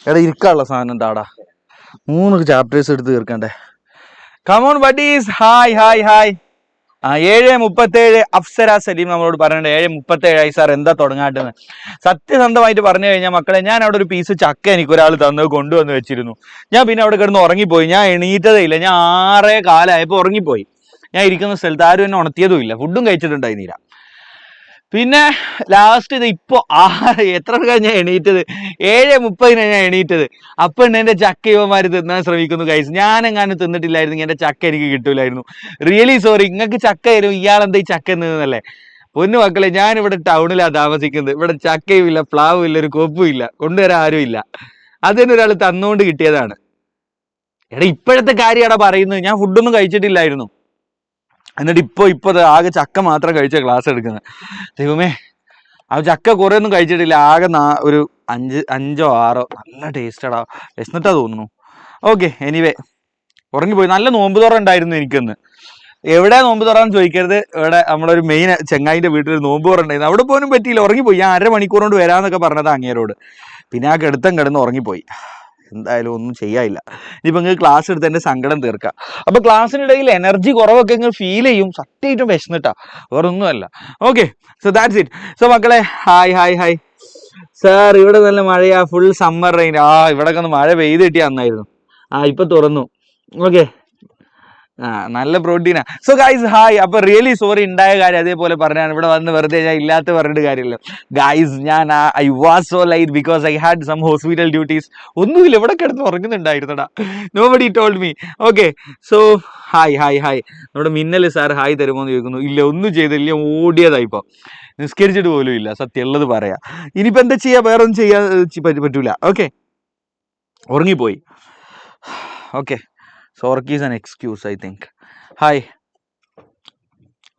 എടാ ഇരിക്കാനുള്ള സാധനം എന്താടാ? 3 ചാപ്റ്റേഴ്സ് എടുത്ത് തീർക്കണ്ടേ? Come on buddies, hi hi hi. 7:37 Afsara Saleem നമ്മളോട് പറയണ്ടേ 7:37 സാർ എന്താ തുടങ്ങാട്ടെന്ന്. സത്യസന്ധമായിട്ട് പറഞ്ഞു കഴിഞ്ഞാൽ മക്കളെ, ഞാൻ അവിടെ ഒരു പീസ് ചക്ക എനിക്ക് ഒരാൾ തന്നത് കൊണ്ടുവന്ന് വെച്ചിരുന്നു. ഞാൻ പിന്നെ അവിടെ കിടന്ന് ഉറങ്ങിപ്പോയി. ഞാൻ എണീറ്റതേ ഇല്ല. ഞാൻ 6:15 ഉറങ്ങിപ്പോയി. ഞാൻ ഇരിക്കുന്ന സ്ഥലത്ത് ആരും എന്നെ ഉണർത്തിയതും ഇല്ല. ഫുഡും കഴിച്ചിട്ടുണ്ടായിരുന്നില്ല. പിന്നെ ലാസ്റ്റ് ഇത് ഇപ്പൊ എത്ര കഴിഞ്ഞാൽ എണീറ്റത്? 7:30 ഞാൻ എണീറ്റത്. അപ്പൊ എന്റെ ചക്ക ഇവന്മാര് തിന്നാൻ ശ്രമിക്കുന്നു ഗൈസ്. ഞാനെങ്ങാനും തിന്നിട്ടില്ലായിരുന്നെങ്കിൽ എന്റെ ചക്ക എനിക്ക് കിട്ടൂലായിരുന്നു. Really sorry. നിങ്ങൾക്ക് ചക്ക തരും, ഇയാളെന്താ ഈ ചക്ക എന്നല്ലേ? പൊന്നു മക്കളെ, ഞാൻ ഇവിടെ ടൗണിലാണ് താമസിക്കുന്നത്. ഇവിടെ ചക്കയും ഇല്ല, പ്ലാവും ഇല്ല, ഒരു കൊപ്പും ഇല്ല, കൊണ്ടുവരാൻ ആരും ഇല്ല. അതിന് ഒരാൾ തന്നുകൊണ്ട് കിട്ടിയതാണ്. എടാ ഇപ്പോഴത്തെ കാര്യമാടാ പറയുന്നത്. ഞാൻ ഫുഡൊന്നും കഴിച്ചിട്ടില്ലായിരുന്നു. എന്നിട്ട് ഇപ്പൊ ആകെ ചക്ക മാത്രം കഴിച്ച ക്ലാസ് എടുക്കുന്നത്. ദൈവമേ, ആ ചക്ക കുറെ ഒന്നും കഴിച്ചിട്ടില്ല. ആകെ ഒരു 5 or 6 നല്ല ടേസ്റ്റടാ. വിശന്നിട്ടാ തോന്നുന്നു. ഓക്കെ, എനിവേ ഉറങ്ങിപ്പോയി. നല്ല നോമ്പ് തുറ ഉണ്ടായിരുന്നു എനിക്കൊന്ന്. എവിടെ നോമ്പ് തുറന്ന് ചോദിക്കരുത്. ഇവിടെ നമ്മളൊരു മെയിൻ ചെങ്ങായിന്റെ വീട്ടിൽ ഒരു നോമ്പ് തുറ ഉണ്ടായിരുന്നു. അവിടെ പോകാനും പറ്റിയില്ല, ഉറങ്ങിപ്പോയി. ഞാൻ 1/2 മണിക്കൂർ കൊണ്ട് വരാന്നൊക്കെ പറഞ്ഞത് അങ്ങേരോട്. പിന്നെ ആ കിടന്ന് ഉറങ്ങിപ്പോയി. എന്തായാലും ഒന്നും ചെയ്യാനില്ല. ഇനിയിപ്പോൾ നിങ്ങൾക്ക് ക്ലാസ് എടുത്ത് എൻ്റെ സങ്കടം തീർക്കാം. അപ്പോൾ ക്ലാസ്സിനിടയിൽ എനർജി കുറവൊക്കെ നിങ്ങൾ ഫീൽ ചെയ്യും. സത്യമായിട്ടും വിശന്നിട്ടാ, വേറൊന്നുമല്ല. Okay, so that's it. So മക്കളെ, ഹായ് ഹായ് ഹായ്. സാർ ഇവിടെ നല്ല മഴയാ, ഫുൾ സമ്മർ റെയിൻ. ഇവിടെയൊക്കെ ഒന്ന് മഴ പെയ്ത് കിട്ടിയ അന്നായിരുന്നു. ഇപ്പൊ തുറന്നു. ഓക്കെ, നല്ല പ്രോട്ടീനാ. So guys hi. അപ്പൊ റിയലി സോറി, ഉണ്ടായ കാര്യം അതേപോലെ പറഞ്ഞാണ്. ഇവിടെ വന്ന് വെറുതെ ഞാൻ ഇല്ലാത്ത പറഞ്ഞിട്ട് കാര്യമില്ല ഗൈസ്. ഞാൻ I was so late because I had some hospital duties. ഒന്നുമില്ല, ഇവിടെ കിടന്ന് ഉറങ്ങുന്നുണ്ടായിരുന്നടാ. Nobody told me. Okay, so hi hi hi. നമ്മുടെ മിന്നൽ സാർ ഹായ് തരുമോ എന്ന് ചോദിക്കുന്നു. ഇല്ല, ഒന്നും ചെയ്തില്ല, ഓടിയതായിപ്പോ. നിസ്കരിച്ചിട്ട് പോലും ഇല്ല, സത്യം ഉള്ളത് പറയാ. ഇനിയിപ്പോ എന്താ ചെയ്യാ? വേറെ ഒന്നും ചെയ്യാൻ പറ്റൂല. ഓക്കെ, ഉറങ്ങിപ്പോയി. ഓക്കെ, സോർക്ക് is an excuse I think. Hi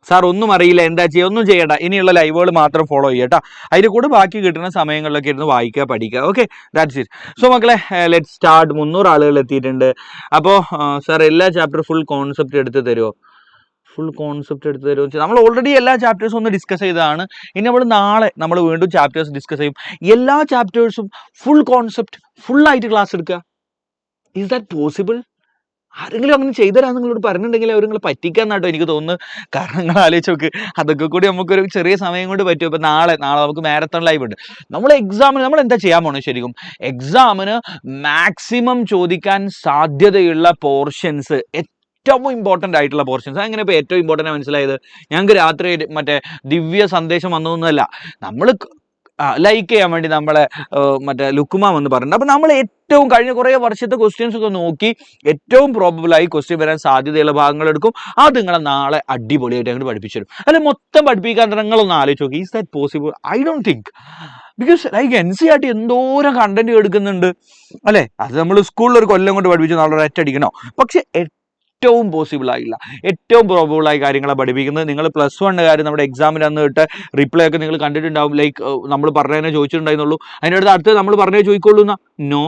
sir, ഒന്നും അറിയില്ല, എന്താ ചെയ്യുക? ഒന്നും ചെയ്യണ്ട. ഇനിയുള്ള ലൈവുകൾ മാത്രം ഫോളോ ചെയ്യട്ടാ. അതിൻ്റെ കൂടെ ബാക്കി കിട്ടുന്ന സമയങ്ങളിലൊക്കെ ഇരുന്ന് വായിക്കുക, പഠിക്കുക. Okay, that's it. സോ മക്കളെ, ലെറ്റ് സ്റ്റാർട്ട്. 300 ആളുകൾ എത്തിയിട്ടുണ്ട്. അപ്പോൾ സാർ എല്ലാ ചാപ്റ്റർ ഫുൾ കോൺസെപ്റ്റ് എടുത്ത് തരുമോ? ഫുൾ കോൺസെപ്റ്റ് എടുത്ത് തരുമോ? നമ്മൾ ഓൾറെഡി എല്ലാ ചാപ്റ്റേഴ്സും ഒന്ന് ഡിസ്കസ് ചെയ്തതാണ്. ഇനി നാളെ നമ്മൾ വീണ്ടും ചാപ്റ്റേഴ്സ് ഡിസ്കസ് ചെയ്യും. എല്ലാ ചാപ്റ്റേഴ്സും ഫുൾ കോൺസെപ്റ്റ് ഫുള്ളായിട്ട് ക്ലാസ് എടുക്കുക. Is that possible? ആരെങ്കിലും അങ്ങനെ ചെയ്തരാന്ന് നിങ്ങളോട് പറഞ്ഞിട്ടുണ്ടെങ്കിൽ അവർ നിങ്ങൾ പറ്റിക്കാന്നാട്ടോ എനിക്ക് തോന്നുന്നു. കാരണം നിങ്ങൾ ആലോചിച്ച് നോക്ക്, അതൊക്കെ കൂടി നമുക്കൊരു ചെറിയ സമയം കൊണ്ട് പറ്റും. ഇപ്പം നാളെ നമുക്ക് മാരത്തോൺ ലൈവ് ഉണ്ട്. നമ്മൾ എക്സാമിന് നമ്മൾ എന്താ ചെയ്യാൻ പോകണം? ശരിക്കും എക്സാമിന് മാക്സിമം ചോദിക്കാൻ സാധ്യതയുള്ള പോർഷൻസ്, ഏറ്റവും ഇമ്പോർട്ടൻ്റ് ആയിട്ടുള്ള പോർഷൻസ്. അങ്ങനെ ഇപ്പോൾ ഏറ്റവും ഇമ്പോർട്ടൻ്റ് മനസ്സിലായത്, ഞങ്ങൾക്ക് രാത്രി മറ്റേ ദിവ്യ സന്ദേശം വന്നതൊന്നുമല്ല. നമ്മൾ ലൈക്ക് ചെയ്യാൻ വേണ്ടി നമ്മളെ മറ്റേ ലുക്കുമാം എന്ന് പറഞ്ഞിട്ടുണ്ട്. അപ്പം നമ്മൾ ഏറ്റവും കഴിഞ്ഞ കുറേ വർഷത്തെ ക്വസ്റ്റ്യൻസ് ഒക്കെ നോക്കി ഏറ്റവും പ്രോബബിളായി ക്വസ്റ്റ്യൻ വരാൻ സാധ്യതയുള്ള ഭാഗങ്ങൾ എടുക്കും. അത് നിങ്ങളെ നാളെ അടിപൊളിയായിട്ട് അങ്ങോട്ട് പഠിപ്പിച്ചു തരും. അല്ലെ മൊത്തം പഠിപ്പിക്കാൻ നിങ്ങളൊന്ന് ആലോചിച്ച് നോക്കി. Is that possible? I don't think. Because like NCERT എന്തോരം കണ്ടന്റ് എടുക്കുന്നുണ്ട് അല്ലേ? അത് നമ്മൾ സ്കൂളിൽ ഒരു കൊല്ലം കൊണ്ട് പഠിപ്പിച്ച് നാളെ ഒറ്റയടിക്കണോ? പക്ഷെ ഏറ്റവും പോസിബിൾ ആയില്ല, ഏറ്റവും പ്രോബബിൾ ആയ കാര്യങ്ങളാണ് പഠിപ്പിക്കുന്നത്. നിങ്ങൾ +1 നമ്മുടെ എക്സാമിൽ അന്ന് ഇട്ട് റിപ്ലൈ ഒക്കെ നിങ്ങൾ കണ്ടിട്ടുണ്ടാവും. ലൈക്ക് നമ്മൾ പറഞ്ഞതിനെ ചോദിച്ചിട്ടുണ്ടായിരുന്നുള്ളൂ, അതിൻ്റെ അടുത്ത് നമ്മൾ പറഞ്ഞേ ചോദിക്കുള്ളൂ എന്നാ? No,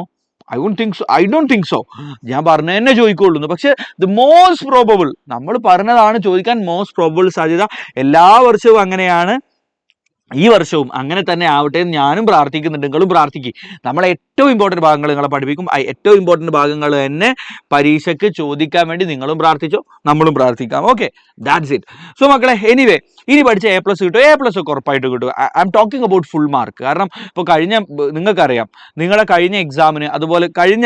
I don't think so. ഞാൻ പറഞ്ഞതന്നെ ചോദിക്കുള്ളൂ. പക്ഷെ ദ മോസ്റ്റ് പ്രോബബിൾ, നമ്മൾ പറഞ്ഞതാണ് ചോദിക്കാൻ മോസ്റ്റ് പ്രോബബിൾ സാധ്യത. എല്ലാ വർഷവും അങ്ങനെയാണ്, ഈ വർഷവും അങ്ങനെ തന്നെ ആവട്ടെ എന്ന് ഞാനും പ്രാർത്ഥിക്കുന്നുണ്ട്. നിങ്ങളും പ്രാർത്ഥിക്കും. നമ്മളെ ഏറ്റവും ഇമ്പോർട്ടൻറ്റ് ഭാഗങ്ങൾ നിങ്ങളെ പഠിപ്പിക്കും. ഏറ്റവും ഇമ്പോർട്ടൻറ്റ് ഭാഗങ്ങൾ തന്നെ പരീക്ഷയ്ക്ക് ചോദിക്കാൻ വേണ്ടി നിങ്ങളും പ്രാർത്ഥിച്ചോ, നമ്മളും പ്രാർത്ഥിക്കാം. Okay, that's it. സോ മക്കളെ, എനിവേ ഇനി പഠിച്ച A+ കിട്ടും. A+ ഒക്കെ ഉറപ്പായിട്ട് കിട്ടും. I am talking about full mark. കാരണം ഇപ്പോൾ നിങ്ങൾക്കറിയാം, നിങ്ങളുടെ കഴിഞ്ഞ എക്സാമിന്, അതുപോലെ കഴിഞ്ഞ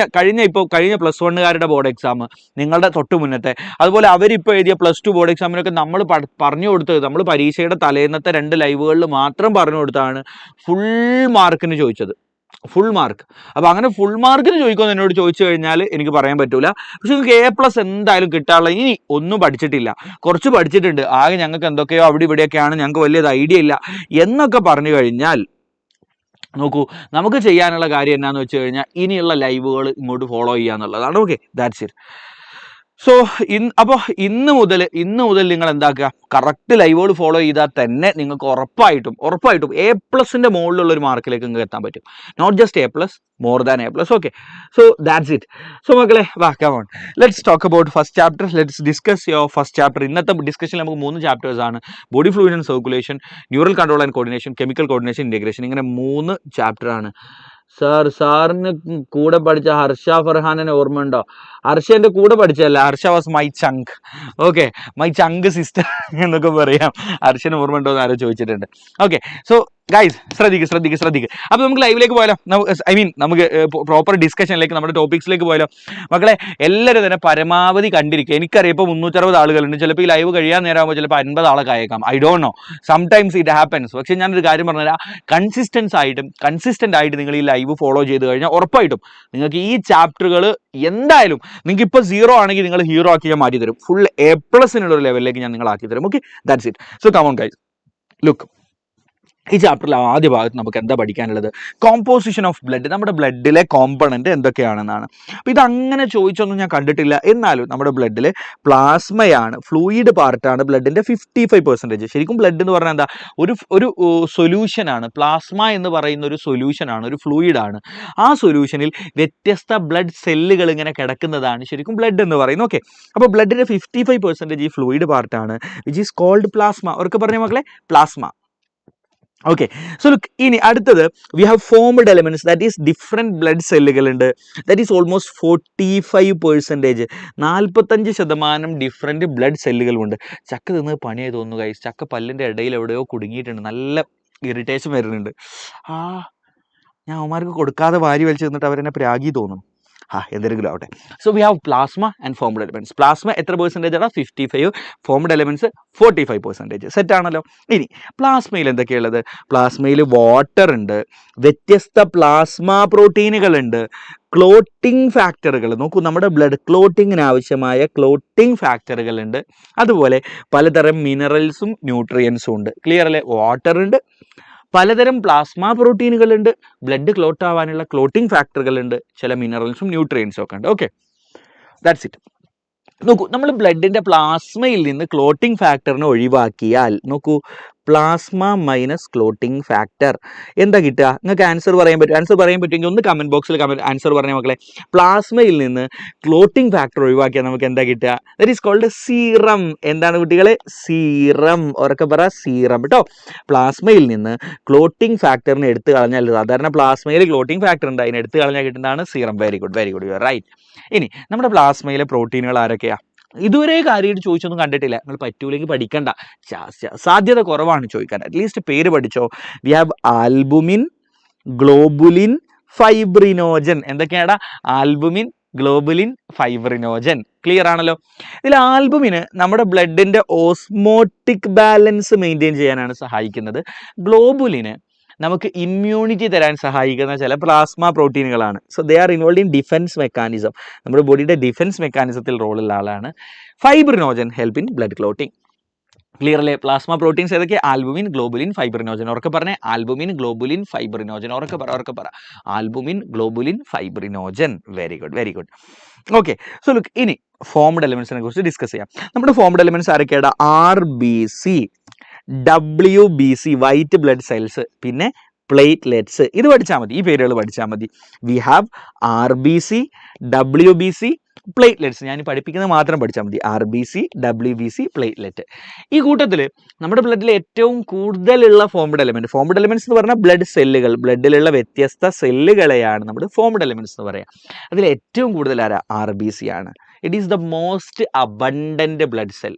+1 ബോർഡ് എക്സാം, നിങ്ങളുടെ തൊട്ട് മുന്നത്തെ, അതുപോലെ അവരിപ്പോൾ എഴുതിയ +2 ബോർഡ് എക്സാമിനൊക്കെ നമ്മൾ പറഞ്ഞു കൊടുത്തത്, നമ്മൾ പരീക്ഷയുടെ തലേന്നത്തെ 2 ലൈവുകളിൽ മാത്രം പറഞ്ഞു കൊടുത്താണ് ഫുൾ മാർക്കിന് ചോദിച്ചത്. Full mark. അപ്പോൾ അങ്ങനെ ഫുൾ മാർക്കിന് ചോദിക്കുമെന്ന് എന്നോട് ചോദിച്ചു കഴിഞ്ഞാൽ എനിക്ക് പറയാൻ പറ്റൂല. പക്ഷെ നിങ്ങൾക്ക് A+ എന്തായാലും കിട്ടാനുള്ള, ഇനി ഒന്നും പഠിച്ചിട്ടില്ല, കുറച്ച് പഠിച്ചിട്ടുണ്ട്, ആകെ ഞങ്ങൾക്ക് എന്തൊക്കെയോ അവിടെ ഇവിടെയൊക്കെയാണ്, ഞങ്ങൾക്ക് വലിയത് ഐഡിയ ഇല്ല എന്നൊക്കെ പറഞ്ഞു കഴിഞ്ഞാൽ, നോക്കൂ, നമുക്ക് ചെയ്യാനുള്ള കാര്യം എന്നാന്ന് വെച്ച് കഴിഞ്ഞാൽ ഇനിയുള്ള ലൈവുകൾ ഇങ്ങോട്ട് ഫോളോ ചെയ്യുക എന്നുള്ളതാണ്. Okay, that's it. സോ ഇന്ന് മുതൽ നിങ്ങൾ എന്താക്കുക, കറക്റ്റ് ലൈവുകൾ ഫോളോ ചെയ്താൽ തന്നെ നിങ്ങൾക്ക് ഉറപ്പായിട്ടും A+ന്റെ മുകളിലുള്ള ഒരു മാർക്കിലേക്ക് നിങ്ങൾക്ക് എത്താൻ പറ്റും. Not just A+, more than A+. Okay, so that's it. So മക്കളെ, come on, let's talk about first chapter. Let's discuss your first chapter. ഇന്നത്തെ ഡിസ്കഷനിൽ നമുക്ക് 3 ചാപ്റ്റേഴ്സ് ആണ്. Body fluid and circulation, neural control and coordination, chemical coordination, integration. ഇങ്ങനെ 3 chapter ആണ്. സാറിന് കൂടെ പഠിച്ച ഹർഷ ഫർഹാനെ ഓർമ്മയുണ്ടോ? ഹർഷ എൻ്റെ കൂടെ പഠിച്ചതല്ല, ഹർഷ വാസ് മൈ ചങ്ക്. ഓക്കെ, മൈ ചങ്ക് സിസ്റ്റർ എന്നൊക്കെ പറയാം. ഹർഷന് ഓർമ്മയുണ്ടോ എന്ന് ആരോ ചോദിച്ചിട്ടുണ്ട്. ഓക്കെ, സോ ഗൈസ് ശ്രദ്ധിക്കുക. അപ്പൊ നമുക്ക് ലൈവിലേക്ക് പോയാലോ? നമുക്ക് പ്രോപ്പർ ഡിസ്കഷനിലേക്ക്, നമ്മുടെ ടോപ്പിക്സിലേക്ക് പോയാലോ? മക്കളെ എല്ലാവരും തന്നെ പരമാവധി കണ്ടിരിക്കുക. എനിക്കറിയാം ഇപ്പോൾ 360 ആളുകളുണ്ട്. ചിലപ്പോൾ ഈ ലൈവ് കഴിയാൻ നേരമാകുമ്പോൾ ചിലപ്പോൾ 50 ആളൊക്കെ അയക്കാം. I don't know, sometimes it happens. പക്ഷെ ഞാനൊരു കാര്യം പറഞ്ഞുതരാം, കൺസിസ്റ്റന്റ് ആയിട്ട് നിങ്ങൾ ഈ ലൈവ് ഫോളോ ചെയ്ത് കഴിഞ്ഞാൽ ഉറപ്പായിട്ടും നിങ്ങൾക്ക് ഈ ചാപ്റ്ററുകൾ എന്തായാലും നിങ്ങൾക്ക് ഇപ്പോൾ 0 ആണെങ്കിൽ നിങ്ങൾ ഹീറോ ആക്കി ഞാൻ മാറ്റി തരും. ഫുൾ A+ ഒരു ലെവലിലേക്ക് ഞാൻ നിങ്ങൾ ആക്കി തരും. Okay, that's it. So come on guys, look. ഈ ചാപ്റ്ററിൽ ആദ്യ ഭാഗത്ത് നമുക്ക് എന്താ പഠിക്കാനുള്ളത്? കോമ്പോസിഷൻ ഓഫ് ബ്ലഡ്, നമ്മുടെ ബ്ലഡിലെ കോമ്പണന്റ് എന്തൊക്കെയാണെന്നാണ്. അപ്പോൾ ഇതങ്ങനെ ചോദിച്ചൊന്നും ഞാൻ കണ്ടിട്ടില്ല. എന്നാലും നമ്മുടെ ബ്ലഡിൽ പ്ലാസ്മയാണ്, ഫ്ലൂയിഡ് പാർട്ടാണ് ബ്ലഡിൻ്റെ 55%. ശരിക്കും ബ്ലഡ് എന്ന് പറഞ്ഞാൽ എന്താ? ഒരു സൊല്യൂഷനാണ്. പ്ലാസ്മ എന്ന് പറയുന്ന ഒരു സൊല്യൂഷനാണ്, ഒരു ഫ്ലൂയിഡാണ്. ആ സൊല്യൂഷനിൽ വ്യത്യസ്ത ബ്ലഡ് സെല്ലുകൾ ഇങ്ങനെ കിടക്കുന്നതാണ് ശരിക്കും ബ്ലഡ് എന്ന് പറയുന്നത്. ഓക്കെ, അപ്പോൾ ബ്ലഡിൻ്റെ 55% ഈ ഫ്ലൂയിഡ് പാർട്ടാണ്, വിച്ച് ഈസ് കോൾഡ് പ്ലാസ്മ. അവർക്ക് പറഞ്ഞ മക്കളെ, പ്ലാസ്മ. ഓക്കെ, സോ ലുക്ക്, ഇനി അടുത്തത് we have formed elements, that is different blood സെല്ലുകളുണ്ട്. That is almost 45%. 45% different blood സെല്ലുകളുണ്ട്. ചക്ക തിന്ന് പണിയായി തോന്നുന്നു ഗൈസ്. ചക്ക പല്ലിൻ്റെ ഇടയിൽ എവിടെയോ കുടുങ്ങിയിട്ടുണ്ട്, നല്ല ഇറിറ്റേഷൻ വരുന്നുണ്ട്. ഞാൻ അവന്മാർക്ക് കൊടുക്കാതെ വാരി വലിച്ച് തന്നിട്ട് അവരെന്നെ പ്രാഗി തോന്നുന്നു. എന്തെങ്കിലും ആവട്ടെ. So we have plasma and formed elements. Plasma എത്ര പെർസെൻറ്റേജ് ആണ്? 55. Formed elements 45%. സെറ്റ് ആണല്ലോ. ഇനി പ്ലാസ്മയിൽ എന്തൊക്കെയുള്ളത്? പ്ലാസ്മയിൽ വാട്ടർ ഉണ്ട്, വ്യത്യസ്ത പ്ലാസ്മ പ്രോട്ടീനുകളുണ്ട്, ക്ലോട്ടിംഗ് ഫാക്ടറുകൾ. നോക്കൂ, നമ്മുടെ ബ്ലഡ് ക്ലോട്ടിങ്ങിന് ആവശ്യമായ ക്ലോട്ടിംഗ് ഫാക്ടറുകളുണ്ട്. അതുപോലെ പലതരം മിനറൽസും ന്യൂട്രിയൻസും ഉണ്ട്. ക്ലിയർ അല്ലേ? വാട്ടർ ഉണ്ട്, പലതരം പ്ലാസ്മ പ്രോട്ടീനുകളുണ്ട്, ബ്ലഡ് ക്ലോട്ട് ആവാനുള്ള ക്ലോട്ടിംഗ് ഫാക്ടറുകളുണ്ട്, ചില മിനറൽസും ന്യൂട്രിയൻസും ഒക്കെ ഉണ്ട്. Okay, that's it. നോക്കൂ, നമ്മൾ ബ്ലഡിൻ്റെ പ്ലാസ്മയിൽ നിന്ന് ക്ലോട്ടിംഗ് ഫാക്ടറിനെ ഒഴിവാക്കിയാൽ, നോക്കൂ, പ്ലാസ്മ മൈനസ് ക്ലോട്ടിംഗ് ഫാക്ടർ എന്താ കിട്ടുക? നിങ്ങൾക്ക് ആൻസർ പറയാൻ പറ്റുമെങ്കിൽ ഒന്ന് കമൻറ്റ് ബോക്സിൽ ആൻസർ പറഞ്ഞ മക്കളെ. പ്ലാസ്മയിൽ നിന്ന് ക്ലോട്ടിംഗ് ഫാക്ടർ ഒഴിവാക്കിയാൽ നമുക്ക് എന്താ കിട്ടുക? That is called serum. എന്താണ് കുട്ടികളെ? സീറം. ഉറക്കെ പറ, സീറം കേട്ടോ. പ്ലാസ്മയിൽ നിന്ന് ക്ലോട്ടിംഗ് ഫാക്ടറിനെ എടുത്തു കളഞ്ഞാൽ, സാധാരണ പ്ലാസ്മയിൽ ക്ലോട്ടിംഗ് ഫാക്ടർ ഉണ്ട്, അതിനെ എടുത്തു കളഞ്ഞാൽ കിട്ടുന്നതാണ് serum. Very good, you are right. ഇനി നമ്മുടെ പ്ലാസ്മയിലെ പ്രോട്ടീനുകൾ ആരൊക്കെയാണ്? ഇതുവരെ കാര്യമായിട്ട് ചോദിച്ചൊന്നും കണ്ടിട്ടില്ല. നിങ്ങൾ പറ്റൂലെങ്കിൽ പഠിക്കണ്ട, സാധ്യത കുറവാണ് ചോദിക്കാൻ. അറ്റ്ലീസ്റ്റ് പേര് പഠിച്ചോ. We have albumin, globulin, fibrinogen. എന്തൊക്കെയാടാ? Albumin, globulin, fibrinogen. ക്ലിയർ ആണല്ലോ. ഇതിൽ ആൽബുമിന് നമ്മുടെ ബ്ലഡിൻ്റെ ഓസ്മോട്ടിക് ബാലൻസ് മെയിൻറ്റെയിൻ ചെയ്യാനാണ് സഹായിക്കുന്നത്. ഗ്ലോബുലിന് നമുക്ക് ഇമ്മ്യൂണിറ്റി തരാൻ സഹായിക്കുന്ന ചില പ്ലാസ്മ പ്രോട്ടീനുകളാണ്. So they are involve in defence mechanism. നമ്മുടെ ബോഡിയുടെ ഡിഫൻസ് മെക്കാനിസത്തിൽ റോളുള്ള ആളാണ്. Fibrinogen help in blood clotting. Clear അല്ലേ? പ്ലാസ്മ പ്രോട്ടീൻസ് ഏതൊക്കെ? Albumin, globulin, fibrinogen. ഉറക്കെ പറഞ്ഞേ, ആൽബുമിൻ, ഗ്ലോബുലിൻ, ഫൈബ്രിനോജൻ. ഉറക്കെ പറ. Albumin, globulin, fibrinogen. Very good. Okay, so look, ഇനി ഫോംഡ് എലമെന്റ്സിനെ കുറിച്ച് ഡിസ്കസ് ചെയ്യാം. നമ്മുടെ ഫോംഡ് എലമെന്റ്സ് ആരൊക്കെയാണ്? RBC, WBC, white blood cells, പിന്നെ പ്ലേറ്റ്ലെറ്റ്സ്. ഇത് പഠിച്ചാൽ മതി, ഈ പേരുകൾ പഠിച്ചാൽ മതി. We have RBC, WBC, platelets. ഞാൻ പഠിപ്പിക്കുന്നത് മാത്രം പഠിച്ചാൽ മതി. RBC, WBC, platelet. ഈ കൂട്ടത്തിൽ നമ്മുടെ ബ്ലഡിൽ ഏറ്റവും കൂടുതലുള്ള ഫോംഡ് എലമെന്റ്സ് എന്ന് പറഞ്ഞാൽ ബ്ലഡ് സെല്ലുകൾ, ബ്ലഡിലുള്ള വ്യത്യസ്ത സെല്ലുകളെയാണ് നമ്മൾ ഫോംഡ് എലമെന്റ്സ് എന്ന് പറയുക. അതിൽ ഏറ്റവും കൂടുതൽ ആരാ? RBC ആണ്. It is the most abundant blood cell.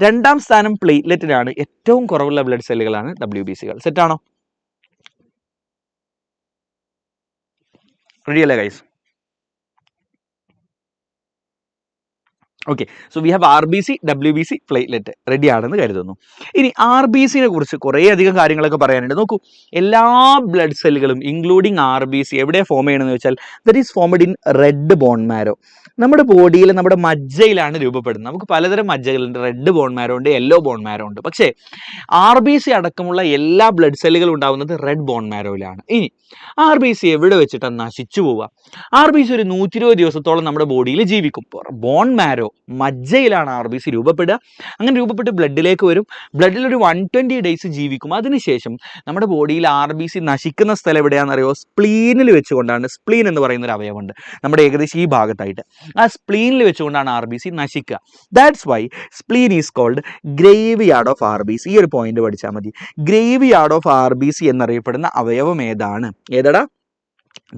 രണ്ടാം സ്ഥാനം പ്ലേറ്റ്ലെറ്റിനാണ്. ഏറ്റവും കുറവുള്ള ബ്ലഡ് സെല്ലുകളാണ് WBCകൾ. സെറ്റാണോ? റെഡിയല്ലേ guys? Okay, so we have RBC, WBC, platelet. Ready ആണെന്ന് കരുതുന്നു. ഇനി RBCനെ കുറിച്ച് കുറേ അധികം കാര്യങ്ങളൊക്കെ പറയാനുണ്ട്. നോക്കൂ, എല്ലാ ബ്ലഡ് സെല്ലുകളും ഇൻക്ലൂഡിങ് RBC എവിടെയാണ് ഫോം ചെയ്യണമെന്ന് വെച്ചാൽ that is formed in red bone marrow. നമ്മുടെ ബോഡിയിൽ, നമ്മുടെ മജ്ജയിലാണ് രൂപപ്പെടുന്നത്. നമുക്ക് പലതരം മജ്ജകളുണ്ട്. റെഡ് ബോൺ മാരോ ഉണ്ട്, യെല്ലോ ബോൺ മാരോ ഉണ്ട്. പക്ഷേ RBC അടക്കമുള്ള എല്ലാ ബ്ലഡ് സെല്ലുകളും ഉണ്ടാകുന്നത് റെഡ് ബോൺ മാരോയിലാണ്. ഇനി RBC എവിടെ വെച്ചിട്ടാണ് നശിച്ചു പോവുക? RBC ഒരു 120 ദിവസത്തോളം നമ്മുടെ ബോഡിയിൽ ജീവിക്കും. ബോൺ മാരോ, മജ്ജയിലാണ് RBC രൂപപ്പെടുക. അങ്ങനെ രൂപപ്പെട്ട് ബ്ലഡിലേക്ക് വരും. ബ്ലഡിലൊരു 120 ഡേയ്സ് ജീവിക്കും. അതിനുശേഷം നമ്മുടെ ബോഡിയിൽ RBC നശിക്കുന്ന സ്ഥലം എവിടെയാണെന്നറിയോ? സ്പ്ലീനിൽ വെച്ചുകൊണ്ടാണ്. സ്പ്ലീൻ എന്ന് പറയുന്ന ഒരു അവയവമുണ്ട് നമ്മുടെ ഏകദേശം ഈ ഭാഗത്തായിട്ട്. ആ സ്പ്ലീനിൽ വെച്ചുകൊണ്ടാണ് RBC നശിക്കുക. That's why spleen is called graveyard of RBC. ഈ ഒരു പോയിന്റ് പഠിച്ചാൽ മതി. ഗ്രേവ് യാർഡ് ഓഫ് RBC എന്നറിയപ്പെടുന്ന അവയവം ഏതാണ്? ഏതാടാ?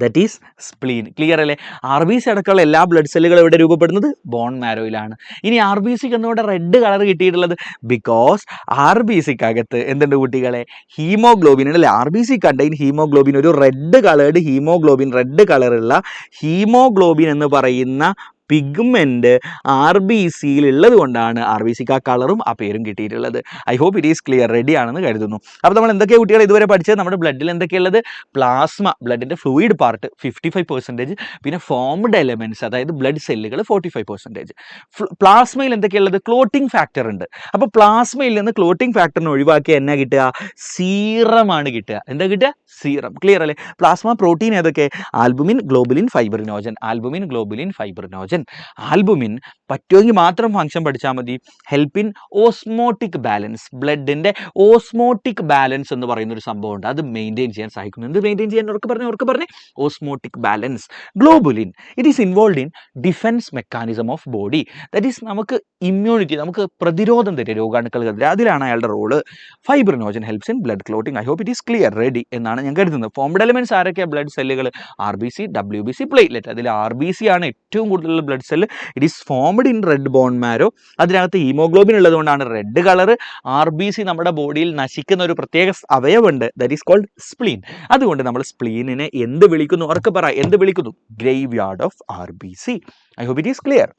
That is spleen. ക്ലിയർ അല്ലേ? ആർ ബി സി അടക്കമുള്ള എല്ലാ ബ്ലഡ് സെല്ലുകളും എവിടെ രൂപപ്പെടുന്നത്? ബോൺ മാരോയിലാണ്. ഇനി ആർ ബി സിക്ക് എന്തുകൊണ്ട് റെഡ് കളർ കിട്ടിയിട്ടുള്ളത്? ബിക്കോസ് ആർ ബി സിക്ക് അകത്ത് എന്തുണ്ട് കുട്ടികളെ? ഹീമോഗ്ലോബിൻ അല്ലേ? R B C contain haemoglobin, ഒരു റെഡ് കളേർഡ് ഹീമോഗ്ലോബിൻ, റെഡ് കളറുള്ള ഹീമോഗ്ലോബിൻ എന്ന് പറയുന്ന പിഗ്മെന്റ് ആർ ബി സിയിൽ ഉള്ളത് കൊണ്ടാണ് ആർ ബി സിക്ക് ആ കളറും ആ പേരും കിട്ടിയിട്ടുള്ളത്. I hope it is clear. Ready ആണെന്ന് കരുതുന്നു. അപ്പോൾ നമ്മൾ എന്തൊക്കെയാണ് കുട്ടികൾ ഇതുവരെ പഠിച്ചത്? നമ്മുടെ ബ്ലഡിൽ എന്തൊക്കെയുള്ളത്? പ്ലാസ്മ, ബ്ലഡിൻ്റെ ഫ്ലൂയിഡ് പാർട്ട് 55%, പിന്നെ ഫോംഡ് എലമെന്റ്സ് അതായത് ബ്ലഡ് സെല്ലുകൾ 45%. പ്ലാസ്മയിൽ എന്തൊക്കെയുള്ളത്? ക്ലോട്ടിംഗ് ഫാക്ടർ ഉണ്ട്. അപ്പോൾ പ്ലാസ്മയിൽ നിന്ന് ക്ലോട്ടിംഗ് ഫാക്ടറിനെ ഒഴിവാക്കി എന്നാ കിട്ടുക? സീറമാണ് കിട്ടുക. എന്താ കിട്ടുക? സീറം. ക്ലിയർ അല്ലേ? പ്ലാസ്മ പ്രോട്ടീൻ ഏതൊക്കെ? Albumin, globulin, fibrinogen. Albumin, globulin, fibrinogen. Albumin പറ്റുമെങ്കിൽ മാത്രം ഫംഗ്ഷൻ പഠിച്ചാൽ മതി. ഹെൽപ്പ് ഇൻ ഓസ്മോട്ടിക് ബാലൻസ്, ബ്ലഡിന്റെ ഓസ്മോട്ടിക് ബാലൻസ് എന്ന് പറയുന്ന ഒരു സംഭവം ഉണ്ട്. അത് മെയിൻറ്റെയിൻ ചെയ്യാൻ സഹായിക്കുന്നു. എന്ത് മെയിൻറ്റെയിൻ ചെയ്യാൻ? ഉറക്കെ പറഞ്ഞേ. Osmotic balance. Globulin, it is involve in defence mechanism of body. That is നമുക്ക് ഇമ്മ്യൂണിറ്റി, നമുക്ക് പ്രതിരോധം തരും രോഗാണുക്കൾക്കെതിരെ. അതിലാണ് അയാളുടെ role. Fibrinogen helps in blood clotting. I hope it is clear. Ready എന്നാണ് ഞാൻ കരുതുന്നത്. ഫോംഡ് എലമെന്റ്സ് ആരൊക്കെയാണ്? ബ്ലഡ് സെല്ലുകൾ, R B C, W B C, platelet. അതിൽ ആർ ബി സി ആണ് ഏറ്റവും കൂടുതലുള്ള blood cell. It is formed in red bone marrow. അതിനകത്ത് ഹീമോഗ്ലോബിൻ ഉള്ളതുകൊണ്ടാണ് red colour. R B C നമ്മുടെ ബോഡിയിൽ നശിക്കുന്ന ഒരു പ്രത്യേക അവയവുണ്ട്, ദാറ്റ് ഈസ് കോൾഡ് സ്പ്ലീൻ. അതുകൊണ്ട് നമ്മൾ സ്പ്ലീനിനെ എന്ത് വിളിക്കുന്നു? ഉറക്കെ പറ, എന്ത് വിളിക്കുന്നു? Graveyard of R B C. I hope it is clear.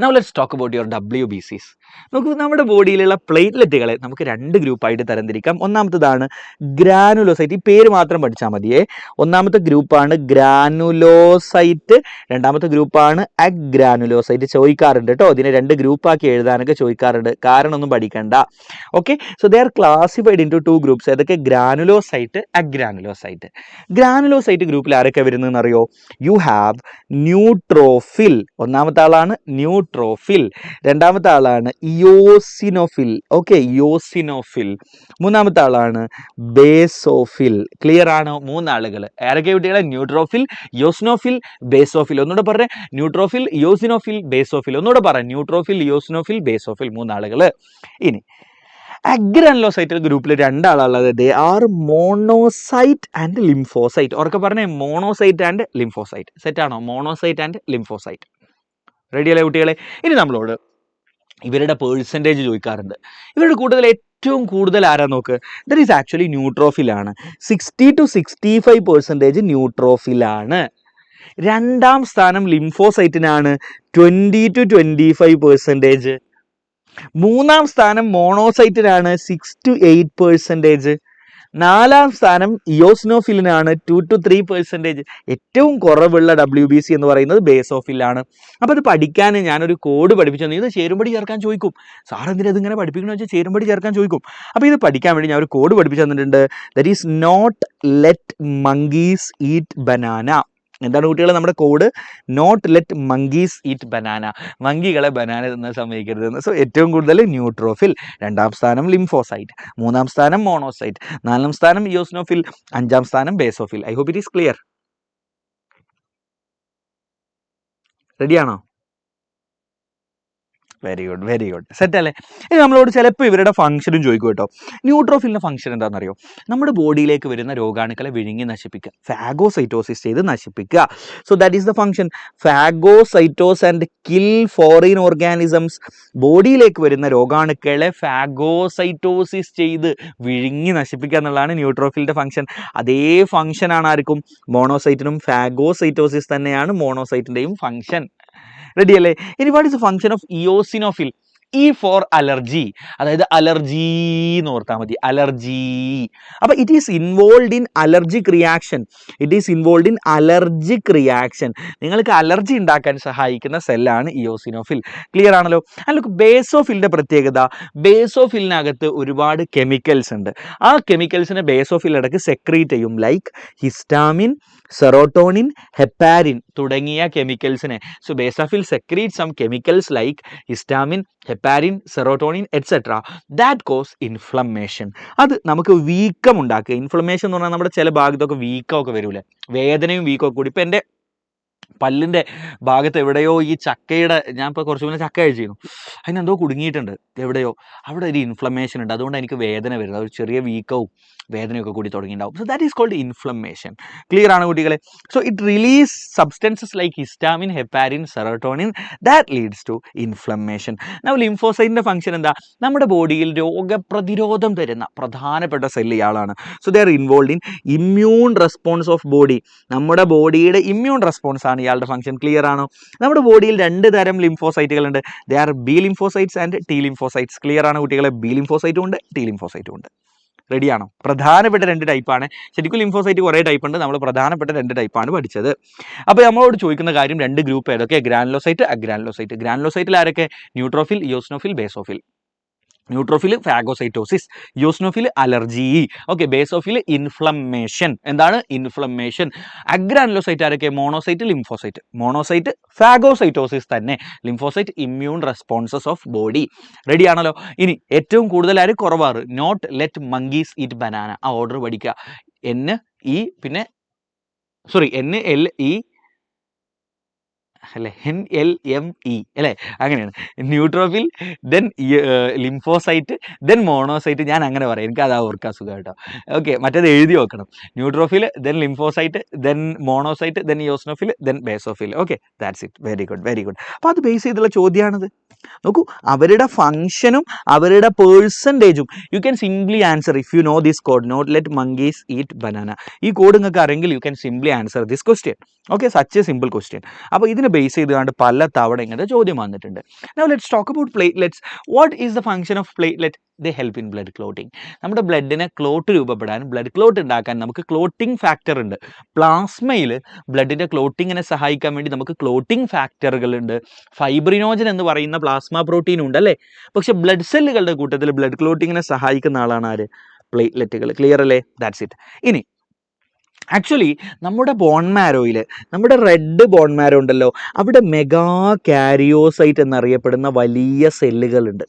Now let's talk about your WBCs. നമുക്ക് നമ്മുടെ ബോഡിയിലുള്ള പ്ലേറ്റ്ലെറ്റുകളെ നമുക്ക് രണ്ട് ഗ്രൂപ്പായിട്ട് തരംതിരിക്കാം. ഒന്നാമത്തേതാണ് ഗ്രാനുലോസൈറ്റ്. ഈ പേര് മാത്രം പഠിച്ചാൽ മതിയേ. ഒന്നാമത്തെ ഗ്രൂപ്പാണ് ഗ്രാനുലോസൈറ്റ്, രണ്ടാമത്തെ ഗ്രൂപ്പാണ് അഗ്രാനുലോസൈറ്റ്. ചോദിക്കാറുണ്ട് കേട്ടോ, ഇതിനെ രണ്ട് ഗ്രൂപ്പാക്കി എഴുതാനൊക്കെ ചോദിക്കാറുണ്ട്. കാരണം ഒന്നും പഠിക്കണ്ട. Okay, so they are classified into 2 groups. ഏതൊക്കെ? Granulocyte, agranulocyte. ഗ്രാനുലോസൈറ്റ് ഗ്രൂപ്പിൽ ആരൊക്കെ വരുന്നതെന്ന് അറിയോ? യു ഹാവ് ന്യൂട്രോഫിൽ, ഒന്നാമത്തെ ആളാണ് ന്യൂട്രോഫിൽ. രണ്ടാമത്തെ ആളാണ് ഇയോസിനോഫിൽ. Okay, eosinophil. മൂന്നാമത്തെ ആളാണ് ബേസോഫിൽ. ക്ലിയർ ആണോ? മൂന്നാളുകൾ ആരൊക്കെ കുട്ടികളെ? Neutrophil, eosinophil, basophil. ഒന്നുകൂടെ പറഞ്ഞേ. Neutrophil, eosinophil, basophil. ഒന്നുകൂടെ പറ. Neutrophil, eosinophil, basophil. മൂന്നാളുകൾ. ഇനി അഗ്രാനുലോസൈറ്റ് ഗ്രൂപ്പിൽ രണ്ടാളുള്ളത്. They are monocyte and lymphocyte. ഉറക്കെ പറഞ്ഞേ. Monocyte and lymphocyte. സെറ്റ് ആണോ? Monocyte and lymphocyte. റെഡി അല്ലേ കുട്ടികളെ? ഇനി നമ്മളോട് ഇവരുടെ പേഴ്സൻറ്റേജ് ചോദിക്കാറുണ്ട്. ഇവരുടെ കൂട്ടത്തിൽ ഏറ്റവും കൂടുതൽ ആരാ നോക്ക്? ദറ്റ് ഈസ് ആക്ച്വലി ന്യൂട്രോഫിലാണ്. 60 to 65% ന്യൂട്രോഫിലാണ്. രണ്ടാം സ്ഥാനം ലിംഫോസൈറ്റിനാണ്, 20 to 25%. മൂന്നാം സ്ഥാനം മോണോസൈറ്റിനാണ്, 6 to 8%. നാലാം സ്ഥാനം ഇയോസിനോഫിലിനാണ്, 2 to 3%. ഏറ്റവും കുറവുള്ള WBC എന്ന് പറയുന്നത് ബേസോഫിലാണ്. അപ്പോൾ അത് പഠിക്കാൻ ഞാനൊരു കോഡ് പഠിപ്പിച്ചു തന്നു. ഇത് ചേരുംപടി ചേർക്കാൻ ചോദിക്കും. സാർ എന്തിനാ ഇതിങ്ങനെ പഠിപ്പിക്കണമെന്ന് വെച്ചാൽ ചേരുംപടി ചേർക്കാൻ ചോദിക്കും. അപ്പോൾ ഇത് പഠിക്കാൻ വേണ്ടി ഞാൻ ഒരു കോഡ് പഠിപ്പിച്ചു തന്നിട്ടുണ്ട്. That is not let monkeys eat banana. എന്താണ് കുട്ടികളെ നമ്മുടെ code? Not let monkeys eat banana. മങ്കികളെ ബനാന തിന്നാൻ സമ്മതിക്കരുതെന്ന്. സോ ഏറ്റവും കൂടുതൽ ന്യൂട്രോഫിൽ, രണ്ടാം സ്ഥാനം ലിംഫോസൈറ്റ്, മൂന്നാം സ്ഥാനം മോണോസൈറ്റ്, നാലാം സ്ഥാനം ഇയോസിനോഫിൽ, അഞ്ചാം സ്ഥാനം basophil. I hope it is clear. റെഡിയാണോ? Very good, very good. Set അല്ലേ? ഇനി നമ്മളോട് ചിലപ്പോൾ ഇവരുടെ ഫംഗ്ഷനും ചോദിക്കും കേട്ടോ. ന്യൂട്രോഫിലിൻ്റെ ഫംഗ്ഷൻ എന്താണെന്നറിയോ? നമ്മുടെ ബോഡിയിലേക്ക് വരുന്ന രോഗാണുക്കളെ വിഴുങ്ങി നശിപ്പിക്കുക, ഫാഗോസൈറ്റോസിസ് ചെയ്ത് നശിപ്പിക്കുക. So that is the function. Phagocytose and kill foreign organisms. ബോഡിയിലേക്ക് വരുന്ന രോഗാണുക്കളെ ഫാഗോസൈറ്റോസിസ് ചെയ്ത് വിഴുങ്ങി നശിപ്പിക്കുക എന്നുള്ളതാണ് ന്യൂട്രോഫിലിൻ്റെ ഫംഗ്ഷൻ. അതേ ഫംഗ്ഷനാണ് ആർക്കും? മോണോസൈറ്റിനും. ഫാഗോസൈറ്റോസിസ് തന്നെയാണ് മോണോസൈറ്റിൻ്റെയും ഫംഗ്ഷൻ. റെഡി അല്ലേ? ഇനി what is the function of eosinophil? E for allergy, അതായത് അലർജി എന്ന് ഓർത്താൽ മതി. അലർജി. അപ്പൊ it is involve in allergic reaction. It is involve in allergic reaction. നിങ്ങൾക്ക് അലർജി ഉണ്ടാക്കാൻ സഹായിക്കുന്ന സെല്ലാണ് ഇയോസിനോഫിൽ. ക്ലിയർ ആണല്ലോ? അല്ല, ബേസോഫിലിന്റെ പ്രത്യേകത, ബേസോഫിലിനകത്ത് ഒരുപാട് കെമിക്കൽസ് ഉണ്ട്. ആ കെമിക്കൽസിനെ ബേസോഫിൽ ഇടയ്ക്ക് സെക്രീറ്റ് ചെയ്യും. ലൈക്ക് ഹിസ്റ്റാമിൻ, സെറോട്ടോണിൻ, ഹെപ്പാരിൻ തുടങ്ങിയ കെമിക്കൽസിനെ. So basophil secrete some chemicals like histamine, heparin, serotonin etcetera. That cause inflammation. അത് നമുക്ക് വീക്കം ഉണ്ടാക്കുക. ഇൻഫ്ലമേഷൻ എന്ന് പറഞ്ഞാൽ നമ്മുടെ ചില ഭാഗത്തൊക്കെ വീക്കമൊക്കെ വരൂലേ, വേദനയും വീക്കമൊക്കെ കൂടി. ഇപ്പം എൻ്റെ പല്ലിൻ്റെ ഭാഗത്ത് എവിടെയോ ഈ ചക്കയുടെ, ഞാൻ ഇപ്പോൾ കുറച്ച് മുന്നേ ചക്ക കഴിച്ചിരുന്നു, അതിനെന്തോ കുടുങ്ങിയിട്ടുണ്ട് എവിടെയോ, അവിടെ ഒരു ഇൻഫ്ലമേഷൻ ഉണ്ട്, അതുകൊണ്ട് എനിക്ക് വേദന വരുന്നത്, ഒരു ചെറിയ വീക്കവും വേദനയൊക്കെ കൂടി തുടങ്ങിയിട്ടുണ്ടാവും. So that is called inflammation. Clear ആണ് കുട്ടികളെ? So it release substances like histamine, heparin, serotonin, that leads to inflammation. Now ലിംഫോസൈറ്റിന്റെ ഫംഗ്ഷൻ എന്താ? നമ്മുടെ ബോഡിയിൽ രോഗപ്രതിരോധം തരുന്ന പ്രധാനപ്പെട്ട സെല്ല് ഇയാളാണ്. So they are involve in immune response of body. നമ്മുടെ ബോഡിയുടെ ഇമ്മ്യൂൺ റെസ്പോൺസ് ആണ് ഇയാളുടെ ഫംഗ്ഷൻ. ക്ലിയർ ആണോ? നമ്മുടെ ബോഡിയിൽ 2 തരം ലിംഫോസൈറ്റുകളുണ്ട്. They are B lymphocytes and T lymphocytes. Clear ആണ് കുട്ടികളെ? ബി ലിംഫോസൈറ്റും ഉണ്ട്, ടി ലിംഫോസൈറ്റും ഉണ്ട്. റെഡിയാണോ? പ്രധാനപ്പെട്ട 2 ടൈപ്പാണ്. ശരിക്കും ലിംഫോസൈറ്റ് കുറേ ടൈപ്പ് ഉണ്ട്, നമ്മൾ പ്രധാനപ്പെട്ട 2 ടൈപ്പാണ് പഠിച്ചത്. അപ്പോൾ നമ്മളോട് ചോദിക്കുന്ന കാര്യം 2 ഗ്രൂപ്പ് ഏതൊക്കെ? Granulocyte, agranulocyte. ഗ്രാനുലോസൈറ്റിൽ ആരൊക്കെ? Neutrophil, eosinophil, basophil. Neutrophil phagocytosis, eosinophil allergy, okay. Basophil inflammation. എന്താണ്? ഇൻഫ്ലമേഷൻ. അഗ്രാനുലോസൈറ്റ് ആരൊക്കെ? Monocyte, lymphocyte. മോണോസൈറ്റ് ഫാഗോസൈറ്റോസിസ് തന്നെ, lymphocyte immune responses of body. Ready ആണല്ലോ? ഇനി ഏറ്റവും കൂടുതൽ ആര്? കുറവാറ്. Not let monkeys eat banana. ആ ഓർഡർ പഠിക്കുക. NE പിന്നെ NLE അല്ലേ, NLME അല്ലേ, അങ്ങനെയാണ്. Neutrophil, then lymphocyte, then monocyte. ഞാൻ അങ്ങനെ പറയാം, എനിക്ക് അതാ ഓർക്കാൻ സുഖം കേട്ടോ. ഓക്കെ, മറ്റേത് എഴുതി വെക്കണം. Neutrophil, then lymphocyte, then monocyte, then eosinophil, then basophil. Okay, that's it. Very good, very good. അപ്പോൾ അത് ബേസ് ചെയ്തുള്ള ചോദ്യമാണിത്. നോക്കൂ, അവരുടെ ഫംഗ്ഷനും അവരുടെ പേഴ്സൻറ്റേജും you can simply answer if you know this code. Not let monkeys eat banana. ഈ കോഡ് നിങ്ങൾക്ക് അറിയെങ്കിൽ you can simply answer this question. Okay, such a simple question. അപ്പോൾ ഇതിനെ ബേസ് ചെയ്തുകൊണ്ട് പല തവണ ഇങ്ങനത്തെ ചോദ്യം വന്നിട്ടുണ്ട്. Now let's talk about platelets. What is the function of platelet? They help in blood clotting. നമ്മുടെ ബ്ലഡിനെ ക്ലോട്ട് രൂപപ്പെടാൻ, ബ്ലഡ് ക്ലോട്ട് ഉണ്ടാക്കാൻ നമുക്ക് ക്ലോട്ടിംഗ് ഫാക്ടർ ഉണ്ട്. പ്ലാസ്മയിൽ ബ്ലഡിൻ്റെ ക്ലോട്ടിങ്ങിനെ സഹായിക്കാൻ വേണ്ടി നമുക്ക് ക്ലോട്ടിംഗ് ഫാക്ടറുകളുണ്ട്. ഫൈബ്രിനോജൻ എന്ന് പറയുന്ന പ്ലാസ്മ പ്രോട്ടീൻ ഉണ്ട് അല്ലേ. പക്ഷെ ബ്ലഡ് സെല്ലുകളുടെ കൂട്ടത്തിൽ ബ്ലഡ് ക്ലോട്ടിങ്ങിനെ സഹായിക്കുന്ന ആളാണ് ആര്? പ്ലേറ്റ്ലെറ്റുകൾ. ക്ലിയർ അല്ലേ? That's it. ഇനി ആക്ച്വലി നമ്മുടെ ബോൺ മാരോയിൽ, നമ്മുടെ റെഡ് ബോൺ മാരോ ഉണ്ടല്ലോ, അവിടെ മെഗാ കാരിയോസൈറ്റ് എന്നറിയപ്പെടുന്ന വലിയ സെല്ലുകളുണ്ട്.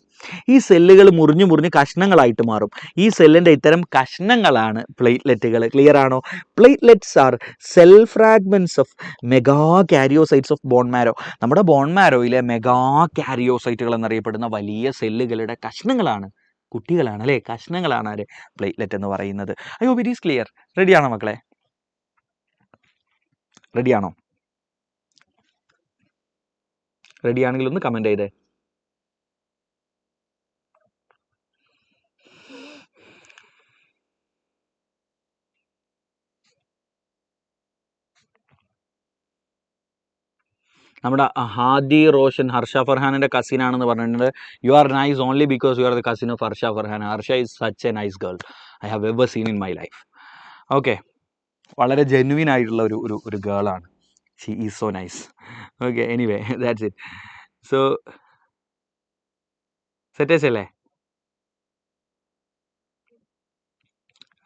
ഈ സെല്ലുകൾ മുറിഞ്ഞു മുറിഞ്ഞ് കഷ്ണങ്ങളായിട്ട് മാറും. ഈ സെല്ലിൻ്റെ ഇത്തരം കഷ്ണങ്ങളാണ് പ്ലേറ്റ്ലെറ്റുകൾ. ക്ലിയർ ആണോ? Platelets are cell fragments of megakaryocytes of bone marrow. നമ്മുടെ ബോൺ മാരോയിലെ മെഗാ കാരിയോസൈറ്റുകൾ എന്നറിയപ്പെടുന്ന വലിയ സെല്ലുകളുടെ കഷ്ണങ്ങളാണ്, കുട്ടികളാണ് അല്ലേ, കഷ്ണങ്ങളാണ് ആര്? പ്ലേറ്റ്ലെറ്റ് എന്ന് പറയുന്നത്. I hope it is clear. റെഡിയാണോ മക്കളെ? റെഡിയാണോ? റെഡിയാണെങ്കിൽ ഒന്ന് കമൻറ്റ് ചെയ്തേ. നമ്മുടെ ഹാദി റോഷൻ ഹർഷ ഫർഹാനിൻ്റെ കസിൻ ആണെന്ന് പറഞ്ഞിട്ടുണ്ട്. You are nice only because you are the cousin of Harsha Farhan. Harsha is such a nice girl I have ever seen in my life. Okay, വളരെ ജെന്യുവിൻ ആയിട്ടുള്ള ഒരു ഗേളാണ്. She is so nice. Okay, anyway that's it. So സെറ്റേഴ്സ് അല്ലേ?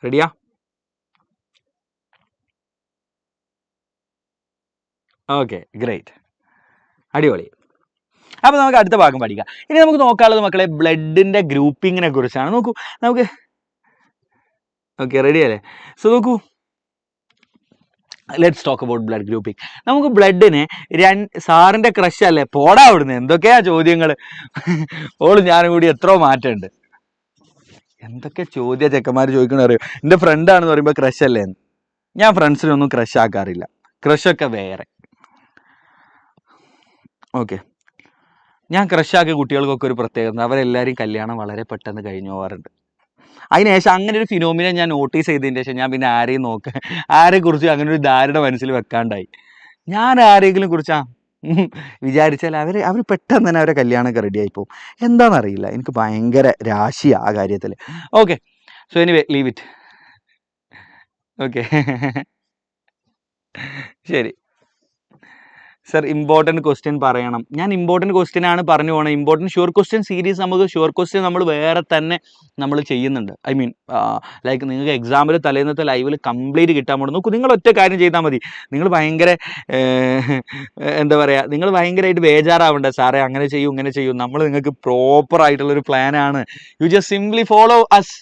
റെഡിയാ? Okay, great, അടിപൊളി. അപ്പോൾ നമുക്ക് അടുത്ത ഭാഗം പഠിക്കാം. ഇനി നമുക്ക് നോക്കാനുള്ളത് മക്കളെ ബ്ലഡിൻ്റെ ഗ്രൂപ്പിങ്ങിനെ കുറിച്ചാണ്. നോക്കൂ നമുക്ക്. ഓക്കെ, റെഡി അല്ലേ? സോ നോക്കൂ, let's talk about blood grouping. നമുക്ക് ബ്ലഡിനെ സാറിൻ്റെ ക്രഷ് അല്ലേ, പോടാ അവിടുന്ന്, എന്തൊക്കെയാ ചോദ്യങ്ങൾ. ഓളും ഞാനും കൂടി എത്രയോ മാറ്റമുണ്ട്. എന്തൊക്കെ ചോദ്യ ചെക്കന്മാർ ചോദിക്കണമെന്ന് അറിയോ? എൻ്റെ ഫ്രണ്ടാണെന്ന് പറയുമ്പോൾ ക്രഷ് അല്ലേ എന്ന്. ഞാൻ ഫ്രണ്ട്സിനൊന്നും ക്രഷ് ആക്കാറില്ല, ക്രഷൊക്കെ വേറെ. ഓക്കെ, ഞാൻ ക്രഷാക്കിയ കുട്ടികൾക്കൊക്കെ ഒരു പ്രത്യേകത, അവരെല്ലാവരും കല്യാണം വളരെ പെട്ടെന്ന് കഴിഞ്ഞു പോകാറുണ്ട്. അതിനുശേഷം അങ്ങനെ ഒരു ഫിനോമിന ഞാൻ നോട്ടീസ് ചെയ്തതിന് ശേഷം ഞാൻ പിന്നെ ആരെക്കുറിച്ച് അങ്ങനെ ഒരു ധാരണ മനസ്സിൽ വെക്കാണ്ടായി. ഞാൻ ആരെങ്കിലും കുറിച്ചാ വിചാരിച്ചാൽ അവർ പെട്ടെന്ന് തന്നെ അവരെ കല്യാണമൊക്കെ റെഡി ആയിപ്പോവും. എന്താണെന്നറിയില്ല, എനിക്ക് ഭയങ്കര രാശിയാണ് ആ കാര്യത്തിൽ. Okay, so anyway leave it. Okay, ശരി സർ. ഇമ്പോർട്ടൻറ്റ് ക്വസ്റ്റ്യൻ പറയണം. ഞാൻ ഇമ്പോർട്ടൻറ്റ് ക്വസ്റ്റ്യൻ ആണ് പറഞ്ഞു പോകണം. ഇമ്പോർട്ടൻറ്റ് ഷുവർ ക്വസ്റ്റ്യൻ സീരീസ് നമുക്ക് ഷുവർ ക്വസ്റ്റ്യൻ നമ്മൾ വേറെ തന്നെ നമ്മൾ ചെയ്യുന്നുണ്ട്. ഐ മീൻ ലൈക്ക് നിങ്ങൾക്ക് എക്സാമിൽ തലേന്നത്തെ ലൈവിൽ കംപ്ലീറ്റ് കിട്ടാൻ പോകണം. നോക്കൂ, നിങ്ങൾ ഒറ്റ കാര്യം ചെയ്താൽ മതി. നിങ്ങൾ ഭയങ്കര എന്താ പറയുക, നിങ്ങൾ ഭയങ്കരമായിട്ട് ബേജാറാവണ്ട, സാറേ അങ്ങനെ ചെയ്യൂ ഇങ്ങനെ ചെയ്യൂ. നമ്മൾ നിങ്ങൾക്ക് പ്രോപ്പർ ആയിട്ടുള്ളൊരു പ്ലാനാണ്. You just simply follow us.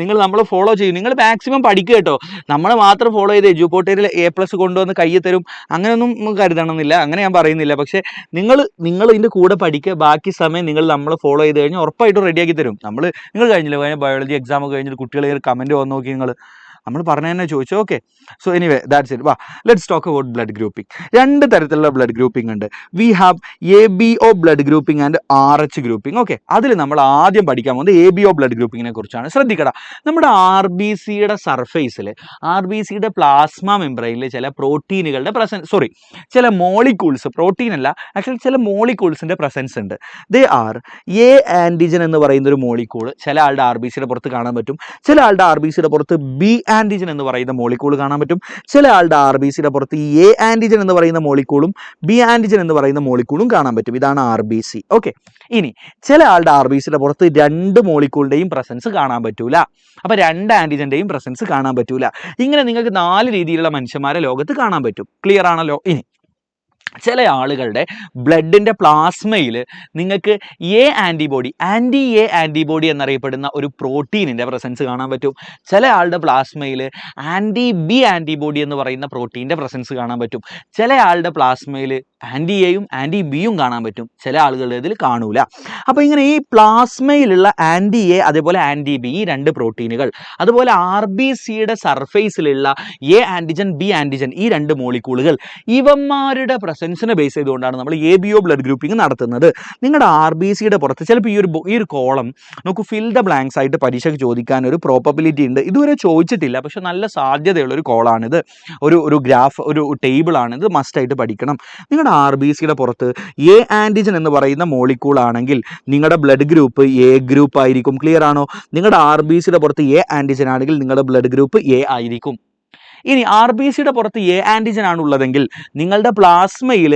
നിങ്ങൾ നമ്മളെ ഫോളോ ചെയ്യും, നിങ്ങൾ മാക്സിമം പഠിക്കുക കേട്ടോ. നമ്മളെ മാത്രം ഫോളോ ചെയ്ത് എഡ്യൂപോർട്ടിൽ A+ കൊണ്ടുവന്ന് കയ്യിൽ തരും അങ്ങനെയൊന്നും കരുതണമെന്നില്ല, അങ്ങനെ ഞാൻ പറയുന്നില്ല. പക്ഷേ നിങ്ങൾ ഇതിൻ്റെ കൂടെ പഠിക്കുക, ബാക്കി സമയം നിങ്ങൾ നമ്മളെ ഫോളോ ചെയ്ത് കഴിഞ്ഞാൽ ഉറപ്പായിട്ടും റെഡിയാക്കി തരും. നിങ്ങൾ കഴിഞ്ഞില്ല, കഴിഞ്ഞ ബയോളജി എക്സാം ഒക്കെ കഴിഞ്ഞിട്ട് കുട്ടികളെ കമൻറ്റ് വന്ന് നോക്കി, നമ്മൾ പറഞ്ഞു തന്നെ ചോദിച്ചു. Okay, so anyway that's it. വാ, let's talk about blood grouping. 2 തരത്തിലുള്ള ബ്ലഡ് ഗ്രൂപ്പിംഗ് ഉണ്ട്. We have ABO blood grouping and RH grouping. Okay, അതിൽ നമ്മൾ ആദ്യം പഠിക്കാൻ പോകുന്നത് ABO ബ്ലഡ് ഗ്രൂപ്പിങ്ങിനെ കുറിച്ചാണ്. ശ്രദ്ധിക്കടാ, നമ്മുടെ RBCയുടെ സർഫേസിൽ, RBCയുടെ പ്ലാസ്മ മെംബ്രെയിനിൽ ചില പ്രോട്ടീനുകളുടെ ചില മോളിക്യൂൾസ്, പ്രോട്ടീൻ അല്ല ആക്ച്വലി, ചില മോളിക്യൂൾസിൻ്റെ പ്രസൻസ് ഉണ്ട്. ദേ ആർ A ആൻറ്റിജൻ എന്ന് പറയുന്ന ഒരു മോളിക്യൂൾ ചില ആളുടെ RBCയുടെ പുറത്ത് കാണാൻ പറ്റും. ചില ആളുടെ RBCയുടെ പുറത്ത് B ആൻറ്റിജൻ എന്ന് പറയുന്ന മോളിക്യൂൾ കാണാൻ പറ്റും. ചില ആളുടെ RBCയുടെ പുറത്ത് A ആൻറ്റിജൻ എന്ന് പറയുന്ന മോളിക്യൂളും B ആൻറ്റിജൻ എന്ന് പറയുന്ന മോളിക്യൂളും കാണാൻ പറ്റും. ഇതാണ് RBC. ഓക്കെ, ഇനി ചില ആളുടെ RBCയുടെ പുറത്ത് 2 മോളിക്യൂളിൻ്റെയും പ്രസൻസ് കാണാൻ പറ്റൂല. അപ്പോൾ 2 ആൻറ്റിജൻ്റെയും പ്രസൻസ് കാണാൻ പറ്റൂല. ഇങ്ങനെ നിങ്ങൾക്ക് 4 രീതിയിലുള്ള മനുഷ്യന്മാരെ ലോകത്ത് കാണാൻ പറ്റും. ക്ലിയർ ആണല്ലോ? ഇനി ചില ആളുകളുടെ ബ്ലഡിൻ്റെ പ്ലാസ്മയിൽ നിങ്ങൾക്ക് A antibody, anti A antibody എന്നറിയപ്പെടുന്ന ഒരു പ്രോട്ടീനിൻ്റെ പ്രസൻസ് കാണാൻ പറ്റും. ചില ആളുടെ പ്ലാസ്മയിൽ ആൻറ്റി B ആൻറ്റിബോഡി എന്ന് പറയുന്ന പ്രോട്ടീൻ്റെ പ്രസൻസ് കാണാൻ പറ്റും. ചില ആളുടെ പ്ലാസ്മയിൽ ആൻറ്റി Aയും ആൻറ്റി Bയും കാണാൻ പറ്റും. ചില ആളുകളുടെ ഇതിൽ കാണൂല. അപ്പോൾ ഇങ്ങനെ ഈ പ്ലാസ്മയിലുള്ള ആൻറ്റി A അതേപോലെ ആൻറ്റി B, ഈ 2 പ്രോട്ടീനുകൾ, അതുപോലെ RBCയുടെ സർഫേസിലുള്ള A ആൻറ്റിജൻ B ആൻറ്റിജൻ, ഈ 2 മോളിക്യൂളുകൾ, ഇവന്മാരുടെ പ്രസൻസിനെ ബേസ് ചെയ്തുകൊണ്ടാണ് നമ്മൾ ABO ബ്ലഡ് ഗ്രൂപ്പിംഗ് നടത്തുന്നത്. നിങ്ങളുടെ RBCയുടെ പുറത്ത് ചിലപ്പോൾ ഈ ഒരു കോളം നമുക്ക് ഫിൽ ദ ബ്ലാങ്ക്സ് ആയിട്ട് പരീക്ഷയ്ക്ക് ചോദിക്കാൻ ഒരു പ്രോബബിലിറ്റി ഉണ്ട്. ഇതുവരെ ചോദിച്ചിട്ടില്ല, പക്ഷെ നല്ല സാധ്യതയുള്ളൊരു കോളാണിത്, ഒരു ഗ്രാഫ്, ഒരു ടേബിളാണിത്, മസ്റ്റായിട്ട് പഠിക്കണം. നിങ്ങളുടെ RBCയുടെ പുറത്ത് A ആൻറ്റിജൻ എന്ന് പറയുന്ന മോളിക്യൂൾ ആണെങ്കിൽ നിങ്ങളുടെ ബ്ലഡ് ഗ്രൂപ്പ് A ഗ്രൂപ്പ് ആയിരിക്കും. ക്ലിയർ ആണോ? നിങ്ങളുടെ RBCയുടെ പുറത്ത് A ആൻറ്റിജൻ ആണെങ്കിൽ നിങ്ങളുടെ ബ്ലഡ് ഗ്രൂപ്പ് A ആയിരിക്കും. ഇനി RBCയുടെ പുറത്ത് A ആൻറ്റിജൻ ആണുള്ളതെങ്കിൽ നിങ്ങളുടെ പ്ലാസ്മയിൽ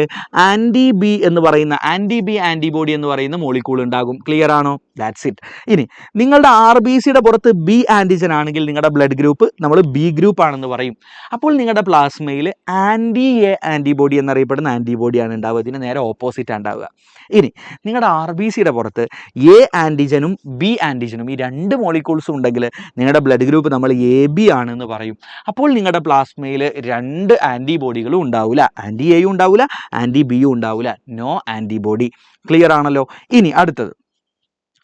ആൻറ്റി B എന്ന് പറയുന്ന ആൻറ്റി B ആൻറ്റിബോഡി എന്ന് പറയുന്ന മോളിക്യൂൾ ഉണ്ടാകും. ക്ലിയർ ആണോ? That's it. ഇനി നിങ്ങളുടെ RBCയുടെ പുറത്ത് B ആൻറ്റിജൻ ആണെങ്കിൽ നിങ്ങളുടെ ബ്ലഡ് ഗ്രൂപ്പ് നമ്മൾ B ഗ്രൂപ്പ് ആണെന്ന് പറയും. അപ്പോൾ നിങ്ങളുടെ പ്ലാസ്മയിൽ ആൻറ്റി A ആൻറ്റിബോഡി എന്നറിയപ്പെടുന്ന ആൻറ്റിബോഡിയാണ് ഉണ്ടാവുക. ഇതിന് നേരെ ഓപ്പോസിറ്റ് ഉണ്ടാവുക. ഇനി നിങ്ങളുടെ RBCയുടെ പുറത്ത് A ആൻറ്റിജനും B ആൻറ്റിജനും, ഈ 2 മോളിക്യൂൾസും ഉണ്ടെങ്കിൽ നിങ്ങളുടെ ബ്ലഡ് ഗ്രൂപ്പ് നമ്മൾ AB ആണെന്ന് പറയും. അപ്പോൾ നിങ്ങളുടെ പ്ലാസ്മയിൽ 2 ആൻറ്റിബോഡികളും ഉണ്ടാവില്ല. ആൻറ്റി Aയും ഉണ്ടാവില്ല, ആൻറ്റി Bയും ഉണ്ടാവില്ല. No antibody. ക്ലിയർ ആണല്ലോ? ഇനി അടുത്തത്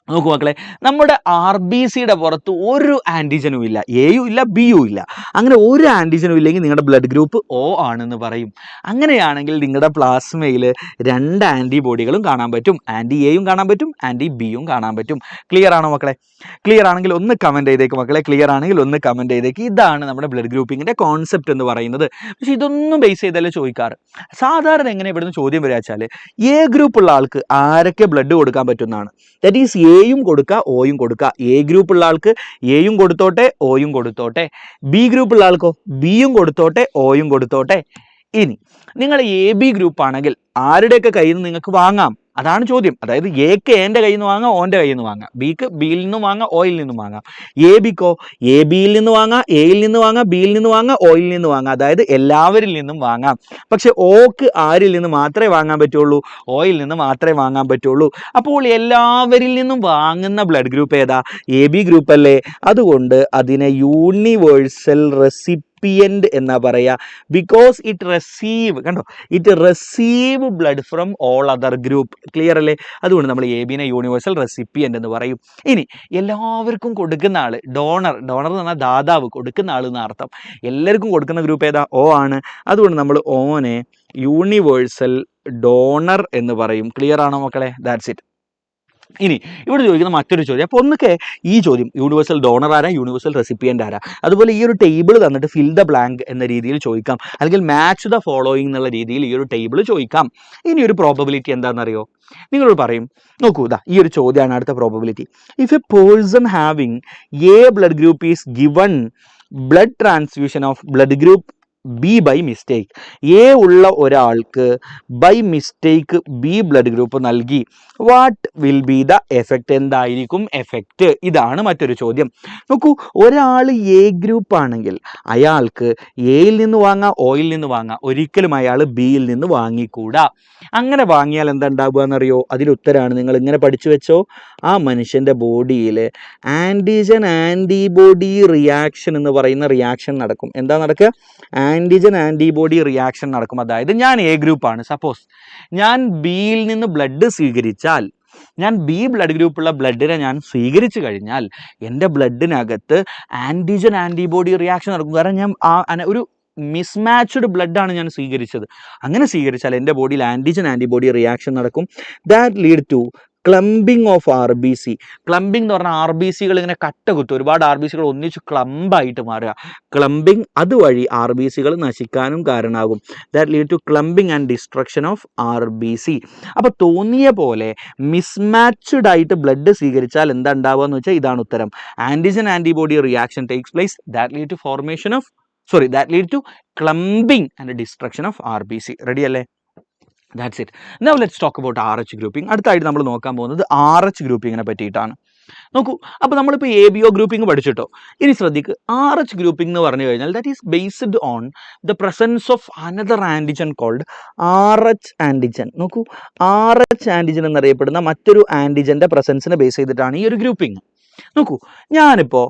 നോക്കൂ മക്കളെ, നമ്മുടെ RBCയുടെ പുറത്ത് ഒരു ആൻറ്റിജനും ഇല്ല, Aയും ഇല്ല Bയും ഇല്ല. അങ്ങനെ ഒരു ആൻറ്റിജനും ഇല്ലെങ്കിൽ നിങ്ങളുടെ ബ്ലഡ് ഗ്രൂപ്പ് O ആണെന്ന് പറയും. അങ്ങനെയാണെങ്കിൽ നിങ്ങളുടെ പ്ലാസ്മയിൽ 2 ആൻറ്റിബോഡികളും കാണാൻ പറ്റും. ആൻറ്റി Aയും കാണാൻ പറ്റും, ആൻറ്റി Bയും കാണാൻ പറ്റും. ക്ലിയർ ആണോ മക്കളെ? ക്ലിയർ ആണെങ്കിൽ ഒന്ന് കമൻറ്റ് ചെയ്തേക്ക് മക്കളെ. ക്ലിയർ ആണെങ്കിൽ ഒന്ന് കമൻറ്റ് ചെയ്തേക്ക്. ഇതാണ് നമ്മുടെ ബ്ലഡ് ഗ്രൂപ്പിങ്ങിൻ്റെ കോൺസെപ്റ്റ് എന്ന് പറയുന്നത്. പക്ഷേ ഇതൊന്നും ബേസ് ചെയ്തല്ലേ ചോദിക്കാറ്. സാധാരണ എങ്ങനെ ഇവിടുന്ന് ചോദ്യം വരിക വെച്ചാൽ A ഗ്രൂപ്പുള്ള ആൾക്ക് ആരൊക്കെ ബ്ലഡ് കൊടുക്കാൻ പറ്റുന്നതാണ്. ദാറ്റ് ഈസ് Aയും കൊടുക്കുക, Oയും കൊടുക്കുക. A ഗ്രൂപ്പുള്ള ആൾക്ക് Aയും കൊടുത്തോട്ടെ, Oയും കൊടുത്തോട്ടെ. B ഗ്രൂപ്പുള്ള ആൾക്കോ Bയും കൊടുത്തോട്ടെ, Oയും കൊടുത്തോട്ടെ. ഇനി നിങ്ങൾ AB ഗ്രൂപ്പ് ആണെങ്കിൽ ആരുടെയൊക്കെ കയ്യിൽ നിന്ന് നിങ്ങൾക്ക് വാങ്ങാം, അതാണ് ചോദ്യം. അതായത് എക്ക് എൻ്റെ കയ്യിൽ നിന്ന് വാങ്ങാം, ഓൻ്റെ കയ്യിൽ നിന്ന് വാങ്ങാം. ബിക്ക് ബിയിൽ നിന്നും വാങ്ങാം, ഓയിൽ നിന്നും വാങ്ങാം. ബിക്കോ ബിയിൽ നിന്ന് വാങ്ങാം, എയിൽ നിന്ന് വാങ്ങാം, ബിയിൽ നിന്ന് വാങ്ങാം, ഓയിൽ നിന്ന് വാങ്ങാം. അതായത് എല്ലാവരിൽ നിന്നും വാങ്ങാം. പക്ഷെ ഓക്ക് ആരിൽ നിന്ന് മാത്രമേ വാങ്ങാൻ പറ്റുള്ളൂ? ഓയിൽ നിന്ന് മാത്രമേ വാങ്ങാൻ പറ്റുള്ളൂ. അപ്പോൾ എല്ലാവരിൽ നിന്നും വാങ്ങുന്ന ബ്ലഡ് ഗ്രൂപ്പ് ഏതാ? AB ഗ്രൂപ്പ് അല്ലേ? അതുകൊണ്ട് അതിനെ യൂണിവേഴ്സൽ റെസിപ്പിയൻ്റ് എന്നാ പറയാ. Because it receive blood from all other group. Clear അല്ലേ? അതുകൊണ്ട് നമ്മൾ ABനെ യൂണിവേഴ്സൽ റെസിപ്പിയൻ്റ് എന്ന് പറയും. ഇനി എല്ലാവർക്കും കൊടുക്കുന്ന ആൾ ഡോണർ എന്ന് പറഞ്ഞാൽ ദാതാവ്, കൊടുക്കുന്ന ആൾ എന്ന അർത്ഥം. എല്ലാവർക്കും കൊടുക്കുന്ന ഗ്രൂപ്പ് ഏതാ? O ആണ്. അതുകൊണ്ട് നമ്മൾ ഓനെ യൂണിവേഴ്സൽ ഡോണർ എന്ന് പറയും. ക്ലിയർ ആണോ മക്കളെ? That's it. ഇനി ഇവിടെ ചോദിക്കുന്ന മറ്റൊരു ചോദ്യം, അപ്പോൾ ഒന്നൊക്കെ ഈ ചോദ്യം യൂണിവേഴ്സൽ ഡോണർ ആരാ, യൂണിവേഴ്സൽ റെസിപ്പിയൻ്റ് ആരാ, അതുപോലെ ഈ ഒരു ടേബിൾ തന്നിട്ട് ഫിൽ ദ ബ്ലാങ്ക് എന്ന രീതിയിൽ ചോദിക്കാം, അല്ലെങ്കിൽ മാച്ച് ദ ഫോളോയിങ് എന്നുള്ള രീതിയിൽ ഈ ഒരു ടേബിൾ ചോദിക്കാം. ഇനി ഒരു പ്രോബബിലിറ്റി എന്താണെന്നറിയോ? നിങ്ങളോട് പറയും, നോക്കൂ, ഈ ഒരു ചോദ്യമാണ് അടുത്ത probability. If a person having A blood group is given blood transfusion of blood group B by mistake. A ഉള്ള ഒരാൾക്ക് by mistake B blood group നൽകി. What will be the effect? എന്തായിരിക്കും എഫക്റ്റ്? ഇതാണ് മറ്റൊരു ചോദ്യം. നോക്കൂ, ഒരാൾ എ ഗ്രൂപ്പ് ആണെങ്കിൽ അയാൾക്ക് എയിൽ നിന്ന് വാങ്ങാം, ഒയിൽ നിന്ന് വാങ്ങാം. ഒരിക്കലും അയാൾ ബിയിൽ നിന്ന് വാങ്ങിക്കൂടാ. അങ്ങനെ വാങ്ങിയാൽ എന്താ ഉണ്ടാവുക എന്നറിയോ? അതിലുത്തരാണ്, നിങ്ങൾ ഇങ്ങനെ പഠിച്ചു വെച്ചോ. ആ മനുഷ്യൻ്റെ ബോഡിയിൽ ആൻറ്റിജൻ ആൻറ്റിബോഡി റിയാക്ഷൻ എന്ന് പറയുന്ന റിയാക്ഷൻ നടക്കും. എന്താ നടക്കുക? ആൻറ്റിജൻ ആൻറ്റിബോഡി റിയാക്ഷൻ നടക്കും. അതായത് ഞാൻ എ ഗ്രൂപ്പാണ്, സപ്പോസ് ഞാൻ ബിയിൽ നിന്ന് ബ്ലഡ് സ്വീകരിച്ചാൽ, ഞാൻ ബി ബ്ലഡ് ഗ്രൂപ്പുള്ള ബ്ലഡിനെ ഞാൻ സ്വീകരിച്ചു കഴിഞ്ഞാൽ എൻ്റെ ബ്ലഡിനകത്ത് ആൻറ്റിജൻ ആൻറ്റിബോഡി റിയാക്ഷൻ നടക്കും. കാരണം ഞാൻ ഒരു മിസ്മാച്ച്ഡ് ബ്ലഡാണ് ഞാൻ സ്വീകരിച്ചത്. അങ്ങനെ സ്വീകരിച്ചാൽ എൻ്റെ ബോഡിയിൽ ആൻറ്റിജൻ ആൻറ്റിബോഡി റിയാക്ഷൻ നടക്കും. That lead to clumping of R B C. Clumping എന്ന് പറഞ്ഞാൽ ആർ ബി സികൾ ഇങ്ങനെ കട്ട കുത്തും, ഒരുപാട് ആർ ബി സികൾ ഒന്നിച്ച് ക്ലംബായിട്ട് മാറുക. ക്ലംബിംഗ് അതുവഴി ആർ ബി സികൾ നശിക്കാനും കാരണമാകും. That lead to clumping and destruction of R B C. അപ്പോൾ തോന്നിയ പോലെ മിസ്മാച്ച്ഡ് ആയിട്ട് ബ്ലഡ് സ്വീകരിച്ചാൽ എന്താ ഉണ്ടാവുക എന്ന് വെച്ചാൽ ഇതാണ് ഉത്തരം. Antigen antibody reaction takes place. That lead to formation of that lead to clumping and destruction of RBC. Ready അല്ലേ? That's it. Now let's talk about RH grouping. അടുത്തായിട്ട് നമ്മൾ നോക്കാൻ പോകുന്നത് RH ഗ്രൂപ്പിങ്ങിനെ പറ്റിയിട്ടാണ്. നോക്കൂ, അപ്പോൾ നമ്മളിപ്പോൾ ABO ഗ്രൂപ്പിംഗ് പഠിച്ചിട്ടോ. ഇനി ശ്രദ്ധിക്കുക, RH ഗ്രൂപ്പിംഗ് എന്ന് പറഞ്ഞു കഴിഞ്ഞാൽ that is based on the presence of another antigen called RH antigen. നോക്കൂ, RH ആൻറ്റിജൻ എന്നറിയപ്പെടുന്ന മറ്റൊരു ആൻറ്റിജൻ്റെ പ്രസൻസിനെ ബേസ് ചെയ്തിട്ടാണ് ഈ ഒരു ഗ്രൂപ്പിംഗ്. നോക്കൂ, ഞാനിപ്പോൾ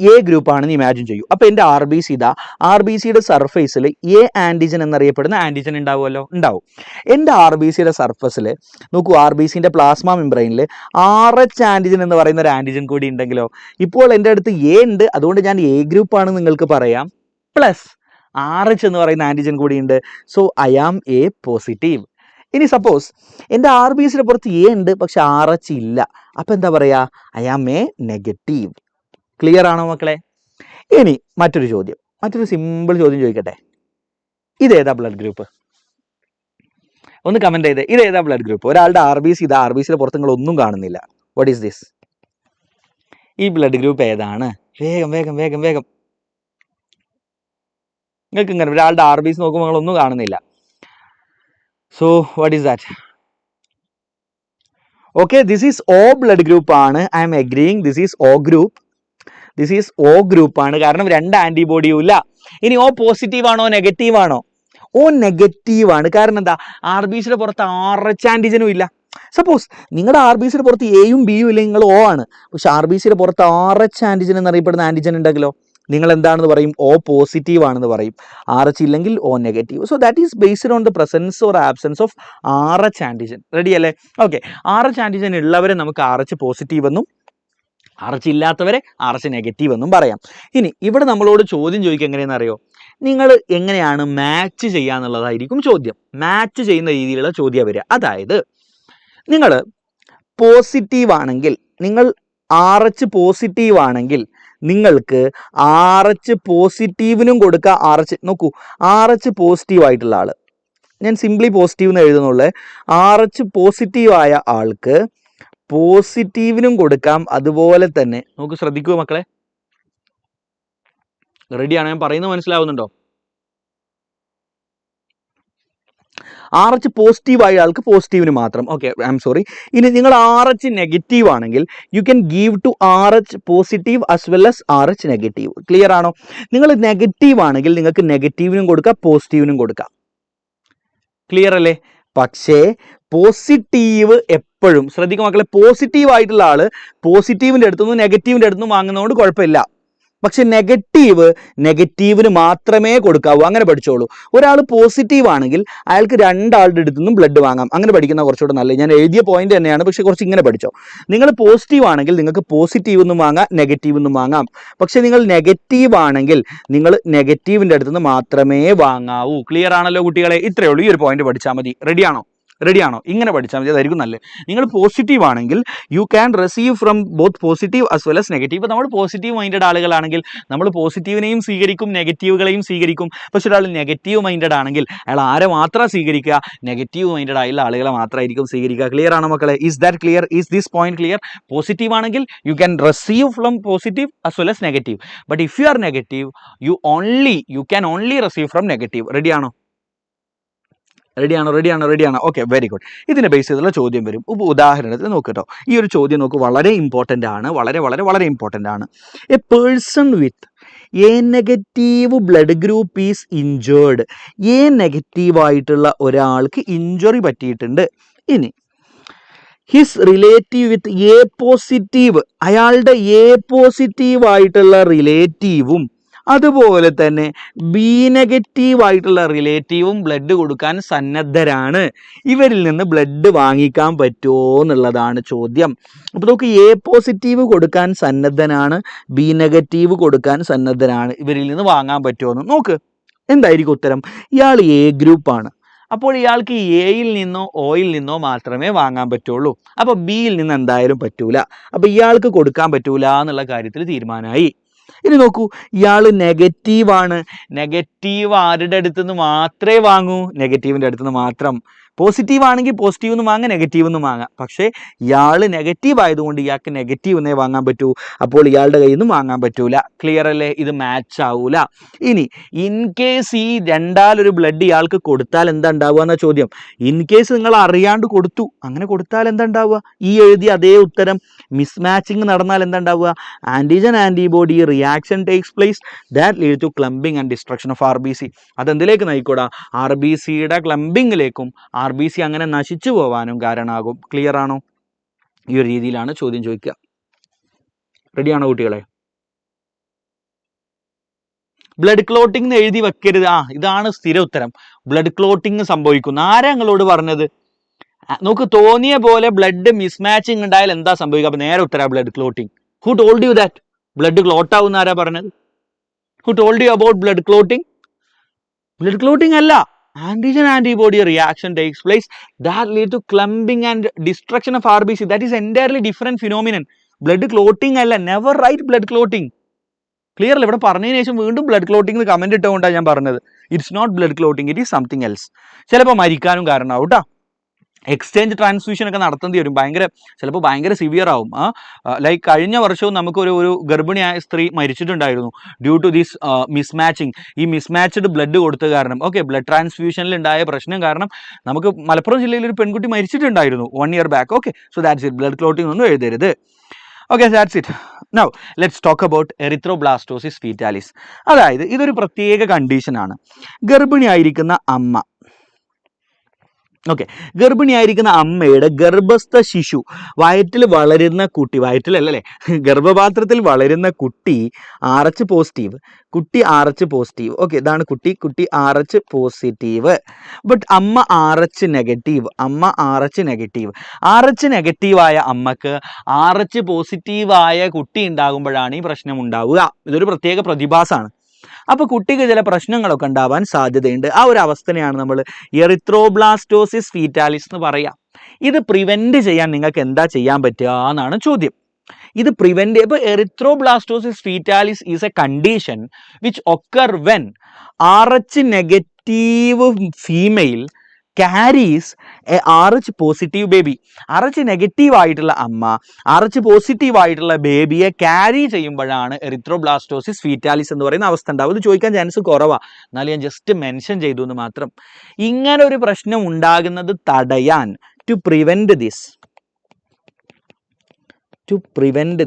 എ ഗ്രൂപ്പ് ആണെന്ന് ഇമാജിൻ ചെയ്യൂ. അപ്പോൾ എൻ്റെ ആർ ബി സി ഇതാ, ആർ ബി സിയുടെ സർഫേസിൽ എ ആൻറ്റിജൻ എന്നറിയപ്പെടുന്ന ആൻറ്റിജൻ ഉണ്ടാവുമല്ലോ, ഉണ്ടാവും. എൻ്റെ ആർ ബി സിയുടെ സർഫസിൽ നോക്കൂ, ആർ ബി സിൻ്റെ പ്ലാസ്മ മെംബ്രെയിനിൽ RH ആൻറ്റിജൻ എന്ന് പറയുന്ന ഒരു ആൻറ്റിജൻ കൂടി ഉണ്ടെങ്കിലോ, ഇപ്പോൾ എൻ്റെ അടുത്ത് എ ഉണ്ട്, അതുകൊണ്ട് ഞാൻ എ ഗ്രൂപ്പ് ആണെന്ന് നിങ്ങൾക്ക് പറയാം, പ്ലസ് RH എന്ന് പറയുന്ന ആൻറ്റിജൻ കൂടി ഉണ്ട്. So I am A positive. ഇനി സപ്പോസ് എൻ്റെ ആർ ബി സിയുടെ പുറത്ത് എ ഉണ്ട്, പക്ഷെ RH ഇല്ല, അപ്പോൾ എന്താ പറയുക? I am A negative. Clear ആണോ മക്കളെ? ഇനി മറ്റൊരു ചോദ്യം, മറ്റൊരു സിമ്പിൾ ചോദ്യം ചോദിക്കട്ടെ. ഇതേതാ ബ്ലഡ് ഗ്രൂപ്പ്? ഒന്ന് കമന്റ് ചെയ്തേ, ഇതേതാ ബ്ലഡ് ഗ്രൂപ്പ്? ഒരാളുടെ ആർ ബി സി ഇതാ, ആർ ബി സിയുടെ പുറത്ത് നിങ്ങൾ ഒന്നും കാണുന്നില്ല. What is this? ഈ ബ്ലഡ് ഗ്രൂപ്പ് ഏതാണ്? വേഗം വേഗം വേഗം വേഗം. നിങ്ങൾക്ക് ഇങ്ങനെ ഒരാളുടെ ആർ ബി സി നോക്കുമ്പോൾ നിങ്ങളൊന്നും കാണുന്നില്ല. So what is that? Okay, this is O blood group ആണ്. I'm agreeing, this is O group. This is O group ആണ്, കാരണം രണ്ട് ആൻറ്റിബോഡിയും ഇല്ല. ഇനി O പോസിറ്റീവ് ആണോ നെഗറ്റീവ് ആണോ? O നെഗറ്റീവ് ആണ്. കാരണം എന്താ? ആർ ബി സിയുടെ പുറത്ത് RH ആൻറ്റിജനും ഇല്ല. സപ്പോസ് നിങ്ങളുടെ ആർ ബി സിയുടെ പുറത്ത് എയും ബിയും ഇല്ലെങ്കിൽ നിങ്ങൾ O ആണ്, പക്ഷെ ആർ ബി സിയുടെ പുറത്ത് RH ആൻറ്റിജൻ എന്നറിയപ്പെടുന്ന ആൻറ്റിജൻ ഉണ്ടെങ്കിലോ നിങ്ങൾ എന്താണെന്ന് പറയും? O പോസിറ്റീവ് ആണെന്ന് പറയും. RH ഇല്ലെങ്കിൽ O negative. So that is based on the presence or absence of RH antigen. Ready അല്ലേ? ഓക്കെ, RH ആൻറ്റിജൻ ഉള്ളവരെ നമുക്ക് RH പോസിറ്റീവ് എന്നും RH ഇല്ലാത്തവരെ RH നെഗറ്റീവ് എന്നും പറയാം. ഇനി ഇവിടെ നമ്മളോട് ചോദ്യം ചോദിക്കുക എങ്ങനെയെന്ന് അറിയോ? നിങ്ങൾ എങ്ങനെയാണ് മാച്ച് ചെയ്യുക എന്നുള്ളതായിരിക്കും ചോദ്യം. മാച്ച് ചെയ്യുന്ന രീതിയിലുള്ള ചോദ്യം വരിക. അതായത് നിങ്ങൾ പോസിറ്റീവ് ആണെങ്കിൽ, നിങ്ങൾ RH പോസിറ്റീവ് ആണെങ്കിൽ നിങ്ങൾക്ക് RH പോസിറ്റീവിനും കൊടുക്കുക. RH നോക്കൂ, RH പോസിറ്റീവ് ആയിട്ടുള്ള ആൾ, ഞാൻ സിംപ്ലി പോസിറ്റീവ് എന്ന് എഴുതുന്നുള്ളൂ. RH പോസിറ്റീവായ ആൾക്ക് പോസിറ്റീവിനും കൊടുക്കാം. അതുപോലെ തന്നെ നമുക്ക് ശ്രദ്ധിക്കുക മക്കളെ, റെഡിയാണ്? ഞാൻ പറയുന്നത് മനസ്സിലാവുന്നുണ്ടോ? RH പോസിറ്റീവ് ആയ ആൾക്ക് പോസിറ്റീവിന് മാത്രം. Okay, I'm sorry. ഇനി നിങ്ങൾ RH നെഗറ്റീവ് ആണെങ്കിൽ you can give to RH positive as well as RH negative. Clear ആണോ? നിങ്ങൾ നെഗറ്റീവ് ആണെങ്കിൽ നിങ്ങൾക്ക് നെഗറ്റീവിനും കൊടുക്കാം, പോസിറ്റീവിനും കൊടുക്കാം. ക്ലിയർ അല്ലേ? പക്ഷേ പോസിറ്റീവ് എപ്പോഴും ശ്രദ്ധിക്കുക മക്കളെ, പോസിറ്റീവ് ആയിട്ടുള്ള ആള് പോസിറ്റീവിൻ്റെ അടുത്തുനിന്ന് നെഗറ്റീവിൻ്റെ അടുത്തുനിന്ന് വാങ്ങുന്നതുകൊണ്ട് കുഴപ്പമില്ല. പക്ഷെ നെഗറ്റീവിന് മാത്രമേ കൊടുക്കാവൂ. അങ്ങനെ പഠിച്ചോളൂ. ഒരാൾ പോസിറ്റീവ് ആണെങ്കിൽ അയാൾക്ക് രണ്ടാളുടെ അടുത്തു നിന്നും ബ്ലഡ് വാങ്ങാം. അങ്ങനെ പഠിക്കുന്ന കുറച്ചുകൂടെ നല്ലത്. ഞാൻ എഴുതിയ പോയിന്റ് തന്നെയാണ്, പക്ഷെ കുറച്ച് ഇങ്ങനെ പഠിച്ചോ. നിങ്ങൾ പോസിറ്റീവ് ആണെങ്കിൽ നിങ്ങൾക്ക് പോസിറ്റീവ് എന്നും വാങ്ങാം, നെഗറ്റീവ് എന്നും വാങ്ങാം. പക്ഷെ നിങ്ങൾ നെഗറ്റീവ് ആണെങ്കിൽ നിങ്ങൾ നെഗറ്റീവിൻ്റെ അടുത്ത് നിന്ന് മാത്രമേ വാങ്ങാവൂ. ക്ലിയർ ആണല്ലോ കുട്ടികളെ? ഇത്രയേ ഉള്ളൂ. ഈ ഒരു പോയിന്റ് പഠിച്ചാൽ മതി. റെഡിയാണോ? റെഡിയാണോ? ഇങ്ങനെ പഠിച്ചാൽ മതി, അതായിരിക്കും നല്ലത്. നിങ്ങൾ പോസിറ്റീവ് ആണെങ്കിൽ you can receive from both positive as well as negative. ഇപ്പോൾ നമ്മൾ പോസിറ്റീവ് മൈൻഡഡ് ആളുകളാണെങ്കിൽ നമ്മൾ പോസിറ്റീവിനെയും സ്വീകരിക്കും നെഗറ്റീവുകളെയും സ്വീകരിക്കും. പക്ഷെ ഒരാൾ നെഗറ്റീവ് മൈൻഡഡ് ആണെങ്കിൽ അയാൾ ആരെ മാത്രം സ്വീകരിക്കുക? നെഗറ്റീവ് മൈൻഡഡ് ആയുള്ള ആളുകളെ മാത്രമായിരിക്കും സ്വീകരിക്കുക. ക്ലിയർ ആണോ മക്കളെ? Is that clear? Is this point clear? Positive ആണെങ്കിൽ you can receive from positive as well as negative. But if you are negative you can only receive from negative. റെഡിയാണോ? Okay, very good. ഇതിനെ base ചെയ്തുള്ള ചോദ്യം വരും. ഉദാഹരണത്തിന് നോക്ക് കേട്ടോ, ഈ ഒരു ചോദ്യം നോക്ക്, വളരെ ഇമ്പോർട്ടൻ്റ് ആണ്, വളരെ വളരെ വളരെ ഇമ്പോർട്ടൻ്റ് ആണ്. A person with a negative blood group is injured. A നെഗറ്റീവായിട്ടുള്ള ഒരാൾക്ക് ഇഞ്ചുറി പറ്റിയിട്ടുണ്ട്. ഇനി his relative with a positive, അയാളുടെ എ പോസിറ്റീവ് ആയിട്ടുള്ള റിലേറ്റീവും അതുപോലെ തന്നെ ബി നെഗറ്റീവ് ആയിട്ടുള്ള റിലേറ്റീവും ബ്ലഡ് കൊടുക്കാൻ സന്നദ്ധരാണ്. ഇവരിൽ നിന്ന് ബ്ലഡ് വാങ്ങിക്കാൻ പറ്റുമോ എന്നുള്ളതാണ് ചോദ്യം. അപ്പോൾ നമുക്ക് എ പോസിറ്റീവ് കൊടുക്കാൻ സന്നദ്ധനാണ്, ബി നെഗറ്റീവ് കൊടുക്കാൻ സന്നദ്ധനാണ്, ഇവരിൽ നിന്ന് വാങ്ങാൻ പറ്റുമോ എന്ന് നോക്ക്. എന്തായിരിക്കും ഉത്തരം? ഇയാൾ എ ഗ്രൂപ്പാണ്, അപ്പോൾ ഇയാൾക്ക് എയിൽ നിന്നോ ഒയിൽ നിന്നോ മാത്രമേ വാങ്ങാൻ പറ്റുള്ളൂ. അപ്പോൾ ബിയിൽ നിന്ന് എന്തായാലും പറ്റൂല, അപ്പോൾ ഇയാൾക്ക് കൊടുക്കാൻ പറ്റൂല എന്നുള്ള കാര്യത്തിൽ തീരുമാനമായി. ഇനി നോക്കൂ, ഇയാൾ നെഗറ്റീവാണ്, നെഗറ്റീവ് ആരുടെ അടുത്ത് നിന്ന് മാത്രമേ വാങ്ങൂ? നെഗറ്റീവിൻ്റെ അടുത്ത് നിന്ന് മാത്രം. പോസിറ്റീവ് ആണെങ്കിൽ പോസിറ്റീവ് നിന്ന് വാങ്ങാം, നെഗറ്റീവ് നിന്ന് വാങ്ങാം. പക്ഷേ ഇയാൾ നെഗറ്റീവ് ആയതുകൊണ്ട് ഇയാൾക്ക് നെഗറ്റീവ് എന്നേ വാങ്ങാൻ പറ്റൂ, അപ്പോൾ ഇയാളുടെ കയ്യിൽ നിന്നും വാങ്ങാൻ പറ്റൂല. ക്ലിയർ അല്ലേ? ഇത് മാച്ച് ആവൂല. ഇനി ഇൻ കേസ് ഈ രണ്ടാലൊരു ബ്ലഡ് ഇയാൾക്ക് കൊടുത്താൽ എന്താ ഉണ്ടാവുക എന്ന ചോദ്യം. ഇൻ കേസ് നിങ്ങൾ അറിയാണ്ട് കൊടുത്തു, അങ്ങനെ കൊടുത്താൽ എന്താ ഉണ്ടാവുക? ഈ എഴുതിയ അതേ ഉത്തരം മിസ്മാച്ചിങ് നടന്നാൽ എന്താ ഉണ്ടാവുക? Antigen antibody reaction takes place that lead to clumping and destruction of RBC. അതെന്തിലേക്ക് നയിക്കൂടാ? RBCയുടെ ക്ലംബിങ്ങിലേക്കും RBC അങ്ങനെ നശിച്ചു പോവാനും കാരണമാകും. ക്ലിയർ ആണോ? ഈ ഒരു രീതിയിലാണ് ചോദ്യം ചോദിക്കുക. റെഡിയാണോ കുട്ടികളെ? ബ്ലഡ് ക്ലോട്ടിംഗ് എന്ന് എഴുതി വെക്കരുത്. ഇതാണ് സ്ഥിര ഉത്തരം. ബ്ലഡ് ക്ലോട്ടിംഗ് സംഭവിക്കുന്നു. ആരാ നിങ്ങളോട് പറഞ്ഞത്? നോക്ക്, തോന്നിയ പോലെ ബ്ലഡ് മിസ്മാച്ചിങ് ഉണ്ടായാൽ എന്താ സംഭവിക്കുക? അപ്പൊ നേരെ ഉത്തരം blood clotting. Who told you that? Blood clot ആവുന്ന ആരാ പറഞ്ഞത്? Who told you about blood clotting? Blood clotting അല്ല, antigen antibody reaction takes place that lead to clumping and destruction of RBC. That is entirely different phenomenon. Blood clotting അല്ല. Never write blood clotting. Clear അല്ല? ഇവിടെ പറഞ്ഞതിന് ശേഷം വീണ്ടും blood clotting comment ഇട്ടുകൊണ്ടാണ് ഞാൻ പറഞ്ഞത്. It's not blood clotting, it is something else. ചിലപ്പോൾ മരിക്കാനും കാരണമാവും കേട്ടോ. എക്സ്ചേഞ്ച് ട്രാൻസ്ഫ്യൂഷൻ ഒക്കെ നടത്തേണ്ടി വരും. ചിലപ്പോൾ ഭയങ്കര സിവിയർ ആവും. ലൈക്ക് കഴിഞ്ഞ വർഷവും നമുക്ക് ഒരു ഗർഭിണിയായ സ്ത്രീ മരിച്ചിട്ടുണ്ടായിരുന്നു ഡ്യൂ ടു ദിസ് മിസ്മാച്ചിങ്. ഈ മിസ്മാച്ച്ഡ് ബ്ലഡ് കൊടുത്ത കാരണം, ബ്ലഡ് ട്രാൻസ്ഫ്യൂഷനിൽ ഉണ്ടായ പ്രശ്നം കാരണം നമുക്ക് മലപ്പുറം ജില്ലയിൽ ഒരു പെൺകുട്ടി മരിച്ചിട്ടുണ്ടായിരുന്നു 1 year back. So that's it. Blood clotting ഒന്നും എഴുതരുത്. That's it. Now let's talk about erythroblastosis fetalis. അതായത് ഇതൊരു പ്രത്യേക കണ്ടീഷനാണ്. ഗർഭിണിയായിരിക്കുന്ന അമ്മ, ഗർഭിണിയായിരിക്കുന്ന അമ്മയുടെ ഗർഭസ്ഥ ശിശു, വയറ്റിൽ വളരുന്ന കുട്ടി, വയറ്റിലല്ലേ, ഗർഭപാത്രത്തിൽ വളരുന്ന കുട്ടി RH പോസിറ്റീവ്, ഇതാണ് കുട്ടി RH പോസിറ്റീവ്. ബട്ട് അമ്മ RH നെഗറ്റീവ്. RH നെഗറ്റീവായ അമ്മക്ക് RH പോസിറ്റീവായ കുട്ടി ഉണ്ടാകുമ്പോഴാണ് ഈ പ്രശ്നം ഉണ്ടാവുക. ഇതൊരു പ്രത്യേക പ്രതിഭാസമാണ്. അപ്പോൾ കുട്ടിക്ക് ചില പ്രശ്നങ്ങളൊക്കെ ഉണ്ടാവാൻ സാധ്യതയുണ്ട്. ആ ഒരു അവസ്ഥയാണ് നമ്മൾ എറിത്രോബ്ലാസ്റ്റോസിസ് ഫീറ്റാലിസ് എന്ന് പറയാം. ഇത് പ്രിവെന്റ് ചെയ്യാൻ നിങ്ങൾക്ക് എന്താ ചെയ്യാൻ പറ്റുക എന്നാണ് ചോദ്യം. ഇത് പ്രിവെന്റ്, ഇപ്പോൾ erythroblastosis fetalis is A condition which occur when RH negative female carries a RH positive baby. RH negative ആയിട്ടുള്ള അമ്മ RH പോസിറ്റീവ് ആയിട്ടുള്ള ബേബിയെ ക്യാരി ചെയ്യുമ്പോഴാണ് എറിത്രോബ്ലാസ്റ്റോസിസ് ഫീറ്റാലിസ് എന്ന് പറയുന്ന അവസ്ഥ ഉണ്ടാവും. ഇത് ചോദിക്കാൻ ചാൻസ് കുറവാണ്, എന്നാലും ഞാൻ ജസ്റ്റ് മെൻഷൻ ചെയ്തു എന്ന് മാത്രം. ഇങ്ങനെ ഒരു പ്രശ്നം ഉണ്ടാകുന്നത് തടയാൻ, ടു പ്രിവെന്റ്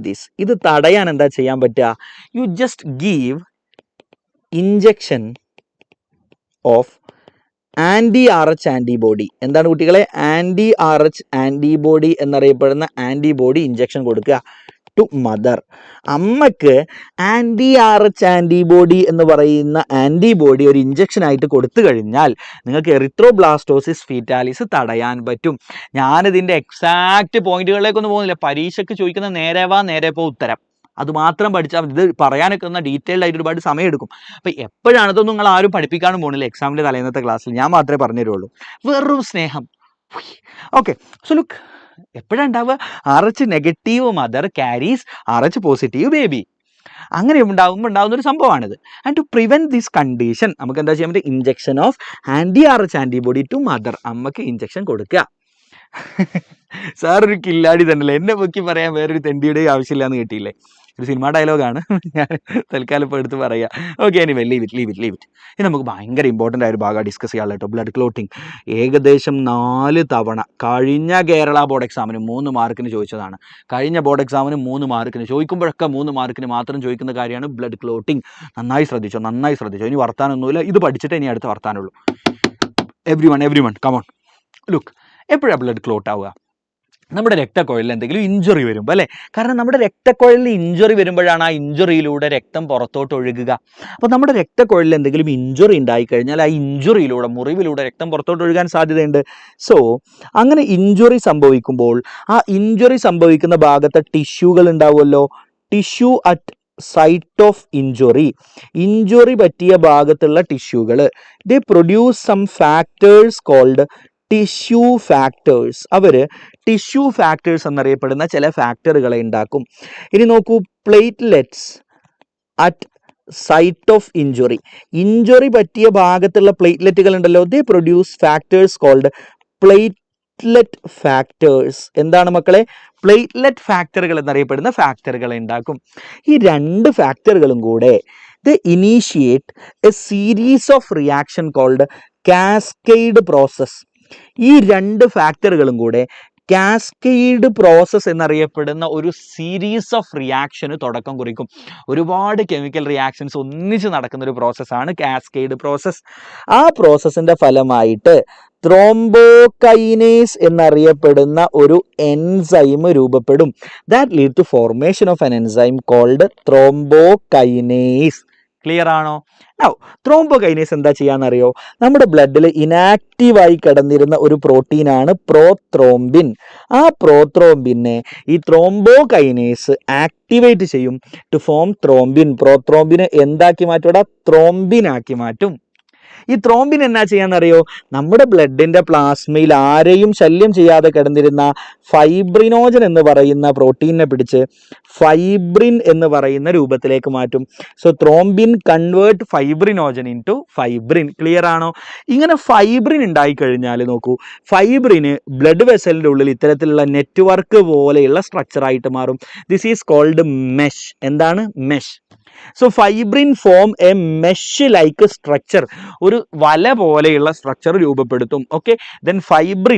ദിസ്, ഇത് തടയാൻ എന്താ ചെയ്യാൻ പറ്റുക? You just give injection of anti RH antibody. എന്താണ് കുട്ടികളെ? ആൻറ്റി-RH ആൻറ്റിബോഡി എന്നറിയപ്പെടുന്ന ആൻറ്റിബോഡി ഇഞ്ചക്ഷൻ കൊടുക്കുക ടു മദർ. അമ്മക്ക് ആൻറ്റി-RH ആൻറ്റിബോഡി എന്ന് പറയുന്ന ആൻറ്റിബോഡി ഒരു ഇഞ്ചക്ഷൻ ആയിട്ട് കൊടുത്തു കഴിഞ്ഞാൽ നിങ്ങൾക്ക് എറിത്രോബ്ലാസ്റ്റോസിസ് ഫീറ്റാലിസ് തടയാൻ പറ്റും. ഞാനിതിൻ്റെ എക്സാക്റ്റ് പോയിന്റുകളിലേക്കൊന്നും പോകുന്നില്ല. പരീക്ഷയ്ക്ക് ചോദിക്കുന്ന നേരെ പോ ഉത്തരം അതുമാത്രം പഠിച്ചാൽ ഇത് പറയാനൊക്കെ ഒന്ന് ഡീറ്റെയിൽഡ് ആയിട്ട് ഒരുപാട് സമയം എടുക്കും. അപ്പോൾ എപ്പോഴാണ് ഇതൊന്നും നിങ്ങൾ ആരും പഠിപ്പിക്കാനും പോകുന്നില്ല. എക്സാമിൻ്റെ തലേന്നത്തെ ക്ലാസ്സിൽ ഞാൻ മാത്രമേ പറഞ്ഞു തരുള്ളൂ. വെറും സ്നേഹം, ഓക്കെ, സോ ലുക്ക്, എപ്പോഴാണ് ഉണ്ടാവുക? RH negative mother carries RH positive baby. അങ്ങനെ ഉണ്ടാകുന്ന ഒരു സംഭവമാണിത്. And to prevent this condition നമുക്ക് എന്താ ചെയ്യാൻ പറ്റും? Injection of RH antibody to mother. അമ്മക്ക് ഇഞ്ചക്ഷൻ കൊടുക്കുക. സാർ ഒരു കില്ലാടി തന്നെയല്ലേ, എന്നെ പൊക്കി പറയാൻ വേറൊരു തെണ്ടിയുടെയും ആവശ്യമില്ല എന്ന് കിട്ടിയില്ലേ? ഒരു സിനിമ ഡയലോഗാണ്, ഞാൻ തൽക്കാലം ഇപ്പോൾ എടുത്ത് പറയാം. Okay, anyway leave it. ഇനി നമുക്ക് ഭയങ്കര ഇമ്പോർട്ടൻ്റ് ആയ ഒരു ഭാഗം ഡിസ്കസ് ചെയ്യാനുള്ള കേട്ടോ, ബ്ലഡ് ക്ലോട്ടിങ്. ഏകദേശം 4 തവണ കഴിഞ്ഞ കേരള ബോർഡ് എക്സാമിന് 3 മാർക്കിന് ചോദിച്ചതാണ്. കഴിഞ്ഞ ബോർഡ് എക്സാമിന് 3 മാർക്കിന് ചോദിക്കുമ്പോഴൊക്കെ 3 മാർക്കിന് മാത്രം ചോദിക്കുന്ന കാര്യമാണ് ബ്ലഡ് ക്ലോട്ടിങ്. നന്നായി ശ്രദ്ധിച്ചോ. ഇനി വർത്താനൊന്നുമില്ല, ഇത് പഠിച്ചിട്ട് ഇനി അടുത്ത വർത്താനുള്ളൂ. Everyone come on. ലുക്ക്, എപ്പോഴാണ് ബ്ലഡ് ക്ലോട്ട് ആവുക? നമ്മുടെ രക്തക്കുഴലിൽ എന്തെങ്കിലും ഇഞ്ചുറി വരുമ്പോൾ അല്ലേ? കാരണം നമ്മുടെ രക്തക്കുഴലിൽ ഇഞ്ചുറി വരുമ്പോഴാണ് ആ ഇഞ്ചുറിയിലൂടെ രക്തം പുറത്തോട്ട് ഒഴുകുക. അപ്പോൾ നമ്മുടെ രക്തക്കുഴലിൽ എന്തെങ്കിലും ഇഞ്ചുറി ഉണ്ടായിക്കഴിഞ്ഞാൽ ആ ഇഞ്ചുറിയിലൂടെ, മുറിവിലൂടെ രക്തം പുറത്തോട്ട് ഒഴുകാൻ സാധ്യതയുണ്ട്. സോ അങ്ങനെ ഇഞ്ചുറി സംഭവിക്കുമ്പോൾ ആ ഇഞ്ചുറി സംഭവിക്കുന്ന ഭാഗത്തെ ടിഷ്യൂകൾ ഉണ്ടാവുമല്ലോ, tissue at site of injury പറ്റിയ ഭാഗത്തുള്ള ടിഷ്യൂകൾ, they produce some factors called tissue factors. അവർ ടിഷ്യൂ ഫാക്ടേഴ്സ് എന്നറിയപ്പെടുന്ന ചില ഫാക്ടറുകളെ ഉണ്ടാക്കും. ഇനി നോക്കൂ, platelets at site of injury പറ്റിയ ഭാഗത്തുള്ള പ്ലേറ്റ്ലെറ്റുകൾ ഉണ്ടല്ലോ, they produce factors called platelet factors. എന്താണ് മക്കളെ? പ്ലേറ്റ്ലെറ്റ് ഫാക്ടറുകൾ എന്നറിയപ്പെടുന്ന ഫാക്ടറുകളെ ഉണ്ടാക്കും. ഈ 2 ഫാക്ടറുകളും കൂടെ they initiate a series of reaction called cascade process. ഈ 2 ഫാക്ടറുകളും കൂടെ കാസ്കേഡ് പ്രോസസ്സ് എന്നറിയപ്പെടുന്ന ഒരു സീരീസ് ഓഫ് റിയാക്ഷന് തുടക്കം കുറിക്കും. ഒരുപാട് കെമിക്കൽ റിയാക്ഷൻസ് ഒന്നിച്ച് നടക്കുന്ന ഒരു പ്രോസസ്സാണ് കാസ്കേഡ് പ്രോസസ്സ്. ആ പ്രോസസ്സിൻ്റെ ഫലമായിട്ട് ത്രോംബോകൈനേസ് എന്നറിയപ്പെടുന്ന ഒരു എൻസൈം രൂപപ്പെടും. That lead to formation of an enzyme called thrombokinase. Clear ആണോ? നൗ ത്രോംബോകൈനേസ് എന്താ ചെയ്യാന്നറിയോ? നമ്മുടെ ബ്ലഡിൽ ഇനാക്റ്റീവായി കിടന്നിരുന്ന ഒരു പ്രോട്ടീനാണ് പ്രോത്രോംബിൻ. ആ പ്രോത്രോംബിനെ ഈ ത്രോംബോകൈനേസ് ആക്ടിവേറ്റ് ചെയ്യും ടു ഫോം ത്രോംബിൻ. പ്രോത്രോംബിനെ എന്താക്കി മാറ്റും? ത്രോംബിനാക്കി മാറ്റും. ഈ ത്രോംബിൻ എന്നാ ചെയ്യാന്നറിയോ? നമ്മുടെ ബ്ലഡിന്റെ പ്ലാസ്മയിൽ ആരെയും ശല്യം ചെയ്യാതെ കിടന്നിരുന്ന ഫൈബ്രിനോജൻ എന്ന് പറയുന്ന പ്രോട്ടീനെ പിടിച്ച് ഫൈബ്രിൻ എന്ന് പറയുന്ന രൂപത്തിലേക്ക് മാറ്റും. So thrombin convert fibrinogen into fibrin. Clear ആണോ? ഇങ്ങനെ ഫൈബ്രിൻ ഉണ്ടായിക്കഴിഞ്ഞാൽ നോക്കൂ, ഫൈബ്രിന് ബ്ലഡ് വെസലിൻ്റെ ഉള്ളിൽ ഇത്തരത്തിലുള്ള നെറ്റ്വർക്ക് പോലെയുള്ള സ്ട്രക്ചറായിട്ട് മാറും. This is called mesh. എന്താണ്? Mesh. So fibrin form a mesh like structure, ഒരു വല പോലെയുള്ള സ്ട്രക്ചർ രൂപപ്പെടുത്തും. ഓക്കെ, ദെൻ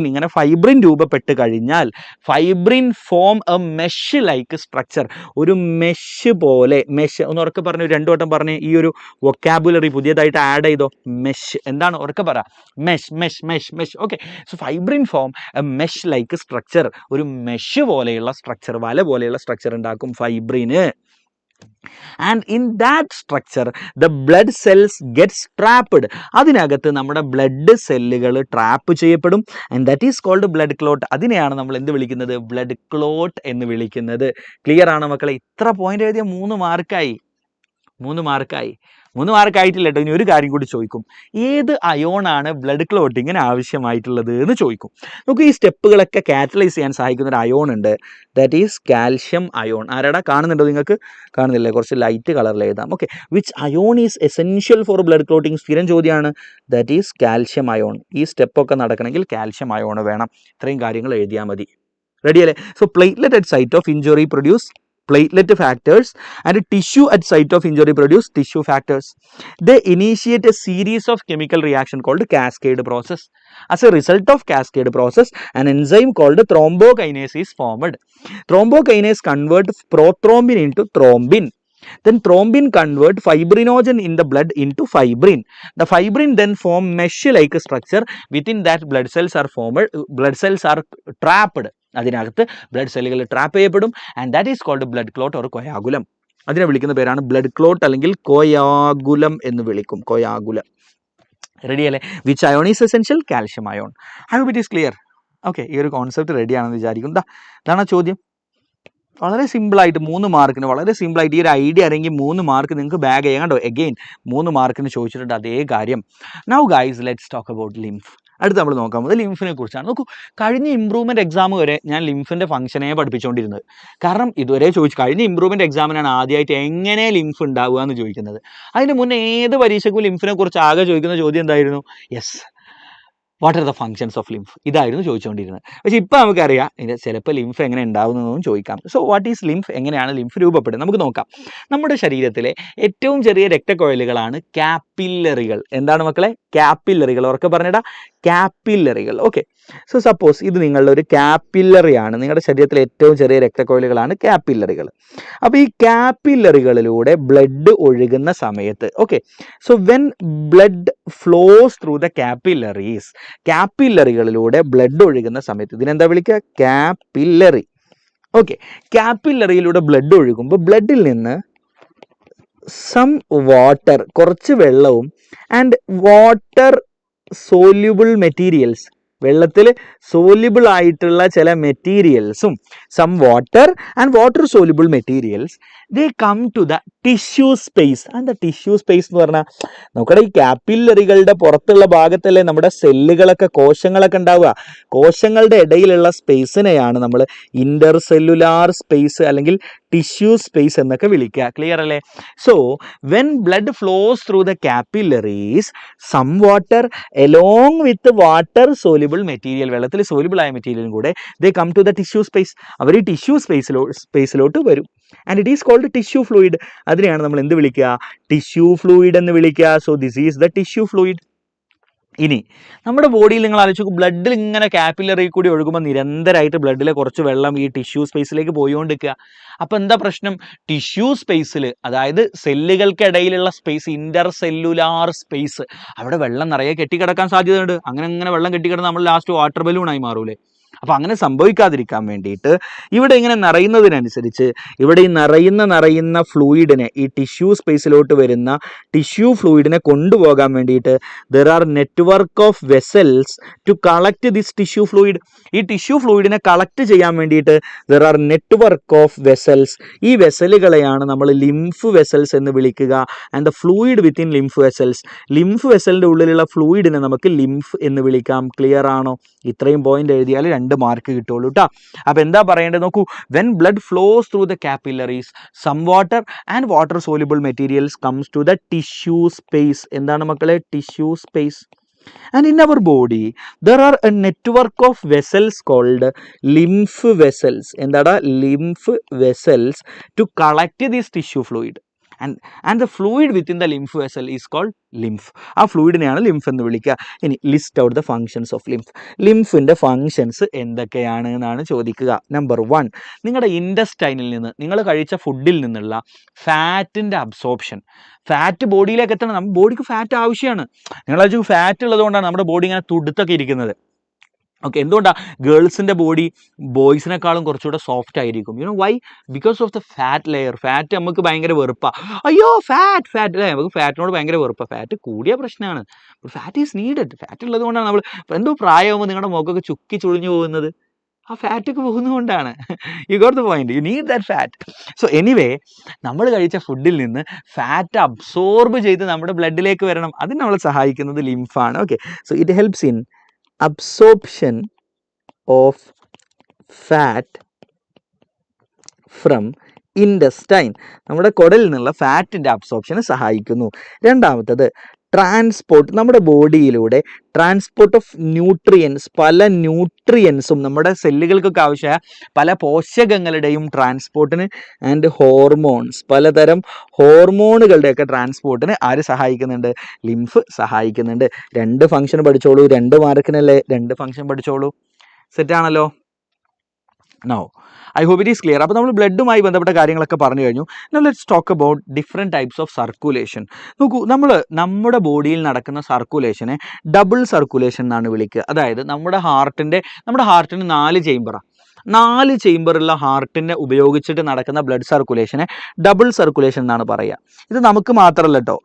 ഇങ്ങനെ ഫൈബ്രിൻ രൂപപ്പെട്ട് കഴിഞ്ഞാൽ fibrin form a mesh like structure, ഒരു മെഷ് പോലെ. മെഷ് ഒന്ന് ഉറക്കെ പറഞ്ഞു, 2 വട്ടം പറഞ്ഞ് ഈ ഒരു വൊക്കാബുലറി പുതിയതായിട്ട് ആഡ് ചെയ്തോ. മെഷ് എന്താണ്? ഉറക്കെ പറ. Mesh. Okay, so fibrin form a mesh like structure, ഒരു മെഷ് പോലെയുള്ള സ്ട്രക്ചർ, വല പോലെയുള്ള സ്ട്രക്ചർ ഉണ്ടാക്കും ഫൈബ്രിന്. And in that structure the blood cells gets trapped. അതിനകത്ത് നമ്മുടെ ബ്ലഡ് സെല്ലുകൾ ട്രാപ്പ് ചെയ്യപ്പെടും. And that is called blood clot. അതിനെയാണ് നമ്മൾ എന്ത് വിളിക്കുന്നത്? ബ്ലഡ് ക്ലോട്ട് എന്ന് വിളിക്കുന്നത്. ക്ലിയർ ആണോ മക്കളെ? ഇത്ര പോയിന്റ് എഴുതിയ 3 മാർക്കായി. 3 മാർക്കായിട്ടില്ല കേട്ടോ. ഇനി ഒരു കാര്യം കൂടി ചോദിക്കും, ഏത് അയോണാണ് ബ്ലഡ് ക്ലോട്ടിങ്ങിന് ആവശ്യമായിട്ടുള്ളത് എന്ന് ചോദിക്കും. നമുക്ക് ഈ സ്റ്റെപ്പുകളൊക്കെ കാറ്റലൈസ് ചെയ്യാൻ സഹായിക്കുന്ന ഒരു അയോൺ ഉണ്ട്, ദാറ്റ് ഈസ് കാൽഷ്യം അയോൺ. ആരാടാ കാണുന്നുണ്ടോ? നിങ്ങൾക്ക് കാണുന്നില്ലേ? കുറച്ച് ലൈറ്റ് കളറിൽ എഴുതാം. Okay, which ion is essential four blood clotting? സ്ഥിരം ചോദ്യമാണ്. That is calcium ion. ഈ സ്റ്റെപ്പൊക്കെ നടക്കണമെങ്കിൽ കാൽഷ്യം അയോൺ വേണം. ഇത്രയും കാര്യങ്ങൾ എഴുതിയാൽ മതി. റെഡി അല്ലേ? So platelet at site of injury produce platelet factors and tissue at site of injury produce tissue factors. They initiate a series of chemical reaction called cascade process. As a result of cascade process, an enzyme called thrombokinase is formed. Thrombokinase converts prothrombin into thrombin. Then thrombin convert fibrinogen in the blood into fibrin. The fibrin then form mesh-like structure. Within that blood cells are formed. Blood cells are trapped. അതിനകത്ത് blood സെല്ലുകൾ trap ചെയ്യപ്പെടും. And that is called blood clot or coagulum. അതിനെ വിളിക്കുന്ന പേരാണ് blood clot അല്ലെങ്കിൽ coagulum എന്ന് വിളിക്കും. Coagulum. Ready അല്ലേ? Which ion is essential? Calcium ion. I hope it is clear. Okay, ഈ ഒരു കോൺസെപ്റ്റ് റെഡി ആണെന്ന് വിചാരിക്കും. ഇതാണ് ചോദ്യം. വളരെ സിമ്പിളായിട്ട് 3 മാർക്കിന്, വളരെ സിമ്പിളായിട്ട് ഈ ഒരു ഐഡിയ അറിയെങ്കിൽ 3 മാർക്ക് നിങ്ങൾക്ക് ബാഗ് ചെയ്യാം കേട്ടോ. എഗെയിൻ 3 മാർക്കിന് ചോദിച്ചിട്ടുണ്ട് അതേ കാര്യം. Now guys let's talk about lymph. അടുത്ത് നമ്മൾ നോക്കാൻ പോകുന്നത് ലിംഫിനെ കുറിച്ചാണ്. നോക്കൂ, കഴിഞ്ഞ ഇംപ്രൂവ്മെൻറ്റ് എക്സാം വരെ ഞാൻ ലിംഫിൻ്റെ ഫംഗ്ഷനെ പഠിപ്പിച്ചുകൊണ്ടിരുന്നത്. കാരണം ഇതുവരെ കഴിഞ്ഞ ഇംപ്രൂവ്മെൻറ്റ് എക്സാമിനാണ് ആദ്യമായിട്ട് എങ്ങനെ ലിംഫ് ഉണ്ടാവുക എന്ന് ചോദിക്കുന്നത്. അതിന് മുന്നേ ഏത് പരീക്ഷയ്ക്കും ലിംഫിനെ കുറിച്ച് ആകെ ചോദിക്കുന്ന ചോദ്യം എന്തായിരുന്നു? Yes, what are the functions of lymph, ഇതായിരുന്നു ചോദിച്ചുകൊണ്ടിരുന്നത്. പക്ഷേ ഇപ്പോൾ നമുക്കറിയാം ഇതിൻ്റെ ചിലപ്പോൾ ലിംഫ് എങ്ങനെ ഉണ്ടാവുന്നതെന്നും ചോദിക്കാം. സോ വാട്ട് ഈസ് ലിംഫ്, എങ്ങനെയാണ് ലിംഫ് രൂപപ്പെടുന്നത് നമുക്ക് നോക്കാം. നമ്മുടെ ശരീരത്തിലെ ഏറ്റവും ചെറിയ രക്തക്കുഴലുകളാണ് കാപ്പില്ലറികൾ. എന്താണ് മക്കളെ? കാപ്പില്ലറികൾ. ഉറക്കെ പറഞ്ഞിടാ, കാപ്പില്ലറികൾ. ഓക്കെ, സോ സപ്പോസ് ഇത് നിങ്ങളുടെ ഒരു കാപ്പില്ലറിയാണ്. നിങ്ങളുടെ ശരീരത്തിലെ ഏറ്റവും ചെറിയ രക്തക്കുഴലുകളാണ് കാപ്പില്ലറികൾ. അപ്പോൾ ഈ കാപ്പില്ലറികളിലൂടെ ബ്ലഡ് ഒഴുകുന്ന സമയത്ത്, okay, so when blood flows through the capillaries, കാപ്പില്ലറികളിലൂടെ ബ്ലഡ് ഒഴുകുന്ന സമയത്ത് ഇതിനെന്താ വിളിക്കുക? കാപ്പില്ലറി. ഓക്കെ, കാപ്പില്ലറിയിലൂടെ ബ്ലഡ് ഒഴുകുമ്പോൾ ബ്ലഡിൽ നിന്ന് സം വാട്ടർ, കുറച്ച് വെള്ളവും, ആൻഡ് വാട്ടർ സോല്യൂബിൾ മെറ്റീരിയൽസ്, വെള്ളത്തിൽ സോല്യൂബിൾ ആയിട്ടുള്ള ചില മെറ്റീരിയൽസും, some water and water soluble materials, they come to the tissue space. And the tissue space എന്ന് പറഞ്ഞാൽ നമ്മുടെ ഈ കാപ്പില്ലറികളുടെ പുറത്തുള്ള ഭാഗത്തല്ലേ നമ്മുടെ സെല്ലുകളൊക്കെ, കോശങ്ങളൊക്കെ ഉണ്ടാവുക. കോശങ്ങളുടെ ഇടയിലുള്ള സ്പേസിനെയാണ് നമ്മൾ ഇന്റർ സെല്ലുലാർ സ്പേസ് അല്ലെങ്കിൽ ടിഷ്യൂ സ്പേസ് എന്നൊക്കെ വിളിക്കുക. ക്ലിയർ അല്ലേ? So when blood flows through the capillaries, some water along with water soluble material, വെള്ളത്തിൽ സോല്യൂബിൾ ആയ മെറ്റീരിയലും കൂടെ they come to the tissue space, അവർ ഈ ടിഷ്യൂ സ്പേസിലോട്ട് വരും. And it is called tissue fluid. അതിനെയാണ് നമ്മൾ എന്ത് വിളിക്കുക? ടിഷ്യൂ ഫ്ലൂയിഡ് എന്ന് വിളിക്കുക. So this is the tissue fluid. ഇനി നമ്മുടെ ബോഡിയിൽ നിങ്ങൾ ആലോചിച്ചു, ബ്ലഡിൽ ഇങ്ങനെ കാപ്പില്ലറി കൂടി ഒഴുകുമ്പോൾ നിരന്തരമായിട്ട് ബ്ലഡിലെ കുറച്ച് വെള്ളം ഈ ടിഷ്യൂ സ്പേസിലേക്ക് പോയിക്കൊണ്ടിരിക്കുക. അപ്പോൾ എന്താ പ്രശ്നം? ടിഷ്യൂ സ്പേസിൽ, അതായത് സെല്ലുകൾക്കിടയിലുള്ള സ്പേസ്, ഇന്റർ സെല്ലുലാർ സ്പേസ്, അവിടെ വെള്ളം നിറയെ കെട്ടിക്കിടക്കാൻ സാധ്യതയുണ്ട്. അങ്ങനെ വെള്ളം കെട്ടിക്കിടന്ന് നമ്മൾ ലാസ്റ്റ് വാട്ടർ ബലൂണായി മാറൂലേ. അപ്പോൾ അങ്ങനെ സംഭവിക്കാതിരിക്കാൻ വേണ്ടിയിട്ട് ഇവിടെ ഇങ്ങനെ നിറയുന്നതിനനുസരിച്ച് ഇവിടെ ഈ നിറയുന്ന ഫ്ലൂയിഡിനെ, ഈ ടിഷ്യൂ സ്പേസിലോട്ട് വരുന്ന ടിഷ്യൂ ഫ്ലൂയിഡിനെ കൊണ്ടുപോകാൻ വേണ്ടിയിട്ട് there are network of vessels to collect this tissue fluid. ഈ ടിഷ്യൂ ഫ്ലൂയിഡിനെ കളക്ട് ചെയ്യാൻ വേണ്ടിയിട്ട് there are network of vessels. ഈ വെസലുകളെയാണ് നമ്മൾ ലിംഫ് വെസൽസ് എന്ന് വിളിക്കുക. And the fluid within lymph vessels, lymph വെസലിൻ്റെ ഉള്ളിലുള്ള ഫ്ലൂയിഡിനെ നമുക്ക് ലിംഫ് എന്ന് വിളിക്കാം. ക്ലിയർ ആണോ? ഇത്രയും പോയിന്റ് എഴുതിയാൽ 2 മാർക്ക് കിട്ടുള്ളൂ കേട്ടോ. അപ്പോൾ എന്താ പറയേണ്ടത് നോക്കൂ, when blood flows through the capillaries, some water and water soluble materials comes to the tissue space. എന്താണ് മക്കളെ? Tissue space. And in our body there are a network of vessels called lymph vessels. endada lymph vessels to collect this tissue fluid, and the fluid within the lymph vessel is called lymph. ആ ഫ്ലൂയിഡിനെയാണ് lymph എന്ന് വിളിക്കുക. ഇനി list out the functions of lymph. ലിംഫിൻ്റെ functions എന്തൊക്കെയാണ് എന്നാണ് ചോദിക്കുക. Number 1, നിങ്ങളുടെ ഇൻഡസ്റ്റൈനിൽ നിന്ന്, നിങ്ങൾ കഴിച്ച ഫുഡിൽ നിന്നുള്ള ഫാറ്റിൻ്റെ അബ്സോർപ്ഷൻ. ഫാറ്റ് ബോഡിയിലേക്ക് എത്തണം. നമ്മുടെ ബോഡിക്ക് ഫാറ്റ് ആവശ്യമാണ്. നിങ്ങളത് ഫാറ്റ് ഉള്ളതുകൊണ്ടാണ് നമ്മുടെ ബോഡി ഇങ്ങനെ തുടുത്തൊക്കെ ഇരിക്കുന്നത്. ഓക്കെ, എന്തുകൊണ്ടാണ് ഗേൾസിൻ്റെ ബോഡി ബോയ്സിനേക്കാളും കുറച്ചുകൂടെ സോഫ്റ്റ് ആയിരിക്കും? You know why? Because of the fat layer. Fat നമുക്ക് ഭയങ്കര വെറുപ്പാണ്. അയ്യോ ഫാറ്റ് അല്ലേ, നമുക്ക് ഫാറ്റിനോട് ഭയങ്കര വെറുപ്പാണ്. ഫാറ്റ് കൂടിയ പ്രശ്നമാണ്. Fat is needed. ഫാറ്റ് ഉള്ളത് കൊണ്ടാണ് നമ്മൾ എന്തോ പ്രായമാകുമ്പോൾ നിങ്ങളുടെ മുഖമൊക്കെ ചുക്കി ചുളിഞ്ഞു പോകുന്നത്. ആ ഫാറ്റൊക്കെ പോകുന്നതുകൊണ്ടാണ്. You got the point, you need that fat. So anyway, നമ്മൾ കഴിച്ച ഫുഡിൽ നിന്ന് ഫാറ്റ് അബ്സോർബ് ചെയ്ത് നമ്മുടെ ബ്ലഡിലേക്ക് വരണം. അതിന് നമ്മളെ സഹായിക്കുന്നത് ലിംഫാണ്. Okay, so it helps in absorption of fat from intestine. നമ്മുടെ കുടലിൽ നിന്നുള്ള ഫാറ്റിൻ്റെ അബ്സോർപ്ഷന് സഹായിക്കുന്നു. രണ്ടാമത്തത് ട്രാൻസ്പോർട്ട്. നമ്മുടെ ബോഡിയിലൂടെ ട്രാൻസ്പോർട്ട് ഓഫ് ന്യൂട്രിയൻസ്, പല ന്യൂട്രിയൻസും നമ്മുടെ സെല്ലുകൾക്കൊക്കെ ആവശ്യമായ പല പോഷകങ്ങളുടെയും ട്രാൻസ്പോർട്ടിന്, ആൻഡ് ഹോർമോൺസ്, പലതരം ഹോർമോണുകളുടെയൊക്കെ ട്രാൻസ്പോർട്ടിന് ആര് സഹായിക്കുന്നുണ്ട്? ലിംഫ് സഹായിക്കുന്നുണ്ട്. 2 ഫംഗ്ഷൻ പഠിച്ചോളൂ. 2 മാർക്കിനല്ലേ 2 ഫംഗ്ഷൻ പഠിച്ചോളൂ. സെറ്റാണല്ലോ? Now I hope it is clear. അപ്പോൾ നമ്മൾ ബ്ലഡുമായി ബന്ധപ്പെട്ട കാര്യങ്ങളൊക്കെ പറഞ്ഞു കഴിഞ്ഞു. Now let's talk about different types of circulation. നോക്കൂ, നമ്മുടെ ബോഡിയിൽ നടക്കുന്ന സർക്കുലേഷനെ ഡബിൾ സർക്കുലേഷൻ എന്നാണ് വിളിക്കുക. അതായത് നമ്മുടെ ഹാർട്ടിന് 4 ചേംബറാണ്. 4 ചേംബറുള്ള ഹാർട്ടിനെ ഉപയോഗിച്ചിട്ട് നടക്കുന്ന ബ്ലഡ് സർക്കുലേഷനെ ഡബിൾ സർക്കുലേഷൻ എന്നാണ് പറയുക. ഇത് നമുക്ക് മാത്രമല്ല കേട്ടോ,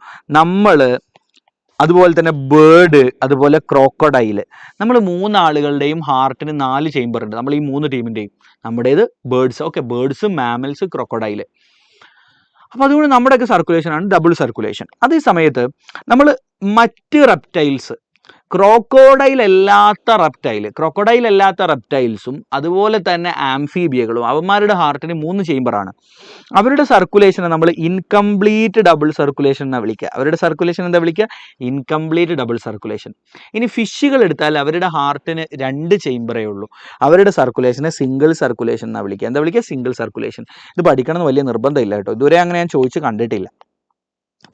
അതുപോലെ തന്നെ ബേർഡ്, അതുപോലെ ക്രോക്കഡൈൽ, നമ്മൾ 3 ആളുകളുടെയും ഹാർട്ടിന് 4 ചേംബർ ഉണ്ട്. നമ്മൾ ഈ 3 ടീമിൻ്റെയും, നമ്മുടേത് birds, okay, birds, mammals, crocodile. അപ്പോൾ അതുകൊണ്ട് നമ്മുടെയൊക്കെ സർക്കുലേഷനാണ് ഡബിൾ സർക്കുലേഷൻ. അതേ സമയത്ത് നമ്മൾ മറ്റ് റെപ്റ്റൈൽസ്, ക്രോക്കോഡൈൽ അല്ലാത്ത റെപ്റ്റൈൽസും അതുപോലെ തന്നെ ആംഫീബിയകളും അവന്മാരുടെ ഹാർട്ടിന് 3 ചേംബറാണ്. അവരുടെ സർക്കുലേഷനെ നമ്മൾ ഇൻകംപ്ലീറ്റ് ഡബിൾ സർക്കുലേഷൻ എന്നാണ് വിളിക്കുക. അവരുടെ സർക്കുലേഷൻ എന്താ വിളിക്കുക? Incomplete double circulation. ഇനി ഫിഷുകൾ എടുത്താൽ അവരുടെ ഹാർട്ടിന് 2 ചേംബറേ ഉള്ളൂ. അവരുടെ സർക്കുലേഷനെ സിംഗിൾ സർക്കുലേഷൻ എന്നാണ് വിളിക്കുക. എന്താ വിളിക്കുക? Single circulation. ഇത് പഠിക്കണമെന്ന് വലിയ നിർബന്ധമില്ല കേട്ടോ. ഇതുവരെ അങ്ങനെ ഞാൻ ചോദിച്ച് കണ്ടിട്ടില്ല.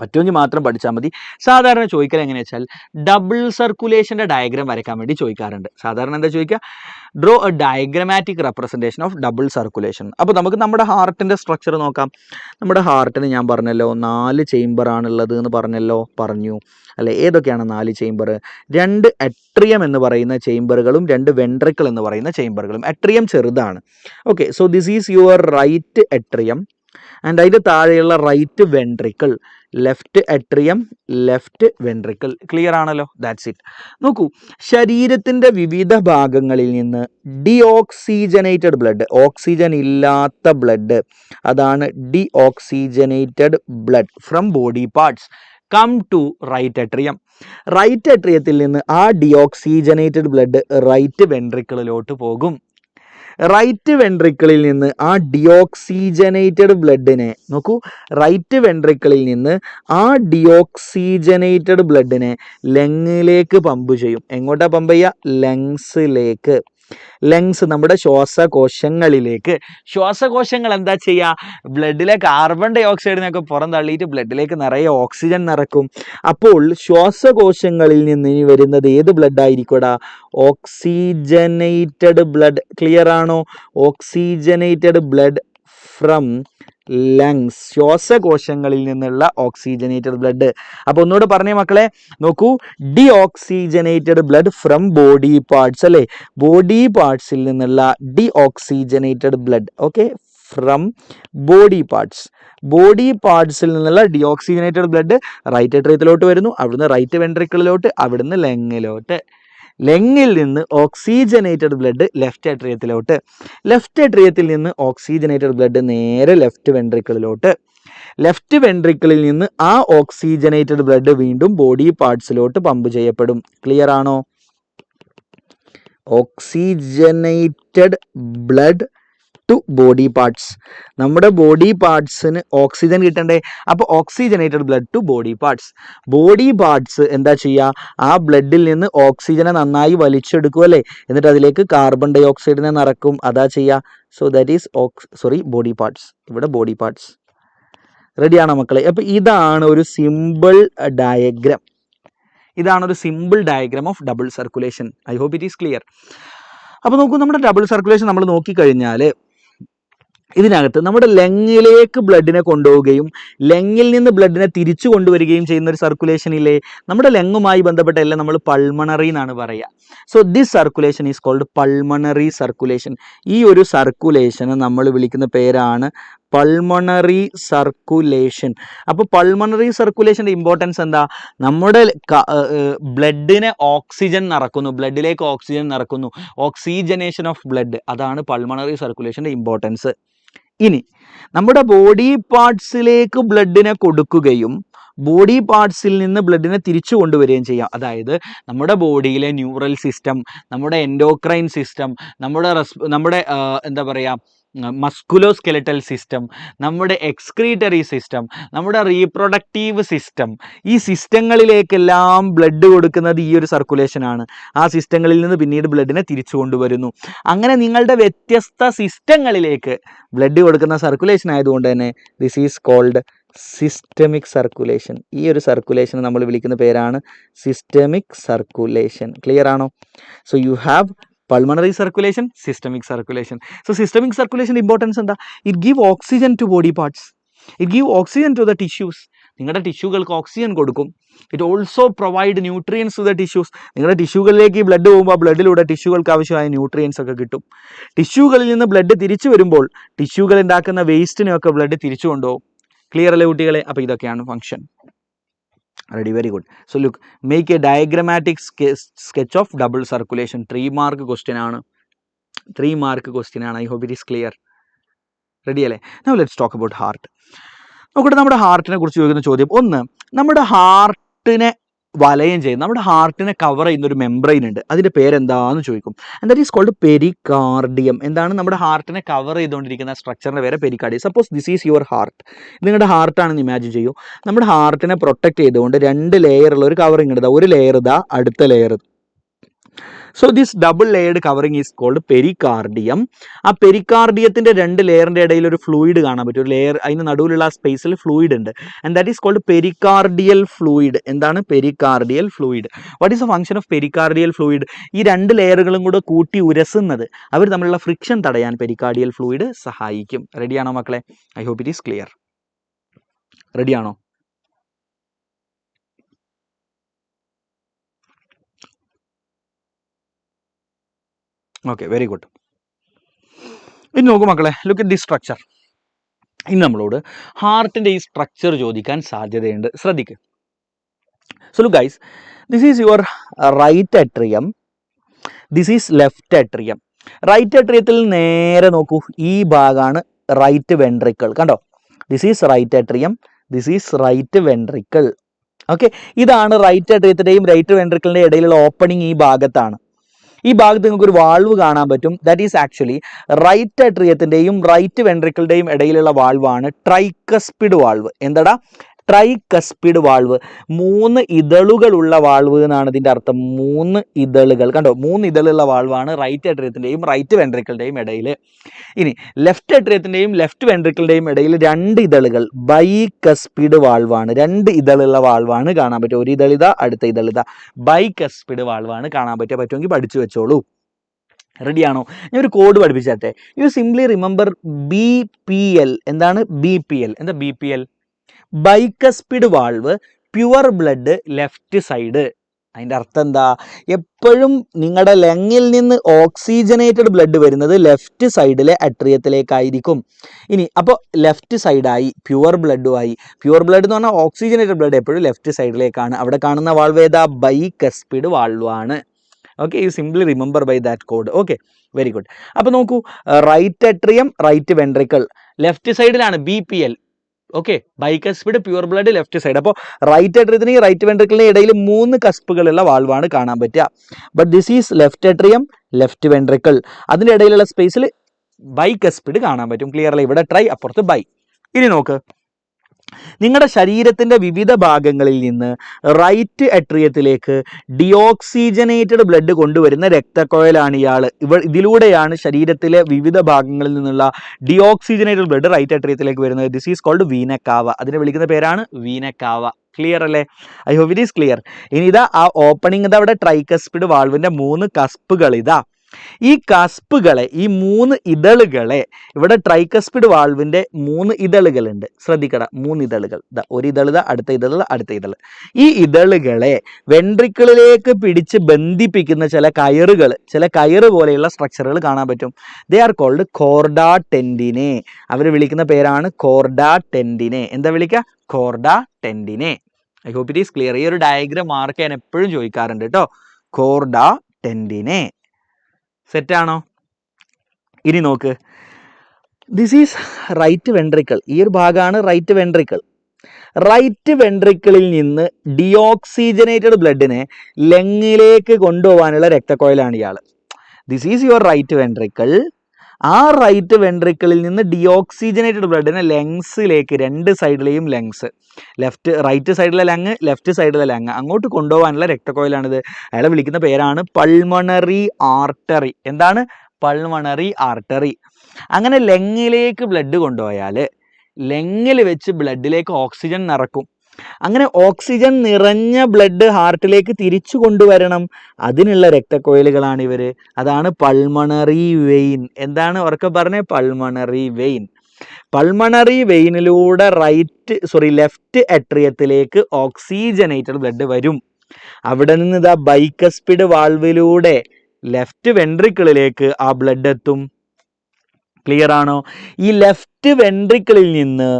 പറ്റുമെങ്കിൽ മാത്രം പഠിച്ചാൽ മതി. സാധാരണ ചോദിക്കൽ എങ്ങനെയാ വെച്ചാൽ ഡബിൾ സർക്കുലേഷൻ്റെ ഡയഗ്രാം വരയ്ക്കാൻ വേണ്ടി ചോദിക്കാറുണ്ട്. സാധാരണ എന്താ ചോദിക്കുക? Draw A diagrammatic representation of double circulation. അപ്പോൾ നമുക്ക് നമ്മുടെ ഹാർട്ടിൻ്റെ സ്ട്രക്ചർ നോക്കാം. നമ്മുടെ ഹാർട്ടിന് ഞാൻ പറഞ്ഞല്ലോ 4 ചേംബറാണുള്ളത് എന്ന് പറഞ്ഞു അല്ലെ? ഏതൊക്കെയാണ് 4 ചേംബർ? 2 അട്രിയം എന്ന് പറയുന്ന ചേംബറുകളും 2 വെൻട്രിക്കിൾ എന്ന് പറയുന്ന ചേംബറുകളും. അട്രിയം ചെറുതാണ്. Okay, so this is your right atrium and അതിൻ്റെ താഴെയുള്ള right ventricle, left atrium, left ventricle. Clear ആണല്ലോ? That's it. നോക്കൂ, ശരീരത്തിൻ്റെ വിവിധ ഭാഗങ്ങളിൽ നിന്ന് ഡിഓക്സിജനേറ്റഡ് ബ്ലഡ്, ഓക്സിജൻ ഇല്ലാത്ത ബ്ലഡ്, അതാണ് deoxygenated blood from body parts come to right atrium. Right അട്രിയത്തിൽ നിന്ന് ആ ഡിഓക്സിജനേറ്റഡ് ബ്ലഡ് റൈറ്റ് വെൻട്രിക്കിളിലോട്ട് പോകും. റൈറ്റ് വെൻട്രിക്കിളിൽ നിന്ന് ആ ഡിയോക്സിജനേറ്റഡ് ബ്ലഡിനെ നോക്കൂ, റൈറ്റ് വെൻട്രിക്കിളിൽ നിന്ന് ആ ഡിയോക്സിജനേറ്റഡ് ബ്ലഡിനെ ലങ്ങിലേക്ക് പമ്പ് ചെയ്യും. എങ്ങോട്ടാ പമ്പ് ചെയ്യുക? ലങ്സിലേക്ക്. ലങ്സ് നമ്മുടെ ശ്വാസകോശങ്ങളിലേക്ക്. ശ്വാസകോശങ്ങൾ എന്താ ചെയ്യുക? ബ്ലഡിലെ കാർബൺ ഡൈ ഓക്സൈഡിനൊക്കെ പുറം തള്ളിയിട്ട് ബ്ലഡിലേക്ക് നിറയെ ഓക്സിജൻ നിറക്കും. അപ്പോൾ ശ്വാസകോശങ്ങളിൽ നിന്ന് ഇനി വരുന്നത് ഏത് ബ്ലഡ് ആയിരിക്കടാ? Oxygenated blood. ക്ലിയർ ആണോ? Oxygenated blood from lungs. ശ്വാസകോശങ്ങളിൽ നിന്നുള്ള ഓക്സിജനേറ്റഡ് ബ്ലഡ്. അപ്പോൾ ഒന്നുകൂടെ പറഞ്ഞേ മക്കളെ, നോക്കൂ, deoxygenated blood from body parts അല്ലേ? ബോഡി പാർട്സിൽ നിന്നുള്ള deoxygenated blood. Okay, from body parts. Body പാർട്സിൽ നിന്നുള്ള ഡിഓക്സിജനേറ്റഡ് ബ്ലഡ് റൈറ്റ് അട്രിയത്തിലോട്ട് വരുന്നു, അവിടുന്ന് റൈറ്റ് വെൻട്രിക്കിളിലോട്ട്, അവിടുന്ന് ലങ്ങിലോട്ട്. ലങ്ങിൽ നിന്ന് ഓക്സിജനേറ്റഡ് ബ്ലഡ് ലെഫ്റ്റ് അട്രിയത്തിലോട്ട്. ലെഫ്റ്റ് അട്രിയത്തിൽ നിന്ന് ഓക്സിജനേറ്റഡ് ബ്ലഡ് നേരെ ലെഫ്റ്റ് വെൻട്രിക്കിളിലോട്ട്. ലെഫ്റ്റ് വെൻട്രിക്കിളിൽ നിന്ന് ആ ഓക്സിജനേറ്റഡ് ബ്ലഡ് വീണ്ടും ബോഡി പാർട്സിലോട്ട് പമ്പ് ചെയ്യപ്പെടും. ക്ലിയർ ആണോ? Oxygenated blood to body parts. നമ്മുടെ ബോഡി പാർട്സിന് ഓക്സിജൻ കിട്ടണ്ടേ? അപ്പോൾ oxygenated blood to body parts. Body parts എന്താ ചെയ്യുക? ആ ബ്ലഡിൽ നിന്ന് ഓക്സിജനെ നന്നായി വലിച്ചെടുക്കും അല്ലേ? എന്നിട്ട് അതിലേക്ക് കാർബൺ ഡൈ ഓക്സൈഡിനെ നിറക്കും. അതാ ചെയ്യുക. So that is body parts. ഇവിടെ ബോഡി പാർട്സ്. റെഡിയാണോ മക്കളെ? അപ്പോൾ ഇതാണ് ഒരു simple diagram. Of double circulation. I hope it is clear. അപ്പോൾ നോക്കൂ, നമ്മുടെ ഡബിൾ സർക്കുലേഷൻ നമ്മൾ നോക്കിക്കഴിഞ്ഞാൽ ഇതിനകത്ത് നമ്മുടെ ലങ്ങിലേക്ക് ബ്ലഡിനെ കൊണ്ടുപോവുകയും ലങ്ങിൽ നിന്ന് ബ്ലഡിനെ തിരിച്ചു കൊണ്ടുവരികയും ചെയ്യുന്ന ഒരു സർക്കുലേഷൻ ഇല്ലേ? നമ്മുടെ ലങ്ങുമായി ബന്ധപ്പെട്ട എല്ലാം നമ്മൾ പൾമണറി എന്നാണ് പറയുക. So this circulation is called pulmonary circulation. ഈ ഒരു സർക്കുലേഷന് നമ്മൾ വിളിക്കുന്ന പേരാണ് പൾമണറി സർക്കുലേഷൻ. അപ്പോൾ പൾമണറി സർക്കുലേഷൻ്റെ ഇമ്പോർട്ടൻസ് എന്താ? നമ്മുടെ ബ്ലഡിനെ ഓക്സിജൻ നിറക്കുന്നു, ബ്ലഡിലേക്ക് ഓക്സിജൻ നിറക്കുന്നു, ഓക്സിജനേഷൻ ഓഫ് ബ്ലഡ്. അതാണ് പൾമണറി സർക്കുലേഷൻ്റെ ഇമ്പോർട്ടൻസ്. ഇനി നമ്മുടെ ബോഡി പാർട്സിലേക്ക് ബ്ലഡിനെ കൊടുക്കുകയും ബോഡി പാർട്സിൽ നിന്ന് ബ്ലഡിനെ തിരിച്ചു കൊണ്ടുവരികയും ചെയ്യാം. അതായത് നമ്മുടെ ബോഡിയിലെ ന്യൂറൽ സിസ്റ്റം, നമ്മുടെ എൻഡോക്രൈൻ സിസ്റ്റം, നമ്മുടെ എന്താ പറയുക, മസ്കുലോസ്കെലറ്റൽ സിസ്റ്റം, നമ്മുടെ എക്സ്ക്രീറ്ററി സിസ്റ്റം, നമ്മുടെ റീപ്രൊഡക്റ്റീവ് സിസ്റ്റം, ഈ സിസ്റ്റങ്ങളിലേക്കെല്ലാം ബ്ലഡ് കൊടുക്കുന്നത് ഈ ഒരു സർക്കുലേഷനാണ്. ആ സിസ്റ്റങ്ങളിൽ നിന്ന് പിന്നീട് ബ്ലഡിനെ തിരിച്ചു കൊണ്ടുവരുന്നു. അങ്ങനെ നിങ്ങളുടെ വ്യത്യസ്ത സിസ്റ്റങ്ങളിലേക്ക് ബ്ലഡ് കൊടുക്കുന്ന സർക്കുലേഷൻ ആയതുകൊണ്ട് തന്നെ this is called systemic circulation. ഈ ഒരു സർക്കുലേഷൻ നമ്മൾ വിളിക്കുന്ന പേരാണ് സിസ്റ്റമിക് സർക്കുലേഷൻ. ക്ലിയർ ആണോ? So you have pulmonary circulation, systemic circulation. So systemic circulation importance എന്താ? It give oxygen to body parts. It give oxygen to the tissues. നിങ്ങളുടെ ടിഷ്യൂകൾക്ക് oxygen കൊടുക്കും. It also provide nutrients to the tissues. നിങ്ങളുടെ ടിഷ്യൂകളിലേക്ക് ഈ blood പോകുമ്പോൾ ബ്ലഡിലൂടെ ടിഷ്യൂകൾക്ക് ആവശ്യമായ nutrients ഒക്കെ കിട്ടും. ടിഷ്യൂകളിൽ നിന്ന് ബ്ലഡ് തിരിച്ചു വരുമ്പോൾ ടിഷ്യൂകൾ ഉണ്ടാക്കുന്ന വേസ്റ്റിനെയൊക്കെ ബ്ലഡ് തിരിച്ചു കൊണ്ടുപോകും. ക്ലിയർ അല്ലേ കുട്ടികളെ? അപ്പോൾ ഇതൊക്കെയാണ് function. Ready, very good. So look, make a diagrammatic sketch of double circulation. 3 mark question ആണ്. 3 mark question ആണ്. I hope it is clear. Ready അല്ലേ? Now let's talk about heart. നോക്കട്ടെ, നമ്മുടെ ഹാർട്ടിനെ കുറിച്ച് ചോദിക്കുന്ന ചോദ്യം ഒന്ന്, നമ്മുടെ ഹാർട്ടിനെ വലയം ചെയ്യുന്ന നമ്മുടെ ഹാർട്ടിനെ കവർ ചെയ്യുന്ന ഒരു മെംബ്രെയിൻ ഉണ്ട്. അതിൻ്റെ പേരെന്താന്ന് ചോദിക്കും. And that is called pericardium. എന്താണ് നമ്മുടെ ഹാർട്ടിനെ കവർ ചെയ്തുകൊണ്ടിരിക്കുന്ന സ്ട്രക്ചറിൻ്റെ പേര് pericardium. Suppose this is your heart, നിങ്ങളുടെ ഹാർട്ടാണെന്ന് ഇമാജിൻ ചെയ്യൂ. നമ്മുടെ ഹാർട്ടിനെ പ്രൊട്ടക്ട് ചെയ്തുകൊണ്ട് 2 ലെയറുള്ള ഒരു കവറിങ് ഇടുക. ഒരു ലെയർ ഇതാ, അടുത്ത layer. So this double layered covering is called pericardium. ആ പെരികാർഡിയത്തിൻ്റെ 2 ലെയറിൻ്റെ ഇടയിൽ ഒരു ഫ്ലൂയിഡ് കാണാൻ പറ്റും. ഒരു ലെയർ, അതിന് നടുവിലുള്ള ആ സ്പേസിൽ ഫ്ലൂയിഡ് ഉണ്ട്. And that is called pericardial fluid. എന്താണ് pericardial fluid? What is a function of pericardial fluid? ഈ 2 ലെയറുകളും കൂടെ കൂട്ടി ഉരസുന്നത്, അവർ തമ്മിലുള്ള ഫ്രിക്ഷൻ തടയാൻ പെരികാർഡിയൽ ഫ്ലൂയിഡ് സഹായിക്കും. റെഡിയാണോ മക്കളെ? I hope it is clear. റെഡിയാണോ? Okay, very good. ഇനി നോക്കൂ മക്കളെ, ലുക്ക് അറ്റ് ദി സ്ട്രക്ചർ. ഇനി നമ്മളോട് ഹാർട്ടിൻ്റെ ഈ സ്ട്രക്ചർ ചോദിക്കാൻ സാധ്യതയുണ്ട്. ശ്രദ്ധിക്കുക. So look guys, this is your right atrium, this is left atrium. Right അട്രിയത്തിൽ നേരെ നോക്കൂ, ഈ ഭാഗമാണ് റൈറ്റ് വെൻട്രിക്കിൾ. കണ്ടോ? This is right atrium, this is right ventricle. Okay, ഇതാണ് റൈറ്റ് അട്രിയത്തിൻ്റെയും റൈറ്റ് വെൻട്രിക്കിളിൻ്റെ ഇടയിലുള്ള ഓപ്പണിംഗ്. ഈ ഭാഗത്താണ്. ഈ ഭാഗത്ത് നിങ്ങൾക്ക് ഒരു വാൾവ് കാണാൻ പറ്റും. ദാറ്റ് ഈസ് ആക്ച്വലി റൈറ്റ് അട്രിയത്തിൻ്റെയും റൈറ്റ് വെൻട്രിക്കിളുടെയും ഇടയിലുള്ള വാൾവാണ് ട്രൈക്കസ്പിഡ് വാൾവ്. എന്താടാ? Tricuspid valve. 3 ഇതളുകളുള്ള വാൾവ് എന്നാണ് ഇതിൻ്റെ അർത്ഥം. 3 ഇതളുകൾ. കണ്ടോ? 3 ഇതളുള്ള വാൾവാണ് റൈറ്റ് അട്രിയത്തിൻ്റെയും റൈറ്റ് വെൻട്രിക്കിളുടെയും ഇടയിൽ. ഇനി ലെഫ്റ്റ് അട്രിയത്തിൻ്റെയും ലെഫ്റ്റ് വെൻട്രിക്കിളുടെയും ഇടയിൽ 2 ഇതളുകൾ, ബൈകസ്പിഡ് വാൾവാണ്. 2 ഇതളുള്ള വാൾവാണ് കാണാൻ പറ്റുക. ഒരു ഇതളിത, അടുത്ത ഇതളിത. ബൈകസ്പിഡ് വാൾവാണ് കാണാൻ പറ്റുക. പറ്റുമെങ്കിൽ പഠിച്ചു വെച്ചോളൂ. റെഡിയാണോ? ഞാൻ ഒരു കോഡ് പഠിപ്പിച്ചാട്ടെ. You simply remember BPL. എന്താണ് BPL? എന്താ BPL? Bicuspid valve, pure blood, left side. അതിൻ്റെ അർത്ഥം എന്താ? എപ്പോഴും നിങ്ങളുടെ ലങ്ങിൽ നിന്ന് ഓക്സിജനേറ്റഡ് ബ്ലഡ് വരുന്നത് ലെഫ്റ്റ് സൈഡിലെ അട്രിയത്തിലേക്കായിരിക്കും. ഇനി അപ്പോൾ ലെഫ്റ്റ് സൈഡായി, പ്യുവർ ബ്ലഡുമായി. പ്യുവർ ബ്ലഡ് എന്ന് പറഞ്ഞാൽ ഓക്സിജനേറ്റഡ് ബ്ലഡ് എപ്പോഴും ലെഫ്റ്റ് സൈഡിലേക്കാണ്. അവിടെ കാണുന്ന വാൾവ് ഏതാ? ബൈക്കസ്പിഡ് വാൾവാണ്. Okay, you simply remember by that code. Okay, very good. അപ്പോൾ നോക്കൂ, right atrium, right ventricle, left സൈഡിലാണ് BPL. Okay, bicuspid, pure blood, left side. അപ്പോൾ റൈറ്റ് അട്രിയത്തിന് റൈറ്റ് വെൻട്രിക്കിളിന് ഇടയിൽ 3 കസ്പുകളുള്ള വാൾവാണ് കാണാൻ പറ്റുക. But this is left atrium, left ventricle. അതിൻ്റെ ഇടയിലുള്ള സ്പേസിൽ ബൈക്കസ്പിഡ് കാണാൻ പറ്റും. ക്ലിയർ അല്ലേ? ഇവിടെ ട്രൈ, അപ്പുറത്ത് ബൈ. ഇനി നോക്ക്, നിങ്ങളുടെ ശരീരത്തിൻ്റെ വിവിധ ഭാഗങ്ങളിൽ നിന്ന് റൈറ്റ് അട്രിയത്തിലേക്ക് ഡിയോക്സിജനേറ്റഡ് ബ്ലഡ് കൊണ്ടുവരുന്ന രക്തക്കൊഴലാണ് ഇയാൾ. ഇതിലൂടെയാണ് ശരീരത്തിലെ വിവിധ ഭാഗങ്ങളിൽ നിന്നുള്ള ഡിയോക്സിജനേറ്റഡ് ബ്ലഡ് റൈറ്റ് അട്രിയത്തിലേക്ക് വരുന്നത്. This is called vena cava. അതിനെ വിളിക്കുന്ന പേരാണ് വീന കാവ. ക്ലിയർ അല്ലേ? I hope it is clear. ഇനി ഇതാ ആ ഓപ്പണിംഗ്, ഇതാ അവിടെ ട്രൈക്കസ്പിഡ് വാൾവിൻ്റെ 3 കസ്പുകൾ. ഇതാ ഈ കസ്പുകളെ, ഈ 3 ഇതളുകളെ, ഇവിടെ ട്രൈക്കസ്പിഡ് വാൾവിൻ്റെ 3 ഇതളുകളുണ്ട്. ശ്രദ്ധിക്കട, 3 ഇതളുകൾ. ഒരു ഇതളുത, അടുത്ത ഇതള്, അടുത്ത ഇതള്. ഈ ഇതളുകളെ വെൻട്രിക്കിളിലേക്ക് പിടിച്ച് ബന്ധിപ്പിക്കുന്ന ചില കയറ് പോലെയുള്ള സ്ട്രക്ചറുകൾ കാണാൻ പറ്റും. They are called chorda tendineae. അവർ വിളിക്കുന്ന പേരാണ് കോർഡ ടെൻഡിനെ. എന്താ വിളിക്കുക? Chorda tendineae. I hope it is clear. ഈ ഒരു ഡയഗ്രാം മാർക്ക് ചെയ്യാൻ എപ്പോഴും ചോദിക്കാറുണ്ട് കേട്ടോ. Chorda tendineae. സെറ്റാണോ? ഇനി നോക്ക്, ദിസ് ഈസ് റൈറ്റ് വെൻട്രിക്കിൾ. ഈ ഒരു ഭാഗമാണ് റൈറ്റ് വെൻട്രിക്കിൾ. റൈറ്റ് വെൻട്രിക്കിളിൽ നിന്ന് ഡിയോക്സിജനേറ്റഡ് ബ്ലഡിനെ ലങ്ങിലേക്ക് കൊണ്ടുപോകാനുള്ള രക്തക്കൊഴലാണ് ഇയാൾ. This is your right ventricle. ആ റൈറ്റ് വെൻട്രിക്കിളിൽ നിന്ന് ഡിയോക്സിജനേറ്റഡ് ബ്ലഡിനെ ലങ്സിലേക്ക്, 2 സൈഡിലെയും ലങ്സ്, റൈറ്റ് സൈഡിലെ ലങ്, ലെഫ്റ്റ് സൈഡിലെ ലങ്, അങ്ങോട്ട് കൊണ്ടുപോകാനുള്ള രക്തക്കൊഴലാണിത്. അയാളെ വിളിക്കുന്ന പേരാണ് പൾമണറി ആർട്ടറി. എന്താണ്? Pulmonary artery. അങ്ങനെ ലങ്ങിലേക്ക് ബ്ലഡ് കൊണ്ടുപോയാൽ ലങ്ങിൽ വെച്ച് ബ്ലഡിലേക്ക് ഓക്സിജൻ നിറക്കും. അങ്ങനെ ഓക്സിജൻ നിറഞ്ഞ ബ്ലഡ് ഹാർട്ടിലേക്ക് തിരിച്ചു കൊണ്ടുവരണം. അതിനുള്ള രക്തക്കൊഴലുകളാണ് ഇവർ. അതാണ് പൾമണറി വെയിൻ. എന്താണ്? ഉറക്കെ പറഞ്ഞേ, പൾമണറി വെയിൻ. പൾമണറി വെയിനിലൂടെ ലെഫ്റ്റ് അട്രിയത്തിലേക്ക് ഓക്സിജനേറ്റഡ് ബ്ലഡ് വരും. അവിടെ നിന്ന് ഇതാ ബൈക്കസ്പിഡ് വാൾവിലൂടെ ലെഫ്റ്റ് വെൻട്രിക്കിളിലേക്ക് ആ ബ്ലഡ് എത്തും. ക്ലിയർ ആണോ? ഈ ലെഫ്റ്റ് വെൻട്രിക്കിളിൽ നിന്ന്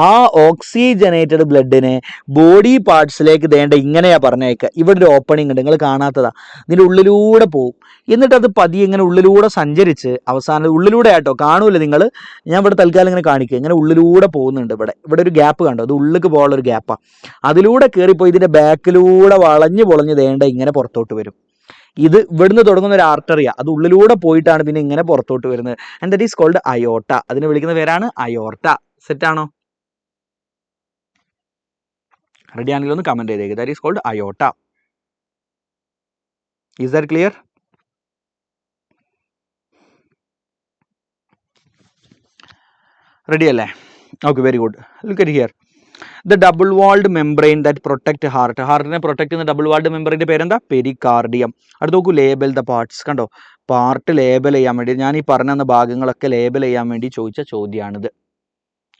ആ ഓക്സിജനേറ്റഡ് ബ്ലഡിനെ ബോഡി പാർട്സിലേക്ക് ദേണ്ട ഇങ്ങനെയാ പറഞ്ഞേക്കുക. ഇവിടെ ഒരു ഓപ്പണിംഗ് ഉണ്ട്, നിങ്ങൾ കാണാത്തതാ. ഇതിൻ്റെ ഉള്ളിലൂടെ പോവും. എന്നിട്ട് അത് പതിയെ ഇങ്ങനെ ഉള്ളിലൂടെ സഞ്ചരിച്ച് അവസാനം ഉള്ളിലൂടെ ആട്ടോ, കാണൂല നിങ്ങൾ, ഞാൻ ഇവിടെ തൽക്കാലം ഇങ്ങനെ കാണിക്കുക. ഇങ്ങനെ ഉള്ളിലൂടെ പോകുന്നുണ്ട്. ഇവിടെ ഒരു ഗ്യാപ്പ് കണ്ടോ, അത് ഉള്ളിലേക്ക് പോകാനുള്ള ഒരു ഗ്യാപ്പാണ്. അതിലൂടെ കയറിപ്പോയി ഇതിൻ്റെ ബാക്കിലൂടെ വളഞ്ഞ് പൊളഞ്ഞ് ദേണ്ട ഇങ്ങനെ പുറത്തോട്ട് വരും. ഇത് ഇവിടുന്ന് തുടങ്ങുന്ന ഒരു ആർട്ടറിയ, അത് ഉള്ളിലൂടെ പോയിട്ടാണ് പിന്നെ ഇങ്ങനെ പുറത്തോട്ട് വരുന്നത്. And that is called aorta. അതിനെ വിളിക്കുന്ന പേരാണ് അയോർട്ട. സെറ്റ് ആണോ? റെഡി ആണെങ്കിൽ ഒന്ന് കമന്റ് ചെയ്തേക്ക്. That is called aorta. Is that clear? Ready അല്ലേ? Okay, very good. Look at here. The double walled membrane that protect heart. ഹാർട്ടിനെ പ്രൊട്ടക്ട് ചെയ്യുന്ന ഡബിൾ വാൾഡ് മെംബ്രെയിൻ്റെ പേരെന്താ? പെരികാർഡിയം. അടുത്ത് നോക്കൂ, ലേബൽ ദ പാർട്സ്. കണ്ടോ, പാർട്ട് ലേബൽ ചെയ്യാൻ വേണ്ടി, ഞാൻ ഈ പറഞ്ഞ ഭാഗങ്ങളൊക്കെ ലേബൽ ചെയ്യാൻ വേണ്ടി ചോദിച്ച ചോദ്യമാണിത്.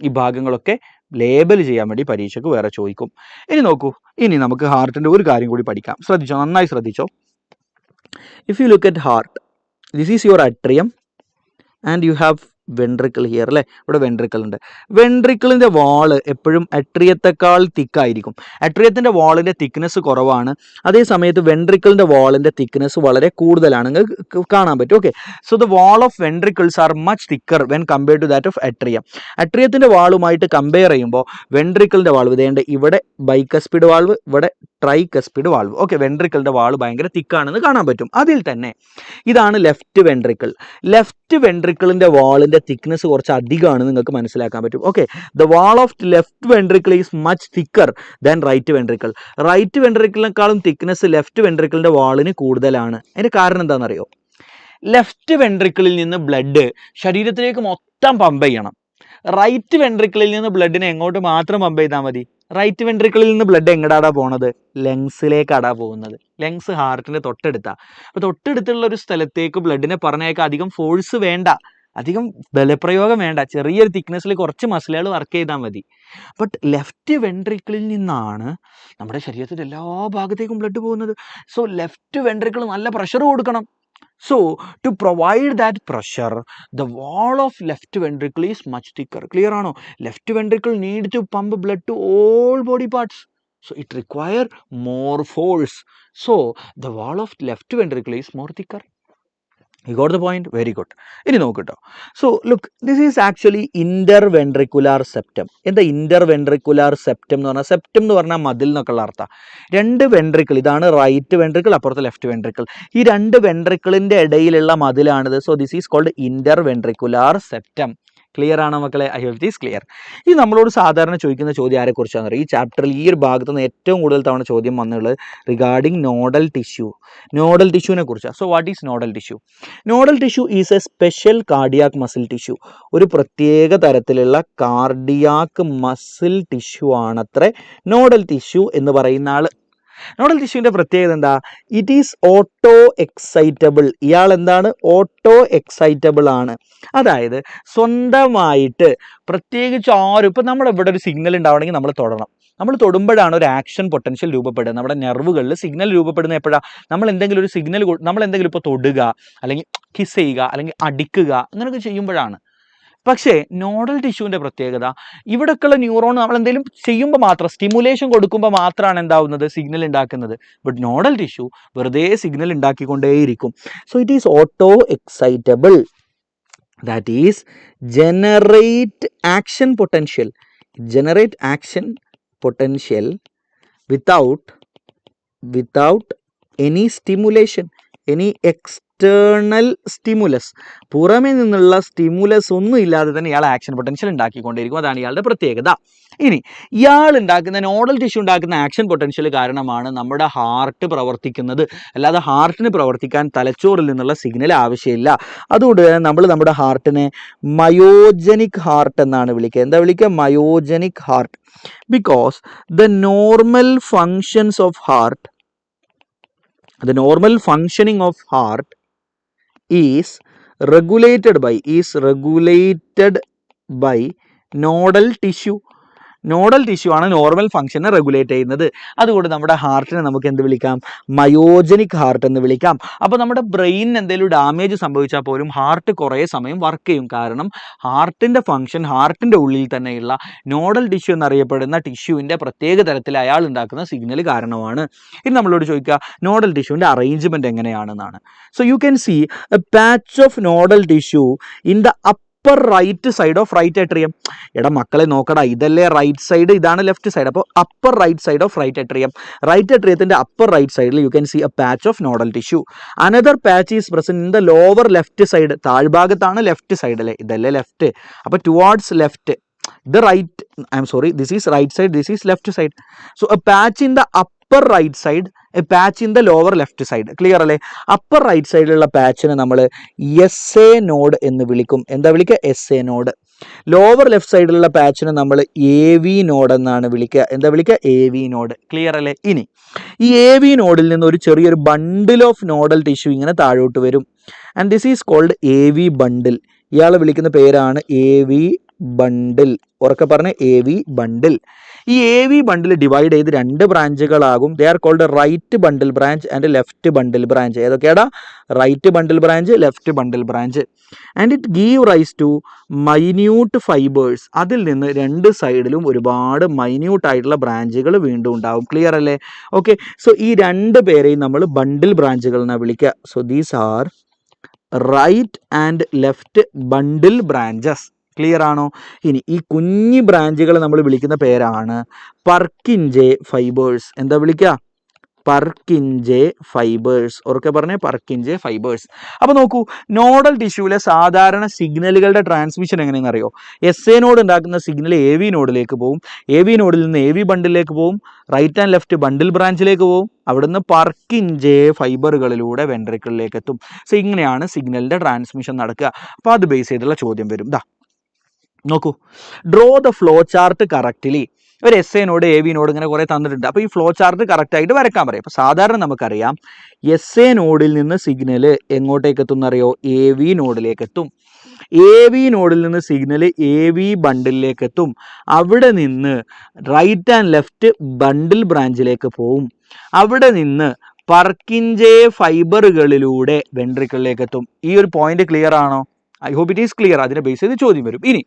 ഈ ഭാഗങ്ങളൊക്കെ ലേബൽ ചെയ്യാൻ വേണ്ടി പരീക്ഷയ്ക്ക് വേറെ ചോദിക്കും. ഇനി നോക്കൂ, ഇനി നമുക്ക് ഹാർട്ടിൻ്റെ ഒരു കാര്യം കൂടി പഠിക്കാം. ശ്രദ്ധിച്ചോ, നന്നായി ശ്രദ്ധിച്ചോ. If you look at heart, this is your atrium and you have ventricle here അല്ലേ. ഇവിടെ വെൻട്രിക്കിൾ ഉണ്ട്. വെൻട്രിക്കിളിൻ്റെ വാള് എപ്പോഴും അട്രിയത്തെക്കാൾ തിക്കായിരിക്കും. അട്രിയത്തിൻ്റെ വാളിൻ്റെ തിക്നെസ് കുറവാണ്, അതേ സമയത്ത് വെൻട്രിക്കിളിൻ്റെ വാളിൻ്റെ തിക്നെസ് വളരെ കൂടുതലാണ്. നിങ്ങൾക്ക് കാണാൻ പറ്റും. Okay, so the wall of ventricles are much thicker when compare to that of atrium. അട്രിയത്തിൻ്റെ വാളുമായിട്ട് കമ്പയർ ചെയ്യുമ്പോൾ വെൻട്രിക്കിളിൻ്റെ വാൾവ് ഇതേണ്ട ഇവിടെ ബൈകസ്പിഡ് വാൾവ്, ഇവിടെ ട്രൈകസ്പിഡ് വാൾവ്. ഓക്കെ, വെൻട്രിക്കിളിൻ്റെ വാൾവ് ഭയങ്കര തിക്കാണെന്ന് കാണാൻ പറ്റും. അതിൽ തന്നെ ഇതാണ് ലെഫ്റ്റ് വെൻട്രിക്കിൾ. ലെഫ്റ്റ് വെൻട്രിക്കിളിൻ്റെ വാളിൻ്റെ തിക്നെസ് കുറച്ച് അധികമാണ്, നിങ്ങൾക്ക് മനസ്സിലാക്കാൻ പറ്റും. Okay, the wall of left ventricle is much thicker than right ventricle. Right വെൻട്രിക്കിളിനേക്കാളും തിക്നെസ് ലെഫ്റ്റ് വെൻട്രിക്കിളിൻ്റെ വാളിന് കൂടുതലാണ്. അതിൻ്റെ കാരണം എന്താണെന്നറിയോ? ലെഫ്റ്റ് വെൻട്രിക്കിളിൽ നിന്ന് ബ്ലഡ് ശരീരത്തിലേക്ക് മൊത്തം പമ്പ് ചെയ്യണം. റൈറ്റ് വെൻട്രിക്കിളിൽ നിന്ന് ബ്ലഡിനെ എങ്ങോട്ട് മാത്രം പമ്പ് ചെയ്താൽ മതി? റൈറ്റ് വെൻട്രിക്കിളിൽ നിന്ന് ബ്ലഡ് എങ്ങടാടാ പോണത്? ലങ്സിലേക്കാടാ പോകുന്നത്. ലങ്സ് ഹാർട്ടിൻ്റെ തൊട്ടടുത്താണ്. അപ്പോൾ തൊട്ടടുത്തുള്ള ഒരു സ്ഥലത്തേക്ക് ബ്ലഡിനെ പറഞ്ഞേക്കാൻ അധികം ഫോഴ്സ് വേണ്ട, അധികം ബലപ്രയോഗം വേണ്ട, ചെറിയൊരു തിക്നെസ്സിൽ കുറച്ച് മസിലുകൾ വർക്ക് ചെയ്താൽ മതി. ബട്ട് ലെഫ്റ്റ് വെൻട്രിക്കിളിൽ നിന്നാണ് നമ്മുടെ ശരീരത്തിൻ്റെ എല്ലാ ഭാഗത്തേക്കും ബ്ലഡ് പോകുന്നത്. സോ ലെഫ്റ്റ് വെൻട്രിക്കിൾ നല്ല പ്രഷർ കൊടുക്കണം. So to provide that pressure, the wall of left ventricle is much thicker. Clear ആണോ? Left ventricle need to pump blood to all body parts. So it require more force. So the wall of left ventricle is more thicker. You got the point? Very good. ഇനി നോക്കട്ടോ. So look, this is actually interventricular septum. എന്താ interventricular septum എന്ന് പറഞ്ഞാൽ? Septum എന്ന് പറഞ്ഞാൽ മതിൽ എന്നൊക്കെയുള്ള അർത്ഥം. രണ്ട് വെൻട്രിക്കിൾ, ഇതാണ് റൈറ്റ് വെൻട്രിക്കിൾ, അപ്പുറത്ത് ലെഫ്റ്റ് വെൻട്രിക്കിൾ. ഈ രണ്ട് വെൻട്രിക്കിളിൻ്റെ ഇടയിലുള്ള മതിലാണിത്. So this is called interventricular septum. Clear ആണോ മക്കളെ? I hope this clear. ഈ നമ്മളോട് സാധാരണ ചോദിക്കുന്ന ചോദ്യം ആരെക്കുറിച്ചാണെന്ന് അറിയാം? ഈ ചാപ്റ്ററിൽ ഈ ഒരു ഭാഗത്ത് നിന്ന് ഏറ്റവും കൂടുതൽ തവണ ചോദ്യം വന്നുള്ളത് റിഗാർഡിങ് നോഡൽ ടിഷ്യൂ. നോഡൽ ടിഷ്യൂവിനെ കുറിച്ചാണ്. So what is nodal tissue? Nodal tissue is a special cardiac muscle tissue. ഒരു പ്രത്യേക തരത്തിലുള്ള കാർഡിയാക് മസിൽ ടിഷ്യൂ ആണത്രേ നോഡൽ ടിഷ്യൂ എന്ന് പറയുന്ന ആൾ. നോഡൽ ടിഷ്യൂവിൻ്റെ പ്രത്യേകത എന്താ? It is auto excitable. ഇയാൾ എന്താണ്? ഓട്ടോ എക്സൈറ്റബിൾ ആണ്. അതായത് സ്വന്തമായിട്ട് പ്രത്യേകിച്ച് ആരും, ഇപ്പം നമ്മുടെ ഇവിടെ ഒരു സിഗ്നൽ ഉണ്ടാവണമെങ്കിൽ നമ്മൾ തൊടണം. നമ്മൾ തൊടുമ്പോഴാണ് ഒരു ആക്ഷൻ പൊട്ടൻഷ്യൽ രൂപപ്പെടുന്നത്. നമ്മുടെ നെർവുകളിൽ സിഗ്നൽ രൂപപ്പെടുന്നത് എപ്പോഴാണ്? നമ്മൾ എന്തെങ്കിലും ഒരു സിഗ്നൽ, നമ്മൾ എന്തെങ്കിലും ഇപ്പോൾ തൊടുക, അല്ലെങ്കിൽ കിസ് ചെയ്യുക, അല്ലെങ്കിൽ അടിക്കുക, അങ്ങനെയൊക്കെ ചെയ്യുമ്പോഴാണ്. പക്ഷേ നോഡൽ ടിഷ്യൂവിൻ്റെ പ്രത്യേകത, ഇവിടൊക്കെയുള്ള ന്യൂറോൺ നമ്മൾ എന്തെങ്കിലും ചെയ്യുമ്പോൾ മാത്രം, സ്റ്റിമുലേഷൻ കൊടുക്കുമ്പോൾ മാത്രമാണ് എന്താവുന്നത്? സിഗ്നൽ ഉണ്ടാക്കുന്നത്. ബട്ട് നോഡൽ ടിഷ്യൂ വെറുതെ സിഗ്നൽ ഉണ്ടാക്കിക്കൊണ്ടേയിരിക്കും. So it is auto excitable. That is generate action potential. Generate action potential without any stimulation, any external stimulus. പുറമേ നിന്നുള്ള സ്റ്റിമുലസ് ഒന്നും ഇല്ലാതെ തന്നെ ഇയാൾ ആക്ഷൻ പൊട്ടൻഷ്യൽ ഉണ്ടാക്കിക്കൊണ്ടിരിക്കും. അതാണ് ഇയാളുടെ പ്രത്യേകത. ഇനി ഇയാൾ ഉണ്ടാക്കുന്ന നോഡൽ ടിഷ്യൂ ഉണ്ടാക്കുന്ന ആക്ഷൻ പൊട്ടൻഷ്യൽ കാരണമാണ് നമ്മുടെ ഹാർട്ട് പ്രവർത്തിക്കുന്നത്. അല്ലാതെ ഹാർട്ടിന് പ്രവർത്തിക്കാൻ തലച്ചോറിൽ നിന്നുള്ള സിഗ്നൽ ആവശ്യമില്ല. അതുകൊണ്ട് തന്നെ നമ്മൾ നമ്മുടെ ഹാർട്ടിനെ മയോജനിക് ഹാർട്ട് എന്നാണ് വിളിക്കുക. എന്താ വിളിക്കുക? Myogenic heart. Because the normal functioning of heart is regulated by nodal tissue. Nodal tissue ആണ് നോർമൽ ഫംഗ്ഷനെ റെഗുലേറ്റ് ചെയ്യുന്നത്. അതുകൊണ്ട് നമ്മുടെ ഹാർട്ടിനെ നമുക്ക് എന്ത് വിളിക്കാം? മയോജനിക് ഹാർട്ട് എന്ന് വിളിക്കാം. അപ്പോൾ നമ്മുടെ ബ്രെയിനിന് എന്തെങ്കിലും ഡാമേജ് സംഭവിച്ചാൽ പോലും ഹാർട്ട് കുറേ സമയം വർക്ക് ചെയ്യും. കാരണം ഹാർട്ടിൻ്റെ ഫംഗ്ഷൻ ഹാർട്ടിൻ്റെ ഉള്ളിൽ തന്നെയുള്ള നോഡൽ ടിഷ്യൂ എന്നറിയപ്പെടുന്ന ടിഷ്യൂവിൻ്റെ പ്രത്യേക തരത്തിൽ അയാൾ ഉണ്ടാക്കുന്ന സിഗ്നൽ കാരണമാണ്. ഇനി നമ്മളോട് ചോദിക്കുക നോഡൽ ടിഷ്യൂവിൻ്റെ അറേഞ്ച്മെൻറ്റ് എങ്ങനെയാണെന്നാണ്. So you can see a patch of nodal tissue in the upper right side of right atrium. എടാ മക്കളെ നോക്കടാ, ഇതല്ലേ റൈറ്റ് സൈഡ്, ഇതാണ് ലെഫ്റ്റ് സൈഡ്. അപ്പോൾ upper right side of right atrium, right അട്രിയത്തിന്റെ അപ്പർ റൈറ്റ് സൈഡിൽ you can see a patch of nodal tissue. Another patch is present in the lower left side. താഴ്ഭാഗത്താണ് left side അല്ലേ, ഇതല്ലേ left. അപ്പോൾ towards left, the right, I'm sorry, this is right side, this is left side. So a patch in the upper right side, a patch in the lower left side. Clear അല്ലേ? Upper right സൈഡിലുള്ള പാച്ചിനെ നമ്മൾ S A node എന്ന് വിളിക്കും. എന്താ വിളിക്കുക? S A node. Lower left സൈഡിലുള്ള പാച്ചിനെ നമ്മൾ A V node എന്നാണ് വിളിക്കുക. എന്താ വിളിക്കുക? A V node. ക്ലിയർ അല്ലേ? ഇനി ഈ എ വി നോഡിൽ നിന്ന് ഒരു ചെറിയൊരു ബണ്ടിൽ ഓഫ് നോഡൽ ടിഷ്യൂ ഇങ്ങനെ താഴോട്ട് വരും. And this is called A V bundle. ഇയാളെ വിളിക്കുന്ന പേരാണ് എ വി ബണ്ടിൽ. ഉറക്കെ പറഞ്ഞ എ വി ബണ്ടിൽ. ഈ എ വി ബണ്ടിൽ ഡിവൈഡ് ചെയ്ത് രണ്ട് ബ്രാഞ്ചുകളാകും. They are called right bundle branch and left bundle branch. ഏതൊക്കെയാടാ? Right bundle branch, left bundle branch. And it give rise to minute fibres. അതിൽ നിന്ന് രണ്ട് സൈഡിലും ഒരുപാട് മൈന്യൂട്ട് ആയിട്ടുള്ള ബ്രാഞ്ചുകൾ വീണ്ടും ഉണ്ടാവും. ക്ലിയർ അല്ലേ? ഓക്കെ. സോ ഈ രണ്ട് പേരെയും നമ്മൾ ബണ്ടിൽ ബ്രാഞ്ചുകൾ എന്നാണ് വിളിക്കുക. So these are right and left bundle branches. Clear ആണോ? ഇനി ഈ കുഞ്ഞി ബ്രാഞ്ചുകൾ നമ്മൾ വിളിക്കുന്ന പേരാണ് പർക്കിൻജെ ഫൈബേഴ്സ്. എന്താ വിളിക്കുക? പർക്കിൻജെ ഫൈബേഴ്സ്. ഉറക്കെ പറഞ്ഞേ, പർക്കിൻജെ ഫൈബേഴ്സ്. അപ്പോൾ നോക്കൂ, നോഡൽ ടിഷ്യൂവിലെ സാധാരണ സിഗ്നലുകളുടെ ട്രാൻസ്മിഷൻ എങ്ങനെയെന്ന് അറിയോ? എസ് എ നോഡ് ഉണ്ടാക്കുന്ന സിഗ്നൽ എ വി നോഡിലേക്ക് പോകും. എ വി നോഡിൽ നിന്ന് എ വി ബണ്ടിലേക്ക് പോകും. റൈറ്റ് ആൻഡ് ലെഫ്റ്റ് ബണ്ടിൽ ബ്രാഞ്ചിലേക്ക് പോകും. അവിടുന്ന് പർക്കിൻജെ ഫൈബറുകളിലൂടെ വെൻട്രിക്കിളിലേക്ക് എത്തും. സോ ഇങ്ങനെയാണ് സിഗ്നലിൻ്റെ ട്രാൻസ്മിഷൻ നടക്കുക. അപ്പോൾ അത് ബേസ് ചെയ്തുള്ള ചോദ്യം വരും. നോക്കൂ, draw the flow chart correctly. ഒരു S A node A V node ഇങ്ങനെ കുറേ തന്നിട്ടുണ്ട്. അപ്പോൾ ഈ ഫ്ലോ ചാർട്ട് കറക്റ്റായിട്ട് വരക്കാൻ പറയും. അപ്പോൾ സാധാരണ നമുക്കറിയാം എസ് എ നോഡിൽ നിന്ന് സിഗ്നൽ എങ്ങോട്ടേക്ക് എത്തും എന്നറിയോ? എ വി നോഡിലേക്ക് എത്തും. എ വി നോഡിൽ നിന്ന് സിഗ്നൽ എ വി ബണ്ടിലേക്ക് എത്തും. അവിടെ നിന്ന് റൈറ്റ് ആൻഡ് ലെഫ്റ്റ് ബണ്ടിൽ ബ്രാഞ്ചിലേക്ക് പോവും. അവിടെ നിന്ന് പർക്കിൻജെ ഫൈബറുകളിലൂടെ വെൻട്രിക്കിളിലേക്ക് എത്തും. ഈ ഒരു പോയിന്റ് ക്ലിയർ ആണോ? I hope it is clear. അതിനെ ബേസ് ചെയ്ത് ചോദ്യം വരും. ഇനി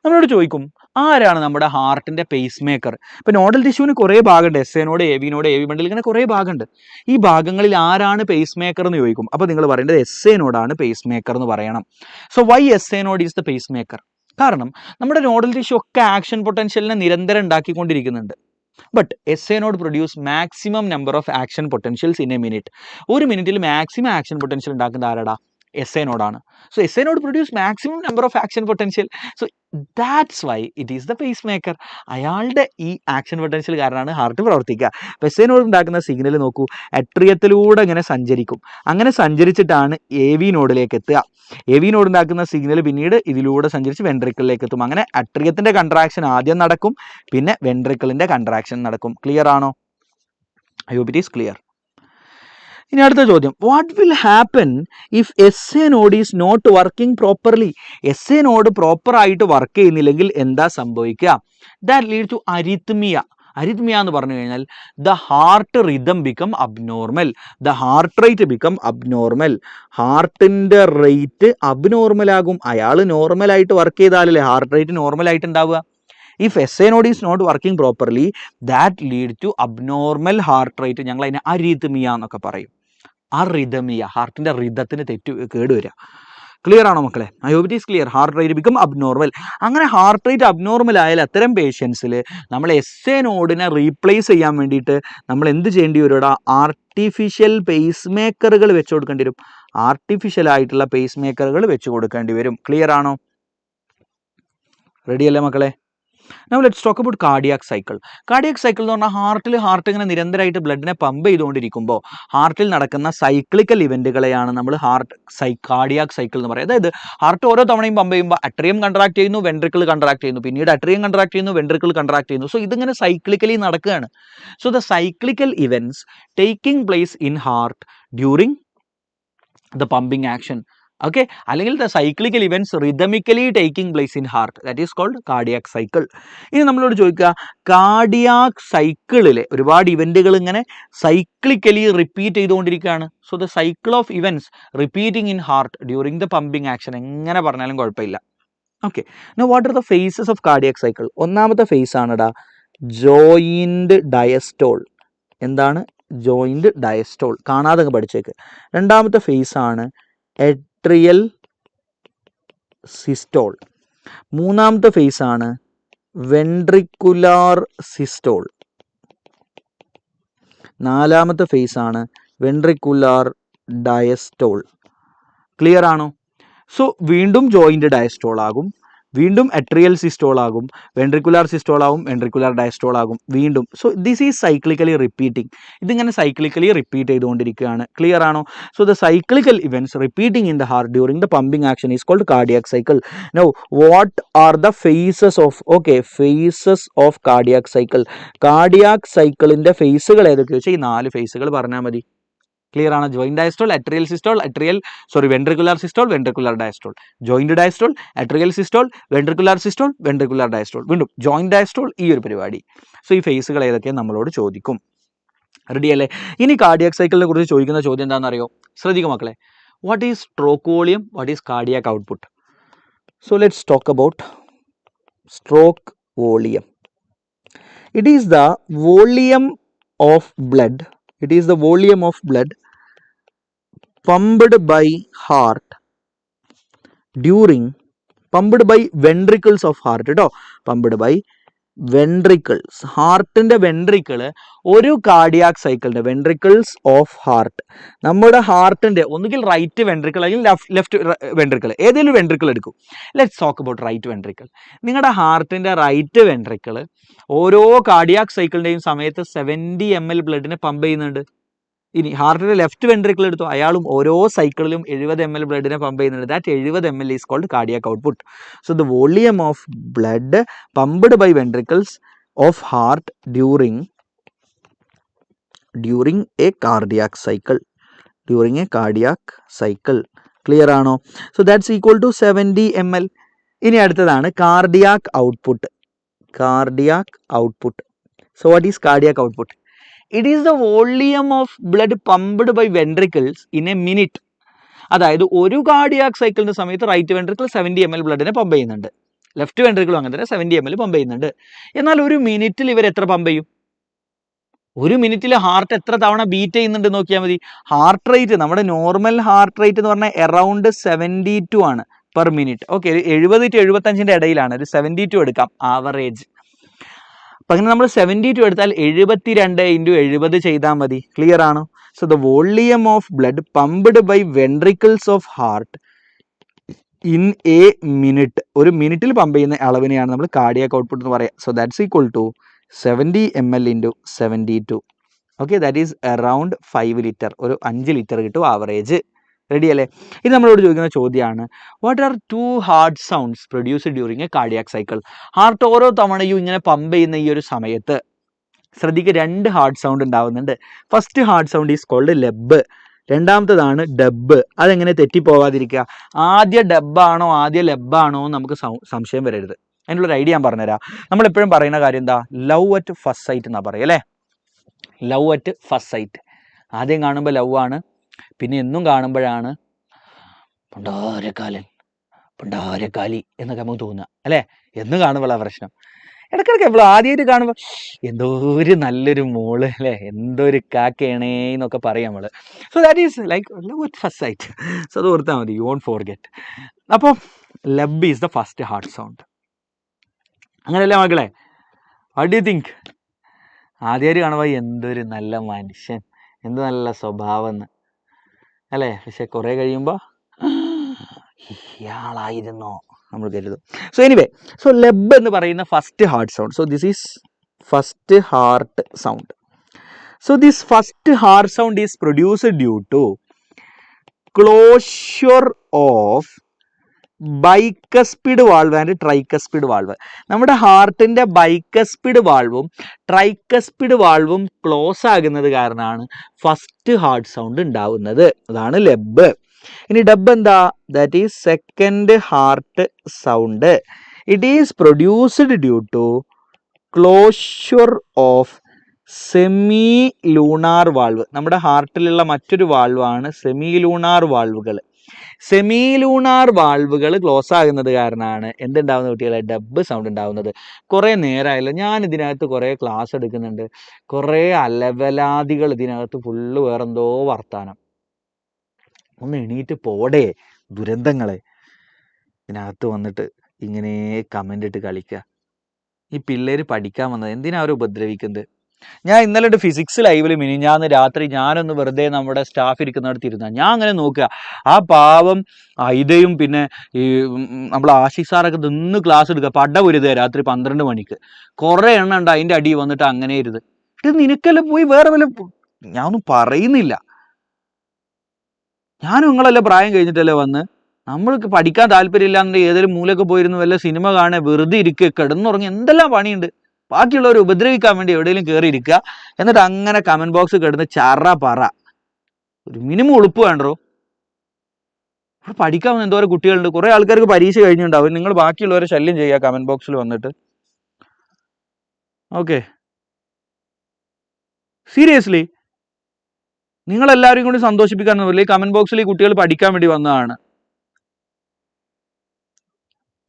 നമ്മളോട് ചോദിക്കും, ആരാണ് നമ്മുടെ ഹാർട്ടിൻ്റെ പേസ് മേക്കർ? ഇപ്പം നോഡൽ ടിഷ്യൂവിന് കുറേ ഭാഗമുണ്ട്. S A node, A V node, A V bundle, ഇങ്ങനെ കുറേ ഭാഗമുണ്ട്. ഈ ഭാഗങ്ങളിൽ ആരാണ് പേസ് മേക്കർ എന്ന് ചോദിക്കും. അപ്പോൾ നിങ്ങൾ പറയേണ്ടത് എസ് എ നോഡാണ് പേസ് മേക്കർ എന്ന് പറയണം. So why S A node is the pacemaker? കാരണം നമ്മുടെ നോഡൽ ടിഷ്യൂ ഒക്കെ ആക്ഷൻ പൊട്ടൻഷ്യലിനെ നിരന്തരം ഉണ്ടാക്കിക്കൊണ്ടിരിക്കുന്നുണ്ട്. But S A node produce maximum number of action potentials in a minute. ഒരു മിനിറ്റിൽ മാക്സിമം ആക്ഷൻ പൊട്ടൻഷ്യൽ ഉണ്ടാക്കുന്ന ആരാടാ? എസ് എ നോഡാണ്. So S A node produce maximum number of action potential. So that's why it is the pace maker. അയാളുടെ ഈ action potential കാരണമാണ് heart പ്രവർത്തിക്കുക. അപ്പോൾ എസ് എ നോഡ് ഉണ്ടാക്കുന്ന സിഗ്നൽ നോക്കൂ, അട്രിയത്തിലൂടെ ഇങ്ങനെ സഞ്ചരിക്കും. അങ്ങനെ സഞ്ചരിച്ചിട്ടാണ് എ വി നോഡിലേക്ക് എത്തുക. എ വി നോഡ് ഉണ്ടാക്കുന്ന സിഗ്നൽ പിന്നീട് ഇതിലൂടെ സഞ്ചരിച്ച് വെൻട്രിക്കിളിലേക്ക് എത്തും. അങ്ങനെ അട്രിയത്തിൻ്റെ കൺട്രാക്ഷൻ ആദ്യം നടക്കും, പിന്നെ വെൻട്രിക്കിളിൻ്റെ കൺട്രാക്ഷൻ നടക്കും. ക്ലിയർ ആണോ? I hope it is clear. ഇനി അടുത്ത ചോദ്യം, what will happen if S A node is not working properly? S A node പ്രോപ്പറായിട്ട് വർക്ക് ചെയ്യുന്നില്ലെങ്കിൽ എന്താ സംഭവിക്കുക? That lead to arrhythmia. Arrhythmia എന്ന് പറഞ്ഞു കഴിഞ്ഞാൽ the heart rhythm become abnormal, the heart rate become abnormal. ഹാർട്ടിൻ്റെ റേറ്റ് അബ്നോർമൽ ആകും. അയാൾ നോർമലായിട്ട് വർക്ക് ചെയ്താലല്ലേ ഹാർട്ട് റേറ്റ് നോർമലായിട്ട് ഉണ്ടാവുക. If S A node is not working properly that lead to abnormal heart rate. ഞങ്ങൾ അതിനെ അരിത്മിയ എന്നൊക്കെ പറയും. അറിതമിയ, ഹാർട്ടിൻ്റെ റിതത്തിന് കേടുവരിക. ക്ലിയർ ആണോ മക്കളെ? I hope it is clear. Heart rate become abnormal. അങ്ങനെ ഹാർട്ട് റേറ്റ് അബ്നോർമൽ ആയാൽ അത്തരം പേഷ്യൻസിൽ നമ്മൾ എസ് എ നോഡിനെ റീപ്ലേസ് ചെയ്യാൻ വേണ്ടിയിട്ട് നമ്മൾ എന്ത് ചെയ്യേണ്ടി വരും? ആർട്ടിഫിഷ്യൽ പേസ് മേക്കറുകൾ വെച്ച് കൊടുക്കേണ്ടി വരും. ആർട്ടിഫിഷ്യൽ ആയിട്ടുള്ള പേസ് മേക്കറുകൾ വെച്ച് കൊടുക്കേണ്ടി വരും. ക്ലിയർ ആണോ? റെഡിയല്ലേ മക്കളെ? Now let's talk about cardiac cycle. Cardiac cycle എന്ന് പറഞ്ഞാൽ ഹാർട്ട് ഇങ്ങനെ നിരന്തരമായിട്ട് ബ്ലഡിനെ പമ്പ് ചെയ്തുകൊണ്ടിരിക്കുമ്പോൾ ഹാർട്ടിൽ നടക്കുന്ന സൈക്ലിക്കൽ ഇവൻറ്റുകളെയാണ് നമ്മൾ കാർഡിയാക് സൈക്കിൾ എന്ന് പറയുന്നത്. അതായത് ഹാർട്ട് ഓരോ തവണയും പമ്പ് ചെയ്യുമ്പോൾ അട്രിയം കൺട്രാക്ട് ചെയ്യുന്നു, വെൻട്രിക്കിൾ കൺട്രാക്ട് ചെയ്യുന്നു, പിന്നീട് അട്രിയം കൺട്രാക്ട് ചെയ്യുന്നു, വെൻട്രിക്കിൾ കൺട്രാക്ട് ചെയ്യുന്നു. സോ ഇതിങ്ങനെ സൈക്ലിക്കലി നടക്കുകയാണ്. So the cyclical events taking place in heart during the pumping action okay, അല്ലെങ്കിൽ the cyclical events rhythmically taking place in heart, that is called cardiac cycle. ഇനി നമ്മളോട് ചോദിക്കുക, cardiac സൈക്കിളിലെ ഒരുപാട് ഇവൻറ്റുകൾ ഇങ്ങനെ സൈക്ലിക്കലി റിപ്പീറ്റ് ചെയ്തുകൊണ്ടിരിക്കുകയാണ്. So the cycle of events repeating in heart during the pumping action, എങ്ങനെ പറഞ്ഞാലും കുഴപ്പമില്ല. Okay, now what are the phases of cardiac cycle? ഒന്നാമത്തെ ഫേസ് ആണെടാ ജോയിൻറ്റ് ഡയസ്റ്റോൾ. എന്താണ് ജോയിൻറ്റ് ഡയസ്റ്റോൾ? കാണാതെ അങ്ങ് പഠിച്ചേക്ക്. രണ്ടാമത്തെ ഫേസ് ആണ് എട്രിയൽ സിസ്റ്റോൾ. മൂന്നാമത്തെ ഫേസ് ആണ് വെൻട്രിക്കുലാർ സിസ്റ്റോൾ. നാലാമത്തെ ഫേസ് ആണ് വെൻട്രിക്കുലാർ ഡയസ്റ്റോൾ. ക്ലിയർ ആണോ? സോ വീണ്ടും ജോയിൻറ്റ് ഡയസ്റ്റോൾ ആകും, വീണ്ടും എട്രിയൽ സിസ്റ്റോൾ ആകും, വെൻട്രിക്കുലാർ സിസ്റ്റോൾ ആകും, വെൻട്രിക്കുലാർ ഡയസ്റ്റോൾ ആകും വീണ്ടും. So this is cyclically repeating. ഇതിങ്ങനെ സൈക്ലിക്കലി റിപ്പീറ്റ് ചെയ്തുകൊണ്ടിരിക്കുകയാണ്. ക്ലിയർ ആണോ? So the cyclical events repeating in the heart during the pumping action is called cardiac cycle. Now what are the phases of, okay, phases of cardiac cycle? Cardiac സൈക്കിളിൻ്റെ ഫേസുകൾ ഏതൊക്കെ വെച്ചാൽ ഈ 4 ഫേസുകൾ പറഞ്ഞാൽ മതി. Clear ആണ്? Joint diastole, atrial systole, ventricular systole, ventricular diastole. Joint diastole, atrial systole, ventricular systole, ventricular diastole. വീണ്ടും joint diastole, ഈ ഒരു പരിപാടി. സോ ഈ ഫേസുകൾ ഏതൊക്കെയാണ് നമ്മളോട് ചോദിക്കും. റെഡി അല്ലേ? ഇനി കാർഡിയാക് സൈക്കിളിനെ കുറിച്ച് ചോദിക്കുന്ന ചോദ്യം എന്താണെന്ന് അറിയോ? ശ്രദ്ധിക്കും മക്കളെ. What is stroke volume? What is cardiac output? So let's talk about stroke volume. It is the volume of blood. It is the volume of blood pumped by heart during, pumped by ventricles of heart കേട്ടോ, pumped by ventricles. ഹാർട്ടിൻ്റെ ventricle ഒരു cardiac സൈക്കിളിൻ്റെ ventricles of heart, നമ്മുടെ ഹാർട്ടിൻ്റെ ഒന്നുകിൽ right ventricle അല്ലെങ്കിൽ left ventricle, ഏതെങ്കിലും ventricle എടുക്കും. Let's talk about right ventricle. നിങ്ങളുടെ ഹാർട്ടിൻ്റെ റൈറ്റ് വെൻട്രിക്കിൾ ഓരോ കാർഡിയാക് സൈക്കിളിൻ്റെയും സമയത്ത് 70 ml ബ്ലഡിനെ പമ്പ് ചെയ്യുന്നുണ്ട്. ഇനി ഹാർട്ടിൻ്റെ ലെഫ്റ്റ് വെൻട്രിക്കിൾ എടുത്തു, അയാളും ഓരോ സൈക്കിളിലും 70 ml ബ്ലഡിനെ പമ്പ് ചെയ്യുന്നുണ്ട്. That 70 ml is called cardiac output. So the volume of blood pumped by ventricles of heart during a cardiac cycle, during a cardiac cycle. Clear ആണോ? So that's equal to 70 ml. ഇനി അടുത്തതാണ് cardiac output. Cardiac output. So what is cardiac output? It is the volume of blood pumped by ventricles in a minute. അതായത് ഒരു cardiac സൈക്കിളിൻ്റെ സമയത്ത് right ventricle 70 ml ബ്ലഡിനെ pump ചെയ്യുന്നുണ്ട്, left വെൻട്രിക്കിളും അങ്ങനെ തന്നെ 70 ml പമ്പ് ചെയ്യുന്നുണ്ട്. എന്നാൽ ഒരു മിനിറ്റിൽ ഇവർ എത്ര പമ്പ് ചെയ്യും? ഒരു മിനിറ്റിൽ ഹാർട്ട് എത്ര തവണ ബീറ്റ് ചെയ്യുന്നുണ്ട് നോക്കിയാൽ മതി. ഹാർട്ട് റേറ്റ്, നമ്മുടെ നോർമൽ ഹാർട്ട് റേറ്റ് എന്ന് പറഞ്ഞാൽ അറൗണ്ട് 72 ആണ് പെർ മിനിറ്റ്. ഓക്കെ, 70 to 75 ഇടയിലാണ്, ഒരു 72 എടുക്കാം ആവറേജ്. അപ്പം അങ്ങനെ നമ്മൾ 72 എടുത്താൽ 72 × 70 ചെയ്താൽ മതി. ക്ലിയർ ആണോ? So the volume of blood pumped by ventricles of heart in a minute, ഒരു മിനിറ്റിൽ പമ്പ് ചെയ്യുന്ന അളവിനെയാണ് നമ്മൾ കാർഡിയാക് ഔട്ട്പുട്ട് എന്ന് പറയുക. So that's equal to 70 ml × 72. Okay, that is around 5 litre, ഒരു 5 ലിറ്റർ കിട്ടും ആവറേജ്. റെഡി അല്ലേ? ഇത് നമ്മളോട് ചോദിക്കുന്ന ചോദ്യമാണ്, what R 2 heart sounds produced during a cardiac cycle? Heart ഓരോ തവണയും ഇങ്ങനെ പമ്പ് ചെയ്യുന്ന ഈ ഒരു സമയത്ത് ശ്രദ്ധിക്കുക, 2 ഹാർട്ട് സൗണ്ട് ഉണ്ടാവുന്നുണ്ട്. First heart sound is called lub, രണ്ടാമത്തതാണ് ഡബ്ബ്. അതെങ്ങനെ തെറ്റിപ്പോവാതിരിക്കുക? ആദ്യ ഡബ്ബാണോ ആദ്യ ലെബാണോ എന്ന് നമുക്ക് സംശയം വരരുത്. അതിനുള്ളൊരു ഐഡിയ ഞാൻ പറഞ്ഞുതരാം. നമ്മളെപ്പോഴും പറയുന്ന കാര്യം എന്താ? ലവ് അറ്റ് ഫസ്റ്റ് സൈറ്റ് എന്നാ പറയുക അല്ലേ? Love at first site. ആദ്യം കാണുമ്പോൾ ലവ് ആണ്, പിന്നെ എന്നും കാണുമ്പോഴാണ് പണ്ടാരക്കാലി എന്നൊക്കെ നമുക്ക് തോന്നുക അല്ലേ? എന്ന് കാണുമ്പോഴാണ് പ്രശ്നം. ഇടയ്ക്കിടയ്ക്ക് എപ്പോഴും ആദ്യമായിട്ട് കാണുമ്പോൾ എന്തോ ഒരു നല്ലൊരു മോള് അല്ലേ, എന്തോ ഒരു കാക്കയാണേ എന്നൊക്കെ പറയാം നമ്മൾ. So that is like love at first sight. So അത് ഓർത്താൽ മതി, യു വോണ്ട് ഫോർഗെറ്റ്. അപ്പോൾ lub is the first heart sound. അങ്ങനെയല്ലേ മക്കളെ? What do you think? ആദ്യമായിട്ട് കാണുമ്പോൾ എന്തൊരു നല്ല മനുഷ്യൻ, എന്ത് നല്ല സ്വഭാവം എന്ന് അല്ലേ? പക്ഷെ കുറേ കഴിയുമ്പോൾ ഇയാളായിരുന്നോ നമ്മൾ കരുതും. സോ എനിവേ, സോ ലെബ് എന്ന് പറയുന്ന first heart sound. So this is first heart sound. So this first heart sound is produced due to closure of bicuspid valve and tricuspid valve. നമ്മുടെ ഹാർട്ടിൻ്റെ ബൈക്കസ്പിഡ് വാൾവും ട്രൈക്കസ്പിഡ് വാൾവും close ആകുന്നത് കാരണമാണ് first heart sound ഉണ്ടാവുന്നത്. അതാണ് ലെബ്. ഇനി dub എന്താ? That is second heart sound. It is produced due to closure of semi lunar valve. നമ്മുടെ ഹാർട്ടിലുള്ള മറ്റൊരു വാൾവാണ് സെമി ലൂണാർ വാൾവുകൾ. സെമി ലൂണാർ വാൾവുകൾ ക്ലോസ് ആകുന്നത് കാരണമാണ് എന്തുണ്ടാവുന്നത് കുട്ടികളെ? ഡബ് സൗണ്ട് ഉണ്ടാവുന്നത്. കുറേ നേരമായല്ലോ ഞാൻ ഇതിനകത്ത് കുറേ ക്ലാസ് എടുക്കുന്നുണ്ട്, കുറേ അലവലാദികൾ ഇതിനകത്ത് ഫുള്ള് വേറെന്തോ വർത്താനം. ഒന്ന് എണീറ്റ് പോടേ ദുരന്തങ്ങളെ. ഇതിനകത്ത് വന്നിട്ട് ഇങ്ങനെ കമൻ്റ് ഇട്ട് കളിക്കുക. ഈ പിള്ളേർ പഠിക്കാൻ വന്നത് എന്തിനാ അവർ ഉപദ്രവിക്കുന്നത്? ഞാൻ ഇന്നലെ ഫിസിക്സ് ലൈവിൽ മിനിഞ്ഞാന്ന് രാത്രി ഞാനൊന്ന് വെറുതെ നമ്മുടെ സ്റ്റാഫ് ഇരിക്കുന്നിടത്ത് ഇരുന്ന ഞാൻ അങ്ങനെ നോക്കുക, ആ പാവം ഐതയും പിന്നെ ഈ നമ്മൾ ആഷിഖ് സാറൊക്കെ നിന്ന് ക്ലാസ് എടുക്കുക പടപൊരുതുക രാത്രി 12 മണിക്ക്. കുറേ എണ്ണം ഉണ്ട് അതിൻ്റെ അടി വന്നിട്ട് അങ്ങനെ ഇരുത്. ഇത് നിനക്കെല്ലാം പോയി വേറെ വല്ല, ഞാനൊന്നും പറയുന്നില്ല, ഞാനും നിങ്ങളെല്ലാം പ്രായം കഴിഞ്ഞിട്ടല്ലേ വന്ന്. നമ്മൾക്ക് പഠിക്കാൻ താല്പര്യമില്ല എന്നുണ്ടെങ്കിൽ ഏതെങ്കിലും മൂലൊക്കെ പോയിരുന്നു വല്ല സിനിമ കാണുക, വെറുതെ ഇരിക്കുക, കിടന്നുറങ്ങി, എന്തെല്ലാം പണിയുണ്ട്. ബാക്കിയുള്ളവർ ഉപദ്രവിക്കാൻ വേണ്ടി എവിടെയെങ്കിലും കയറി ഇരിക്കുക, എന്നിട്ട് അങ്ങനെ കമന്റ് ബോക്സ് കിടന്ന് ചറ പറ. ഒരു മിനിമം ഉളുപ്പ് വേണ്ടോ? ഇവിടെ പഠിക്കാൻ വന്ന എന്തോരം കുട്ടികളുണ്ട്. കുറെ ആൾക്കാർക്ക് പരീക്ഷ കഴിഞ്ഞിട്ടുണ്ടാവും. നിങ്ങൾ ബാക്കിയുള്ളവരെ ശല്യം ചെയ്യുക കമന്റ് ബോക്സിൽ വന്നിട്ട്. ഓക്കെ, സീരിയസ്ലി നിങ്ങളെല്ലാവരും കൂടി സന്തോഷിപ്പിക്കാനൊന്നുമില്ല. ഈ കമന്റ് ബോക്സിൽ ഈ കുട്ടികൾ പഠിക്കാൻ വേണ്ടി വന്നതാണ്.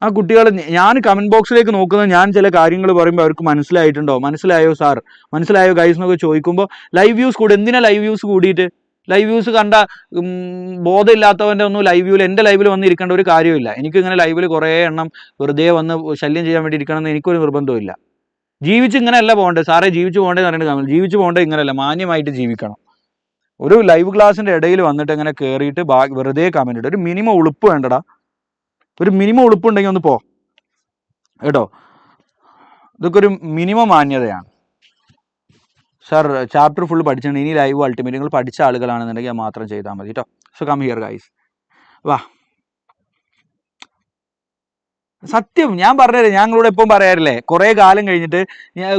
ആ കുട്ടികൾ, ഞാൻ കമന്റ് ബോക്സിലേക്ക് നോക്കുന്നത്, ഞാൻ ചില കാര്യങ്ങൾ പറയുമ്പോൾ അവർക്ക് മനസ്സിലായിട്ടുണ്ടോ, മനസ്സിലായോ സാർ, മനസ്സിലായോ ഗൈസ് എന്നൊക്കെ ചോദിക്കുമ്പോൾ ലൈവ് വ്യൂസ് കൂടി. എന്തിനാ ലൈവ് വ്യൂസ് കൂടിയിട്ട്? ലൈവ് വ്യൂസ് കണ്ട ബോധമില്ലാത്തവൻ്റെ ഒന്നും ലൈവ് വ്യൂവിൽ, എൻ്റെ ലൈവിൽ വന്നിരിക്കേണ്ട ഒരു കാര്യമില്ല. എനിക്കിങ്ങനെ ലൈവിൽ കുറേ എണ്ണം വെറുതെ വന്ന് ശല്യം ചെയ്യാൻ വേണ്ടി ഇരിക്കണം എന്ന് എനിക്കൊരു നിർബന്ധമില്ല. ജീവിച്ച് ഇങ്ങനെയല്ല പോകേണ്ടത് സാറേ, ജീവിച്ച് പോകേണ്ടതെന്ന് പറയുന്നത് കമന്റ്, ജീവിച്ച് പോകേണ്ടത് ഇങ്ങനെയല്ല, മാന്യമായിട്ട് ജീവിക്കണം. ഒരു ലൈവ് ക്ലാസ്സിൻ്റെ ഇടയിൽ വന്നിട്ട് ഇങ്ങനെ കയറിയിട്ട് വെറുതെ കമന്റ് ഇട്ട്, ഒരു മിനിമം ഉളുപ്പ് വേണ്ടടാ. ഒരു മിനിമം ഉളുപ്പുണ്ടെങ്കിൽ ഒന്ന് പോ കേട്ടോ. ഇതൊക്കെ ഒരു മിനിമം മാന്യതയാണ്. സാർ ചാപ്റ്റർ ഫുൾ പഠിച്ചിട്ടുണ്ട്, ഇനി ലൈവ് അൾട്ടിമേറ്റ് നിങ്ങൾ പഠിച്ച ആളുകളാണെന്നുണ്ടെങ്കിൽ മാത്രം ചെയ്താൽ മതി കേട്ടോ. സോ കം ഹിയർ ഗൈസ്, വാ. സത്യം ഞാൻ പറഞ്ഞുതരാം, ഞാൻ നിങ്ങളോട് എപ്പം പറയാറില്ലേ, കുറേ കാലം കഴിഞ്ഞിട്ട്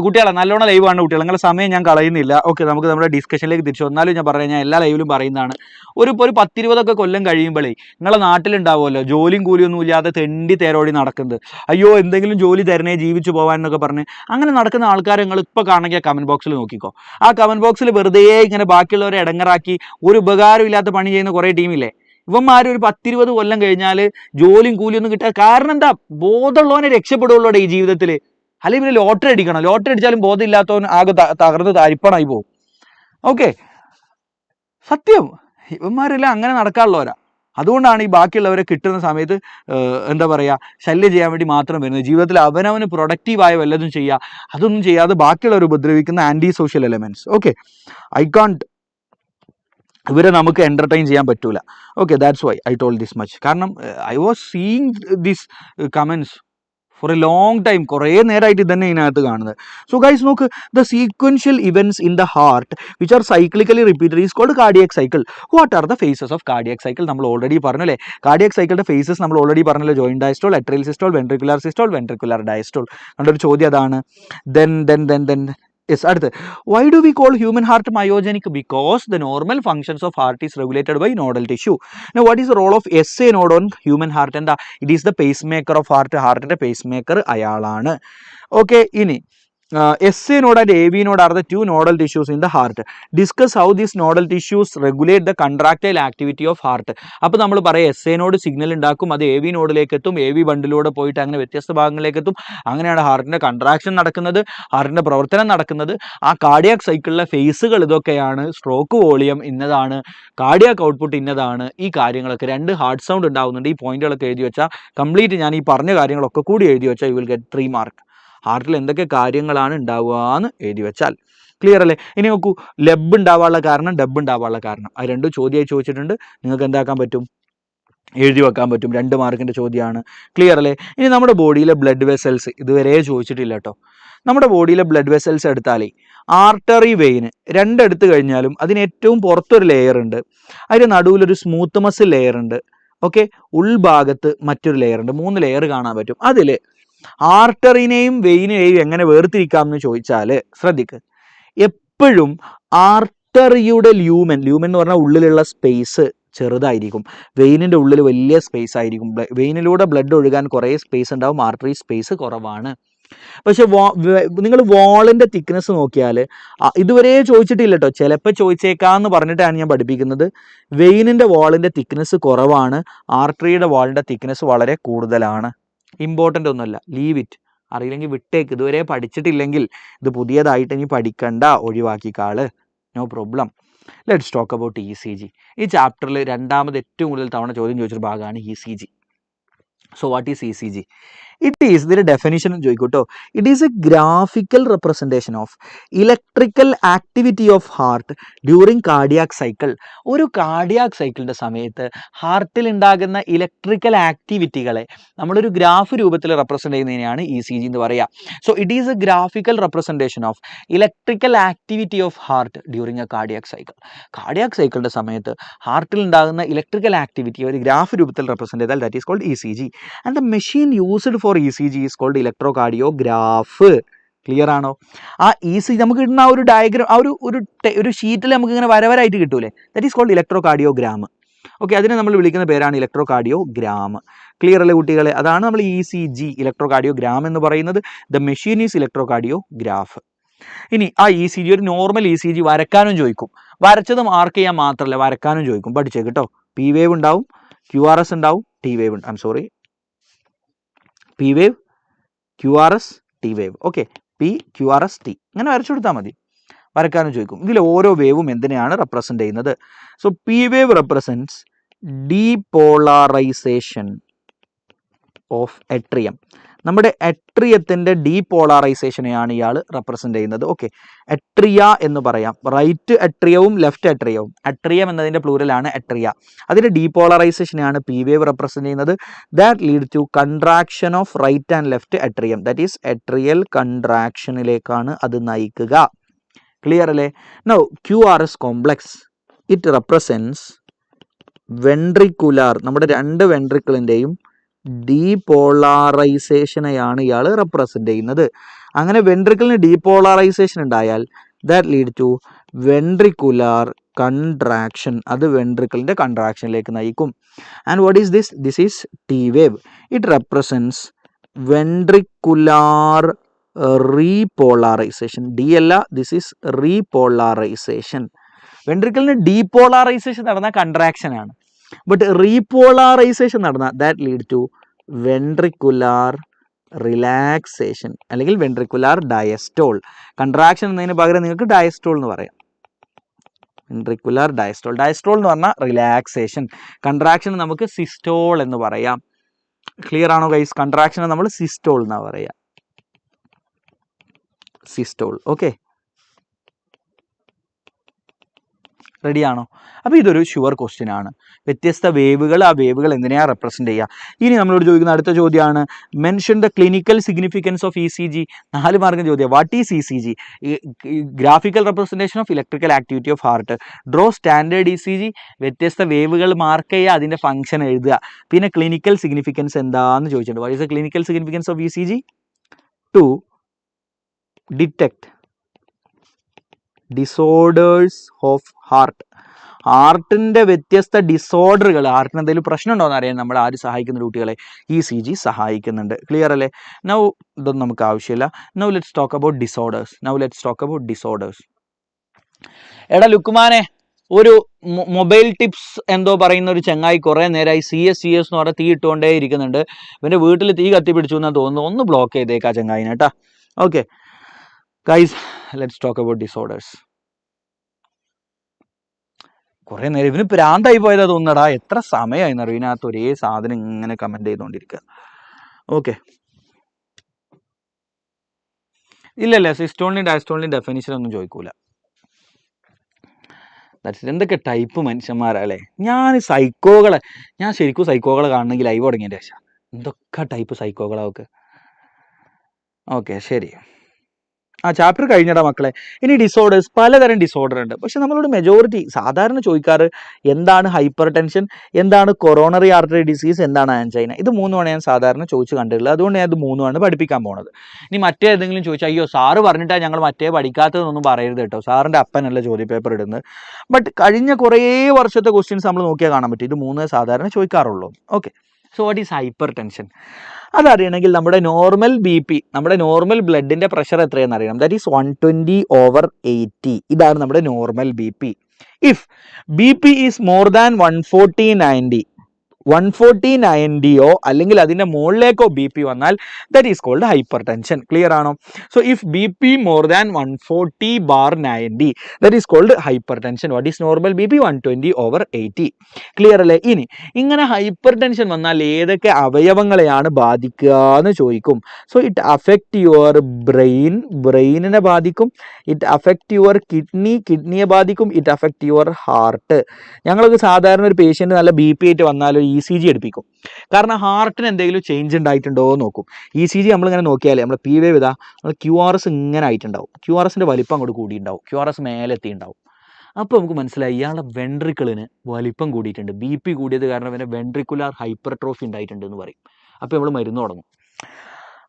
കുട്ടികളെ നല്ലോണം ലൈവ് ആണ് കുട്ടികൾ, നിങ്ങളുടെ സമയം ഞാൻ കളയുന്നില്ല. ഓക്കെ, നമുക്ക് നമ്മുടെ ഡിസ്കഷനിലേക്ക് തിരിച്ചു വന്നാലും ഞാൻ പറയാം, ഞാൻ എല്ലാ ലൈവിലും പറയുന്നതാണ്. ഒരു 10-20 കൊല്ലം കഴിയുമ്പോഴേ നിങ്ങളെ നാട്ടിലുണ്ടാവുമല്ലോ ജോലിയും കൂലിയൊന്നും ഇല്ലാതെ തെണ്ടി തേരോടി നടക്കുന്നത്. അയ്യോ എന്തെങ്കിലും ജോലി തരണേ ജീവിച്ചു പോകാൻ എന്നൊക്കെ പറഞ്ഞ് അങ്ങനെ നടക്കുന്ന ആൾക്കാരെ നിങ്ങൾ ഇപ്പോൾ കാണണമെങ്കിൽ കമന്റ് ബോക്സിൽ നോക്കിക്കോ. ആ കമന്റ് ബോക്സിൽ വെറുതെ ഇങ്ങനെ ബാക്കിയുള്ളവരെ ഇടങ്ങറാക്കി ഒരു ഉപകാരമില്ലാത്ത പണി ചെയ്യുന്ന കുറേ ടീമില്ലേ, ഇവന്മാർ ഒരു 10-20 കൊല്ലം കഴിഞ്ഞാൽ ജോലിയും കൂലിയൊന്നും കിട്ടുക. കാരണം എന്താ? ബോധമുള്ളവനെ രക്ഷപ്പെടുള്ളൂ ഈ ജീവിതത്തിൽ. അല്ലെങ്കിൽ പിന്നെ ലോട്ടറി അടിക്കണം, ലോട്ടറി അടിച്ചാലും ബോധമില്ലാത്തവൻ ആകെ തകർന്ന് തരിപ്പണായി പോകും. ഓക്കെ, സത്യം ഇവന്മാരെല്ലാം അങ്ങനെ നടക്കാനുള്ളവരാ. അതുകൊണ്ടാണ് ഈ ബാക്കിയുള്ളവരെ കിട്ടുന്ന സമയത്ത് എന്താ പറയുക, ശല്യം ചെയ്യാൻ വേണ്ടി മാത്രം വരുന്നത്. ജീവിതത്തിൽ അവനവന് പ്രൊഡക്റ്റീവായ വല്ലതും ചെയ്യുക, അതൊന്നും ചെയ്യാതെ ബാക്കിയുള്ളവർ ഉപദ്രവിക്കുന്ന anti social elements. Okay, I can't, ഇവരെ നമുക്ക് എൻ്റർടൈൻ ചെയ്യാൻ പറ്റൂല. Okay, that's why I told this much. കാരണം I was seeing this comments for a long time. കുറേ നേരമായിട്ട് ഇതന്നെ ഇതിനകത്ത് കാണുന്നത്. സോ ഗൈസ് നോക്ക്, the sequential events in the heart which are cyclically repeated is called cardiac cycle. What are the phases of cardiac cycle? നമ്മൾ already പറഞ്ഞല്ലേ, cardiac സൈക്കിളിന്റെ phases നമ്മൾ ഓൾറെഡി പറഞ്ഞല്ലോ. Joint diastole, atrial systole, ventricular diastole. കണ്ടൊരു ചോദ്യം അതാണ്. Then yes, അടുത്ത്, why do we call human heart myogenic? Because the normal functions of heart is regulated by nodal tissue. Now what is the role of SA node on human heart? എന്താ? It is the pacemaker of heart. ഹാർട്ടിന്റെ pacemaker അയാളാണ്. Okay, ഇനി SA node and AV node are the two nodal tissues in the heart. Discuss how these nodal tissues regulate the contractile activity of heart. അപ്പോൾ നമ്മൾ പറയാം SA node signal ഉണ്ടാക്കും, അത് AV നോഡിലേക്ക് എത്തും, AV ബണ്ടിലൂടെ പോയിട്ട് അങ്ങനെ വ്യത്യസ്ത ഭാഗങ്ങളിലേക്ക് എത്തും. അങ്ങനെയാണ് ഹാർട്ടിന്റെ കൺട്രാക്ഷൻ നടക്കുന്നത്, ഹാർട്ടിന്റെ പ്രവർത്തനം നടക്കുന്നത്. ആ കാർഡിയാക് സൈക്കിളിലെ ഫേസുകൾ ഇതൊക്കെയാണ്. സ്ട്രോക്ക് വോളിയം ഇന്നതാണ്, കാർഡിയാക് ഔട്ട്പുട്ട് ഇന്നതാണ്. ഈ കാര്യങ്ങളൊക്കെ 2 ഹാർട്ട് സൗണ്ട് ഉണ്ടാവുന്നുണ്ട്. ഈ പോയിന്റുകളൊക്കെ എഴുതി വെച്ചാൽ കംപ്ലീറ്റ് ഞാൻ ഈ പറഞ്ഞ കാര്യങ്ങളൊക്കെ കൂടി എഴുതി വെച്ചാൽ യു വിൽ ഗെറ്റ് 3 മാർക്ക്. ഹാർട്ടിൽ എന്തൊക്കെ കാര്യങ്ങളാണ് ഉണ്ടാവുക എന്ന് എഴുതി വെച്ചാൽ ക്ലിയർ അല്ലേ? ഇനി നോക്കൂ, ലബ് ഉണ്ടാവാനുള്ള കാരണം, ഡബ് ഉണ്ടാവാനുള്ള കാരണം, അത് 2 ചോദ്യമായി ചോദിച്ചിട്ടുണ്ട്. നിങ്ങൾക്ക് എന്താക്കാൻ പറ്റും? എഴുതി വെക്കാൻ പറ്റും. 2 മാർക്കിൻ്റെ ചോദ്യമാണ്. ക്ലിയർ അല്ലേ? ഇനി നമ്മുടെ ബോഡിയിലെ ബ്ലഡ് വെസൽസ് ഇതുവരെ ചോദിച്ചിട്ടില്ല കേട്ടോ. നമ്മുടെ ബോഡിയിലെ ബ്ലഡ് വെസൽസ് എടുത്താലേ ആർട്ടറി വെയിന് 2 എടുത്തു കഴിഞ്ഞാലും അതിന് ഏറ്റവും പുറത്തൊരു ലെയർ ഉണ്ട്, അതിന് നടുവിലൊരു സ്മൂത്ത് മസിൽ ലെയർ ഉണ്ട്. ഓക്കെ, ഉൾഭാഗത്ത് മറ്റൊരു ലെയർ ഉണ്ട്. 3 ലെയർ കാണാൻ പറ്റും. അതിൽ ആർട്ടറിനെയും വെയിനെയും എങ്ങനെ വേർതിരിക്കാം എന്ന് ചോദിച്ചാൽ ശ്രദ്ധിക്ക്, എപ്പോഴും ആർട്ടറിയുടെ ല്യൂമൻ എന്ന് പറഞ്ഞാൽ ഉള്ളിലുള്ള സ്പേസ് ചെറുതായിരിക്കും. വെയിനിൻ്റെ ഉള്ളിൽ വലിയ സ്പേസ് ആയിരിക്കും. വെയിനിലൂടെ ബ്ലഡ് ഒഴുകാൻ കുറേ സ്പേസ് ഉണ്ടാവും, ആർട്ടറി സ്പേസ് കുറവാണ്. പക്ഷെ നിങ്ങൾ വാളിൻ്റെ തിക്നെസ് നോക്കിയാൽ ഇതുവരെ ചോദിച്ചിട്ടില്ല കേട്ടോ, ചിലപ്പോൾ ചോദിച്ചേക്കാന്ന് പറഞ്ഞിട്ടാണ് ഞാൻ പഠിപ്പിക്കുന്നത്. വെയിനിൻ്റെ വാളിൻ്റെ തിക്നെസ് കുറവാണ്, ആർട്ടറിയുടെ വാളിൻ്റെ തിക്നെസ് വളരെ കൂടുതലാണ്. ഇമ്പോർട്ടൻ്റ് ഒന്നുമല്ല, ലീവ് ഇറ്റ്. അറിയില്ലെങ്കിൽ വിട്ടേക്ക്. ഇതുവരെ പഠിച്ചിട്ടില്ലെങ്കിൽ ഇത് പുതിയതായിട്ട് ഇനി പഠിക്കണ്ട, ഒഴിവാക്കിക്കാള്, no problem. Let's talk about E C G. ഈ ചാപ്റ്ററിൽ രണ്ടാമത് ഏറ്റവും കൂടുതൽ തവണ ചോദ്യം ചോദിച്ചൊരു ഭാഗമാണ് E C G. So what is E C G? It is, ഇതിൻ്റെ ഡെഫിനിഷനും ചോദിക്കൂട്ടോ. It is a graphical representation of electrical activity of heart during cardiac cycle. ഒരു കാർഡിയാക് സൈക്കിളിൻ്റെ സമയത്ത് ഹാർട്ടിൽ ഉണ്ടാകുന്ന ഇലക്ട്രിക്കൽ ആക്ടിവിറ്റികളെ നമ്മളൊരു ഗ്രാഫ് രൂപത്തിൽ റെപ്രസെൻറ്റ് ചെയ്യുന്നതിനെയാണ് ഇ സി ജി എന്ന് പറയുക. So it is a graphical representation of electrical activity of heart during a cardiac cycle. Cardiac സൈക്കിളിൻ്റെ സമയത്ത് ഹാർട്ടിൽ ഉണ്ടാകുന്ന ഇലക്ട്രിക്കൽ ആക്ടിവിറ്റി ഒരു ഗ്രാഫ് രൂപത്തിൽ റെപ്രസെൻറ്റ് ചെയ്താൽ that is called E C G. And the machine used for ECG is called electrocardiograph. Clear ആണോ? ആ ECG നമുക്ക് കിട്ടുന്ന ആ ഒരു ഡയഗ്രാം, ആ ഒരു ഷീറ്റിൽ നമുക്ക് ഇങ്ങനെ വരവരായിട്ട് കിട്ടൂലേ, that is called electrocardiogram. Okay, അതിനെ നമ്മൾ വിളിക്കുന്ന പേരാണ് ഇലക്ട്രോകാർഡിയോഗ്രാം. ക്ലിയർ അല്ലേ കുട്ടികളെ? അതാണ് നമ്മൾ ECG ഇലക്ട്രോകാർഡിയോഗ്രാം എന്ന് പറയുന്നത്. The machine is electrocardiograph. ഇനി ആ ECG, ഒരു നോർമൽ ECG വരക്കാനും ചോദിക്കും. വരച്ചത് മാർക്ക് ചെയ്യാൻ മാത്രമല്ല, വരക്കാനും ചോദിക്കും. പഠിച്ചേ കേട്ടോ. P വേവ് ഉണ്ടാവും, QRS ഉണ്ടാവും, T വേവ് ഉണ്ട്. P wave, QRS, T wave. Okay, P, QRS, T ഇങ്ങനെ വരച്ചു കൊടുത്താൽ മതി. വരക്കാനും ചോദിക്കും. ഇതിൽ ഓരോ വേവും എന്തിനെയാണ് റെപ്രസെൻ്റ് ചെയ്യുന്നത്? So P wave represents depolarisation of atrium. നമ്മുടെ എട്രിയത്തിൻ്റെ ഡീപോളറൈസേഷനെയാണ് ഇയാൾ റെപ്രസെൻ്റ് ചെയ്യുന്നത്. ഓക്കെ, എട്രിയ എന്ന് പറയാം. റൈറ്റ് എട്രിയവും ലെഫ്റ്റ് എട്രിയവും. എട്രിയം എന്നതിൻ്റെ പ്ലൂരലാണ് എട്രിയ. അതിൻ്റെ ഡീപോളറൈസേഷനെയാണ് P വേവ് റെപ്രസെൻ്റ് ചെയ്യുന്നത്. That lead to contraction of right and left atrium. That is atrial കൺട്രാക്ഷനിലേക്കാണ് അത് നയിക്കുക. ക്ലിയർ അല്ലേ? Now QRS complex, it represents ventricular, നമ്മുടെ രണ്ട് വെൻട്രിക്കിളിൻ്റെയും ഡീപോളറൈസേഷനെയാണ് ഇയാൾ റെപ്രസെൻ്റ് ചെയ്യുന്നത്. അങ്ങനെ വെൻട്രിക്കിളിന് ഡീപോളറൈസേഷൻ ഉണ്ടായാൽ that lead to ventricular contraction. അത് വെൻട്രിക്കിളിൻ്റെ കൺട്രാക്ഷനിലേക്ക് നയിക്കും. And what is this? This is T wave. It represents ventricular repolarization. D അല്ല, ദിസ് ഈസ് റീപോളറൈസേഷൻ. വെൻട്രിക്കിളിന് ഡീപോളറൈസേഷൻ നടന്ന കൺട്രാക്ഷൻ ആണ്. ബട്ട് റീപോളറൈസേഷൻ നടന്ന that lead to ventricular relaxation അല്ലെങ്കിൽ വെൻട്രിക്കുലാർ ഡയസ്റ്റോൾ. കൺട്രാക്ഷൻ എന്നതിന് പകരം നിങ്ങൾക്ക് ഡയസ്റ്റോൾ എന്ന് പറയാം. Ventricular diastole. ഡയസ്റ്റോൾ എന്ന് പറഞ്ഞാൽ റിലാക്സേഷൻ. കൺട്രാക്ഷൻ നമുക്ക് സിസ്റ്റോൾ എന്ന് പറയാം. ക്ലിയർ ആണോ ഗൈസ്? കൺട്രാക്ഷനെ നമ്മൾ സിസ്റ്റോൾ എന്നാണ് പറയാം. സിസ്റ്റോൾ. ഓക്കെ, റെഡിയാണോ? അപ്പോൾ ഇതൊരു ഷുവർ ക്വസ്റ്റ്യൻ ആണ്. വ്യത്യസ്ത വേവുകൾ, ആ വേവുകൾ എന്തിനെയാണ് റെപ്രസെൻ്റ് ചെയ്യുക? ഇനി നമ്മളോട് ചോദിക്കുന്ന അടുത്ത ചോദ്യമാണ് mention the clinical significance of ECG. 4 മാർക്കും ചോദ്യം. What is ECG? Graphical representation of electrical activity of heart. Draw standard ECG. വ്യത്യസ്ത വേവുകൾ മാർക്ക് ചെയ്യുക, അതിൻ്റെ ഫംഗ്ഷൻ എഴുതുക. പിന്നെ ക്ലിനിക്കൽ സിഗ്നിഫിക്കൻസ് എന്താണെന്ന് ചോദിച്ചിട്ടുണ്ട്. What is the clinical significance of ECG? To detect disorders of heart. ഹാർട്ടിൻ്റെ വ്യത്യസ്ത ഡിസോർഡറുകൾ, ഹാർട്ടിന് എന്തെങ്കിലും പ്രശ്നം ഉണ്ടോ എന്ന് അറിയാൻ നമ്മൾ ആര് സഹായിക്കുന്ന കുട്ടികളെ? ECG സഹായിക്കുന്നുണ്ട്. ക്ലിയർ അല്ലേ? നൗ ഇതൊന്നും നമുക്ക് ആവശ്യമില്ല. Now let's talk about disorders. എടാ ലുക്കുമാനെ, ഒരു മൊബൈൽ ടിപ്സ് എന്തോ പറയുന്ന ഒരു ചങ്ങായി കുറേ നേരമായി CS എന്ന് പറഞ്ഞാൽ തീ ഇട്ടുകൊണ്ടേ ഇരിക്കുന്നുണ്ട്. ഇവൻ്റെ വീട്ടിൽ തീ കത്തിപ്പിടിച്ചു എന്നാണ് തോന്നുന്നു. ഒന്ന് ബ്ലോക്ക് ചെയ്തേക്കാ ചങ്ങായിനെ കേട്ടോ. Okay guys, let's talk about disorders. കുറേ നേരം ഇവന് പ്രാന്തായി പോയതാ തോന്നടാ. എത്ര സമയമായി എന്നറിയും ഇതിനകത്ത് ഒരേ സാധനം ഇങ്ങനെ കമൻറ്റ് ചെയ്തുകൊണ്ടിരിക്കുക. ഓക്കെ, ഇല്ലല്ല, സിസ്റ്റോളിൻ്റെയും ഡയസ്റ്റോളിൻ്റെയും ഡെഫിനിഷൻ ഒന്നും ചോദിക്കൂല. എന്തൊക്കെ ടൈപ്പ് മനുഷ്യന്മാരല്ലേ. ഞാൻ ശരിക്കും സൈക്കോകളെ കാണണമെങ്കിൽ ലൈവ് തുടങ്ങിയതിൻ്റെ ശേഷം എന്തൊക്കെ ടൈപ്പ് സൈക്കോകളാ ഒക്കെ. ഓക്കെ ശരി. ആ ചാപ്റ്റർ കഴിഞ്ഞടാ മക്കളെ. ഇനി ഡിസോർഡേഴ്സ്, പലതരം ഡിസോർഡർ ഉണ്ട്. പക്ഷെ നമ്മളോട് മെജോറിറ്റി സാധാരണ ചോദിക്കാറ് എന്താണ് ഹൈപ്പർ ടെൻഷൻ, എന്താണ് കൊറോണറി ആർട്ടറി ഡിസീസ്, എന്താണ് ആൻജൈന. ഇത് മൂന്നുമാണ് ഞാൻ സാധാരണ ചോദിച്ച് കണ്ടിട്ടുള്ളത്. അതുകൊണ്ട് ഞാൻ ഇത് മൂന്നുമാണ് പഠിപ്പിക്കാൻ പോകുന്നത്. ഇനി മറ്റേതെങ്കിലും ചോദിച്ചാൽ അയ്യോ സാറ് പറഞ്ഞിട്ടാണ് ഞങ്ങൾ മറ്റേ പഠിക്കാത്തതെന്നൊന്നും പറയരുത് കേട്ടോ. സാറിൻ്റെ അപ്പനല്ല ചോദ്യ പേപ്പർ ഇടുന്നത്. ബട്ട് കഴിഞ്ഞ കുറേ വർഷത്തെ ക്വസ്റ്റ്യൻസ് നമ്മൾ നോക്കിയാൽ കാണാൻ പറ്റും ഇത് മൂന്നേ സാധാരണ ചോദിക്കാറുള്ളൂ. Okay, so what is hypertension? അതറിയണമെങ്കിൽ നമ്മുടെ നോർമൽ ബി പി, നമ്മുടെ നോർമൽ ബ്ലഡിൻ്റെ പ്രഷർ എത്രയെന്ന് അറിയണം. That is 120/80. ഇതാണ് നമ്മുടെ normal B P. If B P is more than 140/90 അല്ലെങ്കിൽ അതിൻ്റെ മുകളിലേക്കോ ബി പി വന്നാൽ that is called hypertension. Clear ആണോ? So if B P more than 140/90 that is called hypertension. What is normal B P? 120/80. Clear അല്ലേ? ഇനി ഇങ്ങനെ hyper tension വന്നാൽ ഏതൊക്കെ അവയവങ്ങളെയാണ് ബാധിക്കുക എന്ന് ചോദിക്കും. So it affect your brain, ബ്രെയിനിനെ ബാധിക്കും. ഇറ്റ് അഫക്റ്റ് യുവർ കിഡ്നി, കിഡ്നിയെ ബാധിക്കും. It affect your heart. ഞങ്ങൾക്ക് സാധാരണ ഒരു പേഷ്യൻറ്റ് നല്ല ബി പി ആയിട്ട് വന്നാലോ ECG എടുപ്പിക്കും. കാരണം ഹാർട്ടിന് എന്തെങ്കിലും ചേഞ്ച് ഉണ്ടായിട്ടുണ്ടോ എന്ന് നോക്കും. ECG നമ്മളിങ്ങനെ നോക്കിയാലേ നമ്മൾ പി വേവ് ഇതാ നമ്മൾ QRS ഇങ്ങനെ ആയിട്ടുണ്ടാവും. QRSൻ്റെ വലിപ്പം അങ്ങോട്ട് കൂടിയിട്ടുണ്ടാവും. QRS മേലെത്തിയിട്ടുണ്ടാവും. അപ്പോൾ നമുക്ക് മനസ്സിലായി ഇയാളുടെ വെൻട്രിക്കിളിന് വലിപ്പം കൂടിയിട്ടുണ്ട്. ബി പി കൂടിയത് കാരണം പിന്നെ വെൻട്രിക്കുലാർ ഹൈപ്പർട്രോഫി ഉണ്ടായിട്ടുണ്ട് എന്ന് പറയും. അപ്പോൾ നമ്മൾ മരുന്ന് തുടങ്ങും.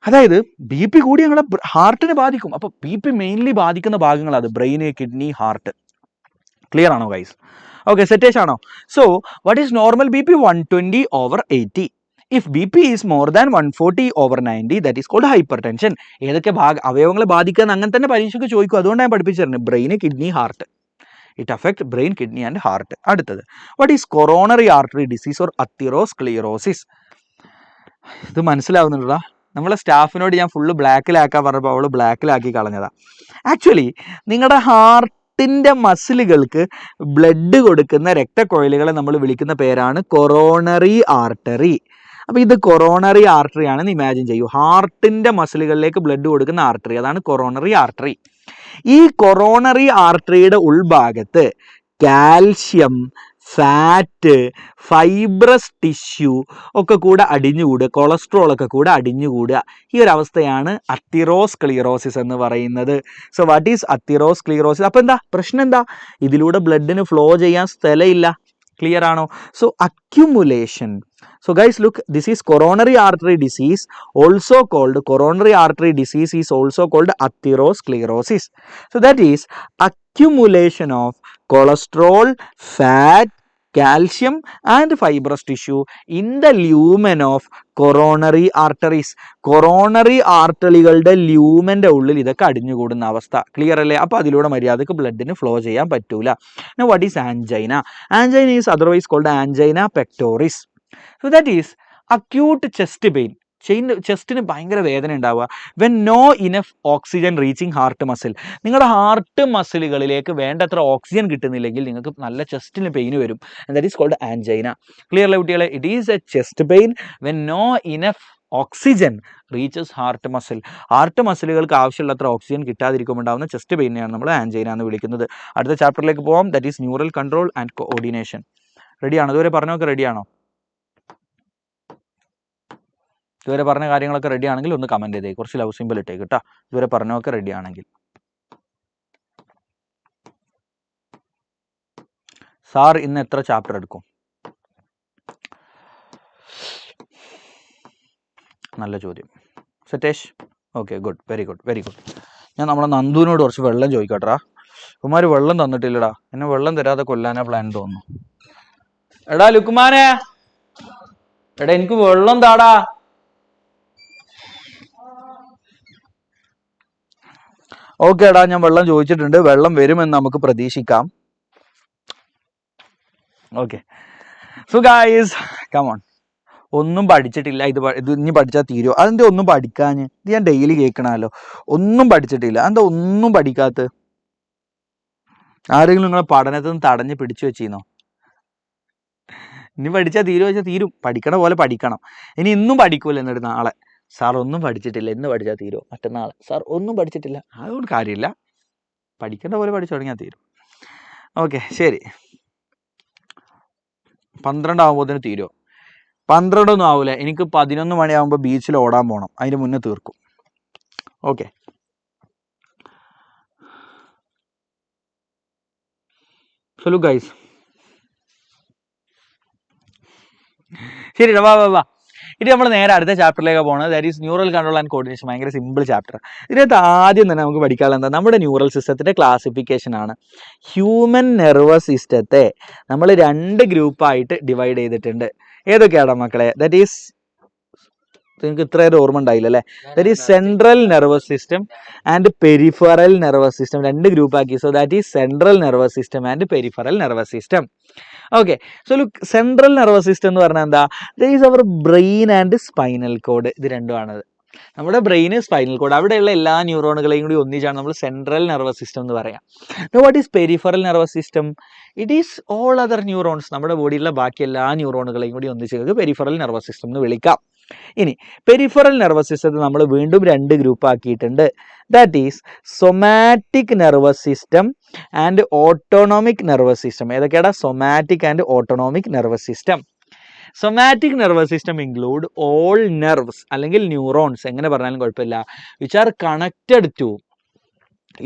അതായത് ബി പി കൂടി ഞങ്ങളെ ഹാർട്ടിനെ ബാധിക്കും. അപ്പോൾ ബി പി മെയിൻലി ബാധിക്കുന്ന ഭാഗങ്ങളാണ് ബ്രെയിന്, കിഡ്നി, ഹാർട്ട്. ക്ലിയർ ആണോ ഗൈസ്? ഓക്കെ, സെറ്റേഷ് ആണോ? So what is normal B P? 120/80. If B P is more than 140/90 that is called hypertension. ഏതൊക്കെ അവയവങ്ങളെ ബാധിക്കുക അങ്ങനെ തന്നെ പരീക്ഷയ്ക്ക് ചോദിക്കും. അതുകൊണ്ട് ഞാൻ പഠിപ്പിച്ചിരുന്നു brain, kidney, heart. It affect brain, kidney and heart. അടുത്തത് what is coronary artery disease or atherosclerosis? ഇത് മനസ്സിലാവുന്നുണ്ടോ? നമ്മളെ സ്റ്റാഫിനോട് ഞാൻ ഫുള്ള് ബ്ലാക്കിലാക്കാൻ പറഞ്ഞപ്പോൾ അവൾ ബ്ലാക്കിലാക്കി കളഞ്ഞതാ. ആക്ച്വലി നിങ്ങളുടെ ഹാർട്ടിൻ്റെ മസിലുകൾക്ക് ബ്ലഡ് കൊടുക്കുന്ന രക്തക്കൊഴലുകളെ നമ്മൾ വിളിക്കുന്ന പേരാണ് കൊറോണറി ആർട്ടറി. അപ്പോൾ ഇത് കൊറോണറി ആർട്ടറി ആണെന്ന് ഇമാജിൻ ചെയ്യൂ. ഹാർട്ടിൻ്റെ മസിലുകളിലേക്ക് ബ്ലഡ് കൊടുക്കുന്ന ആർട്ടറി, അതാണ് കൊറോണറി ആർട്ടറി. ഈ കൊറോണറി ആർട്ടറിയുടെ ഉൾഭാഗത്ത് കാൽഷ്യം, ഫാറ്റ്, ഫൈബ്രസ് ടിഷ്യൂ ഒക്കെ കൂടെ അടിഞ്ഞുകൂടുക, കൊളസ്ട്രോൾ ഒക്കെ കൂടെ അടിഞ്ഞുകൂടുക. ഈ ഒരു അവസ്ഥയാണ് അത്തിറോസ്ക്ലിയറോസിസ് എന്ന് പറയുന്നത്. So what is atherosclerosis? അപ്പോൾ എന്താ പ്രശ്നം? എന്താ? ഇതിലൂടെ ബ്ലഡിന് ഫ്ലോ ചെയ്യാൻ സ്ഥലമില്ല. ക്ലിയർ ആണോ? So accumulation. So guys look, this is coronary artery disease, also called coronary artery disease is also called atherosclerosis. So that is accumulation of cholesterol, fat, calcium and fibrous tissue in the lumen of coronary arteries. coronary ആർട്ടറികളുടെ ല്യൂമൻ്റെ ഉള്ളിൽ ഇതൊക്കെ അടിഞ്ഞുകൂടുന്ന അവസ്ഥ. Clear അല്ലേ? അപ്പോൾ അതിലൂടെ മര്യാദക്ക് ബ്ലഡിന് flow ചെയ്യാൻ പറ്റൂല. Now what is angina? Angina is otherwise called angina pectoris. So that is acute chest pain. ചെസ്റ്റിന് ഭയങ്കര വേദന ഉണ്ടാവുക when no enough oxygen reaching heart muscle. നിങ്ങളുടെ ഹാർട്ട് മസിലുകളിലേക്ക് വേണ്ടത്ര ഓക്സിജൻ കിട്ടുന്നില്ലെങ്കിൽ നിങ്ങൾക്ക് നല്ല ചെസ്റ്റിന് പെയിൻ വരും. That is called angina. Clear അല്ലേ കുട്ടികളെ? It is a chest pain when no enough oxygen reaches heart muscle. Heart മസിലുകൾക്ക് ആവശ്യമുള്ളത്ര ഓക്സിജൻ കിട്ടാതിരിക്കുമ്പോൾ ഉണ്ടാകുന്ന ചെസ്റ്റ് പെയിനെയാണ് നമ്മൾ ആൻജൈന എന്ന് വിളിക്കുന്നത്. അടുത്ത ചാപ്റ്ററിലേക്ക് പോകാം. That is neural control and coordination. റെഡിയാണോ? ഇതുവരെ പറഞ്ഞൊക്കെ റെഡിയാണോ? ഇതുവരെ പറഞ്ഞ കാര്യങ്ങളൊക്കെ റെഡി ആണെങ്കിൽ ഒന്ന് കമൻറ്റ് ചെയ്തേ. കുറച്ച് ലവ് സിമ്പിൾ ഇട്ടേക്ക് കേട്ടോ. ഇതുവരെ പറഞ്ഞൊക്കെ റെഡി ആണെങ്കിൽ. സാർ ഇന്ന് എത്ര ചാപ്റ്റർ എടുക്കും? നല്ല ചോദ്യം Satheesh. Okay, good, very good, very good. ഞാൻ നമ്മളെ നന്ദുവിനോട് കുറച്ച് വെള്ളം ചോദിക്കട്ടാ. കുമാർ വെള്ളം തന്നിട്ടില്ലടാ. എന്നെ വെള്ളം തരാതെ കൊല്ലാനാ പ്ലാൻ തോന്നുന്നു. എടാ ലുക്കുമാനെ, എടാ എനിക്ക് വെള്ളം താടാ. ഓക്കെ എടാ, ഞാൻ വെള്ളം ചോദിച്ചിട്ടുണ്ട്. വെള്ളം വരുമെന്ന് നമുക്ക് പ്രതീക്ഷിക്കാം. Okay, so guys come on. ഒന്നും പഠിച്ചിട്ടില്ല. ഇത് ഇനി പഠിച്ചാൽ തീരുമോ? അതെന്താ ഒന്നും പഠിക്കാഞ്ഞ്? ഇത് ഞാൻ ഡെയിലി കേൾക്കണമല്ലോ. ഒന്നും പഠിച്ചിട്ടില്ല. എന്താ ഒന്നും പഠിക്കാത്ത? ആരെങ്കിലും നിങ്ങളെ പഠനത്തിൽ നിന്ന് തടഞ്ഞ് പിടിച്ചു വെച്ചിരുന്നോ? ഇനി പഠിച്ചാൽ തീരുമോ വെച്ചാൽ തീരും. പഠിക്കണ പോലെ പഠിക്കണം. ഇനി ഇന്നും പഠിക്കൂല. എന്നിട്ട് നാളെ സാർ ഒന്നും പഠിച്ചിട്ടില്ല, ഇന്ന് പഠിച്ചാൽ തീരുമോ? മറ്റന്നാൾ സാർ ഒന്നും പഠിച്ചിട്ടില്ല. അതുകൊണ്ട് കാര്യമില്ല. പഠിക്കേണ്ട പോലെ പഠിച്ചു തുടങ്ങിയാൽ തീരും. ഓക്കെ ശരി. 12 ആകുമ്പോഴത്തേന് തീരുമോ? 12 ഒന്നും ആവില്ല. എനിക്ക് 11 മണിയാകുമ്പോൾ ബീച്ചിൽ ഓടാൻ പോകണം. അതിന് മുന്നേ തീർക്കും. ഓക്കെ, So look guys, ശരി വാ വാ വാ, ഇനി നമ്മൾ നേരെ അടുത്ത ചാപ്റ്ററിലേക്ക് പോകുന്നത് that is neural control and coordination. ഭയങ്കര സിമ്പിൾ ചാപ്റ്റർ. ഇതിനകത്ത് ആദ്യം തന്നെ നമുക്ക് പഠിക്കാനുള്ള എന്താ, നമ്മുടെ ന്യൂറൽ സിസ്റ്റത്തിന്റെ ക്ലാസിഫിക്കേഷൻ ആണ്. ഹ്യൂമൻ നെർവസ് സിസ്റ്റത്തെ നമ്മൾ 2 ഗ്രൂപ്പായിട്ട് ഡിവൈഡ് ചെയ്തിട്ടുണ്ട്. ഏതൊക്കെയാണ് മക്കളെ? ദാറ്റ് ഈസ്, നിങ്ങൾക്ക് ഇത്രയേറെ ഓർമ്മ ഉണ്ടായില്ല അല്ലേ? That is central nervous system and peripheral nervous system. 2 ഗ്രൂപ്പാക്കി. So that is central nervous system and peripheral nervous system. Okay, so look, central nervous system എന്ന് പറഞ്ഞാൽ എന്താ? That is our brain and spinal cord. ഇത് രണ്ടുമാണത്. നമ്മുടെ ബ്രെയിന്, spinal cord, അവിടെയുള്ള എല്ലാ ന്യൂറോണുകളെയും കൂടി ഒന്നിച്ചാണ് നമ്മൾ സെൻട്രൽ നെർവസ് സിസ്റ്റം എന്ന് പറയാം. What is peripheral nervous system? It is all other neurons. നമ്മുടെ ബോഡിയിലുള്ള ബാക്കി എല്ലാ ന്യൂറോണുകളെയും കൂടി ഒന്നിച്ച് പെരിഫറൽ നെർവസ് സിസ്റ്റം എന്ന് വിളിക്കാം. ഇനി പെരിഫറൽ നെർവസ് സിസ്റ്റത്തെ നമ്മൾ വീണ്ടും 2 ഗ്രൂപ്പ് ആക്കിയിട്ടുണ്ട്. That is somatic nervous system and autonomic nervous system. ഏതൊക്കെയാണ്? Somatic and autonomic nervous system. Somatic nervous system include all nerves അല്ലെങ്കിൽ ന്യൂറോൺസ്, എങ്ങനെ പറഞ്ഞാലും കുഴപ്പമില്ല, which are connected to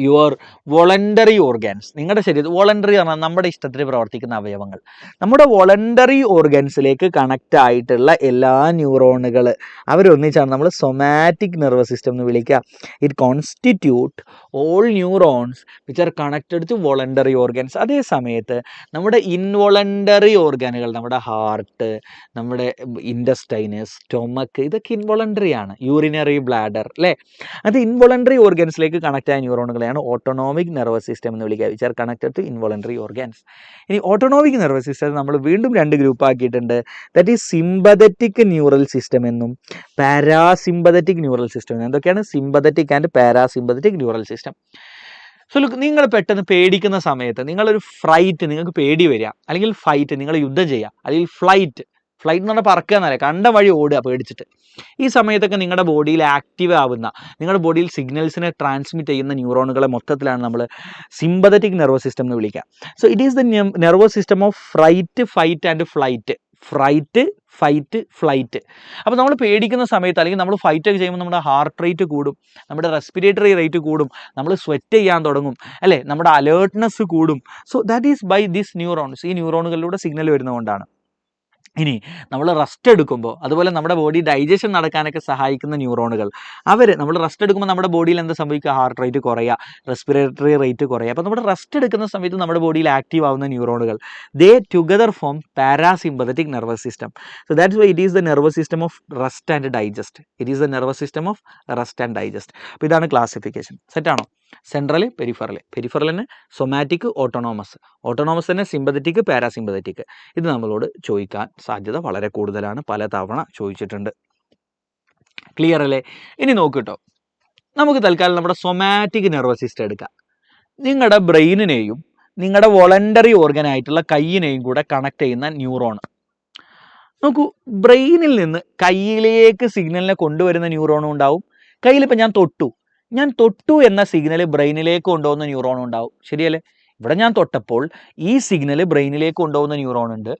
your voluntary organs. നിങ്ങളുടെ ശരീരത്തിൽ വോളണ്ടറി പറഞ്ഞാൽ നമ്മുടെ ഇഷ്ടത്തിന് പ്രവർത്തിക്കുന്ന അവയവങ്ങൾ. നമ്മുടെ വോളണ്ടറി ഓർഗൻസിലേക്ക് കണക്റ്റ് ആയിട്ടുള്ള എല്ലാ ന്യൂറോണുകൾ അവരൊന്നിച്ചാണ് നമ്മൾ സൊമാറ്റിക് നെർവസ് സിസ്റ്റം എന്ന് വിളിക്കുക. It constitute all neurons which are connected to voluntary organs. അതേ സമയത്ത് നമ്മുടെ ഇൻവോളണ്ടറി ഓർഗാനുകൾ, നമ്മുടെ ഹാർട്ട്, നമ്മുടെ ഇൻഡസ്റ്റൈന്, സ്റ്റൊമക്ക്, ഇതൊക്കെ ഇൻവോളണ്ടറി ആണ്. യൂറിനറി ബ്ലാഡർ അല്ലേ? അത് ഇൻവോളണ്ടറി ഓർഗൻസിലേക്ക് കണക്റ്റ് ആയ ന്യൂറോണുകളെയാണ് ഓട്ടോണോമിക് നെർവസ് സിസ്റ്റം എന്ന് വിളിക്കുക, which are connected to involuntary organs. ഇനി ഓട്ടോണോമിക് നെർവസ് സിസ്റ്റം നമ്മൾ വീണ്ടും 2 ഗ്രൂപ്പ് ആക്കിയിട്ടുണ്ട്. That is sympathetic neural system എന്നും പാരാസിമ്പതറ്റിക് ന്യൂറൽ സിസ്റ്റം എന്നും. എന്തൊക്കെയാണ്? Sympathetic and parasympathetic neural system. So look, നിങ്ങൾ പെട്ടെന്ന് പേടിക്കുന്ന സമയത്ത്, നിങ്ങളൊരു ഫ്രൈറ്റ്, നിങ്ങൾക്ക് പേടി വരിക, അല്ലെങ്കിൽ ഫൈറ്റ്, നിങ്ങൾ യുദ്ധം ചെയ്യുക, അല്ലെങ്കിൽ ഫ്ലൈറ്റ് എന്ന് പറഞ്ഞാൽ പറക്കുക എന്നല്ല, കണ്ട വഴി ഓടുക പേടിച്ചിട്ട്. ഈ സമയത്തൊക്കെ നിങ്ങളുടെ ബോഡിയിൽ ആക്റ്റീവ് ആവുന്ന, നിങ്ങളുടെ ബോഡിയിൽ സിഗ്നൽസിനെ ട്രാൻസ്മിറ്റ് ചെയ്യുന്ന ന്യൂറോണുകളെ മൊത്തത്തിലാണ് നമ്മൾ സിമ്പതറ്റിക് നെർവസ് സിസ്റ്റം എന്ന് വിളിക്കുക. So it is the nervous system of freight, fight and flight. Freight, fight, flight. അപ്പോൾ നമ്മൾ പേടിക്കുന്ന സമയത്ത്, അല്ലെങ്കിൽ നമ്മൾ ഫൈറ്റ് ഒക്കെ ചെയ്യുമ്പോൾ നമ്മുടെ ഹാർട്ട് റേറ്റ് കൂടും, നമ്മുടെ റെസ്പിറേറ്ററി റേറ്റ് കൂടും, നമ്മൾ സ്വെറ്റ് ചെയ്യാൻ തുടങ്ങും അല്ലേ, നമ്മുടെ അലേർട്ട്നെസ് കൂടും. So that is by this neurons. ഈ ന്യൂറോണുകളിലൂടെ സിഗ്നൽ വരുന്നതുകൊണ്ടാണ്. ഇനി നമ്മൾ റെസ്റ്റ് എടുക്കുമ്പോൾ, അതുപോലെ നമ്മുടെ ബോഡി ഡൈജഷൻ നടക്കാനൊക്കെ സഹായിക്കുന്ന ന്യൂറോണുകൾ, നമ്മൾ റെസ്റ്റ് എടുക്കുമ്പോൾ നമ്മുടെ ബോഡിയിൽ എന്താ സംഭവിക്കുക? ഹാർട്ട് റേറ്റ് കുറയുക, റെസ്പിറേറ്ററി റേറ്റ് കുറയുക. അപ്പോൾ നമ്മുടെ റെസ്റ്റ് എടുക്കുന്ന സമയത്ത് നമ്മുടെ ബോഡിയിൽ ആക്റ്റീവ് ആവുന്ന ന്യൂറോണുകൾ, they together form parasympathetic nervous system. So that's why it is the nervous system of rest and digest. It is the nervous system of rest and digest. അപ്പോൾ ഇതാണ് ക്ലാസിഫിക്കേഷൻ. സെറ്റാണോ? സെൻട്രൽ, പെരിഫറൽ തന്നെ somatic, autonomous തന്നെ sympathetic, parasympathetic. ഇത് നമ്മളോട് ചോദിക്കാൻ സാധ്യത വളരെ കൂടുതലാണ്, പല തവണ ചോദിച്ചിട്ടുണ്ട്. ക്ലിയർ അല്ലേ? ഇനി നോക്കിട്ടോ, നമുക്ക് തൽക്കാലം നമ്മുടെ സൊമാറ്റിക് നെർവസ് സിസ്റ്റം എടുക്കാം. നിങ്ങളുടെ ബ്രെയിനിനെയും നിങ്ങളുടെ വോളണ്ടറി ഓർഗനായിട്ടുള്ള കൈയിനെയും കൂടെ കണക്ട് ചെയ്യുന്ന ന്യൂറോൺ. നോക്കൂ, ബ്രെയിനിൽ നിന്ന് കയ്യിലേക്ക് സിഗ്നലിനെ കൊണ്ടുവരുന്ന ന്യൂറോണും ഉണ്ടാവും. കയ്യിലിപ്പോൾ ഞാൻ തൊട്ടു എന്ന സിഗ്നൽ ബ്രെയിനിലേക്ക് കൊണ്ടുപോകുന്ന ന്യൂറോൺ ഉണ്ടാവും. ശരിയല്ലേ? ഇവിടെ ഞാൻ തൊട്ടപ്പോൾ ഈ സിഗ്നൽ ബ്രെയിനിലേക്ക് കൊണ്ടുപോകുന്ന ന്യൂറോൺ ഉണ്ട്.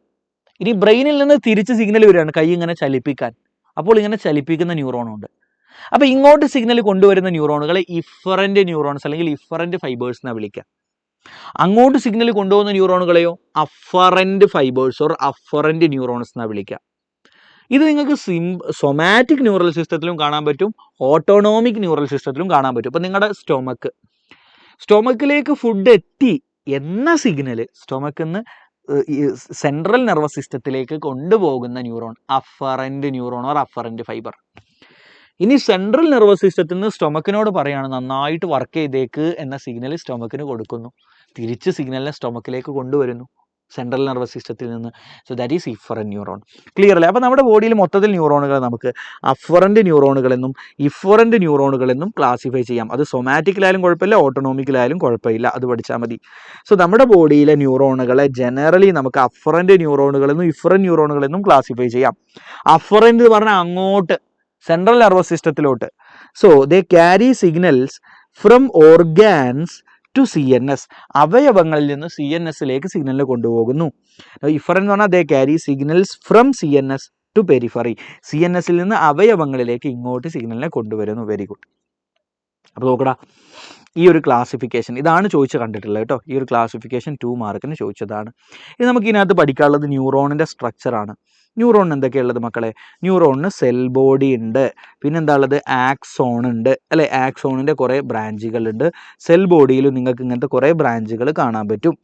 ഇനി ബ്രെയിനിൽ നിന്ന് തിരിച്ച് സിഗ്നൽ വരികയാണ് കൈ ഇങ്ങനെ ചലിപ്പിക്കാൻ, അപ്പോൾ ഇങ്ങനെ ചലിപ്പിക്കുന്ന ന്യൂറോണുണ്ട്. അപ്പോൾ ഇങ്ങോട്ട് സിഗ്നൽ കൊണ്ടുവരുന്ന ന്യൂറോണുകളെ ഇഫറൻറ്റ് ന്യൂറോൺസ് അല്ലെങ്കിൽ ഇഫറൻറ്റ് ഫൈബേഴ്സ് എന്നാണ് വിളിക്കുക. അങ്ങോട്ട് സിഗ്നൽ കൊണ്ടുപോകുന്ന ന്യൂറോണുകളെയോ afferent fibres or afferent neurons എന്നാണ് വിളിക്കുക. ഇത് നിങ്ങൾക്ക് സൊമാറ്റിക് ന്യൂറൽ സിസ്റ്റത്തിലും കാണാൻ പറ്റും, ഓട്ടോണോമിക് ന്യൂറൽ സിസ്റ്റത്തിലും കാണാൻ പറ്റും. ഇപ്പം നിങ്ങളുടെ സ്റ്റൊമക്കിലേക്ക് ഫുഡ് എത്തി എന്ന സിഗ്നൽ സ്റ്റൊമക്കിൽ നിന്ന് സെൻട്രൽ നെർവസ് സിസ്റ്റത്തിലേക്ക് കൊണ്ടുപോകുന്ന neuron afferent neuron or afferent fibre. ഇനി സെൻട്രൽ നെർവസ് സിസ്റ്റത്തിൽ നിന്ന് സ്റ്റൊമക്കിനോട് പറയാണ് നന്നായിട്ട് വർക്ക് ചെയ്തേക്ക് എന്ന സിഗ്നൽ സ്റ്റൊമക്കിന് കൊടുക്കുന്നു, തിരിച്ച് സിഗ്നലിനെ സ്റ്റൊമക്കിലേക്ക് കൊണ്ടുവരുന്നു സെൻട്രൽ നെർവസ് സിസ്റ്റത്തിൽ നിന്ന്. So that is efferent neuron. Clear അല്ലേ? അപ്പോൾ നമ്മുടെ ബോഡിയിൽ മൊത്തത്തിൽ ന്യൂറോണുകൾ നമുക്ക് അഫറൻറ്റ് ന്യൂറോണുകളെന്നും ഇഫറൻറ്റ് ന്യൂറോണുകളെന്നും ക്ലാസിഫൈ ചെയ്യാം. അത് സൊമാറ്റിക്കിലായാലും കുഴപ്പമില്ല, ഓട്ടോണോമിക്കിലായാലും കുഴപ്പമില്ല, അത് പഠിച്ചാൽ മതി. സോ നമ്മുടെ ബോഡിയിലെ ന്യൂറോണുകളെ ജനറലി നമുക്ക് അഫറൻറ്റ് ന്യൂറോണുകളെന്നും ഇഫറൻറ്റ് ന്യൂറോണുകളെന്നും ക്ലാസിഫൈ ചെയ്യാം. അഫറൻറ്റ് എന്ന് പറഞ്ഞാൽ അങ്ങോട്ട് സെൻട്രൽ നെർവസ് സിസ്റ്റത്തിലോട്ട്. So they carry signals from organs to CNS. അവയവങ്ങളിൽ നിന്ന് CNSലേക്ക് സിഗ്നലിനെ കൊണ്ടുപോകുന്നു. ഇഫറൻറ്റ് എന്ന് പറഞ്ഞാൽ they carry signals from CNS to periphery. CNSൽ നിന്ന് അവയവങ്ങളിലേക്ക് ഇങ്ങോട്ട് സിഗ്നലിനെ കൊണ്ടുവരുന്നു. Very good. അപ്പോൾ നോക്കടാ, ഈ ഒരു ക്ലാസിഫിക്കേഷൻ ഇതാണ് ചോദിച്ച് കണ്ടിട്ടുള്ളത് കേട്ടോ. ഈ ഒരു ക്ലാസിഫിക്കേഷൻ 2 മാർക്കിന് ചോദിച്ചതാണ്. ഇത് നമുക്ക് ഇതിനകത്ത് പഠിക്കാനുള്ളത് ന്യൂറോണിൻ്റെ സ്ട്രക്ചറാണ്. ന്യൂറോണിന് എന്തൊക്കെയുള്ളത് മക്കളെ? ന്യൂറോണിന് സെൽ ബോഡി ഉണ്ട്, പിന്നെന്താ ഉള്ളത്? ആക്സോൺ ഉണ്ട് അല്ലേ? ആക്സോണിൻ്റെ കുറേ ബ്രാഞ്ചുകളുണ്ട്. സെൽ ബോഡിയിൽ നിങ്ങൾക്ക് ഇങ്ങനത്തെ കുറേ ബ്രാഞ്ചുകൾ കാണാൻ പറ്റും.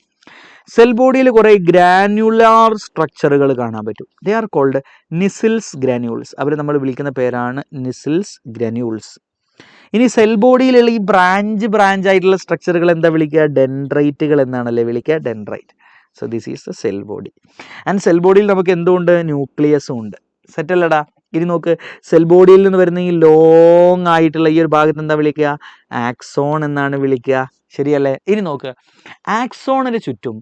സെൽ ബോഡിയിൽ കുറേ ഗ്രാനുലാർ സ്ട്രക്ചറുകൾ കാണാൻ പറ്റും. They are called Nissl's granules. അവർ നമ്മൾ വിളിക്കുന്ന പേരാണ് നിസിൽസ് ഗ്രാന്യൂൾസ്. ഇനി സെൽ ബോഡിയിലുള്ള ഈ ബ്രാഞ്ച് ആയിട്ടുള്ള സ്ട്രക്ചറുകൾ എന്താ വിളിക്കുക? ഡെൻഡ്രൈറ്റുകൾ എന്നാണല്ലേ വിളിക്കുക? Dendrite. So this is the cell body. And cell ബോഡിയിൽ നമുക്ക് എന്തുകൊണ്ട്? ന്യൂക്ലിയസും ഉണ്ട്. സെറ്റല്ലടാ? ഇനി നോക്ക്, സെൽ ബോഡിയിൽ നിന്ന് വരുന്ന ഈ ലോങ് ആയിട്ടുള്ള ഈ ഒരു ഭാഗത്ത് എന്താ വിളിക്കുക? ആക്സോൺ എന്നാണ് വിളിക്കുക. ശരിയല്ലേ? ഇനി നോക്ക്, ആക്സോണിന് ചുറ്റും,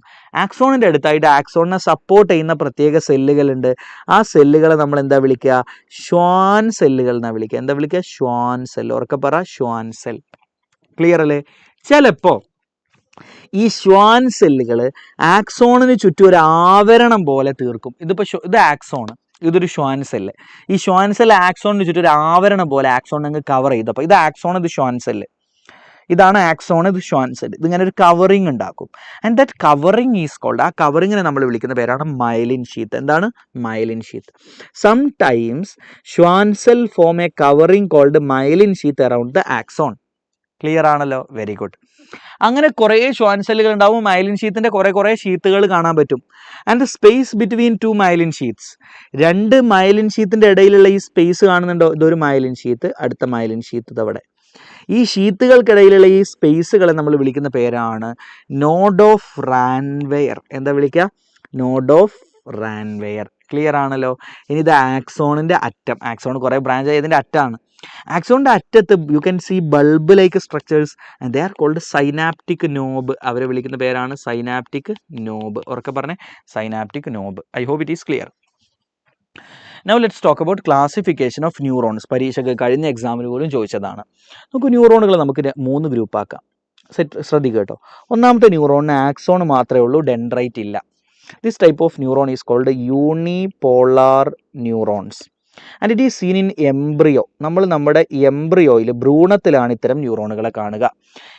ആക്സോണിൻ്റെ അടുത്തായിട്ട് ആക്സോണിനെ സപ്പോർട്ട് ചെയ്യുന്ന പ്രത്യേക സെല്ലുകളുണ്ട്. ആ സെല്ലുകളെ നമ്മൾ എന്താ വിളിക്കുക? ഷ്വാൻ സെല്ലുകൾ എന്നാണ് വിളിക്കുക. എന്താ വിളിക്കുക? Schwann cell. ഉറക്കെ പറ, ഷ്വാൻ സെൽ. ക്ലിയർ അല്ലേ? ചിലപ്പോൾ ഈ ഷ്വാൻ സെല്ലുകൾ ആക്സോണിന് ചുറ്റും ഒരു ആവരണം പോലെ തീർക്കും. ഇത് ആക്സോൺ, ഇതൊരു ഷ്വാൻ സെല്ല്. ഈ ഷ്വാൻ സെല്ല് ആക്സോണിന് ചുറ്റും ഒരു ആവരണം പോലെ ആക്സോൺ അങ്ങ് കവർ ചെയ്തു. അപ്പോൾ ഇത് ആക്സോൺ, ഇത് ഷ്വാൻ സെല്ല്. ഇതാണ് ആക്സോൺ, ഇത് ഷ്വാൻ സെല്ല്. ഇതിങ്ങനെ ഒരു കവറിങ് ഉണ്ടാക്കും. And that covering is called, ആ കവറിങ്ങിനെ നമ്മൾ വിളിക്കുന്ന പേരാണ് മൈലിൻ ഷീത്ത്. എന്താണ്? Myelin sheath. Sometimes Schwann cell form a covering called myelin sheath around the axon. Clear ആണല്ലോ? Very good. അങ്ങനെ കുറേ ഷ്വാൻ സെല്ലുകൾ ഉണ്ടാവും. മൈലിൻ ഷീത്തിൻ്റെ കുറേ ഷീത്തുകൾ കാണാൻ പറ്റും. And the space between 2 myelin sheets, 2 myelin ഷീത്തിൻ്റെ ഇടയിലുള്ള ഈ സ്പേസ് കാണുന്നുണ്ടോ? ഇതൊരു മൈലിൻ ഷീത്ത്, അടുത്ത മൈലിൻ ഷീത്ത് ഇതവിടെ. ഈ ഷീത്തുകൾക്കിടയിലുള്ള ഈ സ്പേസുകളെ നമ്മൾ വിളിക്കുന്ന പേരാണ് നോഡ് ഓഫ് റാൻവെയർ. എന്താ വിളിക്കുക? Node of റാൻവെയർ. ക്ലിയർ ആണല്ലോ? ഇനി ഇത് ആക്സോണിൻ്റെ അറ്റം. ആക്സോൺ കുറേ ബ്രാഞ്ച് ആയതിൻ്റെ അറ്റമാണ്. ആക്സോണിൻ്റെ അറ്റത്ത് you can see bulb like structures and they are called synaptic knob. അവരെ വിളിക്കുന്ന പേരാണ് സൈനാപ്റ്റിക് നോബ്. ഉറക്കെ പറഞ്ഞേ, synaptic knob. I hope it is clear. Now let's talk about classification of neurons. പരീക്ഷയ്ക്ക് കഴിഞ്ഞ എക്സാമിന് പോലും ചോദിച്ചതാണ്. നമുക്ക് ന്യൂറോണുകൾ നമുക്ക് 3 ഗ്രൂപ്പാക്കാം. ശ്രദ്ധിക്കുക കേട്ടോ. ഒന്നാമത്തെ ന്യൂറോണിന് ആക്സോൺ മാത്രമേ ഉള്ളൂ, ഡെൻഡ്രൈറ്റ് ഇല്ല. This type of neuron is called unipolar neurons and it is seen in embryo. നമ്മുടെ എംബ്രിയോയിൽ, ഭ്രൂണത്തിലാണ് ഇത്തരം ന്യൂറോണുകളെ കാണുക.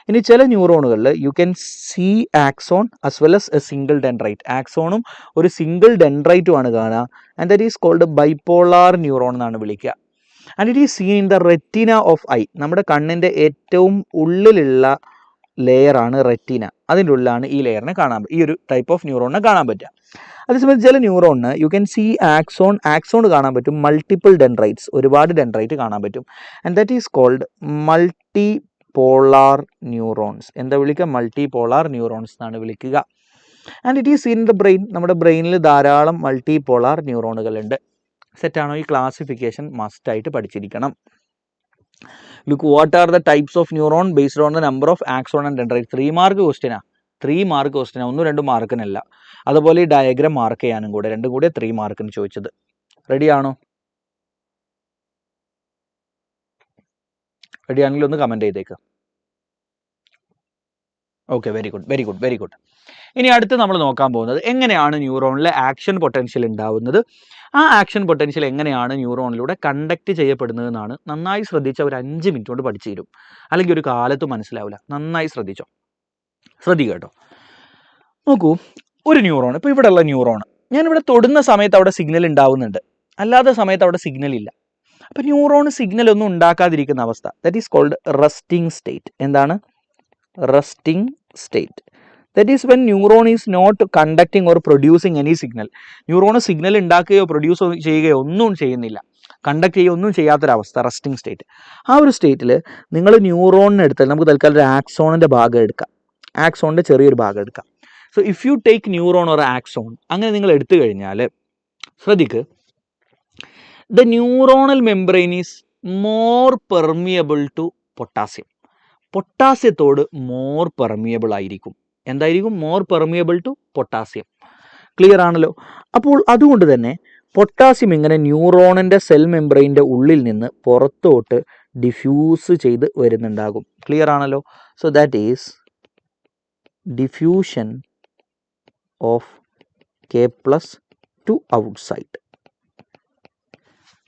ഇനി ചില ന്യൂറോണുകളിൽ you can see axon as well as a single dendrite. ആക്സോണും ഒരു സിംഗിൾ ഡെൻഡ്രൈറ്റുമാണ് കാണുക. And that is called bipolar neuron എന്നാണ് വിളിക്കുക. And it is seen in the retina of eye. നമ്മുടെ കണ്ണിൻ്റെ ഏറ്റവും ഉള്ളിലുള്ള ലെയറാണ് റെറ്റിന. അതിൻ്റെ ഉള്ളിലാണ് ഈ ലെയറിനെ ഈ ഒരു ടൈപ്പ് ഓഫ് ന്യൂറോണിനെ കാണാൻ പറ്റുക. അതേസമയം ചില ന്യൂറോണിന് യു ക്യാൻ സീ ആക്സോൺ കാണാൻ പറ്റും, മൾട്ടിപ്പിൾ ഡെൻഡ്രൈറ്റ്സ്, ഒരുപാട് ഡെൻഡ്രൈറ്റ് കാണാൻ പറ്റും. And that is called multipolar neurons. എന്താ വിളിക്കുക? മൾട്ടി പോളാർ ന്യൂറോൺസ് എന്നാണ് വിളിക്കുക. And it is in the brain. നമ്മുടെ ബ്രെയിനിൽ ധാരാളം മൾട്ടി പോളാർ ന്യൂറോണുകളുണ്ട്. സെറ്റാണോ? ഈ ക്ലാസിഫിക്കേഷൻ മസ്റ്റായിട്ട് പഠിച്ചിരിക്കണം. Look, what are the types of neuron based on the number of axon and dendrite. 3 mark ക്വസ്റ്റ്യനാ, 3 മാർക്ക് ക്വസ്റ്റ്യനാ, 1-2 മാർക്കിനല്ല. അതുപോലെ ഈ ഡയഗ്രാം മാർക്ക് ചെയ്യാനും കൂടെ, 2 കൂടെ 3 മാർക്കിന് ചോദിച്ചത്. റെഡിയാണോ? റെഡിയാണെങ്കിൽ ഒന്ന് കമൻറ്റ് ചെയ്തേക്ക്. Okay, very good, very good, very good. ഇനി അടുത്ത് നമ്മൾ നോക്കാൻ പോകുന്നത് എങ്ങനെയാണ് ന്യൂറോണിലെ ആക്ഷൻ പൊട്ടൻഷ്യൽ ഉണ്ടാവുന്നത്, ആ ആക്ഷൻ പൊട്ടൻഷ്യൽ എങ്ങനെയാണ് ന്യൂറോണിലൂടെ കണ്ടക്ട് ചെയ്യപ്പെടുന്നതെന്നാണ്. നന്നായി ശ്രദ്ധിച്ച ഒരു 5 മിനിറ്റ് കൊണ്ട് പഠിച്ചു തരും, അല്ലെങ്കിൽ ഒരു കാലത്തും മനസ്സിലാവില്ല. നന്നായി ശ്രദ്ധിച്ചോ, ശ്രദ്ധിക്കുക കേട്ടോ. നോക്കൂ, ഒരു ന്യൂറോൺ, ഇപ്പോൾ ഇവിടെയുള്ള ന്യൂറോൺ, ഞാനിവിടെ തൊടുന്ന സമയത്ത് അവിടെ സിഗ്നൽ ഉണ്ടാവുന്നുണ്ട്, അല്ലാത്ത സമയത്ത് അവിടെ സിഗ്നൽ ഇല്ല. അപ്പോൾ ന്യൂറോൺ സിഗ്നൽ ഒന്നും ഉണ്ടാക്കാതിരിക്കുന്ന അവസ്ഥ, that is called resting state. എന്താണ്? Resting state. That is when neuron is not conducting or producing any signal. Neuron signal ഉണ്ടാക്കുകയോ പ്രൊഡ്യൂസ് ചെയ്യുകയോ ഒന്നും ചെയ്യുന്നില്ല, കണ്ടക്ട് ചെയ്യുകയോ ഒന്നും ചെയ്യാത്തൊരവസ്ഥ, റെസ്റ്റിംഗ് സ്റ്റേറ്റ്. ആ ഒരു സ്റ്റേറ്റിൽ നിങ്ങൾ ന്യൂറോണിനെ എടുത്താൽ, നമുക്ക് തൽക്കാലം ഒരു ആക്സോണിൻ്റെ ഭാഗം എടുക്കാം, ആക്സോണിൻ്റെ ചെറിയൊരു ഭാഗം എടുക്കാം. So if you take neuron or axon, അങ്ങനെ നിങ്ങൾ എടുത്തു കഴിഞ്ഞാൽ ശ്രദ്ധിക്ക്, the neuronal membrane is more permeable to potassium. പൊട്ടാസ്യത്തോട് മോർ പെർമിയബിൾ ആയിരിക്കും. എന്തായിരിക്കും? More permeable to potassium. Clear ആണല്ലോ? അപ്പോൾ അതുകൊണ്ട് തന്നെ പൊട്ടാസ്യം ഇങ്ങനെ ന്യൂറോണിൻ്റെ സെൽ മെംബ്രെയിൻ്റെ ഉള്ളിൽ നിന്ന് പുറത്തോട്ട് ഡിഫ്യൂസ് ചെയ്ത് വരുന്നുണ്ടാകും. ക്ലിയർ ആണല്ലോ? So that is diffusion of K+to outside.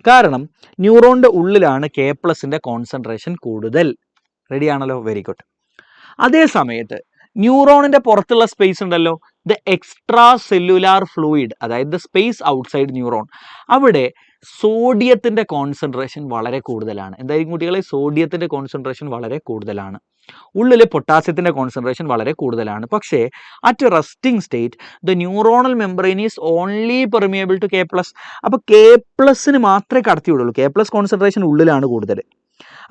കാരണം ന്യൂറോണിൻ്റെ ഉള്ളിലാണ് K+ൻ്റെ കോൺസെൻട്രേഷൻ കൂടുതൽ. റെഡി ആണല്ലോ? Very good. അതേ സമയത്ത് ന്യൂറോണിന്റെ പുറത്തുള്ള സ്പേസ് ഉണ്ടല്ലോ, ദ എക്സ്ട്രാ സെല്ലുലാർ ഫ്ലൂയിഡ്, അതായത് ദ സ്പേസ് ഔട്ട്സൈഡ് ന്യൂറോൺ, അവിടെ സോഡിയത്തിന്റെ കോൺസെൻട്രേഷൻ വളരെ കൂടുതലാണ്. എന്തായാലും കുട്ടികളെ, സോഡിയത്തിന്റെ കോൺസെൻട്രേഷൻ വളരെ കൂടുതലാണ്. ഉള്ളിൽ പൊട്ടാസ്യത്തിന്റെ കോൺസെൻട്രേഷൻ വളരെ കൂടുതലാണ്. പക്ഷേ at resting state the neuronal membrane is only permeable to K plus. അപ്പോൾ കെ പ്ലസിന് മാത്രമേ കടത്തി വിടുള്ളൂ. കെ പ്ലസ് കോൺസെൻട്രേഷൻ ഉള്ളിലാണ് കൂടുതൽ.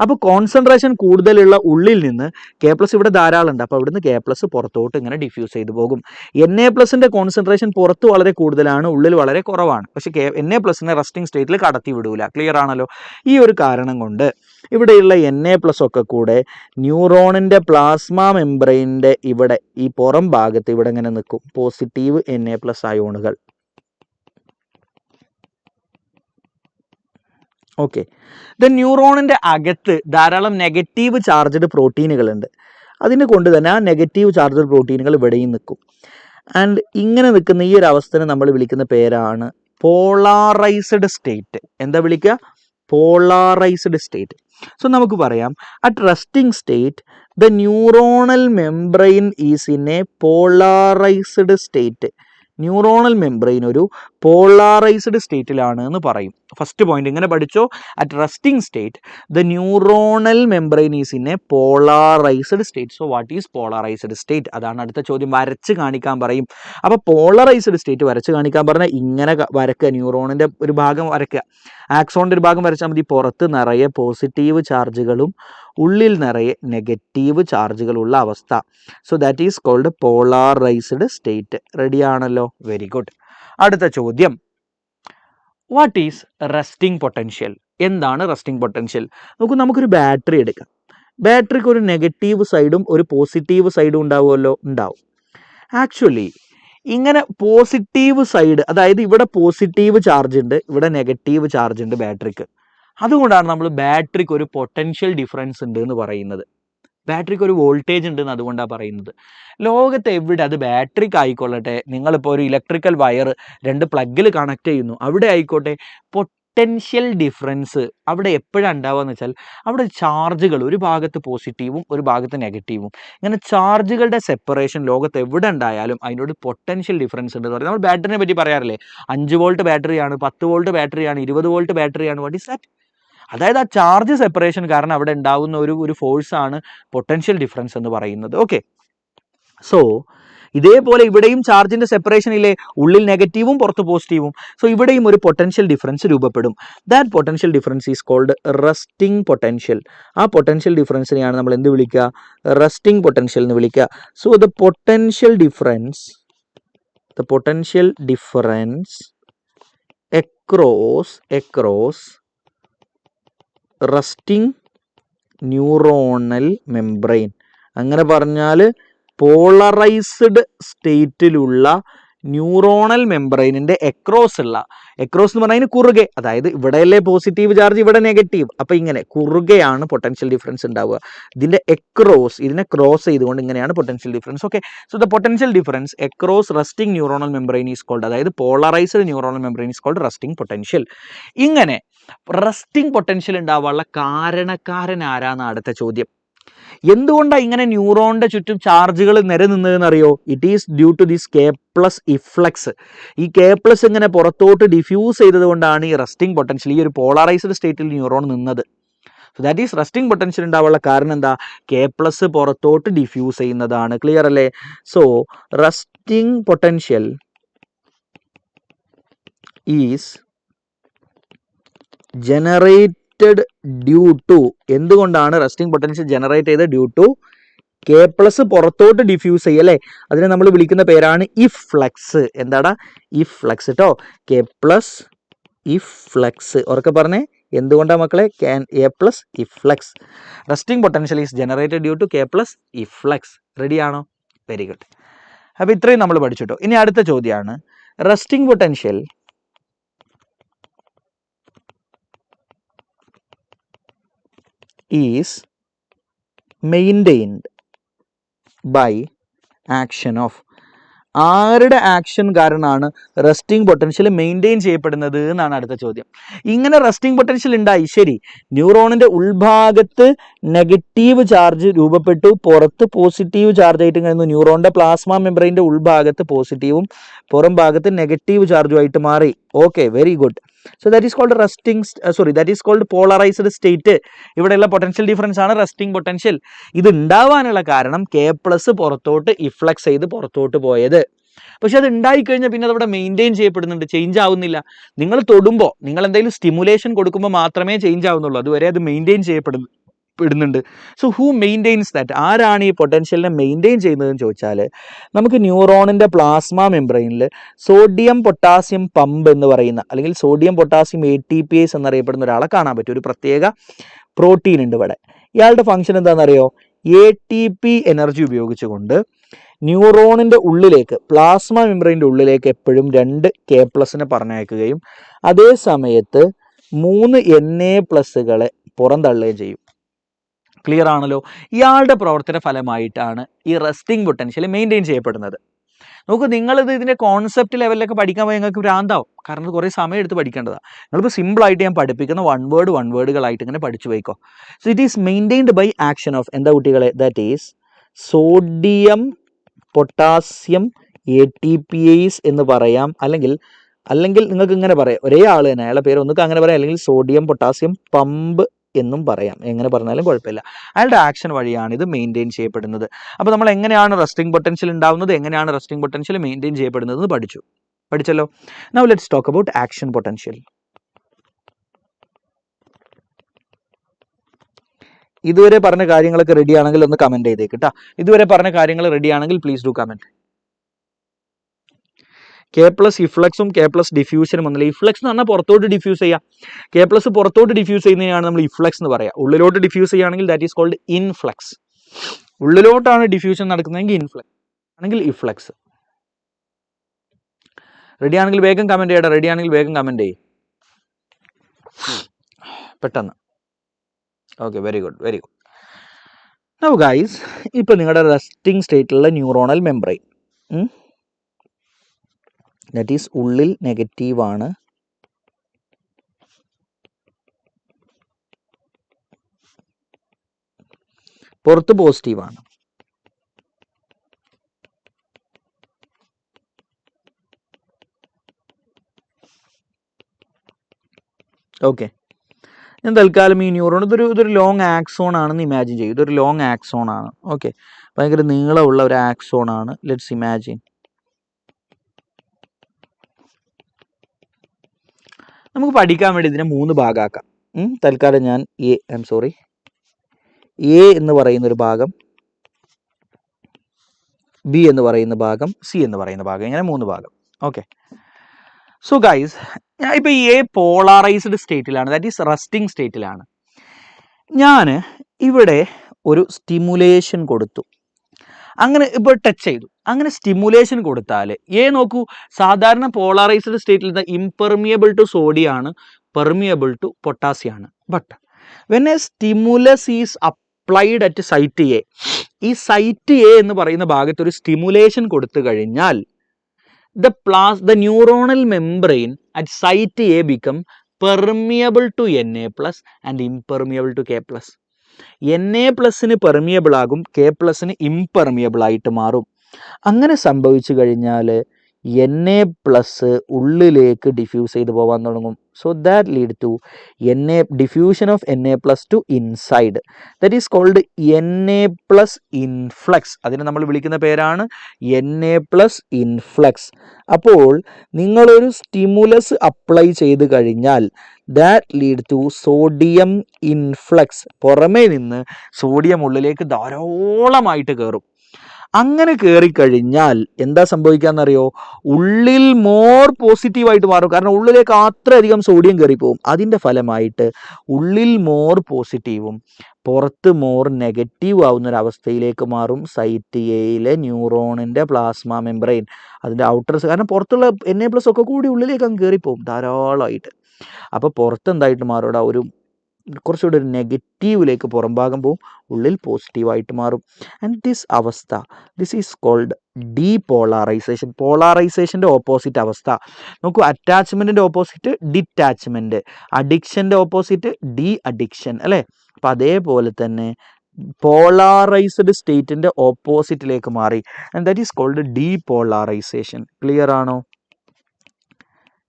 അപ്പോൾ കോൺസെൻട്രേഷൻ കൂടുതലുള്ള ഉള്ളിൽ നിന്ന് കെ പ്ലസ് ഇവിടെ ധാരാളം ഉണ്ട്. അപ്പോൾ ഇവിടുന്ന് കെ പ്ലസ് പുറത്തോട്ട് ഇങ്ങനെ ഡിഫ്യൂസ് ചെയ്തു പോകും. എൻ എ പ്ലസിന്റെ കോൺസെൻട്രേഷൻ പുറത്ത് വളരെ കൂടുതലാണ്, ഉള്ളിൽ വളരെ കുറവാണ്. പക്ഷേ എൻ എ പ്ലസിനെ റെസ്റ്റിംഗ് സ്റ്റേറ്റിൽ കടത്തി വിടൂല. ക്ലിയർ ആണല്ലോ? ഈ ഒരു കാരണം കൊണ്ട് ഇവിടെയുള്ള എൻ എ പ്ലസ് ഒക്കെ കൂടെ ന്യൂറോണിന്റെ പ്ലാസ്മ മെംബ്രെയിനിന്റെ ഇവിടെ ഈ പുറം ഭാഗത്ത് ഇവിടെ ഇങ്ങനെ നിൽക്കും, പോസിറ്റീവ് എൻ എ പ്ലസ് അയോണുകൾ. ഓക്കെ. ദ ന്യൂറോണിന്റെ അകത്ത് ധാരാളം നെഗറ്റീവ് ചാർജ്ഡ് പ്രോട്ടീനുകളുണ്ട്. അതിനെ കൊണ്ട് തന്നെ ആ നെഗറ്റീവ് ചാർജ്ഡ് പ്രോട്ടീനുകൾ ഇവിടെയും നിൽക്കും. ആൻഡ് ഇങ്ങനെ നിൽക്കുന്ന ഈ ഒരു അവസ്ഥനെ നമ്മൾ വിളിക്കുന്ന പേരാണ് പോളാറൈസ്ഡ് സ്റ്റേറ്റ്. എന്താ വിളിക്കുക? പോളാറൈസ്ഡ് സ്റ്റേറ്റ്. സോ നമുക്ക് പറയാം, at resting state the neuronal membrane is in a polarised state. Neuronal membrane ഒരു പോളാറൈസ്ഡ് സ്റ്റേറ്റിലാണ് എന്ന് പറയും. ഫസ്റ്റ് പോയിന്റ് ഇങ്ങനെ പഠിച്ചോ, at resting state the neuronal membrane is in a polarised state. So what is polarised state? അതാണ് അടുത്ത ചോദ്യം. വരച്ച് കാണിക്കാൻ പറയും. അപ്പോൾ പോളറൈസ്ഡ് സ്റ്റേറ്റ് വരച്ച് കാണിക്കാൻ പറഞ്ഞാൽ ഇങ്ങനെ വരക്കുക, ന്യൂറോണിന്റെ ഒരു ഭാഗം വരയ്ക്കുക, ആക്സോണിന്റെ ഒരു ഭാഗം വരച്ചാൽ മതി. പുറത്ത് നിറയെ പോസിറ്റീവ് ചാർജുകളും ഉള്ളിൽ നിറയെ നെഗറ്റീവ് ചാർജുകളുള്ള അവസ്ഥ. So that is called polarised state. Ready ആണല്ലോ? Very good. അടുത്ത ചോദ്യം, വാട്ട് ഈസ് റെസ്റ്റിംഗ് പൊട്ടൻഷ്യൽ? എന്താണ് റെസ്റ്റിംഗ് പൊട്ടൻഷ്യൽ? നോക്കൂ, നമുക്കൊരു ബാറ്ററി എടുക്കാം. ബാറ്ററിക്ക് ഒരു നെഗറ്റീവ് സൈഡും ഒരു പോസിറ്റീവ് സൈഡും ഉണ്ടാവുമല്ലോ? ഉണ്ടാവും. ആക്ച്വലി ഇങ്ങനെ പോസിറ്റീവ് സൈഡ്, അതായത് ഇവിടെ പോസിറ്റീവ് ചാർജ് ഉണ്ട്, ഇവിടെ നെഗറ്റീവ് ചാർജ് ഉണ്ട് ബാറ്ററിക്ക്. അതുകൊണ്ടാണ് നമ്മൾ ബാറ്ററിക്ക് ഒരു പൊട്ടൻഷ്യൽ ഡിഫറൻസ് ഉണ്ട് എന്ന് പറയുന്നത്. ബാറ്ററിക്ക് ഒരു വോൾട്ടേജ് ഉണ്ട് എന്ന് അതുകൊണ്ടാണ് പറയുന്നത്. ലോകത്ത് എവിടെ, അത് ബാറ്ററിക്ക് ആയിക്കൊള്ളട്ടെ, നിങ്ങളിപ്പോൾ ഒരു ഇലക്ട്രിക്കൽ വയർ രണ്ട് പ്ലഗിൽ കണക്ട് ചെയ്യുന്നു, അവിടെ ആയിക്കോട്ടെ, പൊട്ടൻഷ്യൽ ഡിഫറൻസ് അവിടെ എപ്പോഴാണ് ഉണ്ടാവുക എന്ന് വെച്ചാൽ, അവിടെ ചാർജുകൾ ഒരു ഭാഗത്ത് പോസിറ്റീവും ഒരു ഭാഗത്ത് നെഗറ്റീവും, ഇങ്ങനെ ചാർജുകളുടെ സെപ്പറേഷൻ ലോകത്ത് എവിടെ ഉണ്ടായാലും അതിനോട് പൊട്ടൻഷ്യൽ ഡിഫറൻസ് ഉണ്ട് എന്ന് പറയും. നമ്മൾ ബാറ്ററിനെ പറ്റി പറയാറില്ലേ, 5 വോൾട്ട് ബാറ്ററിയാണ്, 10 വോൾട്ട് ബാറ്ററിയാണ്, 20 വോൾട്ട് ബാറ്ററിയാണ്. What is that? അതായത് ആ ചാർജ് സെപ്പറേഷൻ കാരണം അവിടെ ഉണ്ടാകുന്ന ഒരു ഫോഴ്സാണ് പൊട്ടൻഷ്യൽ ഡിഫറൻസ് എന്ന് പറയുന്നത്. ഓക്കെ. സോ ഇതേപോലെ ഇവിടെയും ചാർജിന്റെ സെപ്പറേഷൻ ഇല്ലേ, ഉള്ളിൽ നെഗറ്റീവും പുറത്ത് പോസിറ്റീവും. സോ ഇവിടെയും ഒരു പൊട്ടൻഷ്യൽ ഡിഫറൻസ് രൂപപ്പെടും. That potential difference is called resting potential. ആ പൊട്ടൻഷ്യൽ ഡിഫറൻസിനെയാണ് നമ്മൾ എന്ത് വിളിക്കുക? റെസ്റ്റിംഗ് പൊട്ടൻഷ്യൽ എന്ന് വിളിക്കുക. So the potential difference across resting neuronal membrane, അങ്ങനെ പറഞ്ഞാൽ പോളറൈസ്ഡ് സ്റ്റേറ്റിലുള്ള ന്യൂറോണൽ മെംബ്രെയിനിന്റെ എക്രോസ് എന്ന് പറഞ്ഞാൽ കുറുകെ, അതായത് ഇവിടെയല്ലേ പോസിറ്റീവ് ചാർജ്, ഇവിടെ നെഗറ്റീവ്, അപ്പോൾ ഇങ്ങനെ കുറുകെയാണ് പൊട്ടൻഷ്യൽ ഡിഫറൻസ് ഉണ്ടാവുക. ഇതിന്റെ എക്രോസ്, ഇതിനെ ക്രോസ് ചെയ്തുകൊണ്ട് ഇങ്ങനെയാണ് potential difference. Okay. So the potential difference across resting neuronal membrane is called, അതായത് polarised neuronal membrane is called resting potential. ഇങ്ങനെ റെസ്റ്റിംഗ് പൊട്ടൻഷ്യൽ ഉണ്ടാവാനുള്ള കാരണക്കാരൻ ആരാന്ന് അടുത്ത ചോദ്യം. എന്തുകൊണ്ടാണ് ഇങ്ങനെ ന്യൂറോണിന്റെ ചുറ്റും ചാർജുകൾ നിരനിന്നതെന്ന് അറിയോ? It is due to this K plus efflux. ഈ കെ പ്ലസ് ഇങ്ങനെ പുറത്തോട്ട് ഡിഫ്യൂസ് ചെയ്തത് കൊണ്ടാണ് ഈ റെസ്റ്റിംഗ് പൊട്ടൻഷ്യൽ, ഈ ഒരു പോളറൈസ്ഡ് സ്റ്റേറ്റിൽ ന്യൂറോൺ നിന്നത്. So that is resting potential ഉണ്ടാവാനുള്ള കാരണം എന്താ? കെ പ്ലസ് പുറത്തോട്ട് ഡിഫ്യൂസ് ചെയ്യുന്നതാണ്. ക്ലിയർ അല്ലേ? So resting potential is generated due to, എന്തുകൊണ്ടാണ് റെസ്റ്റിംഗ് പൊട്ടൻഷ്യൽ ജനറേറ്റ് ചെയ്തത്? ഡ്യൂ ടു കെ പ്ലസ് പുറത്തോട്ട് ഡിഫ്യൂസ് ചെയ്യല്ലേ, അതിനെ നമ്മൾ വിളിക്കുന്ന പേരാണ് ഇഫ്ലക്സ്. എന്താടാ? ഇഫ്ലക്സ് കേട്ടോ. K plus efflux. ഉറക്കെ പറഞ്ഞേ, എന്തുകൊണ്ടാണ് മക്കളെ? A plus efflux. Resting potential is generated due to K plus efflux. Ready ആണോ? Very good. അപ്പോൾ ഇത്രയും നമ്മൾ പഠിച്ചിട്ടോ. ഇനി അടുത്ത ചോദ്യമാണ്, resting potential is maintained by action of, ആരുടെ ആക്ഷൻ കാരണമാണ് റെസ്റ്റിംഗ് പൊട്ടൻഷ്യൽ മെയിൻറ്റെയിൻ ചെയ്യപ്പെടുന്നത് എന്നാണ് അടുത്ത ചോദ്യം. ഇങ്ങനെ റെസ്റ്റിംഗ് പൊട്ടൻഷ്യൽ ഉണ്ടായി, ശരി, ന്യൂറോണിന്റെ ഉൾഭാഗത്ത് നെഗറ്റീവ് ചാർജ് രൂപപ്പെട്ടു, പുറത്ത് പോസിറ്റീവ് ചാർജ് ആയിട്ട് കഴിഞ്ഞു. ന്യൂറോണിന്റെ പ്ലാസ്മ മെംബ്രെയിൻ്റെ ഉൾഭാഗത്ത് പോസിറ്റീവും പുറം ഭാഗത്ത് നെഗറ്റീവ് ചാർജുമായിട്ട് മാറി. Okay, very good. So that is called that is called polarized state. ഇവിടെയുള്ള പൊട്ടൻഷ്യൽ ഡിഫറൻസ് ആണ് റെസ്റ്റിംഗ് പൊട്ടൻഷ്യൽ. ഇത് ഉണ്ടാവാനുള്ള കാരണം K+ പുറത്തോട്ട് ഇഫ്ലക്സ് ചെയ്ത് പുറത്തോട്ട് പോയത്. പക്ഷെ അത് ഉണ്ടായിക്കഴിഞ്ഞാൽ പിന്നെ അതവിടെ മെയിൻറ്റെയിൻ ചെയ്യപ്പെടുന്നുണ്ട്, ചേഞ്ച് ആവുന്നില്ല. നിങ്ങൾ തൊടുമ്പോൾ, നിങ്ങൾ എന്തെങ്കിലും സ്റ്റിമുലേഷൻ കൊടുക്കുമ്പോൾ മാത്രമേ ചേഞ്ച് ആവുന്നുള്ളൂ, അതുവരെ അത് മെയിൻറ്റെയിൻ ചെയ്യപ്പെടുന്നുണ്ട്. So who maintains that? ആരാണ് ഈ പൊട്ടൻഷ്യലിനെ മെയിൻറ്റെയിൻ ചെയ്യുന്നതെന്ന് ചോദിച്ചാൽ, നമുക്ക് ന്യൂറോണിൻ്റെ പ്ലാസ്മ മെംബ്രെയിനിൽ സോഡിയം പൊട്ടാസ്യം പമ്പ് എന്ന് പറയുന്ന, അല്ലെങ്കിൽ സോഡിയം പൊട്ടാസ്യം ATPase എന്നറിയപ്പെടുന്ന ഒരാളെ കാണാൻ പറ്റും. ഒരു പ്രത്യേക പ്രോട്ടീൻ ഉണ്ട് ഇവിടെ. ഇയാളുടെ ഫംഗ്ഷൻ എന്താണെന്നറിയോ? ATP എനർജി ഉപയോഗിച്ചുകൊണ്ട് ന്യൂറോണിൻ്റെ ഉള്ളിലേക്ക്, പ്ലാസ്മ മെംബ്രെയിൻ്റെ ഉള്ളിലേക്ക് എപ്പോഴും 2 K+ പറഞ്ഞയക്കുകയും അതേ സമയത്ത് 3 Na+കളെ പുറന്തള്ളുകയും ചെയ്യും. ക്ലിയർ ആണല്ലോ? ഇയാളുടെ പ്രവർത്തന ഫലമായിട്ടാണ് ഈ റെസ്റ്റിംഗ് പൊട്ടൻഷ്യൽ മെയിൻറ്റെയിൻ ചെയ്യപ്പെടുന്നത്. നോക്കൂ, നിങ്ങളിത് ഇതിൻ്റെ കോൺസെപ്റ്റ് ലെവലിലൊക്കെ പഠിക്കാൻ പോയി നിങ്ങൾക്ക് ഭ്രാന്താവും. കാരണം കുറേ സമയം എടുത്ത് പഠിക്കേണ്ടതാണ്. നിങ്ങളിപ്പോൾ സിമ്പിളായിട്ട് ഞാൻ പഠിപ്പിക്കുന്ന വൺ വേർഡുകളായിട്ട് ഇങ്ങനെ പഠിച്ചു പോയിക്കോ. So it is maintained by action of, എന്താ കുട്ടികളെ? That is sodium potassium ATPase എന്ന് പറയാം. അല്ലെങ്കിൽ നിങ്ങൾക്ക് ഇങ്ങനെ പറയാം, ഒരേ ആൾ തന്നെ, അയാളുടെ പേര് ഒന്നുകിൽ അങ്ങനെ പറയാം, അല്ലെങ്കിൽ സോഡിയം പൊട്ടാസ്യം പമ്പ് എന്നും പറയാം. എങ്ങനെ പറഞ്ഞാലും കുഴപ്പമില്ല. അയാളുടെ ആക്ഷൻ വഴിയാണ് ഇത് മെയിൻറ്റെയിൻ ചെയ്യപ്പെടുന്നത്. അപ്പോൾ നമ്മൾ എങ്ങനെയാണ് റെസ്റ്റിംഗ് പൊട്ടൻഷ്യൽ ഉണ്ടാവുന്നത്, എങ്ങനെയാണ് റെസ്റ്റിംഗ് പൊട്ടൻഷ്യൽ മെയിൻറ്റെയിൻ ചെയ്യപ്പെടുന്നത് എന്ന് പഠിച്ചല്ലോ. Now let's talk about action potential. ഇതുവരെ പറഞ്ഞ കാര്യങ്ങളൊക്കെ റെഡി ആണെങ്കിൽ ഒന്ന് കമന്റ് ചെയ്തേക്ക് കേട്ടോ. ഇതുവരെ പറഞ്ഞ കാര്യങ്ങൾ റെഡി ആണെങ്കിൽ please do comment. K+ ഇഫ്ലക്സും K+ ഡിഫ്യൂഷനും ഒന്നുമില്ല. ഇഫ്ലക്സ് എന്ന് പറഞ്ഞാൽ പുറത്തോട്ട് ഡിഫ്യൂസ് ചെയ്യുക. K+ പുറത്തോട്ട് ഡിഫ്യൂസ് ചെയ്യുന്നതിനാണ് നമ്മൾ ഇഫ്ലക്സ് എന്ന് പറയുക. ഉള്ളിലോട്ട് ഡിഫ്യൂസ് ചെയ്യുകയാണെങ്കിൽ ദാറ്റ് ഈസ് കോൾഡ് ഇൻഫ്ലക്സ്. ഉള്ളിലോട്ടാണ് ഡിഫ്യൂഷൻ നടക്കുന്നതെങ്കിൽ ഇൻഫ്ലക്സ് ആണെങ്കിൽ ഇഫ്ലക്സ്. റെഡി ആണെങ്കിൽ വേഗം കമന്റ് ചെയ്യണം. റെഡി ആണെങ്കിൽ വേഗം കമന്റ് ചെയ്യും പെട്ടെന്ന്. Okay, very good. Now guys, ഇപ്പം നിങ്ങളുടെ റെസ്റ്റിംഗ് സ്റ്റേറ്റിലുള്ള ന്യൂറോണൽ മെംബ്രെയിൻ, ദാറ്റ് ഈസ് ഉള്ളിൽ നെഗറ്റീവാണ്, പുറത്ത് പോസിറ്റീവാണ്. ഓക്കെ, ഞാൻ തൽക്കാലം ഈ ന്യൂറോൺ ഇതൊരു ലോങ് ആക്സോൺ ആണെന്ന് ഇമാജിൻ ചെയ്യും. ഇതൊരു ലോങ് ആക്സോൺ ആണ്. ഓക്കെ, ഭയങ്കര നീളമുള്ള ഒരു ആക്സോൺ ആണ്. Let's imagine. നമുക്ക് പഠിക്കാൻ വേണ്ടി ഇതിനെ 3 ഭാഗമാക്കാം. തൽക്കാലം ഞാൻ എ എന്ന് പറയുന്ന ഒരു ഭാഗം, ബി എന്ന് പറയുന്ന ഭാഗം, സി എന്ന് പറയുന്ന ഭാഗം, ഇങ്ങനെ 3 ഭാഗം. ഓക്കെ, സോ ഗൈസ്, ഞാൻ ഇപ്പോൾ എ പോളറൈസ്ഡ് സ്റ്റേറ്റിലാണ്, ദാറ്റ് ഈസ് റെസ്റ്റിംഗ് സ്റ്റേറ്റിലാണ്. ഞാൻ ഇവിടെ ഒരു സ്റ്റിമുലേഷൻ കൊടുത്തു. അങ്ങനെ ഇപ്പോൾ ടച്ച് ചെയ്തു. അങ്ങനെ സ്റ്റിമുലേഷൻ കൊടുത്താൽ നോക്കൂ, സാധാരണ പോളറൈസ്ഡ് സ്റ്റേറ്റിൽ ഇംപെർമിയബിൾ ടു സോഡിയം ആണ്, പെർമിയബിൾ ടു പൊട്ടാസ്യം ആണ്. But when a stimulus is applied at site A, ഈ സൈറ്റ് എ എന്ന് പറയുന്ന ഭാഗത്ത് ഒരു സ്റ്റിമുലേഷൻ കൊടുത്തു കഴിഞ്ഞാൽ the neuronal membrane at site A become permeable to Na+ and impermeable to K+. Na+ന് പെർമിയബിൾ ആകും, K+ന് ഇംപെർമിയബിൾ ആയിട്ട് മാറും. അങ്ങനെ സംഭവിച്ചു കഴിഞ്ഞാൽ Na+ ഉള്ളിലേക്ക് ഡിഫ്യൂസ് ചെയ്ത് പോകാൻ തുടങ്ങും. So that lead to diffusion of Na+ to inside. That is called Na+ influx. അതിനെ നമ്മൾ വിളിക്കുന്ന പേരാണ് Na+ ഇൻഫ്ലക്സ്. അപ്പോൾ നിങ്ങളൊരു സ്റ്റിമുലസ് അപ്ലൈ ചെയ്ത് കഴിഞ്ഞാൽ that lead to sodium influx. പുറമേ നിന്ന് സോഡിയം ഉള്ളിലേക്ക് ധാരാളമായിട്ട് കയറും. അങ്ങനെ കയറിക്കഴിഞ്ഞാൽ എന്താ സംഭവിക്കാന്നറിയോ? ഉള്ളിൽ മോർ പോസിറ്റീവായിട്ട് മാറും. കാരണം ഉള്ളിലേക്ക് അത്രയധികം സോഡിയം കയറിപ്പോവും. അതിൻ്റെ ഫലമായിട്ട് ഉള്ളിൽ മോർ പോസിറ്റീവും പുറത്ത് മോർ നെഗറ്റീവ് ആവുന്നൊരവസ്ഥയിലേക്ക് മാറും സൈറ്റ് എയിലെ ന്യൂറോണിൻ്റെ പ്ലാസ്മ മെംബ്രെയിൻ. അതിൻ്റെ ഔട്ടർ, കാരണം പുറത്തുള്ള Na+ ഒക്കെ കൂടി ഉള്ളിലേക്ക് അങ്ങ് കയറിപ്പോവും ധാരാളമായിട്ട്. അപ്പോൾ പുറത്ത് എന്തായിട്ട് മാറും? ഒരു കുറച്ചുകൂടി ഒരു നെഗറ്റീവിലേക്ക് പുറം ഭാഗം പോവും, ഉള്ളിൽ പോസിറ്റീവായിട്ട് മാറും. And this is called depolarisation. പോളറൈസേഷൻ്റെ ഓപ്പോസിറ്റ് അവസ്ഥ നോക്കൂ. അറ്റാച്ച്മെൻറ്റിൻ്റെ ഓപ്പോസിറ്റ് ഡിറ്റാച്ച്മെൻറ്റ്, അഡിക്ഷൻ്റെ ഓപ്പോസിറ്റ് ഡി അഡിക്ഷൻ അല്ലേ. അപ്പം അതേപോലെ തന്നെ പോളാറൈസ്ഡ് സ്റ്റേറ്റിൻ്റെ ഓപ്പോസിറ്റിലേക്ക് മാറി. And that is called depolarisation. Clear ആണോ?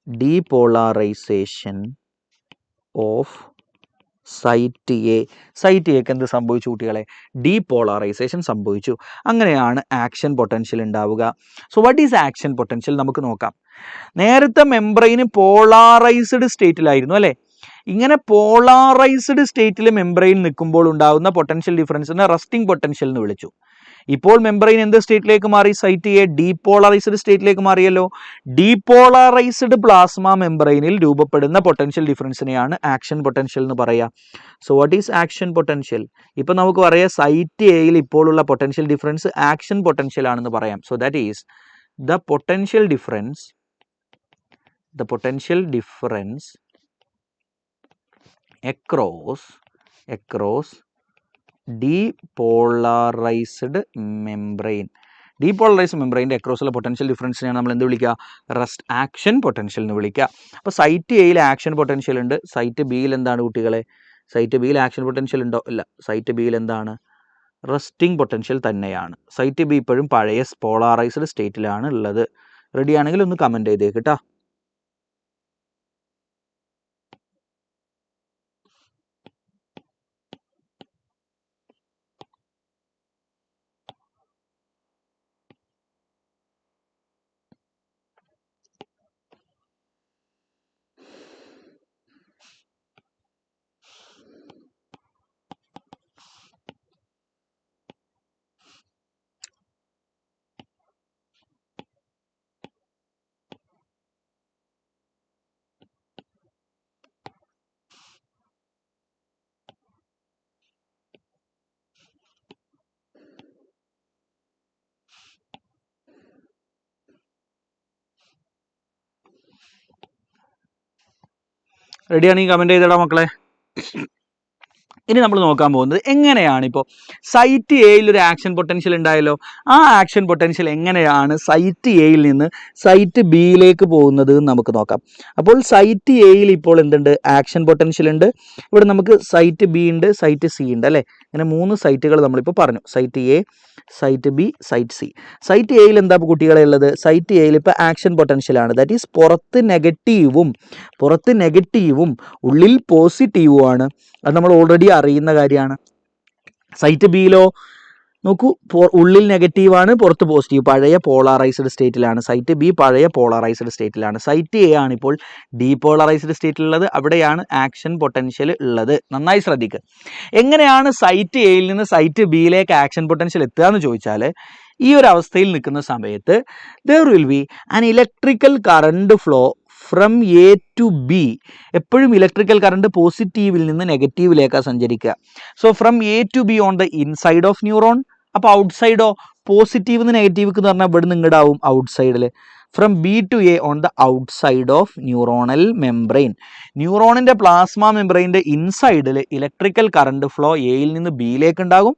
ഡീപോളറൈസേഷൻ ഓഫ് സൈറ്റ് എക്ക് എന്ത് സംഭവിച്ചു കുട്ടികളെ? ഡീപോളറൈസേഷൻ സംഭവിച്ചു. അങ്ങനെയാണ് ആക്ഷൻ പൊട്ടൻഷ്യൽ ഉണ്ടാവുക. So what is action potential നമുക്ക് നോക്കാം. നേരത്തെ മെംബ്രെയിൻ പോളാറൈസ്ഡ് സ്റ്റേറ്റിലായിരുന്നു അല്ലേ. ഇങ്ങനെ പോളാറൈസ്ഡ് സ്റ്റേറ്റിൽ മെംബ്രെയിൻ നിൽക്കുമ്പോൾ ഉണ്ടാകുന്ന പൊട്ടൻഷ്യൽ ഡിഫറൻസിനെ റെസ്റ്റിംഗ് പൊട്ടൻഷ്യൽ എന്ന് വിളിച്ചു. ഇപ്പോൾ മെംബ്രെയിൻ എന്ത് സ്റ്റേറ്റിലേക്ക് മാറി? സൈറ്റ് എ ഡീപോളറൈസ്ഡ് സ്റ്റേറ്റിലേക്ക് മാറിയല്ലോ. ഡീപോളറൈസ്ഡ് പ്ലാസ്മ മെംബ്രെയിനിൽ രൂപപ്പെടുന്ന പൊട്ടൻഷ്യൽ ഡിഫറൻസിനെയാണ് ആക്ഷൻ പൊട്ടൻഷ്യൽ എന്ന് പറയുക. So what is action potential? ഇപ്പം നമുക്ക് പറയാം സൈറ്റ് എയിൽ ഇപ്പോഴുള്ള പൊട്ടൻഷ്യൽ ഡിഫറൻസ് ആക്ഷൻ പൊട്ടൻഷ്യൽ ആണെന്ന് പറയാം. So that is the potential difference across depolarised membrane. Depolarised മെംബ്രെയിൻ്റെ അക്രോസുള്ള പൊട്ടൻഷ്യൽ ഡിഫറൻസിനെയാണ് നമ്മൾ എന്ത് വിളിക്കുക? ആക്ഷൻ പൊട്ടൻഷ്യൽ എന്ന് വിളിക്കുക. അപ്പോൾ സൈറ്റ് എയിൽ ആക്ഷൻ പൊട്ടൻഷ്യൽ ഉണ്ട്, സൈറ്റ് ബിയിൽ എന്താണ് കുട്ടികളെ? സൈറ്റ് ബിയിൽ ആക്ഷൻ പൊട്ടൻഷ്യൽ ഉണ്ടോ? ഇല്ല. സൈറ്റ് ബിയിൽ എന്താണ്? റെസ്റ്റിംഗ് പൊട്ടൻഷ്യൽ തന്നെയാണ്. സൈറ്റ് ബി ഇപ്പോഴും പഴയ പോളാറൈസ്ഡ് സ്റ്റേറ്റിലാണ് ഉള്ളത്. റെഡി ആണെങ്കിൽ ഒന്ന് കമൻറ്റ് ചെയ്തേക്ക് കേട്ടോ. റെഡിയാണെങ്കിൽ കമൻറ്റ് ചെയ്തടാ മക്കളെ. ഇനി നമ്മൾ നോക്കാൻ പോകുന്നത് എങ്ങനെയാണ് ഇപ്പോൾ സൈറ്റ് എയിൽ ഒരു ആക്ഷൻ പൊട്ടൻഷ്യൽ ഉണ്ടായല്ലോ, ആ ആക്ഷൻ പൊട്ടൻഷ്യൽ എങ്ങനെയാണ് സൈറ്റ് എയിൽ നിന്ന് സൈറ്റ് ബിയിലേക്ക് പോകുന്നത് എന്ന് നമുക്ക് നോക്കാം. അപ്പോൾ സൈറ്റ് എയിൽ ഇപ്പോൾ എന്തുണ്ട്? ആക്ഷൻ പൊട്ടൻഷ്യൽ ഉണ്ട്. ഇവിടെ നമുക്ക് സൈറ്റ് ബി ഉണ്ട്, സൈറ്റ് സി ഉണ്ട് അല്ലേ. ഇങ്ങനെ 3 സൈറ്റുകൾ നമ്മളിപ്പോൾ പറഞ്ഞു. Site A, site B, site C. Site എയിൽ എന്താ കുട്ടികളെ ഉള്ളത്? സൈറ്റ് എയിൽ ഇപ്പോൾ ആക്ഷൻ പൊട്ടൻഷ്യലാണ്. ദാറ്റ് ഈസ് പുറത്ത് നെഗറ്റീവും ഉള്ളിൽ പോസിറ്റീവുമാണ്. അത് നമ്മൾ ഓൾറെഡി അറിയുന്ന കാര്യമാണ്. സൈറ്റ് ബിയിലോ നോക്കൂ, ഉള്ളിൽ നെഗറ്റീവാണ്, പുറത്ത് പോസിറ്റീവ്. പഴയ പോളാറൈസ്ഡ് സ്റ്റേറ്റിലാണ്. സൈറ്റ് ബി പഴയ പോളാറൈസ്ഡ് സ്റ്റേറ്റിലാണ്. സൈറ്റ് എ ആണ് ഇപ്പോൾ ഡീപോളറൈസ്ഡ് സ്റ്റേറ്റിലുള്ളത്. അവിടെയാണ് ആക്ഷൻ പൊട്ടൻഷ്യൽ ഉള്ളത്. നന്നായി ശ്രദ്ധിക്കുക. എങ്ങനെയാണ് സൈറ്റ് എയിൽ നിന്ന് സൈറ്റ് ബിയിലേക്ക് ആക്ഷൻ പൊട്ടൻഷ്യൽ എത്തുക എന്ന് ചോദിച്ചാൽ, ഈ ഒരു അവസ്ഥയിൽ നിൽക്കുന്ന സമയത്ത് there will be an electrical current flow from A to B. എപ്പോഴും ഇലക്ട്രിക്കൽ കറണ്ട് പോസിറ്റീവിൽ നിന്ന് നെഗറ്റീവിലേക്കാണ് സഞ്ചരിക്കുക. So from A to B on the inside of neuron. അപ്പോൾ ഔട്ട്സൈഡോ? പോസിറ്റീവ് നിന്ന് നെഗറ്റീവ് എന്ന് പറഞ്ഞാൽ ഇവിടെ നിന്ന് ഇങ്ങോട്ടാവും ഔട്ട്സൈഡിൽ. From B to A on the outside of neuronal membrane. ന്യൂറോണിൻ്റെ പ്ലാസ്മ മെംബ്രെയിൻ്റെ ഇൻസൈഡിൽ ഇലക്ട്രിക്കൽ കറണ്ട് ഫ്ലോ എയിൽ നിന്ന് ബിയിലേക്ക് ഉണ്ടാകും.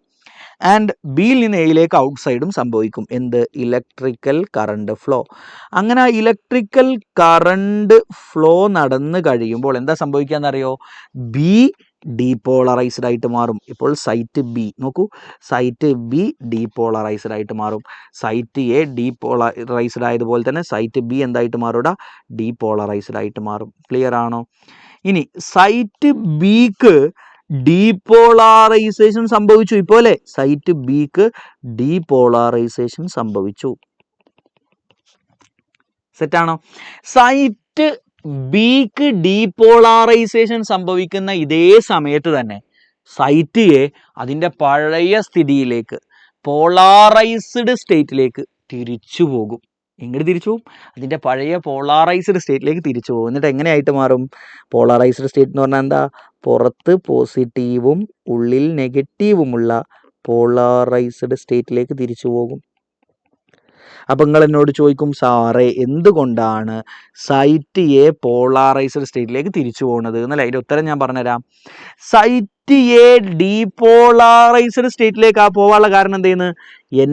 ആൻഡ് ബിയിൽ നിന്ന് എയിലേക്ക് ഔട്ട്സൈഡും സംഭവിക്കും. എന്ത്? Electrical current flow. അങ്ങനെ ഇലക്ട്രിക്കൽ കറണ്ട് ഫ്ലോ നടന്നു കഴിയുമ്പോൾ എന്താ സംഭവിക്കുക എന്നറിയോ? ബി ഡീപോളറൈസ്ഡ് ആയിട്ട് മാറും. ഇപ്പോൾ സൈറ്റ് ബി നോക്കൂ, സൈറ്റ് ബി ഡീപോളറൈസ്ഡ് ആയിട്ട് മാറും. സൈറ്റ് എ ഡീപോളറൈസ്ഡ് ആയതുപോലെ തന്നെ സൈറ്റ് ബി എന്തായിട്ട് മാറൂടാ? ഡീപോളറൈസ്ഡ് ആയിട്ട് മാറും. ക്ലിയർ ആണോ? ഇനി സൈറ്റ് ബിക്ക് ഡീപോളറൈസേഷൻ സംഭവിച്ചു ഇപ്പോൾ അല്ലേ. സൈറ്റ് ബിക്ക് ഡീപോളറൈസേഷൻ സംഭവിച്ചു. സെറ്റാണോ? സൈറ്റ് ബിക്ക് ഡീപോളറൈസേഷൻ സംഭവിക്കുന്ന ഇതേ സമയത്ത് തന്നെ സൈറ്റ് എ അതിൻ്റെ പഴയ സ്ഥിതിയിലേക്ക് പോളാറൈസ്ഡ് സ്റ്റേറ്റിലേക്ക് തിരിച്ചു പോകും. എങ്ങനെ തിരിച്ചു പോകും? അതിൻ്റെ പഴയ പോളാറൈസ്ഡ് സ്റ്റേറ്റിലേക്ക് തിരിച്ചു പോകും. എന്നിട്ട് എങ്ങനെയായിട്ട് മാറും? പോളാറൈസ്ഡ് സ്റ്റേറ്റ് എന്ന് പറഞ്ഞാൽ എന്താ? പുറത്ത് പോസിറ്റീവും ഉള്ളിൽ നെഗറ്റീവുമുള്ള പോളാറൈസ്ഡ് സ്റ്റേറ്റിലേക്ക് തിരിച്ചു പോകും. അപ്പം നിങ്ങൾ എന്നോട് ചോദിക്കും, സാറേ എന്തുകൊണ്ടാണ് സൈറ്റ് എ പോളാറൈസ്ഡ് സ്റ്റേറ്റിലേക്ക് തിരിച്ചു പോകുന്നത് എന്നല്ല. അതിൻ്റെ ഉത്തരം ഞാൻ പറഞ്ഞുതരാം. സൈറ്റ് എ ഡീപോളാറൈസ്ഡ് സ്റ്റേറ്റിലേക്ക് പോകാനുള്ള കാരണം എന്തെയ്യുന്നു?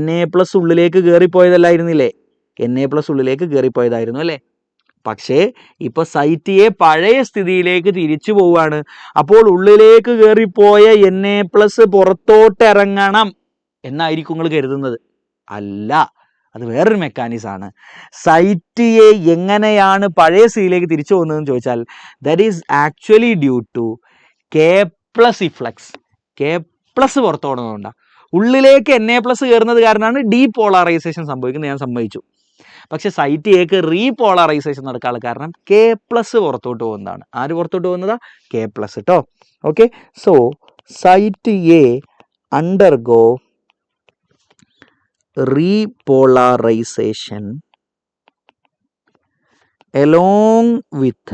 Na+ ഉള്ളിലേക്ക് കയറിപ്പോയതല്ലായിരുന്നില്ലേ? Na+ ഉള്ളിലേക്ക് കയറിപ്പോയതായിരുന്നു അല്ലേ? പക്ഷേ ഇപ്പൊ സൈറ്റ് എ പഴയ സ്ഥിതിയിലേക്ക് തിരിച്ചു പോവുകയാണ്. അപ്പോൾ ഉള്ളിലേക്ക് കയറിപ്പോയ Na+ പുറത്തോട്ട് ഇറങ്ങണം എന്നായിരിക്കും നിങ്ങൾ കരുതുന്നത്. അല്ല, അത് വേറൊരു മെക്കാനിസം ആണ്. സൈറ്റ് എ എങ്ങനെയാണ് പഴയ സ്ഥിതിയിലേക്ക് തിരിച്ചു പോകുന്നതെന്ന് ചോദിച്ചാൽ, that is actually due to K+ efflux. K+ പുറത്തോടുന്നതുകൊണ്ടാണ്. ഉള്ളിലേക്ക് Na+ കയറുന്നത് കാരണമാണ് ഡീപോളറൈസേഷൻ സംഭവിക്കുന്നത്, ഞാൻ സമ്മതിച്ചു. പക്ഷെ സൈറ്റ് എക്ക് റീപോളറൈസേഷൻ നടക്കാനുള്ള കാരണം K+ പുറത്തോട്ട് പോകുന്നതാണ്. ആര് പുറത്തോട്ട് പോകുന്നതാ? K+ കേട്ടോ. Okay, so site A undergo repolarization along with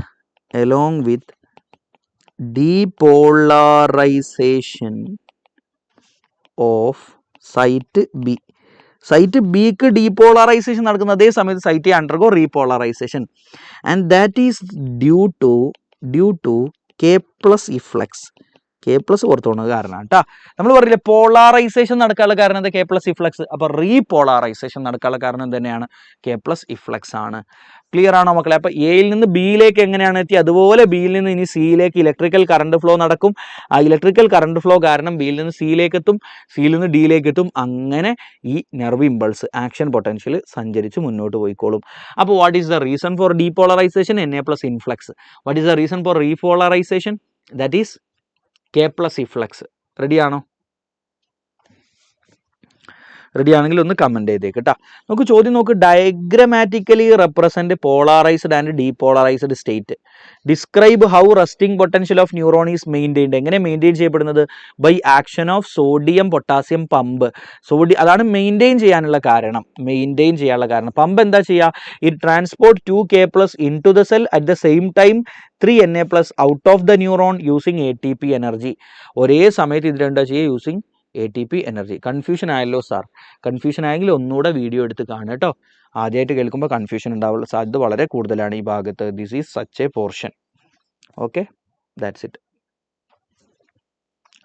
depolarization of site B. Site ബിക്ക് ഡീപോളറൈസേഷൻ നടക്കുന്ന അതേ സമയത്ത് site A undergo repolarization, and that is due to K+ efflux. K+ പുറത്തു പോകുന്നത് കാരണമാണ് കേട്ടോ. നമ്മൾ പറയില്ലേ പോളാറൈസേഷൻ നടക്കാനുള്ള കാരണം എന്താ? K+ ഇഫ്ലക്സ്. അപ്പോൾ റീപോളറൈസേഷൻ നടക്കാനുള്ള കാരണം തന്നെയാണ് K+ ഇഫ്ലക്സ് ആണ്. ക്ലിയർ ആണോ മക്കളെ? അപ്പോൾ എയിൽ നിന്ന് ബിയിലേക്ക് എങ്ങനെയാണ് എത്തി, അതുപോലെ ബിയിൽ നിന്ന് ഇനി സിയിലേക്ക് ഇലക്ട്രിക്കൽ കറണ്ട് ഫ്ലോ നടക്കും. ആ ഇലക്ട്രിക്കൽ കറണ്ട് ഫ്ലോ കാരണം ബിയിൽ നിന്ന് സിയിലേക്ക് എത്തും, സിയിൽ നിന്ന് ഡിയിലേക്ക് എത്തും. അങ്ങനെ ഈ നെർവ് ഇമ്പൾസ് ആക്ഷൻ പൊട്ടൻഷ്യൽ സഞ്ചരിച്ച് മുന്നോട്ട് പോയിക്കോളും. അപ്പോൾ what is the reason for depolarisation? Na+ influx. What is the reason for repolarisation? That is K+ ഇഫ്ലക്സ്. റെഡിയാണോ? റെഡി ആണെങ്കിൽ ഒന്ന് കമൻറ്റ് ചെയ്തേക്ക് കേട്ടോ. നമുക്ക് ചോദ്യം നോക്ക്. Diagrammatically represent polarised and depolarised state. Describe how resting potential of neuron is maintained. എങ്ങനെ maintain ചെയ്യപ്പെടുന്നത്? By action of sodium potassium pump. അതാണ് മെയിൻറ്റെയിൻ ചെയ്യാനുള്ള കാരണം. പമ്പ് എന്താ ചെയ്യുക? It transport 2K+ into the cell at the same time 3 Na+ out of the neuron using ATP energy. ഒരേ സമയത്ത് ഇത് രണ്ടാ ചെയ്യുക യൂസിങ് ATP എനർജി. കൺഫ്യൂഷൻ ആയല്ലോ സാർ? കൺഫ്യൂഷൻ ആയെങ്കിൽ ഒന്നുകൂടെ വീഡിയോ എടുത്ത് കാണുക കേട്ടോ. ആദ്യമായിട്ട് കേൾക്കുമ്പോൾ കൺഫ്യൂഷൻ ഉണ്ടാവുള്ള സാധ്യത വളരെ കൂടുതലാണ് ഈ ഭാഗത്ത്. This is such A portion. Okay, that's it.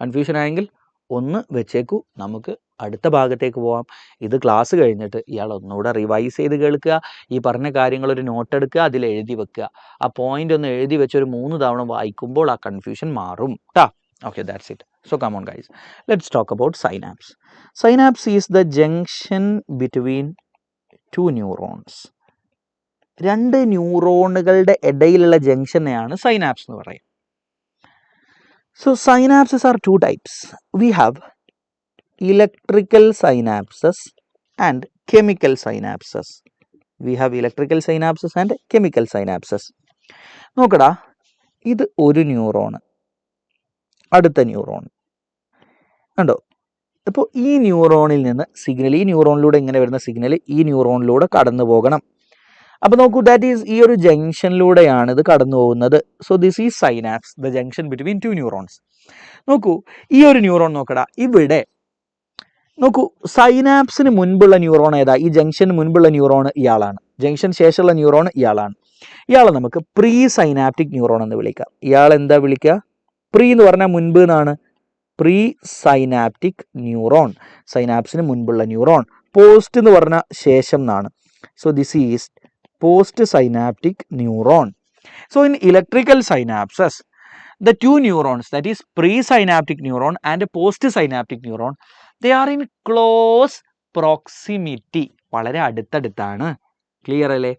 Confusion ആയെങ്കിൽ ഒന്ന് വെച്ചേക്കൂ, നമുക്ക് അടുത്ത ഭാഗത്തേക്ക് പോവാം. ഇത് ക്ലാസ് കഴിഞ്ഞിട്ട് ഇയാൾ ഒന്നുകൂടെ റിവൈസ് ചെയ്ത് കേൾക്കുക. ഈ പറഞ്ഞ കാര്യങ്ങൾ ഒരു നോട്ട് എടുക്കുക, അതിൽ എഴുതി വെക്കുക. ആ പോയിന്റ് ഒന്ന് എഴുതി വെച്ച് ഒരു 3 തവണ വായിക്കുമ്പോൾ ആ കൺഫ്യൂഷൻ മാറും കേട്ടോ. Okay, that's it. So come on guys, let's talk about synapse. Synapse is the junction between two neurons. 2 ന്യൂറോണുകളുടെ ഇടയിലുള്ള ജംഗ്ഷനെയാണ് സൈനാപ്സ് എന്ന് പറയുന്നത്. So synapses are 2 types. We have electrical synapses and chemical synapses. നോക്കടാ, ഇത് ഒരു ന്യൂറോണ്, അടുത്ത ന്യൂറോൺ കണ്ടോ. അപ്പോൾ ഈ ന്യൂറോണിൽ നിന്ന് സിഗ്നൽ, ഈ ന്യൂറോണിലൂടെ ഇങ്ങനെ വരുന്ന സിഗ്നൽ ഈ ന്യൂറോണിലൂടെ കടന്നു പോകണം. അപ്പോൾ നോക്കൂ, ദാറ്റ് ഈസ് ഈ ഒരു ജംഗ്ഷനിലൂടെയാണ് ഇത് കടന്നു പോകുന്നത്. So this is synapse, the junction between 2 neurons. നോക്കൂ, ഈ ഒരു ന്യൂറോൺ നോക്കടാ, ഇവിടെ നോക്കൂ, സൈനാപ്സിന് മുൻപുള്ള ന്യൂറോൺ ഏതാ? ഈ ജംഗ്ഷന് മുൻപുള്ള ന്യൂറോൺ ഇയാളാണ്, ജംഗ്ഷൻ ശേഷമുള്ള ന്യൂറോൺ ഇയാളാണ്. ഇയാളെ നമുക്ക് പ്രീ സൈനാപ്റ്റിക് ന്യൂറോൺ എന്ന് വിളിക്കാം. ഇയാൾ എന്താ വിളിക്കുക? പ്രീ എന്ന് പറഞ്ഞാൽ മുൻപ് എന്നാണ്. പ്രീ സൈനാപ്റ്റിക് ന്യൂറോൺ, സൈനാപ്സിന് മുൻപുള്ള ന്യൂറോൺ. പോസ്റ്റ് എന്ന് പറഞ്ഞാൽ ശേഷം എന്നാണ്. So this is post synaptic neuron. So in electrical synapses the 2 neurons, that is pre-synaptic neuron and post-synaptic neuron, they are in close proximity. വളരെ അടുത്തടുത്താണ്. ക്ലിയർ അല്ലേ?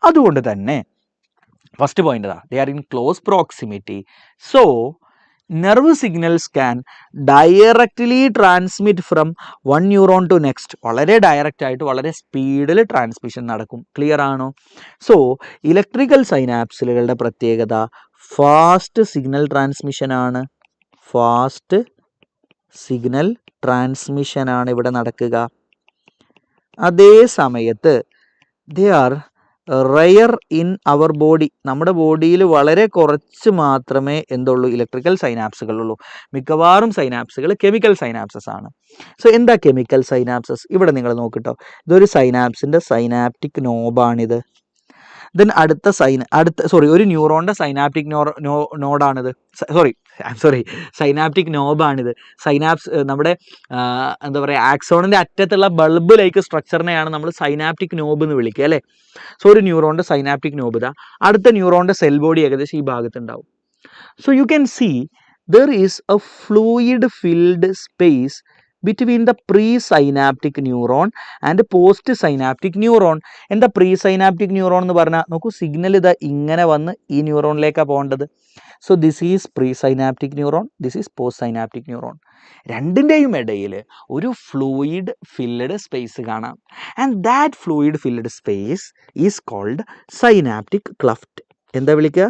അതുകൊണ്ട് തന്നെ ഫസ്റ്റ് പോയിന്റ് ഇതാ, they are in close proximity. So nerve signals can directly transmit from one neuron to next. വളരെ direct ആയിട്ട് വളരെ സ്പീഡിൽ transmission നടക്കും. ക്ലിയർ ആണോ? സോ ഇലക്ട്രിക്കൽ സൈനാപ്സുകളുടെ പ്രത്യേകത ഫാസ്റ്റ് സിഗ്നൽ ട്രാൻസ്മിഷൻ ആണ്. ഫാസ്റ്റ് സിഗ്നൽ ട്രാൻസ്മിഷൻ ആണ് ഇവിടെ നടക്കുക. അതേ സമയത്ത് they are rare in our body. നമ്മുടെ ബോഡിയിൽ വളരെ കുറച്ച് മാത്രമേ എന്തുള്ളൂ, ഇലക്ട്രിക്കൽ സൈനാപ്സുകളുള്ളൂ. മിക്കവാറും സൈനാപ്സുകൾ കെമിക്കൽ സൈനാപ്സസ് ആണ്. സോ എന്താ കെമിക്കൽ സൈനാപ്സസ്? ഇവിടെ നിങ്ങൾ നോക്കിട്ടോ, ഇതൊരു സൈനാപ്സിൻ്റെ സൈനാപ്റ്റിക് നോബാണിത്. ദെൻ ഒരു ന്യൂറോണിൻ്റെ സൈനാപ്റ്റിക് നോഡാണിത്. സൈനാപ്റ്റിക് നോബാണിത്. നമ്മുടെ എന്താ പറയുക, ആക്സോണിൻ്റെ അറ്റത്തുള്ള ബൾബ് ലൈക്ക് സ്ട്രക്ചറിനെയാണ് നമ്മൾ സൈനാപ്റ്റിക് നോബ് എന്ന് വിളിക്കുക അല്ലേ. സോ ഒരു ന്യൂറോണിൻ്റെ സൈനാപ്റ്റിക് നോബ് ഇതാ. അടുത്ത ന്യൂറോണിൻ്റെ സെൽ ബോഡി ഏകദേശം ഈ ഭാഗത്തുണ്ടാവും. So you can see there is a fluid filled space between the pre synaptic neuron and post synaptic neuron. എന്താ പ്രീ സൈനാപ്റ്റിക് ന്യൂറോൺ എന്ന് പറഞ്ഞാൽ, നോക്കൂ, സിഗ്നൽ ഇതാ ഇങ്ങനെ വന്ന് ഈ ന്യൂറോണിലേക്കാണ് പോകേണ്ടത്. So this is pre synaptic neuron, this is post synaptic neuron. രണ്ടിൻ്റെയും ഇടയിൽ ഒരു ഫ്ലൂയിഡ് ഫില്ലഡ് സ്പേസ് കാണാം. And that fluid filled space is called synaptic cleft. എന്താ വിളിക്കുക?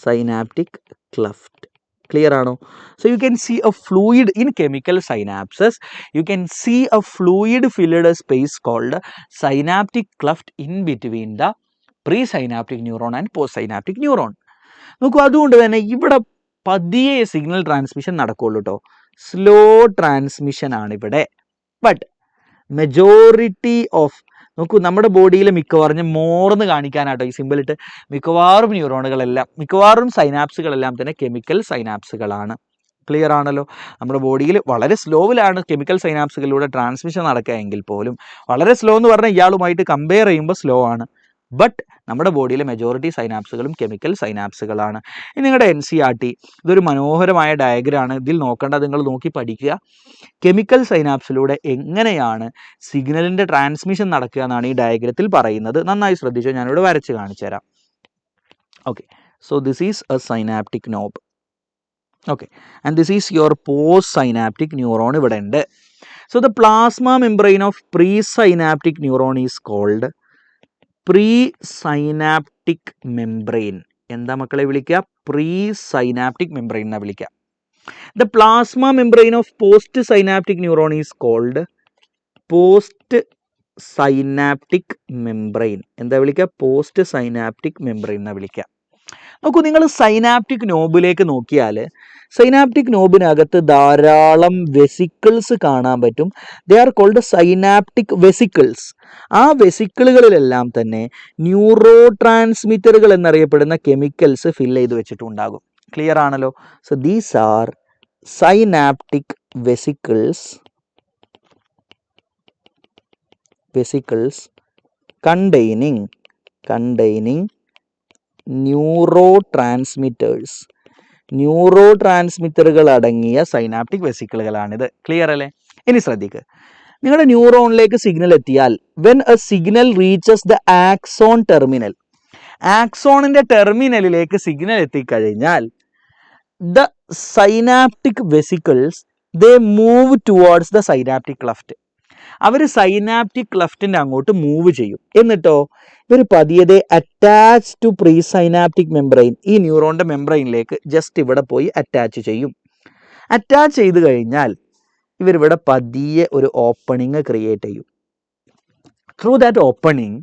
Synaptic cleft. ക്ലിയർ ആണോ? So you can see a fluid in chemical synapses. You can see a fluid filled space called synaptic cleft in between the pre synaptic neuron and post synaptic neuron. നോക്കൂ, അതുകൊണ്ട് തന്നെ ഇവിടെ പതിയെ signal transmission നടക്കുള്ളൂ കേട്ടോ. Slow transmission ആണ് ഇവിടെ. But majority of, നോക്കൂ, നമ്മുടെ ബോഡിയിൽ മിക്കവാറും മോർന്ന് കാണിക്കാനാട്ടോ ഈ സിമ്പിൾ ഇട്ട്, മിക്കവാറും മിക്കവാറും സൈനാപ്സുകളെല്ലാം തന്നെ കെമിക്കൽ സൈനാപ്സുകളാണ്. ക്ലിയർ ആണല്ലോ? നമ്മുടെ ബോഡിയിൽ വളരെ സ്ലോവിലാണ് കെമിക്കൽ സൈനാപ്സുകളിലൂടെ ട്രാൻസ്മിഷൻ നടക്കുക എങ്കിൽ പോലും, വളരെ സ്ലോ എന്ന് പറഞ്ഞാൽ ഇയാളുമായിട്ട് കമ്പയർ ചെയ്യുമ്പോൾ സ്ലോ ആണ്. ബട്ട് നമ്മുടെ ബോഡിയിലെ മെജോറിറ്റി സൈനാപ്സുകളും കെമിക്കൽ സൈനാപ്സുകളാണ്. ഇനി നിങ്ങളുടെ NCERT ഇതൊരു മനോഹരമായ ഡയഗ്രാണ്. ഇതിൽ നോക്കേണ്ടത് നിങ്ങൾ നോക്കി പഠിക്കുക. കെമിക്കൽ സൈനാപ്സിലൂടെ എങ്ങനെയാണ് സിഗ്നലിൻ്റെ ട്രാൻസ്മിഷൻ നടക്കുക എന്നാണ് ഈ ഡയഗ്രത്തിൽ പറയുന്നത്. നന്നായി ശ്രദ്ധിച്ചോ, ഞാനിവിടെ വരച്ച് കാണിച്ചു തരാം. Okay, so this is a synaptic knob. Okay, and this is your post synaptic neuron ഇവിടെ ഉണ്ട്. So the plasma membrane of pre synaptic neuron is called pre synaptic membrane. എന്താ മക്കളെ വിളിക്കുക? പ്രീ സൈനാപ്റ്റിക് മെംബ്രെയിൻ എന്നാണ് വിളിക്കുക. The plasma membrane of post synaptic neuron is called post synaptic membrane. എന്താ വിളിക്കുക? Post synaptic membrane എന്നാണ് വിളിക്കുക. നോക്കൂ, നിങ്ങൾ സൈനാപ്റ്റിക് നോബിലേക്ക് നോക്കിയാൽ സൈനാപ്റ്റിക് നോബിനകത്ത് ധാരാളം വെസിക്കിൾസ് കാണാൻ പറ്റും. They are called synaptic vesicles. ആ വെസിക്കിളുകളിലെല്ലാം തന്നെ ന്യൂറോ ട്രാൻസ്മിറ്ററുകൾ എന്നറിയപ്പെടുന്ന കെമിക്കൽസ് ഫില്ല് ചെയ്ത് വെച്ചിട്ടുണ്ടാകും. ക്ലിയർ ആണല്ലോ? So these are synaptic vesicles containing ന്യൂറോ ട്രാൻസ്മിറ്ററുകൾ അടങ്ങിയ സൈനാപ്റ്റിക് വെസിക്കിളുകളാണിത്. ക്ലിയർ അല്ലേ? ഇനി ശ്രദ്ധിക്കുക, നിങ്ങളുടെ ന്യൂറോണിലേക്ക് സിഗ്നൽ എത്തിയാൽ when a signal reaches the axon terminal, ആക്സോണിന്റെ ടെർമിനലിലേക്ക് സിഗ്നൽ എത്തിക്കഴിഞ്ഞാൽ the synaptic vesicles they move towards the synaptic cleft. അവർ സൈനാപ്റ്റിക് ക്ലഫ്റ്റിൻ്റെ അങ്ങോട്ട് മൂവ് ചെയ്യും. എന്നിട്ടോ ഇവർ പതിയെ attach to pre synaptic membrane, ഈ ന്യൂറോണിൻ്റെ മെംബ്രെയിനിലേക്ക് ജസ്റ്റ് ഇവിടെ പോയി അറ്റാച്ച് ചെയ്യും. അറ്റാച്ച് ചെയ്ത് കഴിഞ്ഞാൽ ഇവരിവിടെ പതിയെ ഒരു ഓപ്പണിങ് ക്രിയേറ്റ് ചെയ്യും. Through that opening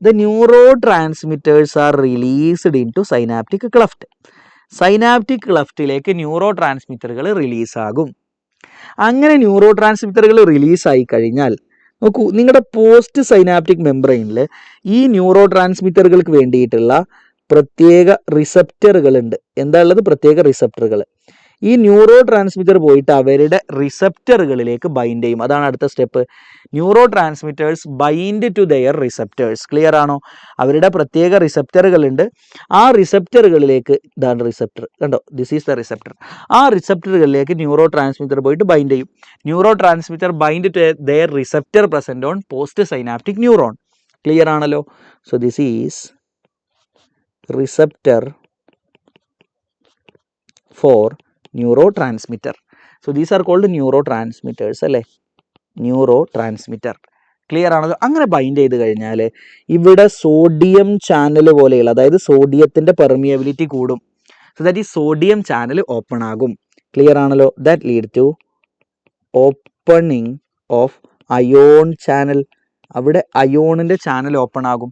the neurotransmitters are released into synaptic cleft. Synaptic ക്ലഫ്റ്റിലേക്ക് ന്യൂറോ ട്രാൻസ്മിറ്ററുകൾ റിലീസാകും. അങ്ങനെ ന്യൂറോ ട്രാൻസ്മിറ്ററുകൾ റിലീസായി കഴിഞ്ഞാൽ നോക്കൂ, നിങ്ങളുടെ പോസ്റ്റ് സൈനാപ്റ്റിക് മെംബ്രെയിനിൽ ഈ ന്യൂറോ ട്രാൻസ്മിറ്ററുകൾക്ക് വേണ്ടിയിട്ടുള്ള പ്രത്യേക റിസപ്റ്ററുകളുണ്ട്. എന്താ ഉള്ളത്? പ്രത്യേക റിസപ്റ്ററുകൾ. ഈ ന്യൂറോ ട്രാൻസ്മിറ്റർ പോയിട്ട് അവരുടെ റിസപ്റ്ററുകളിലേക്ക് ബൈൻഡ് ചെയ്യും. അതാണ് അടുത്ത step. Neurotransmitters bind to their receptors. Clear ആണോ? അവരുടെ പ്രത്യേക റിസപ്റ്ററുകളുണ്ട്. ആ റിസപ്റ്ററുകളിലേക്ക്, ഇതാണ് റിസപ്റ്റർ, കണ്ടോ, ദിസ് ഈസ് ദ റിസപ്റ്റർ. ആ റിസപ്റ്ററുകളിലേക്ക് ന്യൂറോ ട്രാൻസ്മിറ്റർ പോയിട്ട് ബൈൻഡ് ചെയ്യും. Neurotransmitter bind to their receptor present on post synaptic neuron. Clear ആണല്ലോ? So this is receptor for neurotransmitter. So these are called neurotransmitters അല്ലേ? Neurotransmitter. Clear ആണല്ലോ? അങ്ങനെ bind ചെയ്ത് കഴിഞ്ഞാൽ ഇവിടെ sodium channel പോലെയുള്ള, അതായത് സോഡിയത്തിൻ്റെ പെർമിയബിലിറ്റി കൂടും. സോ ദാറ്റ് ഈ സോഡിയം ചാനൽ ഓപ്പൺ ആകും. ക്ലിയർ ആണല്ലോ? That lead to opening of ion channel. അവിടെ അയോണിൻ്റെ ചാനൽ ഓപ്പൺ ആകും.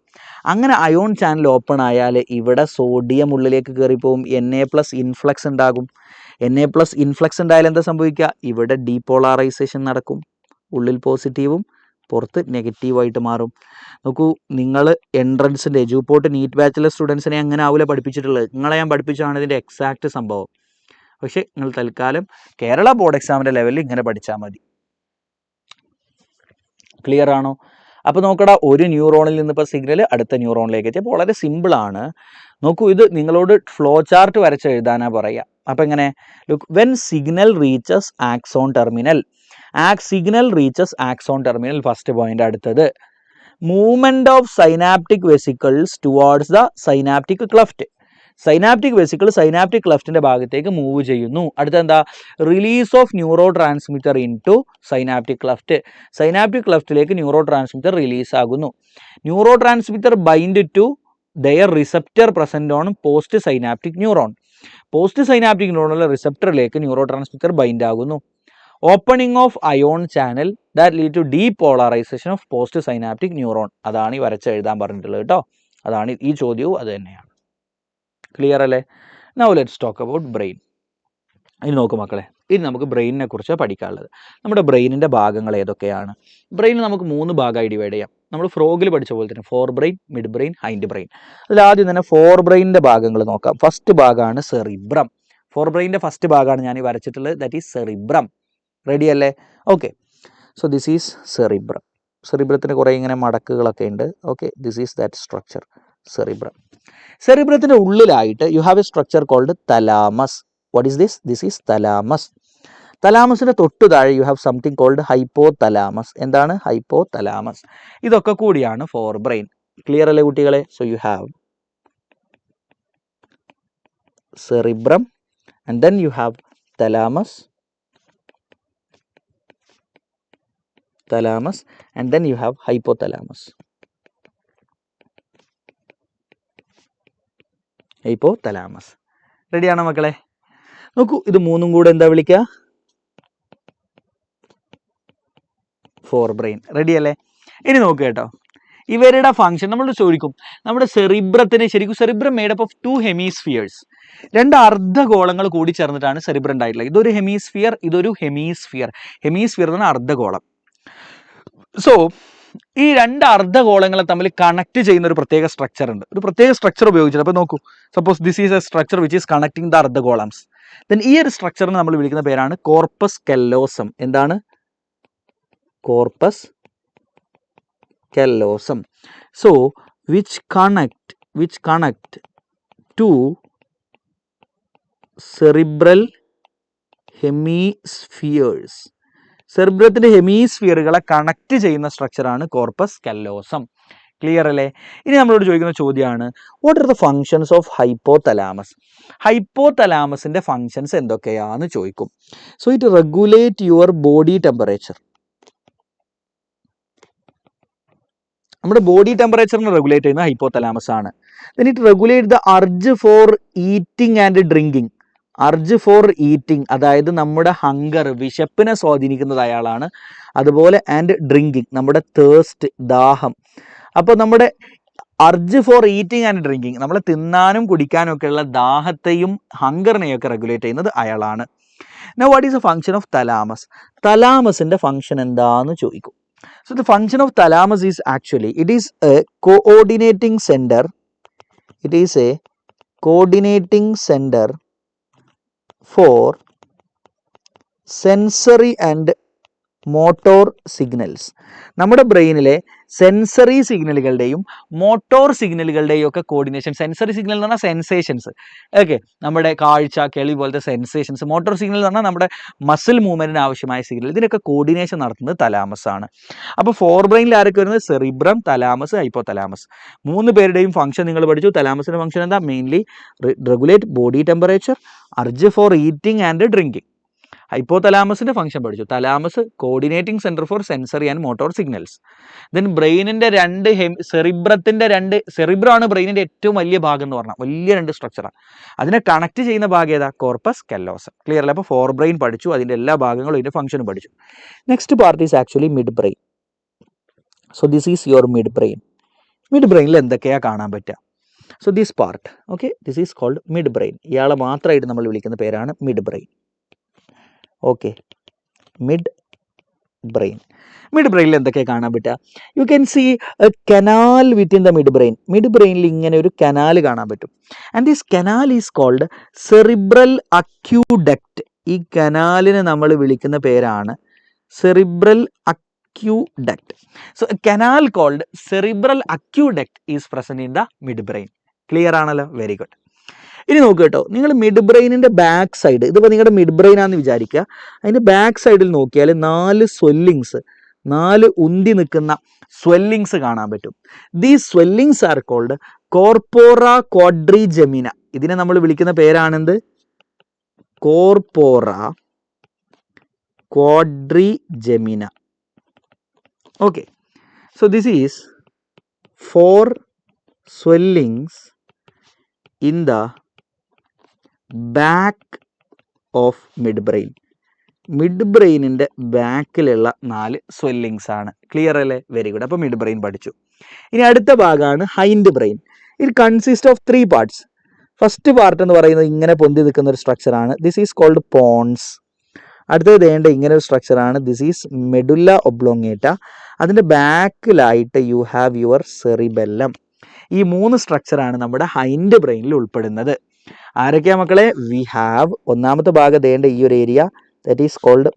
അങ്ങനെ അയോൺ ചാനൽ ഓപ്പൺ ആയാൽ ഇവിടെ സോഡിയം ഉള്ളിലേക്ക് കയറിപ്പോവും. Na+ ഇൻഫ്ലക്സ് ഉണ്ടാകും. Na+ ഇൻഫ്ലക്സ് ഉണ്ടായാൽ എന്താ സംഭവിക്കുക? ഇവിടെ ഡീപോളറൈസേഷൻ നടക്കും. ഉള്ളിൽ പോസിറ്റീവും പുറത്ത് നെഗറ്റീവായിട്ട് മാറും. നോക്കൂ, നിങ്ങൾ എൻട്രൻസിൻ്റെ എജുപോർട്ട് നീറ്റ് ബാച്ചിലർ സ്റ്റുഡൻസിനെ അങ്ങനെ ആവില്ല പഠിപ്പിച്ചിട്ടുള്ളത്. നിങ്ങളെ ഞാൻ പഠിപ്പിച്ചാണ് ഇതിൻ്റെ എക്സാക്റ്റ് സംഭവം. പക്ഷേ നിങ്ങൾ തൽക്കാലം കേരള ബോർഡ് എക്സാമിൻ്റെ ലെവലിൽ ഇങ്ങനെ പഠിച്ചാൽ മതി. ക്ലിയർ ആണോ? അപ്പോൾ നോക്കടാ, ഒരു ന്യൂറോണിൽ നിന്ന് ഇപ്പോൾ സിഗ്നൽ അടുത്ത ന്യൂറോണിലേക്ക് എത്തി. അപ്പോൾ വളരെ സിമ്പിളാണ്. നോക്കൂ, ഇത് നിങ്ങളോട് ഫ്ലോ ചാർട്ട് വരച്ച് എഴുതാനാ പറയുക. അപ്പോൾ എങ്ങനെ? Look, when signal reaches axon terminal, signal reaches axon terminal, first point. അടുത്തത് movement of synaptic vesicles towards the synaptic cleft. Synaptic vesicle synaptic ക്ലഫ്റ്റിന്റെ ഭാഗത്തേക്ക് മൂവ് ചെയ്യുന്നു. അടുത്ത എന്താ? Release of neurotransmitter into synaptic cleft. Synaptic ക്ലഫ്റ്റിലേക്ക് neurotransmitter release ആകുന്നു. Neurotransmitter bind to their receptor present on post synaptic neuron. Postsynaptic ന്യൂറോണിലെ റിസപ്റ്ററിലേക്ക് neurotransmitter bind ആകുന്നു. Opening of ion channel that lead to depolarization of post synaptic neuron. അതാണ് ഈ വരച്ച് എഴുതാൻ പറഞ്ഞിട്ടുള്ളത് കേട്ടോ. അതാണ് ഈ ചോദ്യവും അത് തന്നെയാണ്. ക്ലിയർ അല്ലേ? Now let's talk about brain. ഇനി നോക്കൂ മക്കളെ, ഇനി നമുക്ക് ബ്രെയിനിനെ കുറിച്ച് പഠിക്കാനുള്ളത്. നമ്മുടെ ബ്രെയിനിൻ്റെ ഭാഗങ്ങൾ ഏതൊക്കെയാണ്? ബ്രെയിൻ നമുക്ക് 3 ഭാഗമായി ഡിവൈഡ് ചെയ്യാം. നമ്മൾ ഫ്രോഗിൽ പഠിച്ച പോലെ തന്നെ forebrain, midbrain, hindbrain. അതിൽ ആദ്യം തന്നെ ഫോർ ബ്രെയിനിൻ്റെ ഭാഗങ്ങൾ നോക്കാം. ഫസ്റ്റ് ഭാഗമാണ് സെറിബ്രം. ഫോർ ബ്രെയിനിൻ്റെ ഫസ്റ്റ് ഭാഗമാണ് ഞാൻ ഈ വരച്ചിട്ടുള്ളത്. That is cerebrum. റെഡി അല്ലേ? Okay, so this is cerebrum. സെറിബ്രത്തിന് കുറേ ഇങ്ങനെ മടക്കുകളൊക്കെ ഉണ്ട്. Okay, this is that structure, cerebrum. സെറിബ്രത്തിൻ്റെ ഉള്ളിലായിട്ട് you have a structure called thalamus. What is this? This is thalamus. തലാമസിൻ്റെ തൊട്ടു താഴെ you have something called hypothalamus. എന്താണ് ഹൈപ്പോ തലാമസ്? ഇതൊക്കെ കൂടിയാണ് ഫോർ ബ്രെയിൻ. ക്ലിയർ അല്ലേ കുട്ടികളെ? So you have cerebrum and then you have thalamus, and then you have hypothalamus. റെഡിയാണോ മക്കളെ? നോക്കൂ, ഇത് മൂന്നും കൂടെ എന്താ വിളിക്കുക? Four brain. റെഡി അല്ലേ? ഇനി നോക്കുക കേട്ടോ, ഇവരുടെ ഫംഗ്ഷൻ നമ്മൾ ചോദിക്കും. നമ്മുടെ സെറിബ്രത്തിന് ശരിക്കും സെറിബ്രം മേഡപ്പ് ഓഫ് 2 ഹെമിസ്ഫിയേഴ്സ്. 2 അർദ്ധഗോളങ്ങൾ കൂടി ചേർന്നിട്ടാണ് സെറിബ്രം ഉണ്ടായിട്ടുള്ളത്. ഇതൊരു ഹെമിസ്ഫിയർ, ഇതൊരു ഹെമിസ്ഫിയർ. ഹെമിസ്ഫിയർ എന്ന് പറഞ്ഞാൽ അർദ്ധഗോളം. സോ ഈ 2 അർദ്ധഗോളങ്ങളെ തമ്മിൽ കണക്ട് ചെയ്യുന്ന ഒരു പ്രത്യേക സ്ട്രക്ചർ ഉണ്ട്. ഒരു പ്രത്യേക സ്ട്രക്ചർ ഉപയോഗിച്ചിട്ട്, അപ്പോൾ നോക്കൂ, suppose this is a structure which is connecting the അർദ്ധഗോളംസ്. ദെൻ ഈ ഒരു സ്ട്രക്ചറിനെ നമ്മൾ വിളിക്കുന്ന പേരാണ് കോർപ്പസ് കെല്ലോസം. എന്താണ്? Corpus callosum. So which connect to cerebral hemispheres. സെറിബ്രത്തിന്റെ ഹെമിസ്ഫിയറുകളെ കണക്ട് ചെയ്യുന്ന സ്ട്രക്ചറാണ് കോർപ്പസ് കെല്ലോസം. ക്ലിയർ അല്ലേ? ഇനി നമ്മളോട് ചോദിക്കുന്ന ചോദ്യമാണ്, what are the functions of hypothalamus? ഹൈപ്പോതലാമസിന്റെ ഫങ്ഷൻസ് എന്തൊക്കെയാന്ന് ചോദിക്കും. So it regulate your body temperature. നമ്മുടെ ബോഡി ടെമ്പറേച്ചറിനെ റെഗുലേറ്റ് ചെയ്യുന്ന ഹൈപ്പോതലാമസ് ആണ്. Then it regulate the urge for eating and drinking. Urge for eating, അതായത് നമ്മുടെ ഹങ്കർ, വിശപ്പിനെ സ്വാധീനിക്കുന്നത് അയാളാണ്. അതുപോലെ ആൻഡ് ഡ്രിങ്കിങ്, നമ്മുടെ തേഴ്സ്റ്റ്, ദാഹം. അപ്പോൾ നമ്മുടെ urge for eating and drinking, നമ്മളെ തിന്നാനും കുടിക്കാനും ഒക്കെയുള്ള ദാഹത്തെയും ഹങ്കറിനെയൊക്കെ റെഗുലേറ്റ് ചെയ്യുന്നത് അയാളാണ്. Now what is a function of thalamus? തലാമസിന്റെ ഫംഗ്ഷൻ എന്താന്ന് ചോദിക്കും. So the function of thalamus is actually it is a coordinating centre. It is a coordinating centre for sensory and motor signals. നമ്മുടെ ബ്രെയിനിലെ sensory സിഗ്നലുകളുടെയും motor സിഗ്നലുകളുടെയും ഒക്കെ coordination. Sensory signal എന്ന് പറഞ്ഞാൽ sensations, okay, നമ്മുടെ കാഴ്ച, കേൾവി പോലത്തെ സെൻസേഷൻസ്. മോട്ടോർ സിഗ്നൽ എന്ന് പറഞ്ഞാൽ നമ്മുടെ മസിൽ മൂവ്മെന്റിന് ആവശ്യമായ സിഗ്നൽ. ഇതിനൊക്കെ കോർഡിനേഷൻ നടത്തുന്നത് തലാമസ് ആണ്. അപ്പോൾ ഫോർ ബ്രെയിനിൽ ആരൊക്കെ വരുന്നത്? Cerebrum, thalamus, hypothalamus. 3 പേരുടെയും ഫംഗ്ഷൻ നിങ്ങൾ പഠിച്ചു. തലാമസിന്റെ ഫംഗ്ഷൻ എന്താ? Mainly regulate body temperature, urge for eating and drinking. ഹൈപ്പോതലാമസിന്റെ ഫംഗ്ഷൻ പഠിച്ചു. Thalamus coordinating centre for sensory and motor signals. Then ബ്രെയിനിന്റെ സെറിബ്രമാണ് ബ്രെയിനിന്റെ ഏറ്റവും വലിയ ഭാഗം എന്ന് പറഞ്ഞാൽ വലിയ 2 സ്ട്രക്ചറാണ്. അതിനെ കണക്ട് ചെയ്യുന്ന ഭാഗം ഏതാ? കോർപ്പസ് കെല്ലോസം. ക്ലിയർ അല്ലേ? അപ്പോൾ ഫോർ ബ്രെയിൻ പഠിച്ചു, അതിന്റെ എല്ലാ ഭാഗങ്ങളും ഇതിന്റെ ഫംഗ്ഷനും പഠിച്ചു. Next part is actually midbrain. So this is your midbrain. മിഡ് ബ്രെയിനിൽ എന്തൊക്കെയാണ് കാണാൻ പറ്റുക? So this part, okay, this is called midbrain. ഇയാളെ മാത്രമായിട്ട് നമ്മൾ വിളിക്കുന്ന പേരാണ് midbrain. Okay, midbrain. മിഡ് ബ്രെയിനിൽ എന്തൊക്കെയാണ് കാണാൻ പറ്റുക? You can see a canal within the midbrain. മിഡ് ബ്രെയിനിൽ ഇങ്ങനെ ഒരു കനാൽ കാണാൻ പറ്റും. And this canal is called cerebral aqueduct. ഈ കനാലിനെ നമ്മൾ വിളിക്കുന്ന പേരാണ് cerebral aqueduct. So a canal called cerebral aqueduct is present in the midbrain. Clear ആണല്ലോ? Very good. ഇനി നോക്കുക കേട്ടോ, നിങ്ങൾ മിഡ് ബ്രെയിനിൻ്റെ ബാക്ക് സൈഡ്, ഇതിപ്പോൾ നിങ്ങളുടെ മിഡ് ബ്രെയിൻ ആണെന്ന് വിചാരിക്കുക. അതിൻ്റെ ബാക്ക് സൈഡിൽ നോക്കിയാൽ 4 സ്വെല്ലിങ്സ്, 4 ഉന്തി നിൽക്കുന്ന സ്വെല്ലിങ്സ് കാണാൻ പറ്റും. These swellings are called corpora quadrigemina. ഇതിനെ നമ്മൾ വിളിക്കുന്ന പേരാണെന്ത്? Corpora quadrigemina. Okay, so this is 4 swellings in the back of midbrain. മിഡ് ബ്രെയിനിൻ്റെ ബാക്കിലുള്ള 4 സ്വെല്ലിങ്സ് ആണ്. ക്ലിയർ അല്ലേ? Very good. അപ്പോൾ മിഡ് ബ്രെയിൻ പഠിച്ചു. ഇനി അടുത്ത ഭാഗമാണ് hindbrain. It consist of 3 parts. First part എന്ന് പറയുന്നത് ഇങ്ങനെ പൊന്തി നിൽക്കുന്ന ഒരു സ്ട്രക്ചറാണ്. This is called pons. അടുത്തത് വേണ്ട ഇങ്ങനെ ഒരു സ്ട്രക്ചറാണ്. This is medulla ഒബ്ലോങ്ങേറ്റ. അതിൻ്റെ ബാക്കിലായിട്ട് യു ഹാവ് യുവർ സെറിബെല്ലം. ഈ 3 സ്ട്രക്ചറാണ് നമ്മുടെ ഹൈൻഡ് ബ്രെയിനിൽ ഉൾപ്പെടുന്നത്. ആരൊക്കെയാ മക്കളെ? വി ഹാവ് ഒന്നാമത്തെ ഭാഗം ദേണ്ട ഈ ഒരു area, that is called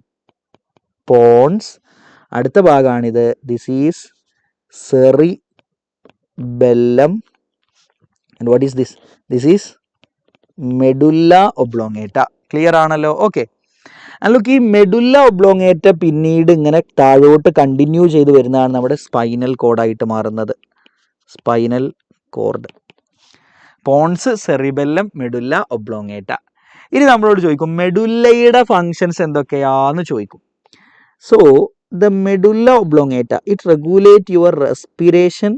pons. അടുത്ത ഭാഗമാണിത്, this is cerebellum. And what is this? This is medulla oblongata. Clear ആണല്ലോ? ഓക്കെ. അല്ലോക്ക് ഈ മെഡുല്ല ഒബ്ലോങ്ങേറ്റ പിന്നീട് ഇങ്ങനെ താഴോട്ട് കണ്ടിന്യൂ ചെയ്ത് വരുന്നതാണ് നമ്മുടെ സ്പൈനൽ കോഡായിട്ട് മാറുന്നത്. Spinal cord. Pons, cerebellum, medulla oblongata. ഇനി നമ്മളോട് ചോദിക്കും മെഡുല്ലയുടെ ഫങ്ഷൻസ് എന്തൊക്കെയാന്ന് ചോദിക്കും. So the medulla oblongata it regulate your respiration.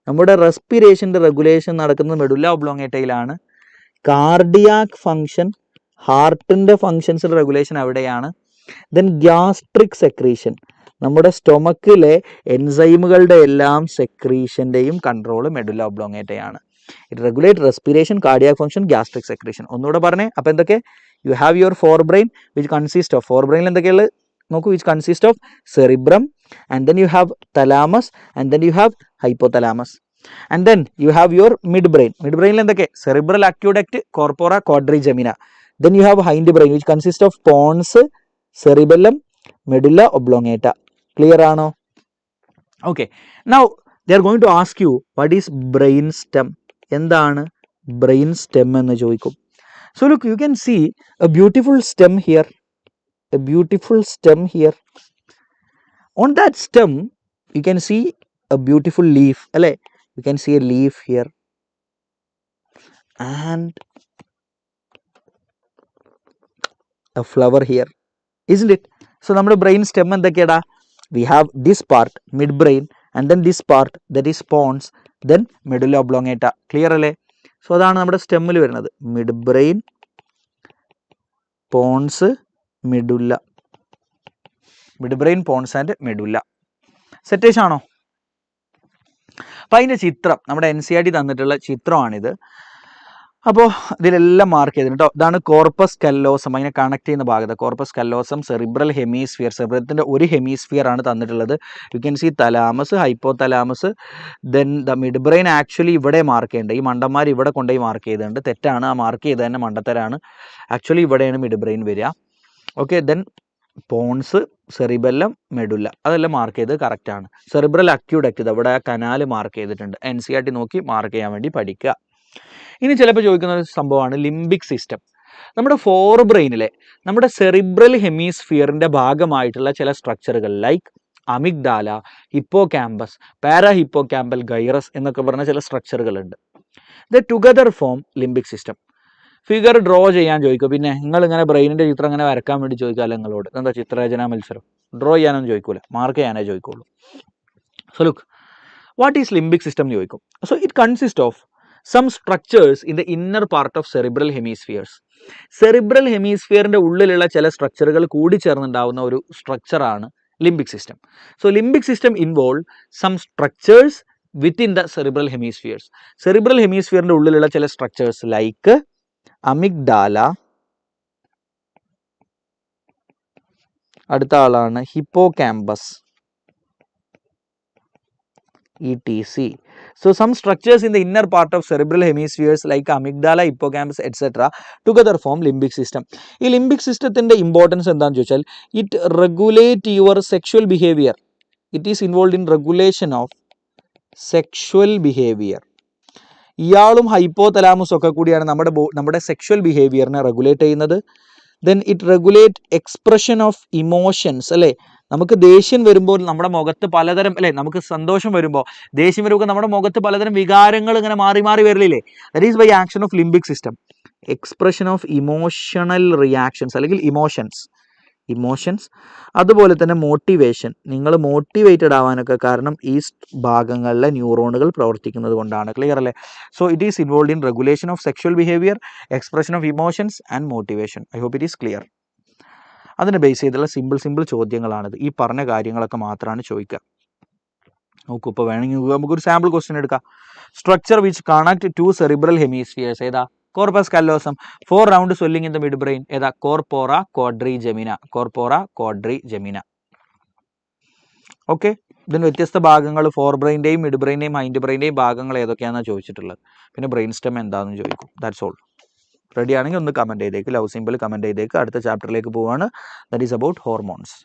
നമ്മുടെ റെസ്പിറേഷൻ്റെ റെഗുലേഷൻ നടക്കുന്നത് മെഡുല്ല ഒബ്ലോങ്ങേറ്റയിലാണ്. കാർഡിയാക് ഫങ്ഷൻ, ഹാർട്ടിൻ്റെ ഫങ്ഷൻസിൻ്റെ റെഗുലേഷൻ അവിടെയാണ്. ദെൻ ഗ്യാസ്ട്രിക് സെക്രീഷൻ, നമ്മുടെ സ്റ്റൊമക്കിലെ എൻസൈമുകളുടെ എല്ലാം സെക്രീഷൻ്റെയും കൺട്രോൾ മെഡുല്ല ഒബ്ലോങ്ങേറ്റയാണ്. It regulate respiration, cardiac function, gastric secretion. ഒന്നുകൂടെ പറഞ്ഞേ. അപ്പോൾ എന്തൊക്കെ? You have your forebrain which consist of, ഫോർ ബ്രെയിനിൽ എന്തൊക്കെയുള്ളത് നോക്കൂ, which consist of cerebrum, and then you have thalamus, and then you have hypothalamus, and then you have your midbrain. മിഡ് ബ്രെയിനിൽ എന്തൊക്കെ? Cerebral aqueduct, corpora quadrigemina. Then you have hindbrain which consist of pons, cerebellum, medulla oblongata. Clear ആണോ? Okay. Now they are going to ask you what is brain stem. എന്താണ് brain stem എന്ന് ചോദിക്കും. So look, you can see a beautiful stem here, A beautiful stem here. On that stem you can see a beautiful leaf, അല്ലേ? You can see a leaf here and a flower here, isn't it? So നമ്മുടെ brain stem എന്തൊക്കെയാടാ? We have this part, midbrain, and then this part, that is pons, then medulla oblongata. Clear അല്ലേ? So അതാണ് നമ്മുടെ സ്റ്റെമ്മിൽ വരുന്നത്. Midbrain, pons, medulla. Midbrain, pons and medulla. സെറ്റേഷ് ആണോ? അപ്പം അതിൻ്റെ ചിത്രം നമ്മുടെ NCERT തന്നിട്ടുള്ള ചിത്രമാണിത്. അപ്പോൾ ഇതിലെല്ലാം മാർക്ക് ചെയ്തിട്ടുണ്ട് കേട്ടോ. ഇതാണ് കോർപ്പസ് കല്ലോസം, അതിനെ കണക്ട് ചെയ്യുന്ന ഭാഗത്ത്. കോർപ്പസ് കല്ലോസം, സെറിബ്രൽ ഹെമിസ്ഫിയർ, സെറിബ്രത്തിൻ്റെ ഒരു ഹെമിസ്ഫിയർ ആണ് തന്നിട്ടുള്ളത്. U can C thalamus, hypothalamus, then the mid brain. Actually ഇവിടെ മാർക്ക് ചെയ്യേണ്ടത്, ഈ മണ്ടന്മാർ ഇവിടെ കൊണ്ടുപോയി മാർക്ക് ചെയ്തിട്ടുണ്ട്. തെറ്റാണ്, ആ മാർക്ക് ചെയ്ത് തന്നെ മണ്ടത്തരാണ്. ആക്ച്വലി ഇവിടെയാണ് മിഡ് ബ്രെയിൻ വരിക. Okay, then pons, cerebellum, medulla, അതെല്ലാം മാർക്ക് ചെയ്ത് കറക്റ്റാണ്. സെറിബ്രൽ അക്യൂഡക്റ്റ്, ഇത് അവിടെ ആ കനാൽ മാർക്ക് ചെയ്തിട്ടുണ്ട്. NCERT നോക്കി മാർക്ക് ചെയ്യാൻ വേണ്ടി പഠിക്കുക. ഇനി ചിലപ്പോൾ ചോദിക്കുന്ന ഒരു സംഭവമാണ് ലിംബിക് സിസ്റ്റം. നമ്മുടെ ഫോർ ബ്രെയിനിലെ നമ്മുടെ സെറിബ്രൽ ഹെമിസ്ഫിയറിൻ്റെ ഭാഗമായിട്ടുള്ള ചില സ്ട്രക്ചറുകൾ like amygdala, hippocampus, parahippocampal gyrus എന്നൊക്കെ പറഞ്ഞ ചില സ്ട്രക്ചറുകളുണ്ട്. The together form limbic system. Figure draw ചെയ്യാൻ ചോദിക്കും. പിന്നെ നിങ്ങളിങ്ങനെ ബ്രെയിനിൻ്റെ ചിത്രം ഇങ്ങനെ വരക്കാൻ വേണ്ടി ചോദിക്കാമല്ലോ നിങ്ങളോട്. എന്താ ചിത്രരചനാ മത്സരം? ഡ്രോ ചെയ്യാനൊന്നും ചോദിക്കൂല, മാർക്ക് ചെയ്യാനേ ചോദിക്കുള്ളൂ. So look, what is limbic system എന്ന് ചോദിക്കും. So it consist of some structures in the inner part of cerebral hemispheres. Cerebral ഹെമിസ്ഫിയറിൻ്റെ ഉള്ളിലുള്ള ചില സ്ട്രക്ചറുകൾ കൂടി ചേർന്നുണ്ടാവുന്ന ഒരു സ്ട്രക്ചറാണ് limbic system. So limbic system involve some structures within the cerebral hemispheres. Cerebral hemisphere ഉള്ളിലുള്ള ചില structures like amygdala, അടുത്ത ആളാണ് hippocampus, etc. So some structures in the inner part of cerebral hemispheres like amygdala, hippocampus, etc. together form limbic system. ഈ limbic systemത്തിന്റെ importance എന്താണെന്ന് ചോദിച്ചാൽ it regulate your sexual behaviour. It is involve in regulation of sexual behaviour. ഇയാളും ഹൈപ്പോതലാമസും ഒക്കെ കൂടിയാണ് നമ്മുടെ sexual ബിഹേവിയറിനെ regulate ചെയ്യുന്നത്. Then it regulate expression of emotions അല്ലേ. നമുക്ക് ദേഷ്യം വരുമ്പോൾ നമ്മുടെ മുഖത്ത് പലതരം അല്ലേ, നമുക്ക് സന്തോഷം വരുമ്പോൾ ദേഷ്യം വരുമ്പോൾ നമ്മുടെ മുഖത്ത് പലതരം വികാരങ്ങൾ ഇങ്ങനെ മാറി മാറി വരില്ലേ. That is by action of limbic system. Expression of emotional reactions അല്ലെങ്കിൽ ഇമോഷൻസ് അതുപോലെ തന്നെ മോട്ടിവേഷൻ. നിങ്ങൾ മോട്ടിവേറ്റഡ് ആവാനൊക്കെ കാരണം ഈ ഭാഗങ്ങളിലെ ന്യൂറോണുകൾ പ്രവർത്തിക്കുന്നത് കൊണ്ടാണ്. ക്ലിയർ അല്ലേ? So it is involve in regulation of sexual behaviour, expression of emotions and motivation. I hope it is clear. അതിനെ ബേസ് ചെയ്തുള്ള സിമ്പിൾ ചോദ്യങ്ങളാണിത്. ഈ പറഞ്ഞ കാര്യങ്ങളൊക്കെ മാത്രമാണ് ചോദിക്കുക. നോക്കൂ, ഇപ്പോൾ വേണമെങ്കിൽ നമുക്കൊരു സാമ്പിൾ ക്വസ്റ്റ്യൻ എടുക്കാം. Structure which connect to cerebral hemispheres ഏതാ? Corpus callosum. 4 round swelling in the midbrain ഏതാ? Corpora quadrigemina. ഓക്കെ, ഇതിന് വ്യത്യസ്ത ഭാഗങ്ങൾ ഫോർ ബ്രെയിൻ്റെയും മിഡ് ബ്രെയിൻ്റെയും മൈൻഡ് ബ്രെയിൻ്റെയും ഭാഗങ്ങൾ ഏതൊക്കെയാണെന്നാണ് ചോദിച്ചിട്ടുള്ളത്. പിന്നെ ബ്രെയിൻ സ്റ്റെം എന്താണെന്ന് ചോദിക്കും. That's all. റെഡി ആണെങ്കിൽ ഒന്ന് കമൻറ്റ് ചെയ്തേക്ക്, ലവ് സിമ്പിൾ കമൻറ്റ് ചെയ്തേക്ക്. അടുത്ത ചാപ്റ്ററിലേക്ക് പോവാണ്. That is about hormones.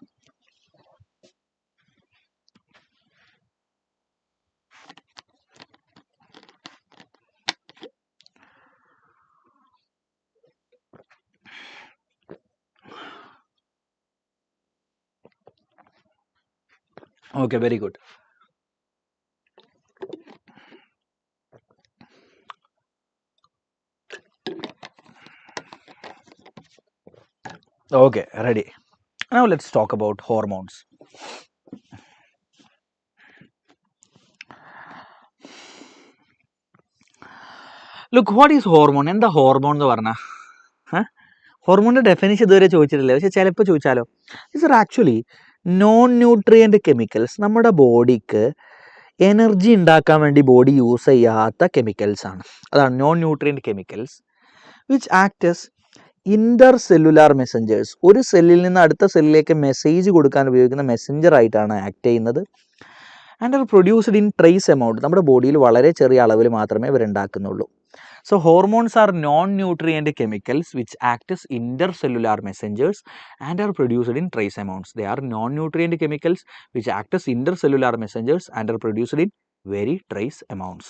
Okay, very good. Okay, ready. Now let's talk about hormones. Look, what is hormone? എന്താ ഹോർമോൺ എന്ന് പറഞ്ഞാൽ? ഹോർമോണിൻ്റെ ഡെഫിനിഷൻ ഇതുവരെ ചോദിച്ചിട്ടില്ല, പക്ഷെ ചിലപ്പോൾ ചോദിച്ചാലോ. These are actually non nutrient chemicals. നമ്മുടെ ബോഡിക്ക് എനർജി ഉണ്ടാക്കാൻ വേണ്ടി ബോഡി യൂസ് ചെയ്യാത്ത കെമിക്കൽസ് ആണ്. അതാണ് non nutrient chemicals which act as inter cellular messengers. ഒരു സെല്ലിൽ നിന്ന് അടുത്ത സെല്ലിലേക്ക് മെസ്സേജ് കൊടുക്കാൻ ഉപയോഗിക്കുന്ന മെസ്സഞ്ചർ ആയിട്ടാണ് ആക്ട് ചെയ്യുന്നത്. And are produced in trace amount. നമ്മുടെ ബോഡിയിൽ വളരെ ചെറിയ അളവിൽ മാത്രമേ ഇവരുണ്ടാക്കുന്നുള്ളൂ. So hormones are non-nutrient chemicals which act as intercellular messengers and are produced in trace amounts. They are non-nutrient chemicals which act as intercellular messengers and are produced in very trace amounts.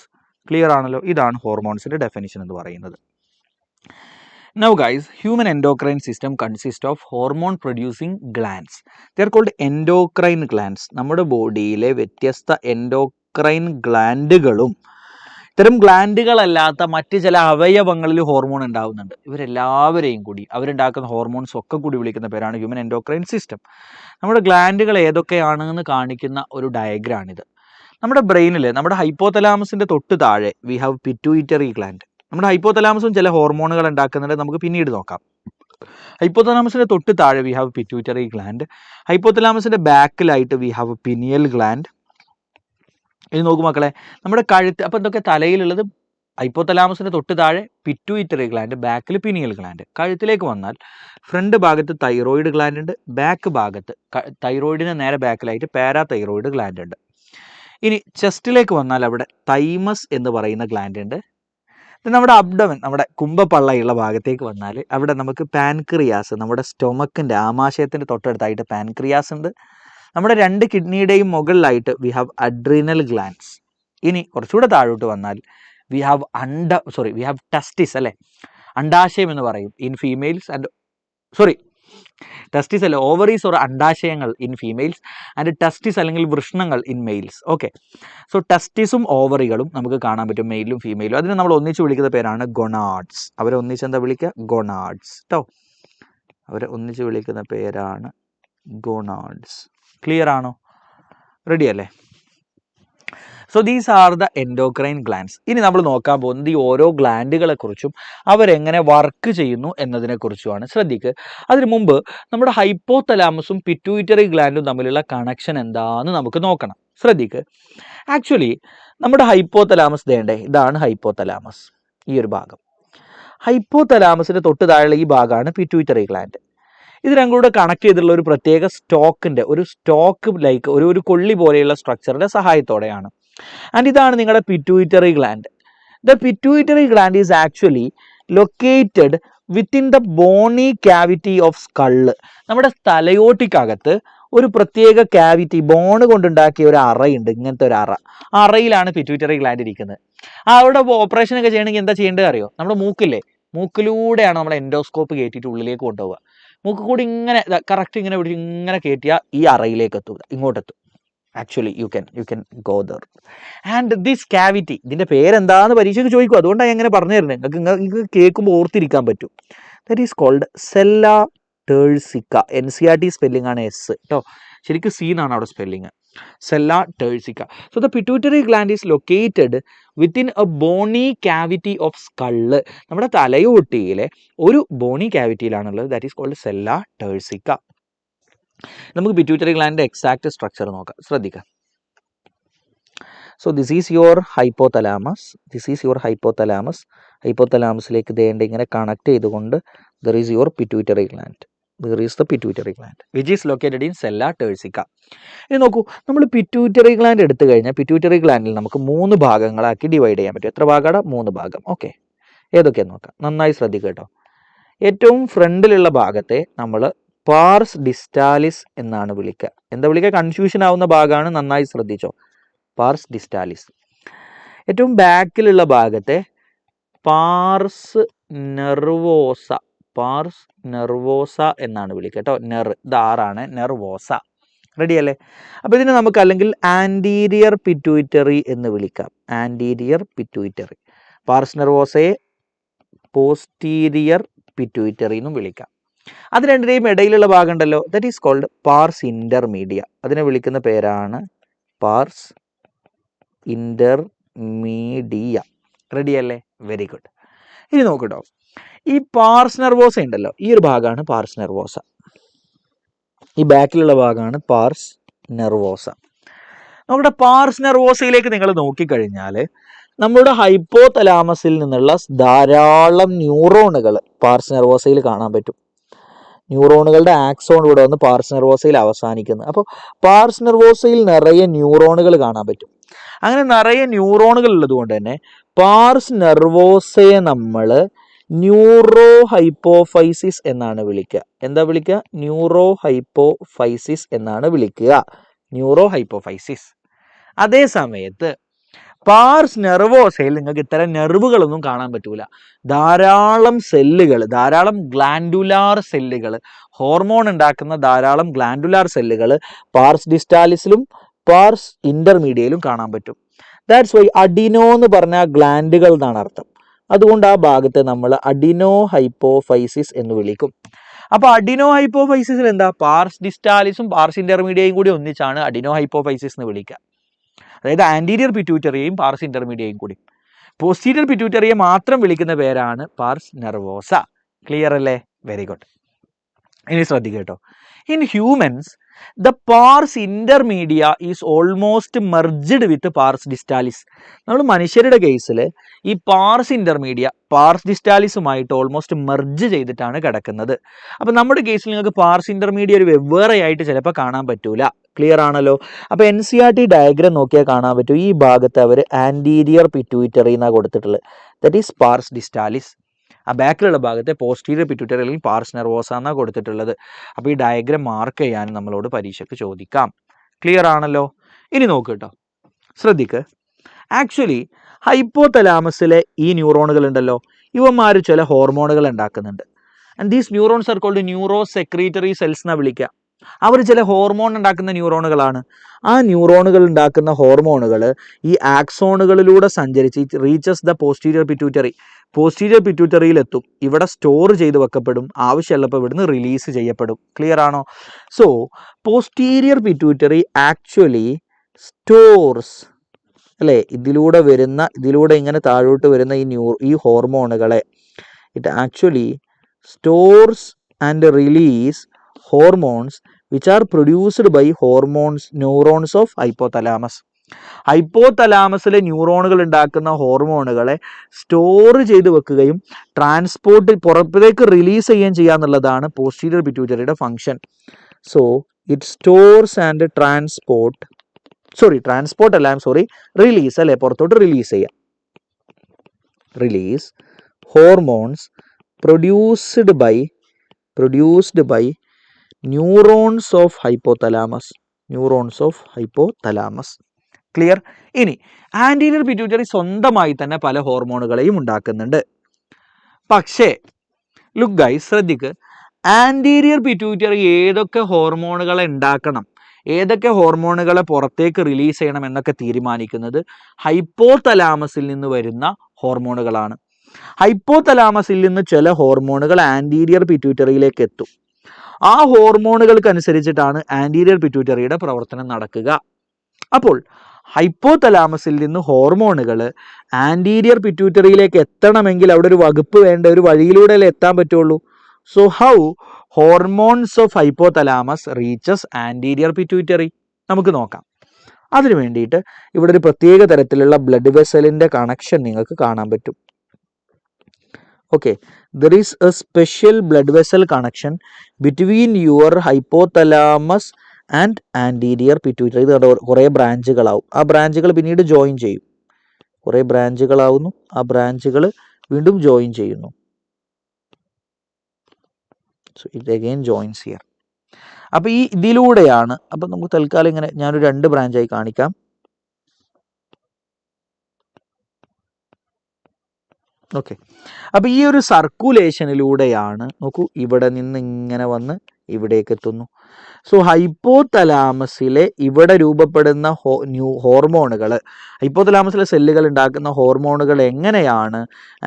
Clear ആണല്ലോ? ഇതാണ് ഹോർമോൺസിൻ്റെ definition എന്ന് പറയുന്നത്. Now guys, human endocrine system consists of hormone producing glands. They are called endocrine glands. നമ്മുടെ ബോഡിയിലെ വ്യത്യസ്ത endocrine ഗ്ലാൻഡുകളും ഇത്തരം ഗ്ലാൻഡുകളല്ലാത്ത മറ്റ് ചില അവയവങ്ങളിൽ ഹോർമോൺ ഉണ്ടാകുന്നുണ്ട്. ഇവരെല്ലാവരെയും കൂടി അവരുണ്ടാക്കുന്ന ഹോർമോൺസ് ഒക്കെ കൂടി വിളിക്കുന്ന പേരാണ് ഹ്യൂമൻ എൻഡോക്രൈൻ സിസ്റ്റം. നമ്മുടെ ഗ്ലാൻഡുകൾ ഏതൊക്കെയാണെന്ന് കാണിക്കുന്ന ഒരു ഡയഗ്രാണിത്. നമ്മുടെ ബ്രെയിനിൽ നമ്മുടെ ഹൈപ്പോതലാമസിൻ്റെ തൊട്ട് താഴെ വി ഹാവ് പിറ്റ്യൂട്ടറി ഗ്ലാൻഡ്. നമ്മുടെ ഹൈപ്പോതലാമസും ചില ഹോർമോണുകൾ ഉണ്ടാക്കുന്നുണ്ട്, നമുക്ക് പിന്നീട് നോക്കാം. ഹൈപ്പോതലാമസിൻ്റെ തൊട്ട് താഴെ വി ഹാവ് പിറ്റ്യൂട്ടറി ഗ്ലാൻഡ്. ഹൈപ്പോതലാമസിൻ്റെ ബാക്കിലായിട്ട് വി ഹാവ് പിനിയൽ ഗ്ലാൻഡ്. ഇനി നോക്കൂ മക്കളെ, നമ്മുടെ കഴുത്ത്. അപ്പോൾ എന്തൊക്കെ തലയിലുള്ളത്? ഹൈപ്പോതലാമസിൻ്റെ തൊട്ട് താഴെ പിറ്റ്യൂട്ടറി ഗ്ലാൻഡ്, ബാക്കിൽ പിനിയൽ ഗ്ലാൻഡ്. കഴുത്തിലേക്ക് വന്നാൽ ഫ്രണ്ട് ഭാഗത്ത് തൈറോയിഡ് ഗ്ലാൻഡ് ഉണ്ട്, ബാക്ക് ഭാഗത്ത് തൈറോയിഡിന് നേരെ ബാക്കിലായിട്ട് പാരാതൈറോയിഡ് ഗ്ലാൻഡ് ഉണ്ട്. ഇനി ചെസ്റ്റിലേക്ക് വന്നാൽ അവിടെ തൈമസ് എന്ന് പറയുന്ന ഗ്ലാൻഡ് ഉണ്ട്. നമ്മുടെ അബ്ഡമൻ, നമ്മുടെ കുംഭപ്പള്ളയുള്ള ഭാഗത്തേക്ക് വന്നാൽ അവിടെ നമുക്ക് പാൻക്രിയാസ്, നമ്മുടെ സ്റ്റൊമക്കിൻ്റെ ആമാശയത്തിൻ്റെ തൊട്ടടുത്തായിട്ട് പാൻക്രിയാസ് ഉണ്ട്. നമ്മുടെ 2 കിഡ്നിയുടെയും മുകളിലായിട്ട് വി ഹാവ് അഡ്രീനൽ ഗ്ലാൻഡ്സ്. ഇനി കുറച്ചുകൂടെ താഴോട്ട് വന്നാൽ വി ഹാവ് ടെസ്റ്റിസ് അല്ലേ, അണ്ടാശയം എന്ന് പറയും ഇൻ ഫീമെയിൽസ് ആൻഡ് ടെസ്റ്റിസ് അല്ല, ഓവറീസ് ഓർ അണ്ടാശയങ്ങൾ ഇൻ ഫീമെയിൽസ് ആൻഡ് ടെസ്റ്റിസ് അല്ലെങ്കിൽ വൃഷ്ണങ്ങൾ ഇൻ മെയിൽസ്. ഓക്കെ, സോ ടെസ്റ്റിസും ഓവറികളും നമുക്ക് കാണാൻ പറ്റും മെയിലും ഫീമെയിലും. അതിനെ നമ്മൾ ഒന്നിച്ച് വിളിക്കുന്ന പേരാണ് ഗൊണാഡ്സ്. അവരെ ഒന്നിച്ച് എന്താ വിളിക്കുക? ഗൊണാഡ്സ് കേട്ടോ. അവരെ ഒന്നിച്ച് വിളിക്കുന്ന പേരാണ് ഗൊണാഡ്സ്. ക്ലിയർ ആണോ? റെഡി അല്ലേ? So these are the endocrine glands. ഇനി നമ്മൾ നോക്കാൻ പോകുന്നത് ഈ ഓരോ ഗ്ലാൻഡുകളെ കുറിച്ചും അവരെങ്ങനെ വർക്ക് ചെയ്യുന്നു എന്നതിനെ കുറിച്ചുമാണ്. ശ്രദ്ധിക്കുക. അതിനു മുമ്പ് നമ്മുടെ ഹൈപ്പോതലാമസും പിറ്റ്യൂട്ടറി ഗ്ലാൻഡും തമ്മിലുള്ള കണക്ഷൻ എന്താന്ന് നമുക്ക് നോക്കണം. ശ്രദ്ധിക്കുക. ആക്ച്വലി നമ്മുടെ ഹൈപ്പോതലാമസ് ദേണ്ടേ, ഇതാണ് ഹൈപ്പോതലാമസ്, ഈ ഒരു ഭാഗം. ഹൈപ്പോതലാമസിന്റെ തൊട്ട് താഴെയുള്ള ഈ ഭാഗമാണ് പിറ്റ്യൂട്ടറി ഗ്ലാൻഡ്. ഇത് രണ്ടും കൂടെ കണക്ട് ചെയ്തിട്ടുള്ള ഒരു പ്രത്യേക സ്റ്റോക്ക് ലൈക്ക് ഒരു കൊള്ളി പോലെയുള്ള സ്ട്രക്ചറിന്റെ സഹായത്തോടെയാണ്. ആൻഡ് ഇതാണ് നിങ്ങളുടെ pituitary gland. The pituitary gland is actually located within the bony cavity of skull. നമ്മുടെ തലയോട്ടിക്കകത്ത് ഒരു പ്രത്യേക ക്യാവിറ്റി, ബോണ് കൊണ്ടുണ്ടാക്കിയ ഒരു അറയുണ്ട്, ഇങ്ങനത്തെ ഒരു അറ. ആ അറയിലാണ് പിറ്റ്യൂട്ടറി ഗ്ലാൻഡ് ഇരിക്കുന്നത്. അവിടെ ഓപ്പറേഷൻ ഒക്കെ ചെയ്യണമെങ്കിൽ എന്താ ചെയ്യേണ്ടത് അറിയോ? നമ്മുടെ മൂക്കില്ലേ, മൂക്കിലൂടെയാണ് നമ്മൾ എൻഡോസ്കോപ്പ് കയറ്റിയിട്ട് ഉള്ളിലേക്ക് കൊണ്ടുപോവുക. മൂക്ക് കൂടി ഇങ്ങനെ കറക്റ്റ് ഇങ്ങനെ പിടിച്ച് ഇങ്ങനെ കയറ്റിയാൽ ഈ അറയിലേക്ക് എത്തുക, ഇങ്ങോട്ടെത്തും. Actually you can go there. And this cavity, ഇതിന്റെ പേരെന്താന്ന് പരീക്ഷയ്ക്ക് ചോദിക്കും, അതുകൊണ്ടാണ് ഞാൻ ഇങ്ങനെ പറഞ്ഞു തരുന്നത്. നിങ്ങൾക്ക് കേൾക്കുമ്പോൾ ഓർത്തിരിക്കാൻ പറ്റും. That is called sella turcica. NCERT spelling ആണ് എസ് കേട്ടോ, ശരിക്കും സി എന്നാണ് അവിടെ spelling. Sella turcica. So the pituitary gland is located within a bony cavity of skull. നമ്മുടെ തലയോട്ടിയിലെ ഒരു ബോണി ക്യാവിറ്റിയിലാണുള്ളത്. That is called sella turcica. നമുക്ക് പിറ്റ്യൂട്ടറി ഗ്ലാൻഡിന്റെ എക്സാക്ട് സ്ട്രക്ചർ നോക്കാം. ശ്രദ്ധിക്കാം. So this is your hypothalamus. ഹൈപ്പോതലാമസിലേക്ക് ദേണ്ട ഇങ്ങനെ കണക്ട് ചെയ്തുകൊണ്ട് there is your pituitary gland. There is the pituitary gland which is located in sella turcica. ഇനി നോക്കൂ, നമ്മൾ പിറ്റ്യൂട്ടറി ഗ്ലാൻഡ് എടുത്തു കഴിഞ്ഞാൽ പിറ്റ്യൂട്ടറി ഗ്ലാൻഡിൽ നമുക്ക് 3 ഭാഗങ്ങളാക്കി ഡിവൈഡ് ചെയ്യാൻ പറ്റും. എത്ര ഭാഗമാണ്? 3 ഭാഗം. ഓക്കെ, ഏതൊക്കെയാന്ന് നോക്കാം. നന്നായി ശ്രദ്ധിക്കുക കേട്ടോ. ഏറ്റവും ഫ്രണ്ടിലുള്ള ഭാഗത്തെ നമ്മൾ പാർസ് ഡിസ്റ്റാലിസ് എന്നാണ് വിളിക്കുക. എന്താ വിളിക്കുക? കൺഫ്യൂഷൻ ആവുന്ന ഭാഗമാണ്, നന്നായി ശ്രദ്ധിച്ചോ. Pars distalis. ഏറ്റവും ബാക്കിലുള്ള ഭാഗത്തെ പാർസ് നെർവോസ എന്നാണ് വിളിക്കുക കേട്ടോ. ഇത് ആറാണ്, നെർവോസ. റെഡി അല്ലേ? അപ്പോൾ ഇതിനെ നമുക്ക് അല്ലെങ്കിൽ ആൻറ്റീരിയർ പിറ്റ്യൂട്ടറി എന്ന് വിളിക്കാം. Anterior pituitary. പാർസ് നെർവോസയെ പോസ്റ്റീരിയർ പിറ്റ്യൂട്ടറി എന്നും വിളിക്കാം. അത് രണ്ടിനെയും ഇടയിലുള്ള ഭാഗം ഉണ്ടല്ലോ, that is called pars intermedia. അതിനെ വിളിക്കുന്ന പേരാണ് പാർസ് ഇന്റർമീഡിയ. റെഡി അല്ലേ? Very good. ഇനി നോക്കട്ടോ, ഈ പാർസ് നെർവോസ ഉണ്ടല്ലോ, ഈ ഒരു ഭാഗമാണ് പാർസ് നെർവോസ. ഈ ബാക്കിലുള്ള ഭാഗമാണ് പാർസ് നെർവോസ. നമ്മുടെ പാർസ് നെർവോസയിലേക്ക് നിങ്ങൾ നോക്കിക്കഴിഞ്ഞാൽ നമ്മുടെ ഹൈപ്പോതലാമസിൽ നിന്നുള്ള ധാരാളം ന്യൂറോണുകൾ പാർസ് നെർവോസയിൽ കാണാൻ പറ്റും. ന്യൂറോണുകളുടെ ആക്സോൺ ഇവിടെ വന്ന് പാർസ് നെർവോസയിൽ അവസാനിക്കുന്നത്. അപ്പോൾ പാർസ് നെർവോസയിൽ നിറയെ ന്യൂറോണുകൾ കാണാൻ പറ്റും. അങ്ങനെ നിറയെ ന്യൂറോണുകൾ ഉള്ളത് കൊണ്ട് തന്നെ പാർസ് നെർവോസയെ നമ്മൾ ന്യൂറോ ഹൈപ്പോഫൈസിസ് എന്നാണ് വിളിക്കുക. എന്താ വിളിക്കുക? ന്യൂറോ ഹൈപ്പോഫൈസിസ് എന്നാണ് വിളിക്കുക. Neuro hypophysis. അതേ സമയത്ത് പാർസ് നെർവോസയിൽ നിങ്ങൾക്ക് ഇത്തരം നെർവുകളൊന്നും കാണാൻ പറ്റൂല. ധാരാളം സെല്ലുകൾ, ധാരാളം ഗ്ലാൻഡുലാർ സെല്ലുകൾ, ഹോർമോൺ ഉണ്ടാക്കുന്ന ധാരാളം ഗ്ലാൻഡുലാർ സെല്ലുകൾ പാർസ് ഡിസ്റ്റാലിസിലും പാർസ് ഇന്റർമീഡിയയിലും കാണാൻ പറ്റും. ദാറ്റ്സ് വൈ അഡിനോ എന്ന് പറഞ്ഞാൽ ഗ്ലാൻഡുകൾ എന്നാണ് അർത്ഥം. അതുകൊണ്ട് ആ ഭാഗത്തെ നമ്മൾ അഡിനോ ഹൈപ്പോഫൈസിസ് എന്ന് വിളിക്കും. അപ്പൊ അഡിനോ ഹൈപ്പോഫൈസിസിൽ എന്താ? പാർസ് ഡിസ്റ്റാലിസും പാർസ് ഇന്റർമീഡിയയും കൂടി ഒന്നിച്ചാണ് അഡിനോ ഹൈപ്പോഫൈസിസ് എന്ന് വിളിക്കുക. അതായത് ആന്റീരിയർ പിറ്റ്യൂട്ടറിയെയും പാർസ് ഇന്റർമീഡിയയും കൂടി. പോസ്റ്റീരിയർ പിറ്റ്യൂട്ടറിയെ മാത്രം വിളിക്കുന്ന പേരാണ് പാർസ് നെർവോസ. ക്ലിയർ അല്ലേ? Very good. ഇനി ശ്രദ്ധിക്കുക കേട്ടോ. In humans the pars intermedia is almost merged with pars distalis. നമ്മൾ മനുഷ്യരുടെ കേസിൽ ഈ പാർസ് ഇന്റർമീഡിയ പാർസ് ഡിസ്റ്റാലിസുമായിട്ട് ഓൾമോസ്റ്റ് മെർജ് ചെയ്തിട്ടാണ് കിടക്കുന്നത്. അപ്പം നമ്മുടെ കേസിൽ നിങ്ങൾക്ക് പാർസ് ഇന്റർമീഡിയ ഒരു വെവ്വേറെ ആയിട്ട് ചിലപ്പോൾ കാണാൻ പറ്റൂല. ക്ലിയർ ആണല്ലോ? അപ്പോൾ NCERT ഡയഗ്രാം നോക്കിയാൽ കാണാൻ പറ്റും. ഈ ഭാഗത്ത് അവർ ആൻറ്റീരിയർ പിറ്റ്യൂട്ടറി എന്നാണ് കൊടുത്തിട്ടുള്ളത്. That is pars distalis. ആ ബാക്കിലുള്ള ഭാഗത്തെ പോസ്റ്റീരിയർ പിറ്റ്യൂട്ടറി അല്ലെങ്കിൽ പാർസ് നെർവോസ എന്നാണ് കൊടുത്തിട്ടുള്ളത്. അപ്പോൾ ഈ ഡയഗ്രാം മാർക്ക് ചെയ്യാൻ നമ്മളോട് പരീക്ഷയ്ക്ക് ചോദിക്കാം. ക്ലിയർ ആണല്ലോ? ഇനി നോക്ക് കേട്ടോ, ശ്രദ്ധിക്ക്. ആക്ച്വലി ഹൈപ്പോതലാമസിലെ ഈ ന്യൂറോണുകൾ ഉണ്ടല്ലോ, ഇവന്മാർ ചില ഹോർമോണുകൾ ഉണ്ടാക്കുന്നുണ്ട്. And these neurons are called neurosecretory cells എന്നാണ് വിളിക്കുക. അവർ ചില ഹോർമോൺ ഉണ്ടാക്കുന്ന ന്യൂറോണുകളാണ്. ആ ന്യൂറോണുകൾ ഉണ്ടാക്കുന്ന ഹോർമോണുകൾ ഈ ആക്സോണുകളിലൂടെ സഞ്ചരിച്ച് reaches the posterior pituitary. Posterior പിറ്റ്യൂട്ടറിയിൽ എത്തും. ഇവിടെ സ്റ്റോർ ചെയ്ത് വെക്കപ്പെടും. ആവശ്യമുള്ളപ്പോൾ ഇവിടുന്ന് റിലീസ് ചെയ്യപ്പെടും. ക്ലിയർ ആണോ? So posterior pituitary actually stores അല്ലേ, ഇതിലൂടെ ഇങ്ങനെ താഴോട്ട് വരുന്ന ഈ ഹോർമോണുകളെ it actually stores and release hormones which are produced by neurons of hypothalamus. ഹൈപ്പോതലാമസിലെ ന്യൂറോണുകൾ ഉണ്ടാക്കുന്ന ഹോർമോണുകളെ സ്റ്റോർ ചെയ്ത് വെക്കുകയും പുറത്തേക്ക് റിലീസ് ചെയ്യുകയും ചെയ്യുക എന്നുള്ളതാണ് പോസ്റ്റീരിയർ പിറ്റ്യൂട്ടറിയുടെ function. So it stores and release അല്ലെ, പുറത്തോട്ട് റിലീസ് ചെയ്യാം. Release hormones produced by neurons of hypothalamus. Clear? ഇനി ആന്റീരിയർ പിറ്റ്യൂട്ടറി സ്വന്തമായി തന്നെ പല ഹോർമോണുകളെയും ഉണ്ടാക്കുന്നുണ്ട്. പക്ഷേ ലുക്ക് ഗൈസ്, ശ്രദ്ധിക്ക്, ആന്റീരിയർ പിറ്റ്യൂട്ടറി ഏതൊക്കെ ഹോർമോണുകളെ ഉണ്ടാക്കണം, ഏതൊക്കെ ഹോർമോണുകളെ പുറത്തേക്ക് റിലീസ് ചെയ്യണം എന്നൊക്കെ തീരുമാനിക്കുന്നത് ഹൈപ്പോതലാമസിൽ നിന്ന് വരുന്ന ഹോർമോണുകളാണ്. ഹൈപ്പോതലാമസിൽ നിന്ന് ചില ഹോർമോണുകൾ ആന്റീരിയർ പിറ്റ്യൂട്ടറിയിലേക്ക് എത്തും. ആ ഹോർമോണുകൾക്കനുസരിച്ചിട്ടാണ് ആന്റീരിയർ പിറ്റ്യൂട്ടറിയുടെ പ്രവർത്തനം നടക്കുക. അപ്പോൾ ഹൈപ്പോതലാമസിൽ നിന്ന് ഹോർമോണുകൾ ആന്റീരിയർ പിറ്റ്യൂട്ടറിയിലേക്ക് എത്തണമെങ്കിൽ അവിടെ ഒരു വകുപ്പ് വേണ്ട, ഒരു വഴിയിലൂടെ അല്ലേ എത്താൻ പറ്റുള്ളൂ. So how hormones of hypothalamus reaches anterior pituitary? നമുക്ക് നോക്കാം. അതിനു വേണ്ടിയിട്ട് ഇവിടെ ഒരു പ്രത്യേക തരത്തിലുള്ള ബ്ലഡ് വെസലിന്റെ കണക്ഷൻ നിങ്ങൾക്ക് കാണാൻ പറ്റും. Okay, there is a special blood vessel connection between your hypothalamus and anterior pituitary. ഇത് കുറേ ബ്രാഞ്ചുകളാവും. ആ ബ്രാഞ്ചുകൾ പിന്നീട് ജോയിൻ ചെയ്യും. കുറേ ബ്രാഞ്ചുകളാവുന്നു, ആ ബ്രാഞ്ചുകൾ വീണ്ടും ജോയിൻ ചെയ്യുന്നു. So it again joints here. അപ്പോൾ ഇതിലൂടെയാണ്, അപ്പം നമുക്ക് തൽക്കാലം ഇങ്ങനെ ഞാനൊരു 2 ബ്രാഞ്ചായി കാണിക്കാം. ഓക്കെ, അപ്പോൾ ഈ ഒരു സർക്കുലേഷനിലൂടെയാണ്, നോക്കൂ, ഇവിടെ നിന്ന് ഇങ്ങനെ വന്ന് ഇവിടേക്ക് എത്തുന്നു. സോ ഹൈപ്പോതലാമസിലെ ഇവിടെ രൂപപ്പെടുന്ന ഹോർമോണുകൾ, ഹൈപ്പോതലാമസിലെ സെല്ലുകൾ ഉണ്ടാക്കുന്ന ഹോർമോണുകൾ എങ്ങനെയാണ്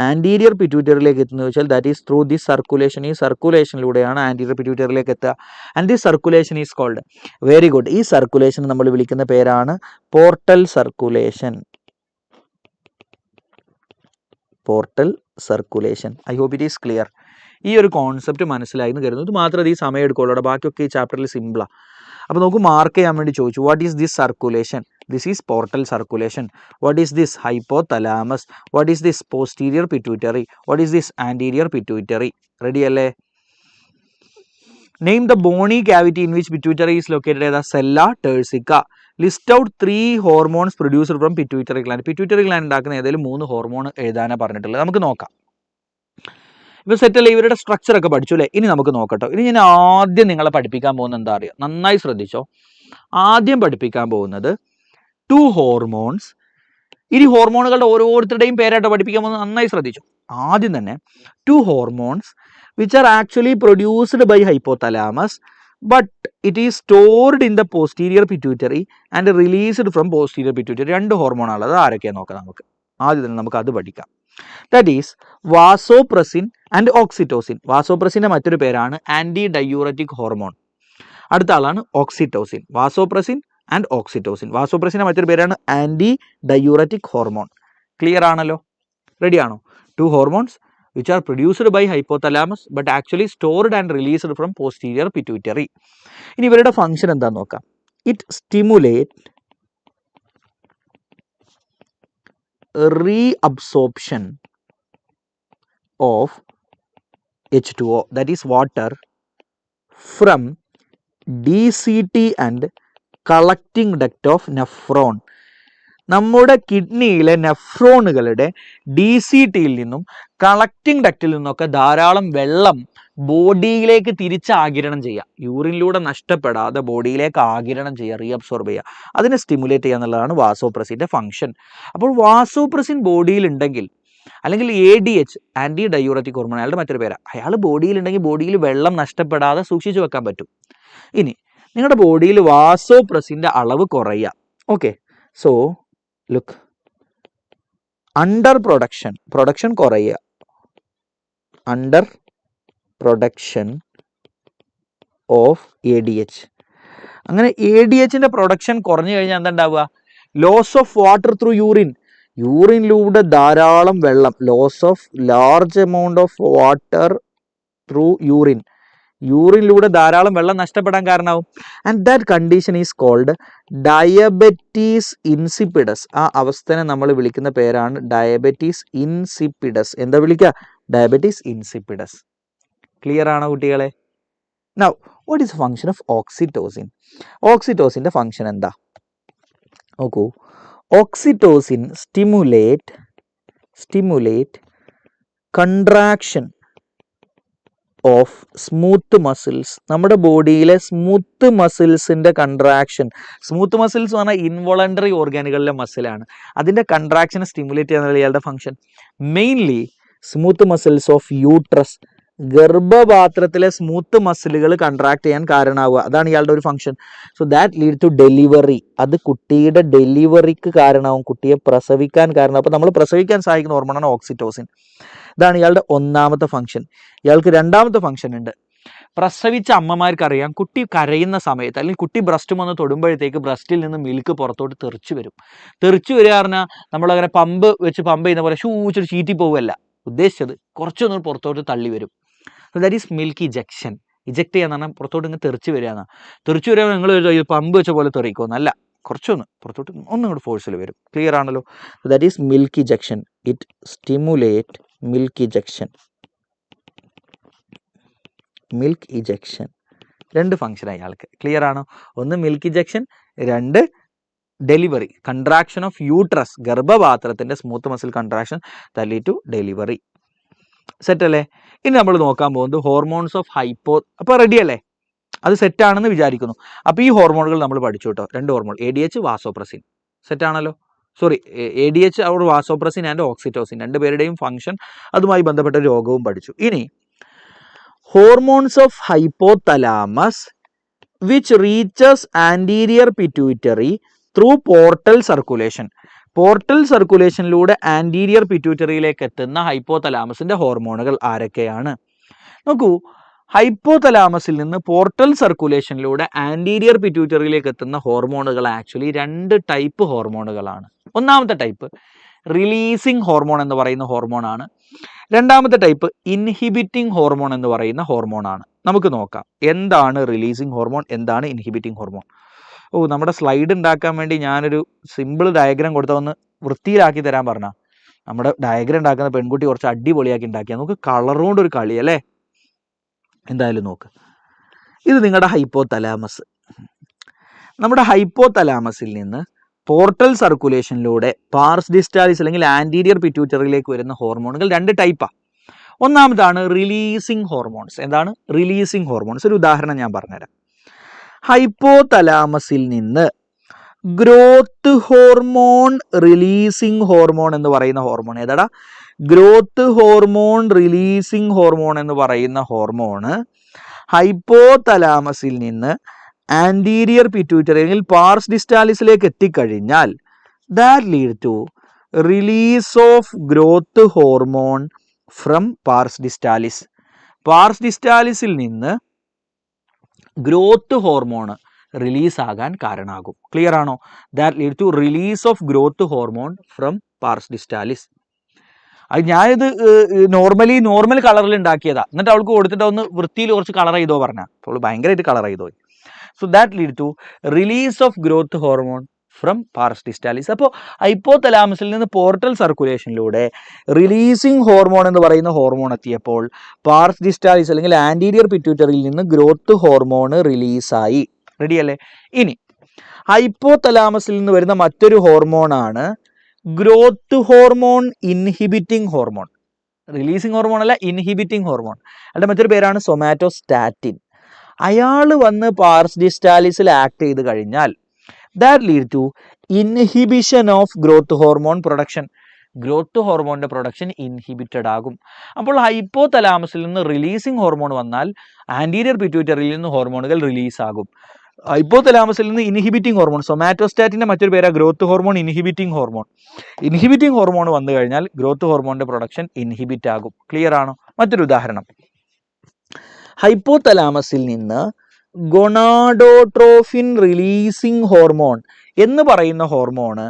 ആൻറ്റീരിയർ പിറ്റ്യൂട്ടറിയിലേക്ക് എത്തുന്നത് വെച്ചാൽ that is through this circulation. ഈ സർക്കുലേഷനിലൂടെയാണ് ആൻറ്റീരിയർ പിറ്റ്യൂട്ടറിയിലേക്ക് എത്തുക. And this circulation is called, very good, ഈ സർക്കുലേഷൻ നമ്മൾ വിളിക്കുന്ന പേരാണ് portal circulation. I hope it is clear. ഈ ഒരു കോൺസെപ്റ്റ് മനസ്സിലായി എന്ന് കരുതുന്നു. ഇത് മാത്രമേ ഈ സമയം എടുക്കുള്ളൂ, ബാക്കിയൊക്കെ ഈ ചാപ്റ്ററിൽ സിമ്പിളാണ്. അപ്പോൾ നമുക്ക് മാർക്ക് ചെയ്യാൻ വേണ്ടി ചോദിച്ചു, what is this circulation? This is portal circulation. What is this? Hypothalamus. What is this? Posterior pituitary. What is this? Anterior pituitary. Ready അല്ലേ? Name the bony cavity in which pituitary is located. ഏതാ? Sella turcica. List out 3 hormones produced from pituitary gland. Pituitary gland ഉണ്ടാക്കുന്ന ഏതെങ്കിലും 3 hormone എഴുതാനാണ് പറഞ്ഞിട്ടുള്ളത്. നമുക്ക് നോക്കാം. ഇപ്പോൾ സെറ്റല്ലേ, ഇവരുടെ സ്ട്രക്ചർ ഒക്കെ പഠിച്ചു അല്ലേ? ഇനി നമുക്ക് നോക്കട്ടോ. ഇനി ഞാൻ ആദ്യം നിങ്ങളെ പഠിപ്പിക്കാൻ പോകുന്നത് എന്താ അറിയാം? നന്നായി ശ്രദ്ധിച്ചോ. ആദ്യം പഠിപ്പിക്കാൻ പോകുന്നത് 2 ഹോർമോൺസ്. ഇനി ഹോർമോണുകളുടെ ഓരോരുത്തരുടെയും പേരായിട്ട് പഠിപ്പിക്കാൻ പോകുന്നത്, നന്നായി ശ്രദ്ധിച്ചു. ആദ്യം തന്നെ 2 hormones which are actually produced by hypothalamus but it is stored in the posterior pituitary and released from posterior pituitary. 2 ഹോർമോണാണ്. അത് ആരൊക്കെയാണ് നോക്കാം നമുക്ക്. ആദ്യം തന്നെ നമുക്ക് അത് പഠിക്കാം. That is vasopressin and oxytocin. വാസോപ്രസിൻ്റെ മറ്റൊരു പേരാണ് ആൻറ്റി ഡയൂററ്റിക് ഹോർമോൺ. അടുത്ത ആളാണ് ഓക്സിറ്റോസിൻ. Vasopressin and oxytocin. വാസോപ്രസിൻ്റെ മറ്റൊരു പേരാണ് ആൻറ്റി ഡയൂററ്റിക് ഹോർമോൺ. ക്ലിയർ ആണല്ലോ? റെഡി ആണോ? 2 hormones which are produced by hypothalamus but actually stored and released from posterior pituitary. ഇനി ഇവരുടെ ഫംഗ്ഷൻ എന്താണെന്ന് നോക്കാം. It stimulate reabsorption of H2O, that is water, from DCT and collecting duct of nephron. നമ്മുടെ കിഡ്നിയിലെ നെഫ്രോണുകളുടെ DCTയിൽ നിന്നും collecting ഡക്റ്റിൽ നിന്നൊക്കെ ധാരാളം വെള്ളം ബോഡിയിലേക്ക് തിരിച്ച് ആഗിരണം ചെയ്യുക. യൂറിനിലൂടെ നഷ്ടപ്പെടാതെ ബോഡിയിലേക്ക് ആഗിരണം ചെയ്യുക, റീഅബ്സോർബ് ചെയ്യുക. അതിനെ സ്റ്റിമുലേറ്റ് ചെയ്യുക എന്നുള്ളതാണ് വാസോപ്രസിൻ്റെ ഫംഗ്ഷൻ. അപ്പോൾ വാസോപ്രസിൻ ബോഡിയിൽ ഉണ്ടെങ്കിൽ, അല്ലെങ്കിൽ ADH, ആൻറ്റി ഡയൂററ്റിക് ഹോർമോൺ, അയാളുടെ മറ്റൊരു പേരാണ്, അയാൾ ബോഡിയിലുണ്ടെങ്കിൽ ബോഡിയിൽ വെള്ളം നഷ്ടപ്പെടാതെ സൂക്ഷിച്ചു വെക്കാൻ പറ്റും. ഇനി നിങ്ങളുടെ ബോഡിയിൽ വാസോപ്രസിൻ്റെ അളവ് കുറയുക. Okay, so look, under production കുറയുക. Under production of ADH. അങ്ങനെ ADHൻ്റെ പ്രൊഡക്ഷൻ കുറഞ്ഞു കഴിഞ്ഞാൽ എന്താ ഉണ്ടാവുക? Loss of water through urine, യൂറിനിലൂടെ ധാരാളം വെള്ളം, loss of large amount of water through urine, യൂറിനിലൂടെ ധാരാളം വെള്ളം നഷ്ടപ്പെടാൻ കാരണമാവും. And that condition is called diabetes insipidus. ആ അവസ്ഥനെ നമ്മൾ വിളിക്കുന്ന പേരാണ് ഡയബറ്റീസ് ഇൻസിപ്പിഡസ്. എന്താ വിളിക്കുക? Diabetes insipidus. ക്ലിയർ ആണോ കുട്ടികളെ? Now what is function of oxytocin? ഓക്സിറ്റോസിൻ്റെ ഫങ്ഷൻ എന്താ നോക്കൂ. Oxytocin stimulate contraction of smooth muscles. നമ്മുടെ ബോഡിയിലെ സ്മൂത്ത് മസിൽസിൻ്റെ കൺട്രാക്ഷൻ, സ്മൂത്ത് മസിൽസ് എന്ന് പറഞ്ഞാൽ ഇൻവോളണ്ടറി ഓർഗാനുകളിലെ മസിലാണ്, അതിൻ്റെ കൺട്രാക്ഷനെ സ്റ്റിമുലേറ്റ് ചെയ്യുന്ന ഇയാളുടെ function. Mainly smooth muscles of uterus, ഗർഭപാത്രത്തിലെ സ്മൂത്ത് മസിലുകൾ കൺട്രാക്ട് ചെയ്യാൻ കാരണമാവുക, അതാണ് ഇയാളുടെ ഒരു function. So that lead to delivery, അത് കുട്ടിയുടെ ഡെലിവറിക്ക് കാരണമാവും, കുട്ടിയെ പ്രസവിക്കാൻ കാരണം. അപ്പോൾ നമ്മൾ പ്രസവിക്കാൻ സഹായിക്കുന്ന ഹോർമോണാണ് ഓക്സിറ്റോസിൻ. ഇതാണ് ഇയാളുടെ ഒന്നാമത്തെ ഫംഗ്ഷൻ. ഇയാൾക്ക് രണ്ടാമത്തെ ഫംഗ്ഷൻ ഉണ്ട്. പ്രസവിച്ച അമ്മമാർക്കറിയാം, കുട്ടി കരയുന്ന സമയത്ത് അല്ലെങ്കിൽ കുട്ടി ബ്രസ്റ്റ് വന്ന് തൊടുമ്പോഴത്തേക്ക് ബ്രസ്റ്റിൽ നിന്ന് മിൽക്ക് പുറത്തോട്ട് തെറിച്ചു വരും. തെറിച്ചു വരിക പറഞ്ഞാൽ നമ്മളങ്ങനെ പമ്പ് ചെയ്യുന്ന പോലെ ഷൂച്ചൊരു ചീറ്റി പോവുകയല്ല ഉദ്ദേശിച്ചത്, കുറച്ചൊന്നും പുറത്തോട്ട് തള്ളി വരും. That is milk ejection. Eject ചെയ്യാന്ന് പറഞ്ഞാൽ പുറത്തോട്ട് ഇങ്ങനെ തെറിച്ചു വരിക എന്നാണ്. തെറിച്ചു വരിക നിങ്ങൾ പമ്പ് വെച്ച പോലെ തെറിക്കുമെന്നല്ല, കുറച്ചൊന്ന് പുറത്തോട്ട് ഒന്നും കൂടെ ഫോഴ്സിൽ വരും. ക്ലിയർ ആണല്ലോ? That is milk ejection. It stimulate milk ejection. Milk ejection രണ്ട് ഫംഗ്ഷനായി ആൾക്ക്. ക്ലിയർ ആണോ? ഒന്ന് മിൽക്ക് ഇജക്ഷൻ, രണ്ട് ഡെലിവറി, കൺട്രാക്ഷൻ ഓഫ് യൂട്രസ്, ഗർഭപാത്രത്തിന്റെ smooth muscle contraction that lead to delivery. Set അല്ലേ? ഇനി നമ്മൾ നോക്കാൻ പോകുന്നത് ഹോർമോൺസ് ഓഫ് ഹൈപ്പോ. അപ്പോൾ റെഡി അല്ലേ? അത് സെറ്റാണെന്ന് വിചാരിക്കുന്നു. അപ്പോൾ ഈ ഹോർമോണുകൾ നമ്മൾ പഠിച്ചു കേട്ടോ. രണ്ട് ഹോർമോൺ, ADH, വാസോപ്രസിൻ. സെറ്റാണല്ലോ? Sorry, ADH or vasopressin and oxytocin, രണ്ടുപേരുടെയും ഫംഗ്ഷൻ, അതുമായി ബന്ധപ്പെട്ട രോഗവും പഠിച്ചു. ഇനി hormones of hypothalamus which reaches anterior pituitary through portal circulation. Portal സർക്കുലേഷനിലൂടെ ആൻറ്റീരിയർ പിറ്റ്യൂട്ടറിയിലേക്ക് എത്തുന്ന ഹൈപ്പോതലാമസിന്റെ ഹോർമോണുകൾ ആരൊക്കെയാണ്? നോക്കൂ, ഹൈപ്പോതലാമസിൽ നിന്ന് പോർട്ടൽ സർക്കുലേഷനിലൂടെ ആൻറ്റീരിയർ പിറ്റ്യൂട്ടറിയിലേക്ക് എത്തുന്ന ഹോർമോണുകൾ ആക്ച്വലി രണ്ട് ടൈപ്പ് ഹോർമോണുകളാണ്. ഒന്നാമത്തെ ടൈപ്പ് റിലീസിങ് ഹോർമോൺ എന്ന് പറയുന്ന ഹോർമോണാണ്. രണ്ടാമത്തെ ടൈപ്പ് ഇൻഹിബിറ്റിംഗ് ഹോർമോൺ എന്ന് പറയുന്ന ഹോർമോണാണ്. നമുക്ക് നോക്കാം എന്താണ് റിലീസിങ് ഹോർമോൺ, എന്താണ് ഇൻഹിബിറ്റിംഗ് ഹോർമോൺ. നമ്മുടെ സ്ലൈഡ് ഉണ്ടാക്കാൻ വേണ്ടി ഞാനൊരു സിമ്പിൾ ഡയഗ്രാം കൊടുത്താൽ ഒന്ന് വൃത്തിയിലാക്കി തരാൻ പറഞ്ഞാൽ നമ്മുടെ ഡയഗ്രാം ഉണ്ടാക്കുന്ന പെൺകുട്ടി കുറച്ച് അടിപൊളിയാക്കി ഉണ്ടാക്കിയാൽ നമുക്ക് കളറുകൊണ്ട് ഒരു കളി അല്ലേ. എന്തായാലും നോക്ക്, ഇത് നിങ്ങളുടെ ഹൈപ്പോതലാമസ്. നമ്മുടെ ഹൈപ്പോതലാമസിൽ നിന്ന് പോർട്ടൽ സർക്കുലേഷനിലൂടെ പാർസ് ഡിസ്റ്റാലിസ് അല്ലെങ്കിൽ ആൻറ്റീരിയർ പിറ്റ്യൂട്ടറിയിലേക്ക് വരുന്ന ഹോർമോണുകൾ രണ്ട് ടൈപ്പാണ്. ഒന്നാമതാണ് റിലീസിങ് ഹോർമോൺസ്. എന്താണ് റിലീസിങ് ഹോർമോൺസ്? ഒരു ഉദാഹരണം ഞാൻ പറഞ്ഞുതരാം. ഹൈപ്പോതലാമസിൽ നിന്ന് ഗ്രോത്ത് ഹോർമോൺ റിലീസിങ് ഹോർമോൺ എന്ന് പറയുന്ന ഹോർമോൺ ഏതാടാ? ഗ്രോത്ത് ഹോർമോൺ റിലീസിങ് ഹോർമോൺ എന്ന് പറയുന്ന ഹോർമോണ് ഹൈപ്പോതലാമസിൽ നിന്ന് ആൻറ്റീരിയർ പിറ്റ്യൂട്ടറി അല്ലെങ്കിൽ പാർസ് ഡിസ്റ്റാലിസിലേക്ക് എത്തിക്കഴിഞ്ഞാൽ that lead to release of growth hormone from pars distalis. Pars ഡിസ്റ്റാലിസിൽ നിന്ന് ഗ്രോത്ത് ഹോർമോൺ റിലീസ് ആകാൻ കാരണമാകും. ക്ലിയർ ആണോ? That lead to release of growth hormone from pars distalis. അത് ഞാനിത് നോർമൽ കളറിൽ ഉണ്ടാക്കിയതാ. എന്നിട്ട് അവൾക്ക് കൊടുത്തിട്ട് ഒന്ന് വൃത്തിയിൽ കുറച്ച് കളർ ചെയ്തോ പറഞ്ഞാൽ അവൾ ഭയങ്കരമായിട്ട് കളർ ചെയ്തോ. So that lead to release of growth hormone from pars distalis. അപ്പോൾ ഹൈപ്പോതലാമസിൽ നിന്ന് പോർട്ടൽ സർക്കുലേഷനിലൂടെ റിലീസിങ് ഹോർമോൺ എന്ന് പറയുന്ന ഹോർമോൺ എത്തിയപ്പോൾ പാർസ് ഡിസ്റ്റാലിസ് അല്ലെങ്കിൽ ആൻറ്റീരിയർ പിറ്റ്യൂട്ടറിയിൽ നിന്ന് ഗ്രോത്ത് ഹോർമോൺ റിലീസായി. റെഡിയല്ലേ? ഇനി ഹൈപ്പോതലാമസിൽ നിന്ന് വരുന്ന മറ്റൊരു ഹോർമോണാണ് growth hormone inhibiting hormone. Releasing hormone അല്ല, ഇൻഹിബിറ്റിംഗ് ഹോർമോൺ. അതിൻ്റെ മറ്റൊരു പേരാണ് സൊമാറ്റോസ്റ്റാറ്റിൻ. അയാൾ വന്ന് പാർസ് ഡിസ്റ്റാലിസിൽ ആക്ട് ചെയ്ത് കഴിഞ്ഞാൽ that lead to inhibition of growth hormone production. Growth ഹോർമോണിന്റെ പ്രൊഡക്ഷൻ ഇൻഹിബിറ്റഡ് ആകും. അപ്പോൾ ഹൈപ്പോതലാമസിൽ നിന്ന് റിലീസിങ് ഹോർമോൺ വന്നാൽ ആൻറ്റീരിയർ പിറ്റ്യൂട്ടറിയിൽ നിന്ന് ഹോർമോണുകൾ റിലീസ് ആകും. ഹൈപ്പോതലാമസിൽ നിന്ന് ഇൻഹിബിറ്റിംഗ് ഹോർമോൺ, സൊമാറ്റോസ്റ്റാറ്റിന്റെ മറ്റൊരു പേരാ growth hormone inhibiting hormone. Inhibiting hormone വന്നു കഴിഞ്ഞാൽ ഗ്രോത്ത് ഹോർമോണിന്റെ പ്രൊഡക്ഷൻ ഇൻഹിബിറ്റ് ആകും. ക്ലിയർ ആണോ? മറ്റൊരു ഉദാഹരണം, ഹൈപ്പോതലാമസിൽ നിന്ന് ഗൊണാഡോട്രോഫിൻ റിലീസിംഗ് ഹോർമോൺ എന്ന് പറയുന്ന ഹോർമോണ്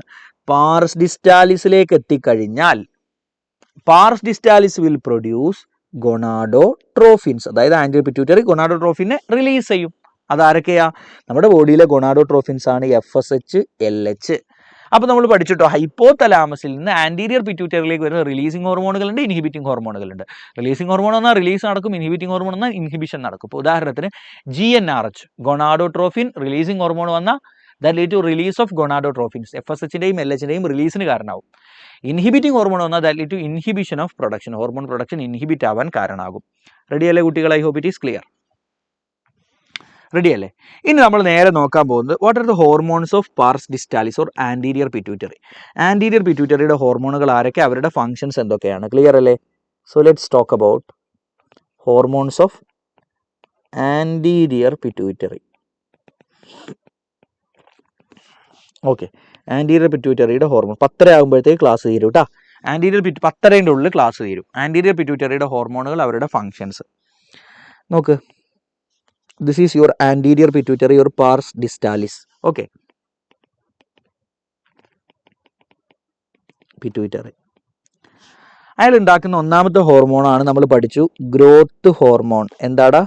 പാർസ് ഡിസ്റ്റാലിസിലേക്ക് എത്തിക്കഴിഞ്ഞാൽ pars distalis will produce gonadotrophins. അതായത് ആന്റിയർ പിറ്റ്യൂട്ടറി ഗൊണാഡോട്രോഫിനെ റിലീസ് ചെയ്യും. അതാരൊക്കെയാ? നമ്മുടെ ബോഡിയിലെ ഗൊണാഡോട്രോഫിൻസ് ആണ് FSH, LH. അപ്പോൾ നമ്മൾ പഠിച്ചിട്ടോ, ഹൈപ്പോതലാമസിൽ നിന്ന് ആന്റീരിയർ പിറ്റ്യൂട്ടറിയിലേക്ക് വരുന്ന റിലീസിംഗ് ഹോർമോണുകളുണ്ട്, ഇൻഹിബിറ്റിംഗ് ഹോർമോണുകളുണ്ട്. റിലീസിംഗ് ഹോർമോൺ എന്നാൽ റിലീസ് നടക്കും, ഇൻഹിബിറ്റിംഗ് ഹോർമോൺ എന്നാൽ ഇൻഹിബിഷൻ നടക്കും. ഇപ്പോൾ ഉദാഹരണത്തിന് GnRH ഗൊണാഡോട്രോഫിൻ റിലീസിംഗ് ഹോർമോൺ വന്നാൽ that lead to release of gonadotrophins. FSHന്റെയും LHന്റെയും റിലീസിന് കാരണമാകും. ഇൻഹിബിറ്റിംഗ് ഹോർമോൺ വന്നാൽ that lead to inhibition of production. Hormone production inhibit ആവാൻ കാരണമാകും. റെഡിയല്ലേ കുട്ടികൾ? I hope it is clear. റെഡിയല്ലേ? ഇനി നമ്മൾ നേരെ നോക്കാൻ പോകുന്നത് what are the hormones of pars distalis or anterior pituitary. Anterior പിറ്റ്യൂട്ടറിയുടെ ഹോർമോണുകൾ ആരൊക്കെ, അവരുടെ ഫങ്ഷൻസ് എന്തൊക്കെയാണ്? ക്ലിയർ അല്ലേ? So let's talk about hormones of anterior pituitary. Okay, anterior പിറ്റ്യൂട്ടറിയുടെ ഹോർമോൺ 10:30 ആകുമ്പോഴത്തേക്ക് ക്ലാസ് തീരും കേട്ടോ. ആന്റീരിയർ 10:30ൻ്റെ ഉള്ളിൽ ക്ലാസ് തീരും. ആന്റീരിയർ പിറ്റ്യൂട്ടറിയുടെ ഹോർമോണുകൾ, അവരുടെ ഫങ്ഷൻസ് നോക്ക്. This is your anterior pituitary or pars distalis. Okay. Pituitary. അയാൾ ഉണ്ടാക്കുന്ന ഒന്നാമത്തെ ഹോർമോണാണ് നമ്മൾ പഠിച്ചു, ഗ്രോത്ത് ഹോർമോൺ. എന്താടാ?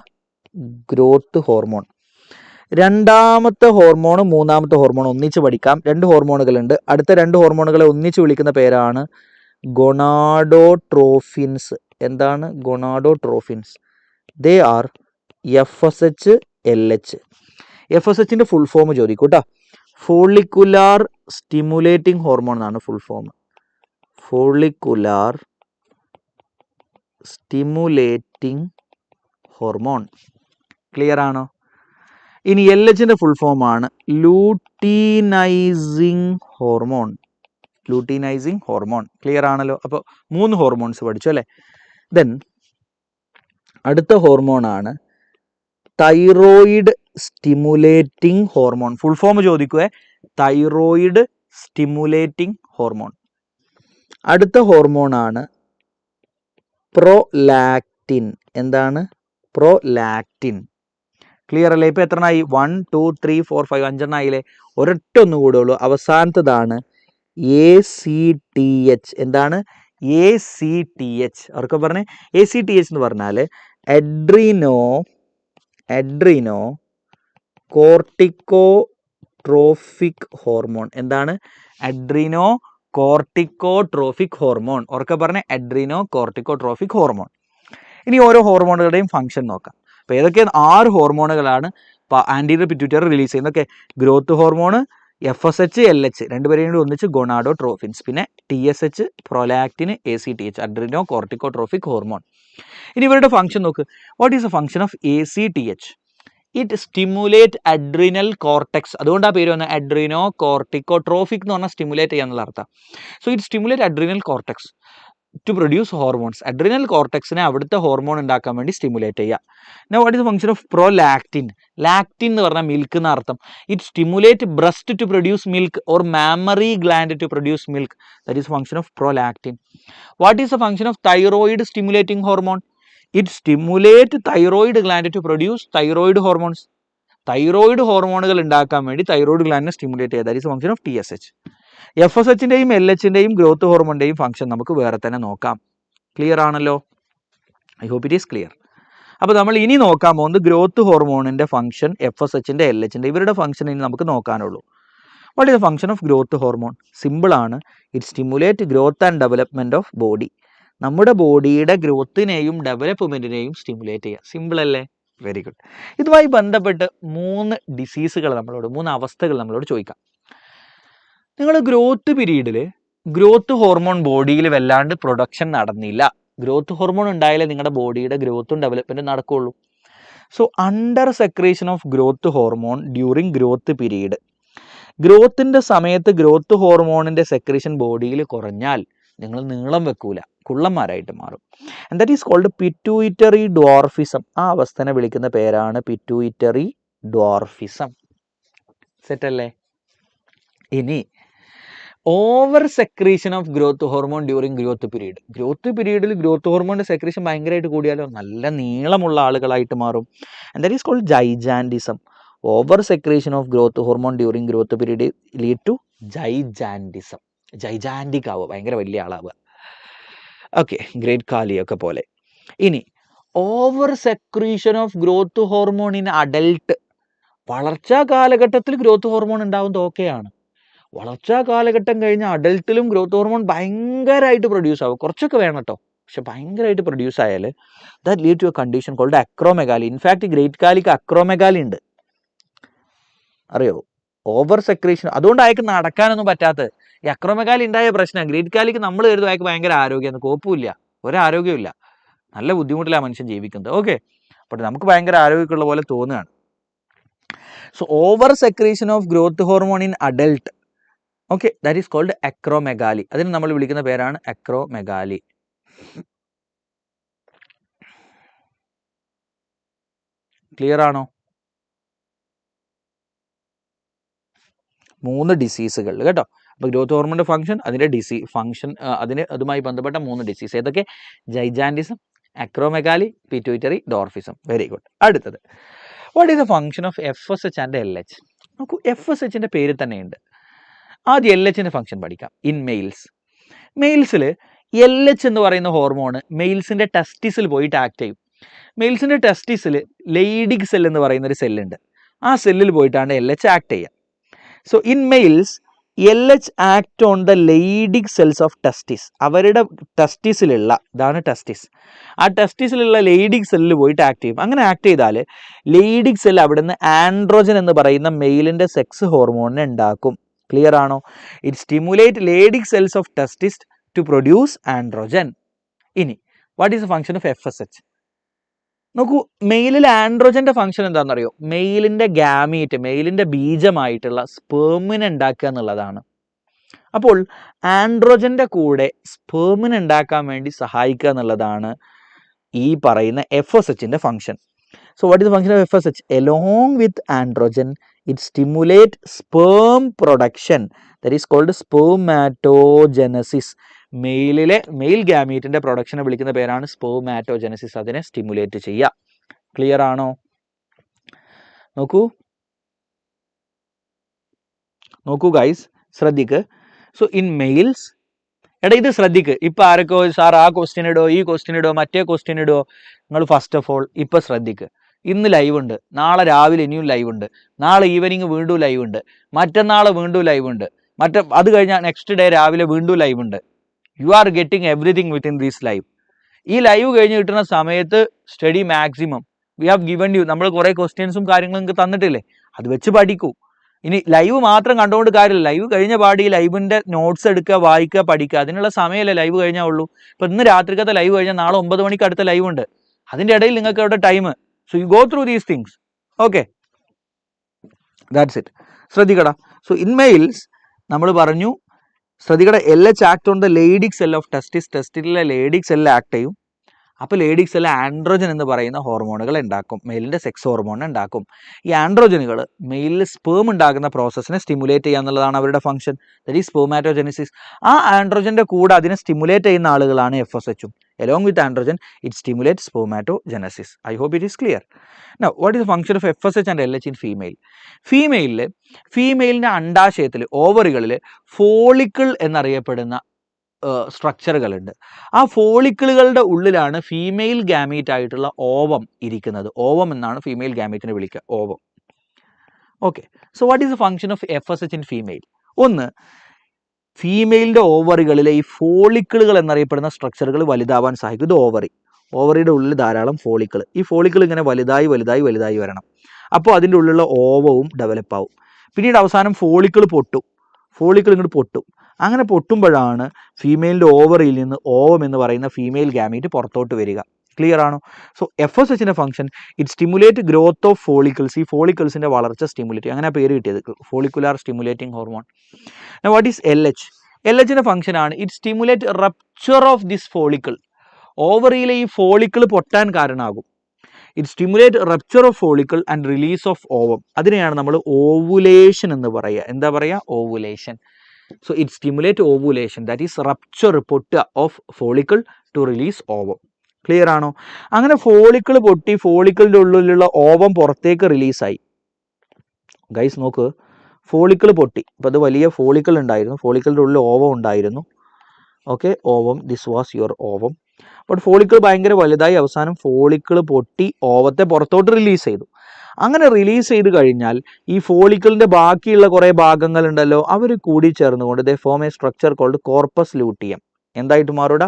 Growth hormone. രണ്ടാമത്തെ ഹോർമോണും മൂന്നാമത്തെ ഹോർമോൺ ഒന്നിച്ച് പഠിക്കാം. 2 ഹോർമോണുകളുണ്ട്. അടുത്ത 2 ഹോർമോണുകളെ ഒന്നിച്ച് വിളിക്കുന്ന പേരാണ് ഗൊണാഡോട്രോഫിൻസ്. എന്താണ് gonadotrophins? They are FSH, LH. FSHന്റെ ഫുൾ ഫോം ചോദിക്കും കേട്ടോ. ഫോളിക്കുലാർ സ്റ്റിമുലേറ്റിംഗ് ഹോർമോൺ എന്നാണ് full form. Follicular stimulating hormone. Clear ആണോ? ഇനി LHന്റെ ഫുൾ ഫോം ആണ് luteinizing hormone. Luteinizing hormone. Clear ആണല്ലോ? അപ്പോൾ 3 ഹോർമോൺസ് പഠിച്ചു അല്ലേ? ദെൻ അടുത്ത ഹോർമോൺ ആണ് thyroid stimulating hormone. Full form ചോദിക്കുവേ, തൈറോയിഡ് സ്റ്റിമുലേറ്റിംഗ് ഹോർമോൺ. അടുത്ത ഹോർമോൺ ആണ് പ്രൊലാക്റ്റിൻ. എന്താണ്? പ്രൊലാക്റ്റിൻ. ക്ലിയർ അല്ലേ? ഇപ്പം എത്രണ്ണായി? 1, 2, 3, 4, 5 5 ആയില്ലേ? ഒരൊറ്റ ഒന്നും കൂടെ ഉള്ളൂ. അവസാനത്തതാണ് ACTH. എന്താണ്? ACTH. അവർക്ക് പറഞ്ഞേ ACTH എന്ന് പറഞ്ഞാൽ അഡ്രീനോ കോർട്ടിക്കോട്രോഫിക് ഹോർമോൺ. എന്താണ്? Adreno corticotrophic hormone. ഉറക്കെ പറഞ്ഞ അഡ്രീനോ കോർട്ടിക്കോട്രോഫിക് ഹോർമോൺ. ഇനി ഓരോ ഹോർമോണുകളുടെയും ഫംഗ്ഷൻ നോക്കാം. അപ്പോൾ ഏതൊക്കെ 6 ഹോർമോണുകളാണ് ആന്റീരിയർ പിറ്റ്യൂട്ടറി റിലീസ് ചെയ്യുന്നത്? Okay, growth hormone, FSH, LH രണ്ടുപേരെയും കൂടി ഒന്നിച്ച് ഗൊണാഡോട്രോഫിൻസ്, പിന്നെ TSH, prolactin, ACTH adreno corticotrophic hormone. ഇനി ഇവരുടെ ഫംഗ്ഷൻ നോക്ക്. What is the function of ACTH? It stimulate adrenal cortex. അതുകൊണ്ടാണ് പേര് വന്നത് അഡ്രീനോ കോർട്ടിക്കോട്രോഫിക് എന്ന് പറഞ്ഞാൽ സ്റ്റിമുലേറ്റ് ചെയ്യാന്നുള്ള അർത്ഥം. So it stimulate adrenal cortex to produce hormones. Adrenal കോർട്ടെക്സിനെ അവിടുത്തെ ഹോർമോൺ ഉണ്ടാക്കാൻ വേണ്ടി സ്റ്റിമുലേറ്റ് ചെയ്യുക. Now what is the function of prolactin? Lactin എന്ന് പറഞ്ഞാൽ മിൽക്ക് എന്ന അർത്ഥം. It stimulate breast to produce milk or mammary gland to produce milk. That is function of prolactin. What is the function of thyroid stimulating hormone? It stimulate thyroid gland to produce thyroid hormones. Thyroid ഹോർമോണുകൾ ഉണ്ടാക്കാൻ വേണ്ടി thyroid ഗ്ലാൻഡിനെ stimulate ചെയ്യുക. That is function of TSH. FSHന്റെയും LHന്റെയും growth ഹോർമോണിന്റെയും function നമുക്ക് വേറെ തന്നെ നോക്കാം. ക്ലിയർ ആണല്ലോ? I hope it is clear. അപ്പോൾ നമ്മൾ ഇനി നോക്കാൻ പോകുന്നത് ഗ്രോത്ത് ഹോർമോണിന്റെ ഫംഗ്ഷൻ, FSHന്റെ LHന്റെ ഇവരുടെ ഫംഗ്ഷൻ ഇനി നമുക്ക് നോക്കാനുള്ളൂ. What is the function of growth hormone? Simple ആണ്. It stimulate growth and development of body. നമ്മുടെ ബോഡിയുടെ ഗ്രോത്തിനെയും ഡെവലപ്മെന്റിനെയും സ്റ്റിമുലേറ്റ് ചെയ്യുക. സിമ്പിൾ അല്ലേ? Very good. ഇതുമായി ബന്ധപ്പെട്ട് 3 ഡിസീസുകൾ നമ്മളോട്, 3 അവസ്ഥകൾ നമ്മളോട് ചോദിക്കാം. നിങ്ങൾ ഗ്രോത്ത് പീരീഡിൽ ഗ്രോത്ത് ഹോർമോൺ ബോഡിയിൽ വല്ലാണ്ട് പ്രൊഡക്ഷൻ നടന്നില്ല. ഗ്രോത്ത് ഹോർമോൺ ഉണ്ടായാലേ നിങ്ങളുടെ ബോഡിയുടെ ഗ്രോത്തും ഡെവലപ്മെന്റും നടക്കുകയുള്ളൂ. So under secretion of growth hormone during growth period. ഗ്രോത്തിന്റെ സമയത്ത് ഗ്രോത്ത് ഹോർമോണിന്റെ സെക്രീഷൻ ബോഡിയിൽ കുറഞ്ഞാൽ നിങ്ങൾ നീളം വെക്കൂല, കുള്ളന്മാരായിട്ട് മാറും. And that is called pituitary dwarfism. ആ അവസ്ഥനെ വിളിക്കുന്ന പേരാണ് പിറ്റ്യൂട്ടറി ഡ്വാർഫിസം. സെറ്റല്ലേ? ഇനി over secretion of growth hormone during growth period. Growth പീരീഡിൽ ഗ്രോത്ത് ഹോർമോണിന്റെ സെക്രീഷൻ ഭയങ്കരമായിട്ട് കൂടിയാലോ നല്ല നീളമുള്ള ആളുകളായിട്ട് മാറും. And that is called gigantism. Over secretion of growth hormone during growth period lead to gigantism. Gigantic ആവുക, ഭയങ്കര വലിയ ആളാവുക. ഓക്കെ, ഗ്രേറ്റ് കാലിയൊക്കെ പോലെ. ഇനി over secretion of growth hormone in adult. വളർച്ചാ കാലഘട്ടത്തിൽ ഗ്രോത്ത് ഹോർമോൺ ഉണ്ടാവുന്നത് ഓക്കെയാണ്. വളർച്ചാ കാലഘട്ടം കഴിഞ്ഞ അഡൽട്ടിലും ഗ്രോത്ത് ഹോർമോൺ ഭയങ്കരമായിട്ട് പ്രൊഡ്യൂസ് ആവും. കുറച്ചൊക്കെ വേണം കേട്ടോ, പക്ഷെ ഭയങ്കരമായിട്ട് പ്രൊഡ്യൂസ് ആയാൽ that lead to a condition called acromegaly. In fact great കാലിക്ക് അക്രോമെഗാലി ഉണ്ട്, അറിയോ? Over secretion. അതുകൊണ്ട് അയക്ക് നടക്കാനൊന്നും പറ്റാത്തത്. ഈ അക്രോമെഗാലി ഉണ്ടായ പ്രശ്നം ഗ്രേറ്റ് കാലിക്ക് നമ്മൾ കരുതും അയക്ക് ഭയങ്കര ആരോഗ്യമാണ്. കോപ്പുമില്ല, ഒരാരോഗ്യമില്ല, നല്ല ബുദ്ധിമുട്ടിലാണ് മനുഷ്യൻ ജീവിക്കുന്നത്. ഓക്കെ, ബട്ട് നമുക്ക് ഭയങ്കര ആരോഗ്യമുള്ള പോലെ തോന്നുകയാണ്. So over secretion of growth hormone in adult, okay, that is called acromegaly. അതിന് നമ്മൾ വിളിക്കുന്ന പേരാണ് അക്രോമെഗാലി. ക്ലിയർ ആണോ? 3 ഡിസീസുകൾ കേട്ടോ. അപ്പോൾ ഗ്രോത്ത് ഹോർമോണിന്റെ ഫംഗ്ഷൻ, അതിന്റെ ഫംഗ്ഷൻ, അതുമായി ബന്ധപ്പെട്ട 3 ഡിസീസ് ഏതൊക്കെ? Gigantism, acromegaly, pituitary dwarfism. Very good. അടുത്തത്, what is the function of FSH and LH? നോക്കൂ, FSHന്റെ പേര് തന്നെയുണ്ട്. ആദ്യം LHന്റെ ഫംഗ്ഷൻ പഠിക്കാം. ഇൻ മെയിൽസിൽ LH എന്ന് പറയുന്ന ഹോർമോൺ മെയിൽസിന്റെ ടെസ്റ്റിസിൽ പോയിട്ട് ആക്ട് ചെയ്യും. മെയിൽസിന്റെ ടെസ്റ്റിസിൽ ലെയ്ഡിക് സെൽ എന്ന് പറയുന്ന ഒരു സെല്ലുണ്ട്. ആ സെല്ലിൽ പോയിട്ടാണ് LH ആക്ട് ചെയ്യുക. So in males LH act on the Leydig cells of testis. അവരുടെ ടെസ്റ്റിസിലുള്ള, ഇതാണ് ടെസ്റ്റിസ്, ആ ടെസ്റ്റിസിലുള്ള ലെയ്ഡിക് സെല്ലിൽ പോയിട്ട് ആക്ട് ചെയ്യും. അങ്ങനെ ആക്ട് ചെയ്താൽ ലെയ്ഡിക് സെൽ അവിടെ നിന്ന് ആൻഡ്രോജൻ എന്ന് പറയുന്ന മെയിലിന്റെ സെക്സ് ഹോർമോണിനെ ഉണ്ടാക്കും. ക്ലിയർ ആണോ? It stimulate Leydig cells of testis to produce androgen. ഇനി what is the function of FSH? നോക്കൂ, മെയിലിൽ ആൻഡ്രോജന്റെ ഫംഗ്ഷൻ എന്താണെന്നറിയോ? മെയിലിന്റെ ഗാമീറ്റ്, മെയിലിന്റെ ബീജമായിട്ടുള്ള സ്പേമിനെ ഉണ്ടാക്കുക എന്നുള്ളതാണ്. അപ്പോൾ ആൻഡ്രോജന്റെ കൂടെ സ്പേമിനെ ഉണ്ടാക്കാൻ വേണ്ടി സഹായിക്കുക എന്നുള്ളതാണ് ഈ പറയുന്ന FSHന്റെ function. So what is the function of FSH? Along with androgen, it stimulates sperm production, that is called spermatogenesis. Male ഗാമീറ്റിന്റെ പ്രൊഡക്ഷനെ വിളിക്കുന്ന പേരാണ് സ്പെർമാറ്റോജനസിസ്. അതിനെ സ്റ്റിമുലേറ്റ് ചെയ്യുക. ക്ലിയർ ആണോ? നോക്കൂ ഗൈസ്, ശ്രദ്ധിക്ക്. സോ ഇൻ മെയിൽസ്, എടാ ഇത് ശ്രദ്ധിക്ക്. ഇപ്പൊ ആരൊക്കെ സാർ ആ ക്വസ്റ്റ്യൻ ഇടോ, ഈ ക്വസ്റ്റ്യൻ ഇടോ, മറ്റേ ക്വസ്റ്റ്യൻ ഇടോ, നിങ്ങൾ ഫസ്റ്റ് ഓഫ് ഓൾ ഇപ്പൊ ശ്രദ്ധിക്ക്. ഇന്ന് ലൈവ് ഉണ്ട്, നാളെ രാവിലെ ഇനിയും ലൈവ് ഉണ്ട്, നാളെ ഈവനിങ് വീണ്ടും ലൈവ് ഉണ്ട്, മറ്റന്നാൾ വീണ്ടും ലൈവ് ഉണ്ട്, അത് കഴിഞ്ഞാൽ നെക്സ്റ്റ് ഡേ രാവിലെ വീണ്ടും ലൈവ് ഉണ്ട്. You are getting everything within this live. ഈ ലൈവ് കഴിഞ്ഞ് കിട്ടുന്ന സമയത്ത് study maximum. We have given U, നമ്മൾ കുറേ ക്വസ്റ്റ്യൻസും കാര്യങ്ങളും നിങ്ങൾക്ക് തന്നിട്ടില്ലേ, അത് വെച്ച് പഠിക്കൂ. ഇനി ലൈവ് മാത്രം കണ്ടുകൊണ്ട് കാര്യമില്ല. ലൈവ് കഴിഞ്ഞ പാടി ലൈവിന്റെ നോട്ട്സ് എടുക്കുക, വായിക്കുക, പഠിക്കുക. അതിനുള്ള സമയമല്ലേ ലൈവ് കഴിഞ്ഞാൽ ഉള്ളൂ. ഇപ്പൊ ഇന്ന് രാത്രിക്കത്തെ ലൈവ് കഴിഞ്ഞാൽ നാളെ 9 മണിക്ക് അടുത്ത ലൈവ് ഉണ്ട്. അതിന്റെ ഇടയിൽ നിങ്ങൾക്ക് അവിടെ time. So you go through these things. Okay, that's it. ശ്രദ്ധിക്കടാ. സോ ഇൻ മെയിൽസ് നമ്മൾ പറഞ്ഞു, ശ്രദ്ധിക്കട, LH act on the Leydig cell of testis. ടെസ്റ്റിലെ ലേഡിക് സെല്ലിൽ ആക്ട് ചെയ്യും. അപ്പോൾ ലേഡിക് സെല്ല് ആൻഡ്രോജൻ എന്ന് പറയുന്ന ഹോർമോണുകൾ ഉണ്ടാക്കും, മെയിലിൻ്റെ സെക്സ് ഹോർമോൺ ഉണ്ടാക്കും. ഈ ആൻഡ്രോജനുകൾ മെയിലിൽ സ്പേം ഉണ്ടാകുന്ന പ്രോസസ്സിനെ സ്റ്റിമുലേറ്റ് ചെയ്യുക എന്നുള്ളതാണ് അവരുടെ ഫംഗ്ഷൻ, ദാറ്റ് ഈസ് സ്പെർമാറ്റോജനസിസ്. ആ ആൻഡ്രോജൻ്റെ കൂടെ അതിനെ സ്റ്റിമുലേറ്റ് ചെയ്യുന്ന ആളുകളാണ് FSHും. Along with androgen, it stimulates spermatogenesis. I hope it is clear. Now, what is the function of FSH and LH in female? ഫീമെയിലിൻ്റെ അണ്ടാശയത്തിൽ, ഓവറികളിൽ ഫോളിക്കിൾ എന്നറിയപ്പെടുന്ന സ്ട്രക്ചറുകളുണ്ട്. ആ ഫോളിക്കിളുകളുടെ ഉള്ളിലാണ് ഫീമെയിൽ ഗാമീറ്റ് ആയിട്ടുള്ള ഓവം ഇരിക്കുന്നത്. ഓവം എന്നാണ് ഫീമെയിൽ ഗാമീറ്റിനെ വിളിക്കുക, ovum. Okay, so what is the function of FSH in female? ഒന്ന്, ഫീമെയിലിൻ്റെ ഓവറികളിലെ ഈ ഫോളിക്കിളുകൾ എന്നറിയപ്പെടുന്ന സ്ട്രക്ചറുകൾ വലുതാവാൻ സഹായിക്കും. ഇത് ഓവറിയുടെ ഉള്ളിൽ ധാരാളം ഫോളിക്കിൾ. ഈ ഫോളിക്കിൾ ഇങ്ങനെ വലുതായി വരണം. അപ്പോൾ അതിൻ്റെ ഉള്ളിലുള്ള ഓവവും ഡെവലപ്പ് ആവും. പിന്നീട് അവസാനം ഫോളിക്കിൾ ഇങ്ങോട്ട് പൊട്ടും. അങ്ങനെ പൊട്ടുമ്പോഴാണ് ഫീമെയിലിൻ്റെ ഓവറിയിൽ നിന്ന് ഓവം എന്ന് പറയുന്ന ഫീമെയിൽ ഗാമീറ്റ് പുറത്തോട്ട് വരിക. ക്ലിയർ ആണോ? സോ FSHന്റെ function, it stimulate growth of follicles. ഈ ഫോളിക്കിൾസിൻ്റെ വളർച്ച സ്റ്റിമുലേറ്റ്, അങ്ങനെ പേര് കിട്ടിയത്, follicular stimulating hormone. What is LH? LHന്റെ ഫംഗ്ഷൻ ആണ്, it stimulate rupture of this follicle. ഓവറിയിലെ ഈ ഫോളിക്കിൾ പൊട്ടാൻ കാരണമാകും. It stimulate rupture of follicle and release of ovum. അതിനെയാണ് നമ്മൾ ഓവുലേഷൻ എന്ന് പറയുക. എന്താ പറയുക? Ovulation. So it stimulate ovulation, that is rupture, പൊട്ടുക, of follicle to release ovum. Clear ആണോ? അങ്ങനെ ഫോളിക്കിൾ പൊട്ടി ഫോളിക്കിളിൻ്റെ ഉള്ളിലുള്ള ഓവം പുറത്തേക്ക് റിലീസായി. ഗൈസ് നോക്ക്, ഫോളിക്കിൾ പൊട്ടി. അപ്പോൾ അത് വലിയ ഫോളിക്കിൾ ഉണ്ടായിരുന്നു, ഫോളിക്കിളിൻ്റെ ഉള്ളിൽ ഓവം ഉണ്ടായിരുന്നു. Okay, ovum, this was your ovum. But follicle ഭയങ്കര വലുതായി, അവസാനം ഫോളിക്കിൾ പൊട്ടി ഓവത്തെ പുറത്തോട്ട് റിലീസ് ചെയ്തു. അങ്ങനെ റിലീസ് ചെയ്ത് കഴിഞ്ഞാൽ ഈ ഫോളിക്കിളിൻ്റെ ബാക്കിയുള്ള കുറേ ഭാഗങ്ങളുണ്ടല്ലോ, അവർ കൂടി ചേർന്നുകൊണ്ട് they form a structure called corpus luteum. എന്തായിട്ട് മാറൂട?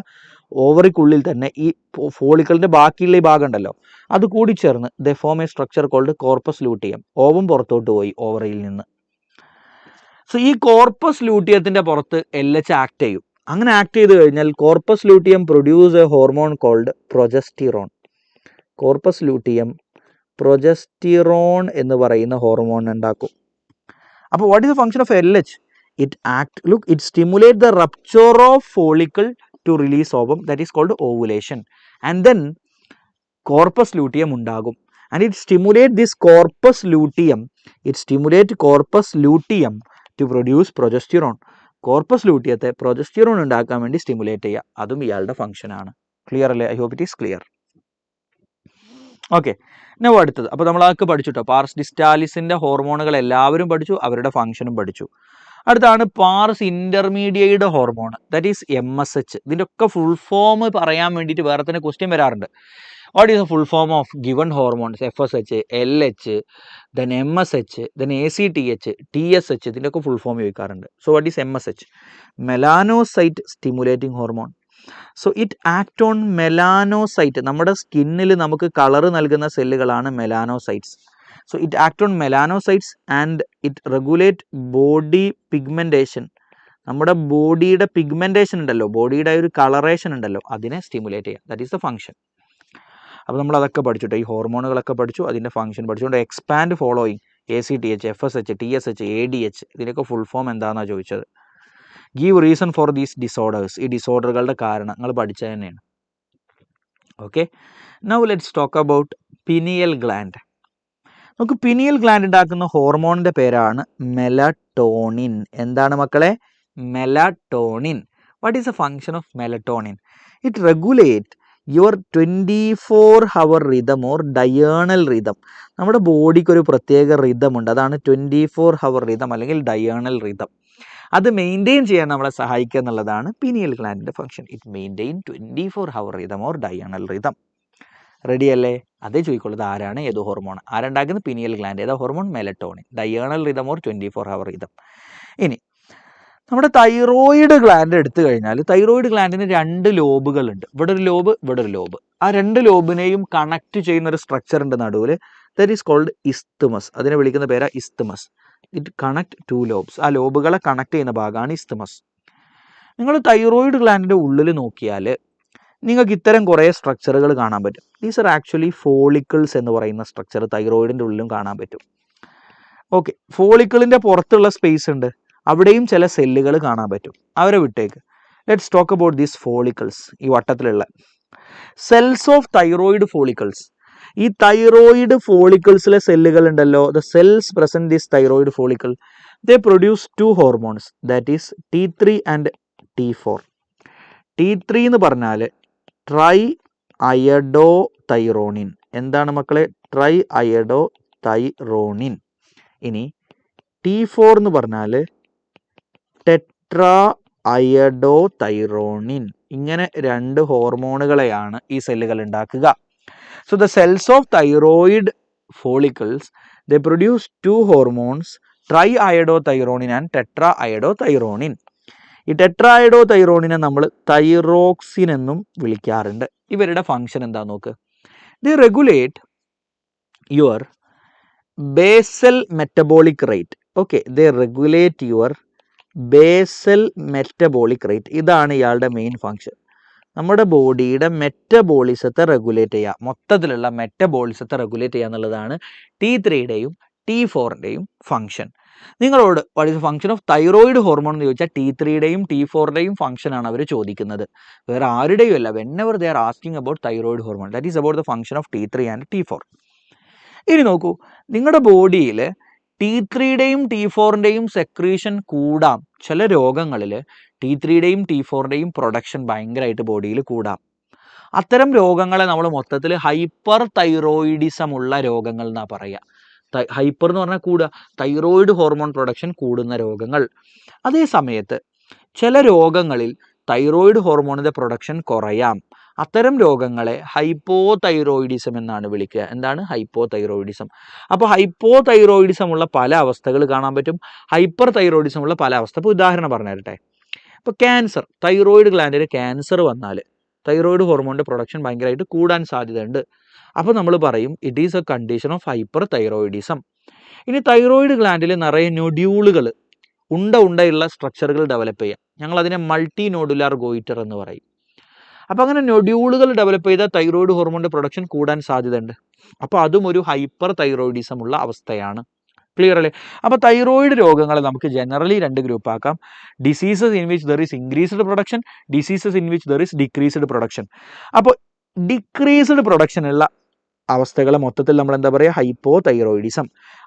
ഓവറിക്കുള്ളിൽ തന്നെ ഈ ഫോളിക്കിളിൻ്റെ ബാക്കിയുള്ള ഈ ഭാഗം ഉണ്ടല്ലോ, അത് കൂടി ചേർന്ന് they form a structure called corpus luteum. Ovum പുറത്തോട്ട് പോയി ഓവറിൽ നിന്ന്. സോ ഈ കോർപ്പസ് ലൂട്ടിയത്തിൻ്റെ പുറത്ത് LH ആക്ട് ചെയ്യും. അങ്ങനെ ആക്ട് ചെയ്ത് കഴിഞ്ഞാൽ corpus luteum produce a hormone called progesterone. Corpus luteum progesterone എന്ന് പറയുന്ന ഹോർമോൺ ഉണ്ടാക്കും. അപ്പോൾ what is the function of LH? It stimulates the rupture of follicle to release ovum, that is called ovulation, and then corpus luteum ഉണ്ടാകും. And it stimulates this corpus luteum to produce progesterone. Corpus ലൂട്ടിയത്തെ progesterone ഉണ്ടാക്കാൻ വേണ്ടി stimulate ചെയ്യുക, അതും ഇയാളുടെ ഫംഗ്ഷനാണ്. Clear അല്ലേ? I hope it is clear. Okay, ഞാൻ അടുത്തത്. അപ്പോൾ നമ്മളതൊക്കെ പഠിച്ചിട്ടോ. പാർസ് ഡിസ്റ്റാലിസിൻ്റെ ഹോർമോണുകൾ എല്ലാവരും പഠിച്ചു, അവരുടെ ഫംഗ്ഷനും പഠിച്ചു. അടുത്താണ് pars intermediate hormone, that is MSH. ഇതിൻ്റെ ഒക്കെ ഫുൾ ഫോം പറയാൻ വേണ്ടിയിട്ട് വേറെ തന്നെ ക്വസ്റ്റ്യൻ വരാറുണ്ട്. What is the full form of given hormones? FSH, LH, then MSH, then ACTH, TSH, ഇതിൻ്റെ ഒക്കെ ഫുൾ ഫോം ചോദിക്കാറുണ്ട്. So what is MSH? Melanocyte stimulating hormone. So it act on melanocyte. നമ്മുടെ സ്കിന്നിൽ നമുക്ക് കളർ നൽകുന്ന സെല്ലുകളാണ് melanocytes. So it act on melanocytes and it regulate body pigmentation. നമ്മുടെ ബോഡിയുടെ പിഗ്മെൻറ്റേഷൻ ഉണ്ടല്ലോ, ബോഡിയുടെ ഒരു കളറേഷൻ ഉണ്ടല്ലോ, അതിനെ സ്റ്റിമുലേറ്റ് ചെയ്യുക. That is the function. അപ്പോൾ നമ്മൾ അതൊക്കെ പഠിച്ചിട്ടോ, ഈ ഹോർമോണുകളൊക്കെ പഠിച്ചു, അതിൻ്റെ ഫംഗ്ഷൻ പഠിച്ചുകൊണ്ട് expand following ACTH, FSH, TSH, ADH, ഇതിൻ്റെയൊക്കെ ഫുൾ ഫോം എന്താണെന്നാണ് ചോദിച്ചത്. Give reason for these disorders. ഈ ഡിസോർഡറുകളുടെ കാരണം നിങ്ങൾ പഠിച്ചത് തന്നെയാണ്. Okay, now let's talk about pineal gland. നമുക്ക് പിനിയൽ ഗ്ലാൻഡ് ഉണ്ടാക്കുന്ന ഹോർമോണിൻ്റെ പേരാണ് മെലറ്റോണിൻ. എന്താണ് മക്കളെ? Melatonin. What is the function of melatonin? It regulate your 24-hour rhythm or diurnal rhythm. നമ്മുടെ ബോഡിക്ക് ഒരു പ്രത്യേക റിതം ഉണ്ട്, അതാണ് 24-hour rhythm അല്ലെങ്കിൽ ഡയേണൽ റിതം. അത് മെയിൻറ്റെയിൻ ചെയ്യാൻ നമ്മളെ സഹായിക്കുക എന്നുള്ളതാണ് പിനിയൽ ഗ്ലാൻഡിൻ്റെ function. It maintain 24-hour rhythm or diurnal rhythm. Ready അല്ലേ? അതേ ചോദിക്കുള്ളത് ആരാണ്, ഏത് ഹോർമോൺ? ആരുണ്ടാക്കുന്നത്? Pineal gland. ഏതാ hormone? Melatonin. Diurnal rhythm or 24-hour rhythm. ഇനി നമ്മുടെ തൈറോയിഡ് ഗ്ലാൻഡ് എടുത്തു കഴിഞ്ഞാൽ തൈറോയിഡ് ഗ്ലാൻഡിന് 2 ലോബുകളുണ്ട്. ഇവിടെ ഒരു ലോബ്, ഇവിടെ ഒരു ലോബ്. ആ 2 ലോബിനെയും കണക്ട് ചെയ്യുന്ന ഒരു സ്ട്രക്ചർ ഉണ്ട് നടുവിൽ, ദാറ്റ് ഈസ് കോൾഡ് ഇസ്തമസ്. അതിനെ വിളിക്കുന്ന പേരാ ഇസ്തമസ്. It connect 2 lobes. ആ ലോബുകളെ കണക്ട് ചെയ്യുന്ന ഭാഗമാണ് ഇസ്തമസ്. നിങ്ങൾ തൈറോയിഡ് ഗ്ലാൻഡിൻ്റെ ഉള്ളിൽ നോക്കിയാൽ നിങ്ങൾക്ക് ഇത്തരം കുറേ സ്ട്രക്ചറുകൾ കാണാൻ പറ്റും. ദീസ് ആർ ആക്ച്വലി ഫോളിക്കിൾസ് എന്ന് പറയുന്ന സ്ട്രക്ചർ തൈറോയിഡിൻ്റെ ഉള്ളിലും കാണാൻ പറ്റും. ഓക്കെ, ഫോളിക്കിളിൻ്റെ പുറത്തുള്ള സ്പേസ് ഉണ്ട്, അവിടെയും ചില സെല്ലുകൾ കാണാൻ പറ്റും. അവരെ വിട്ടേക്ക്. Let's talk about these follicles. ഈ വട്ടത്തിലുള്ള സെൽസ് ഓഫ് തൈറോയിഡ് ഫോളിക്കിൾസ്. ഈ തൈറോയിഡ് ഫോളിക്കിൾസിലെ സെല്ലുകൾ ഉണ്ടല്ലോ, the cells present this thyroid follicle, they produce 2 hormones, that is T3 and T4. T3 എന്ന് പറഞ്ഞാൽ ട്രൈ അയഡോ തൈറോണിൻ. എന്താണ് മക്കളെ? Try iodo thyronine. ഇനി T4 എന്ന് പറഞ്ഞാൽ ടെട്രാ അയഡോ തൈറോണിൻ. ഇങ്ങനെ 2 ഹോർമോണുകളെയാണ് ഈ സെല്ലുകൾ ഉണ്ടാക്കുക. So the cells of thyroid follicles they produce 2 hormones, triiodothyronine and tetraiodothyronine. ഈ ടെട്രാ അയഡോ തൈറോണിനെ നമ്മൾ തൈറോക്സിൻ എന്നും വിളിക്കാറുണ്ട്. ഇവരുടെ ഫംഗ്ഷൻ എന്താ നോക്ക്. They regulate your basal metabolic rate. Okay, they regulate your basal metabolic rate. ഇതാണ് ഇയാളുടെ മെയിൻ ഫംഗ്ഷൻ. നമ്മുടെ ബോഡിയുടെ മെറ്റബോളിസത്തെ റെഗുലേറ്റ് ചെയ്യുക, മൊത്തത്തിലുള്ള മെറ്റബോളിസത്തെ റെഗുലേറ്റ് ചെയ്യുക എന്നുള്ളതാണ് T3യുടെയും T4ൻ്റെയും ഫംഗ്ഷൻ. നിങ്ങളോട് what is the function of thyroid hormone എന്ന് ചോദിച്ചാൽ T3യുടെയും T4ൻ്റെയും ഫംഗ്ഷനാണ് അവർ ചോദിക്കുന്നത്, വേറെ ആരുടെയും അല്ല. Whenever they are asking about thyroid hormone, that is about the function of T3 and T4. ഇനി നോക്കൂ, നിങ്ങളുടെ ബോഡിയിൽ T3യുടെയും T4ൻ്റെയും സെക്രീഷൻ കൂടാം. ചില രോഗങ്ങളിൽ T3യുടെയും T4ൻ്റെയും പ്രൊഡക്ഷൻ ഭയങ്കരമായിട്ട് ബോഡിയിൽ കൂടാം. അത്തരം രോഗങ്ങളെ നമ്മൾ മൊത്തത്തിൽ ഹൈപ്പർ തൈറോയിഡിസം ഉള്ള രോഗങ്ങൾ എന്നാണ് പറയുക. ഹൈപ്പർ എന്ന് പറഞ്ഞാൽ കൂടുക, തൈറോയിഡ് ഹോർമോൺ പ്രൊഡക്ഷൻ കൂടുന്ന രോഗങ്ങൾ. അതേ സമയത്ത് ചില രോഗങ്ങളിൽ തൈറോയിഡ് ഹോർമോണിൻ്റെ പ്രൊഡക്ഷൻ കുറയാം. അത്തരം രോഗങ്ങളെ ഹൈപ്പോ തൈറോയിഡിസം എന്നാണ് വിളിക്കുക. എന്താണ് ഹൈപ്പോ തൈറോയിഡിസം? അപ്പോൾ ഹൈപ്പോ തൈറോയിഡിസം ഉള്ള പല അവസ്ഥകൾ കാണാൻ പറ്റും, ഹൈപ്പർ തൈറോയിഡിസം ഉള്ള പല അവസ്ഥ. ഇപ്പോൾ ഉദാഹരണം പറഞ്ഞു തരട്ടെ. ഇപ്പോൾ ക്യാൻസർ, തൈറോയിഡ് ഗ്ലാൻഡിന് ക്യാൻസർ വന്നാൽ തൈറോയിഡ് ഹോർമോണിൻ്റെ പ്രൊഡക്ഷൻ ഭയങ്കരമായിട്ട് കൂടാൻ സാധ്യതയുണ്ട്. അപ്പോൾ നമ്മൾ പറയും it is A condition of hyper thyroidism. ഇനി തൈറോയിഡ് ഗ്ലാൻഡിൽ നിറയെ നൊഡ്യൂളുകൾ, ഉണ്ടയുള്ള സ്ട്രക്ചറുകൾ ഡെവലപ്പ് ചെയ്യാം. ഞങ്ങളതിനെ മൾട്ടി നോഡുലാർ ഗോയിറ്റർ എന്ന് പറയും. അപ്പോൾ അങ്ങനെ നൊഡ്യൂളുകൾ ഡെവലപ്പ് ചെയ്താൽ തൈറോയിഡ് ഹോർമോണിൻ്റെ പ്രൊഡക്ഷൻ കൂടാൻ സാധ്യതയുണ്ട്. അപ്പോൾ അതും ഒരു ഹൈപ്പർ തൈറോയിഡിസം ഉള്ള അവസ്ഥയാണ്. ക്ലിയർ അല്ലേ? അപ്പോൾ തൈറോയിഡ് രോഗങ്ങളെ നമുക്ക് ജനറലി 2 ഗ്രൂപ്പാക്കാം. Diseases in which there is increased production, diseases in which there is decreased production. അപ്പോൾ ഡിക്രീസ്ഡ് പ്രൊഡക്ഷൻ ഉള്ള അവസ്ഥകളെ മൊത്തത്തിൽ നമ്മൾ എന്താ പറയുക? Hypothyroidism.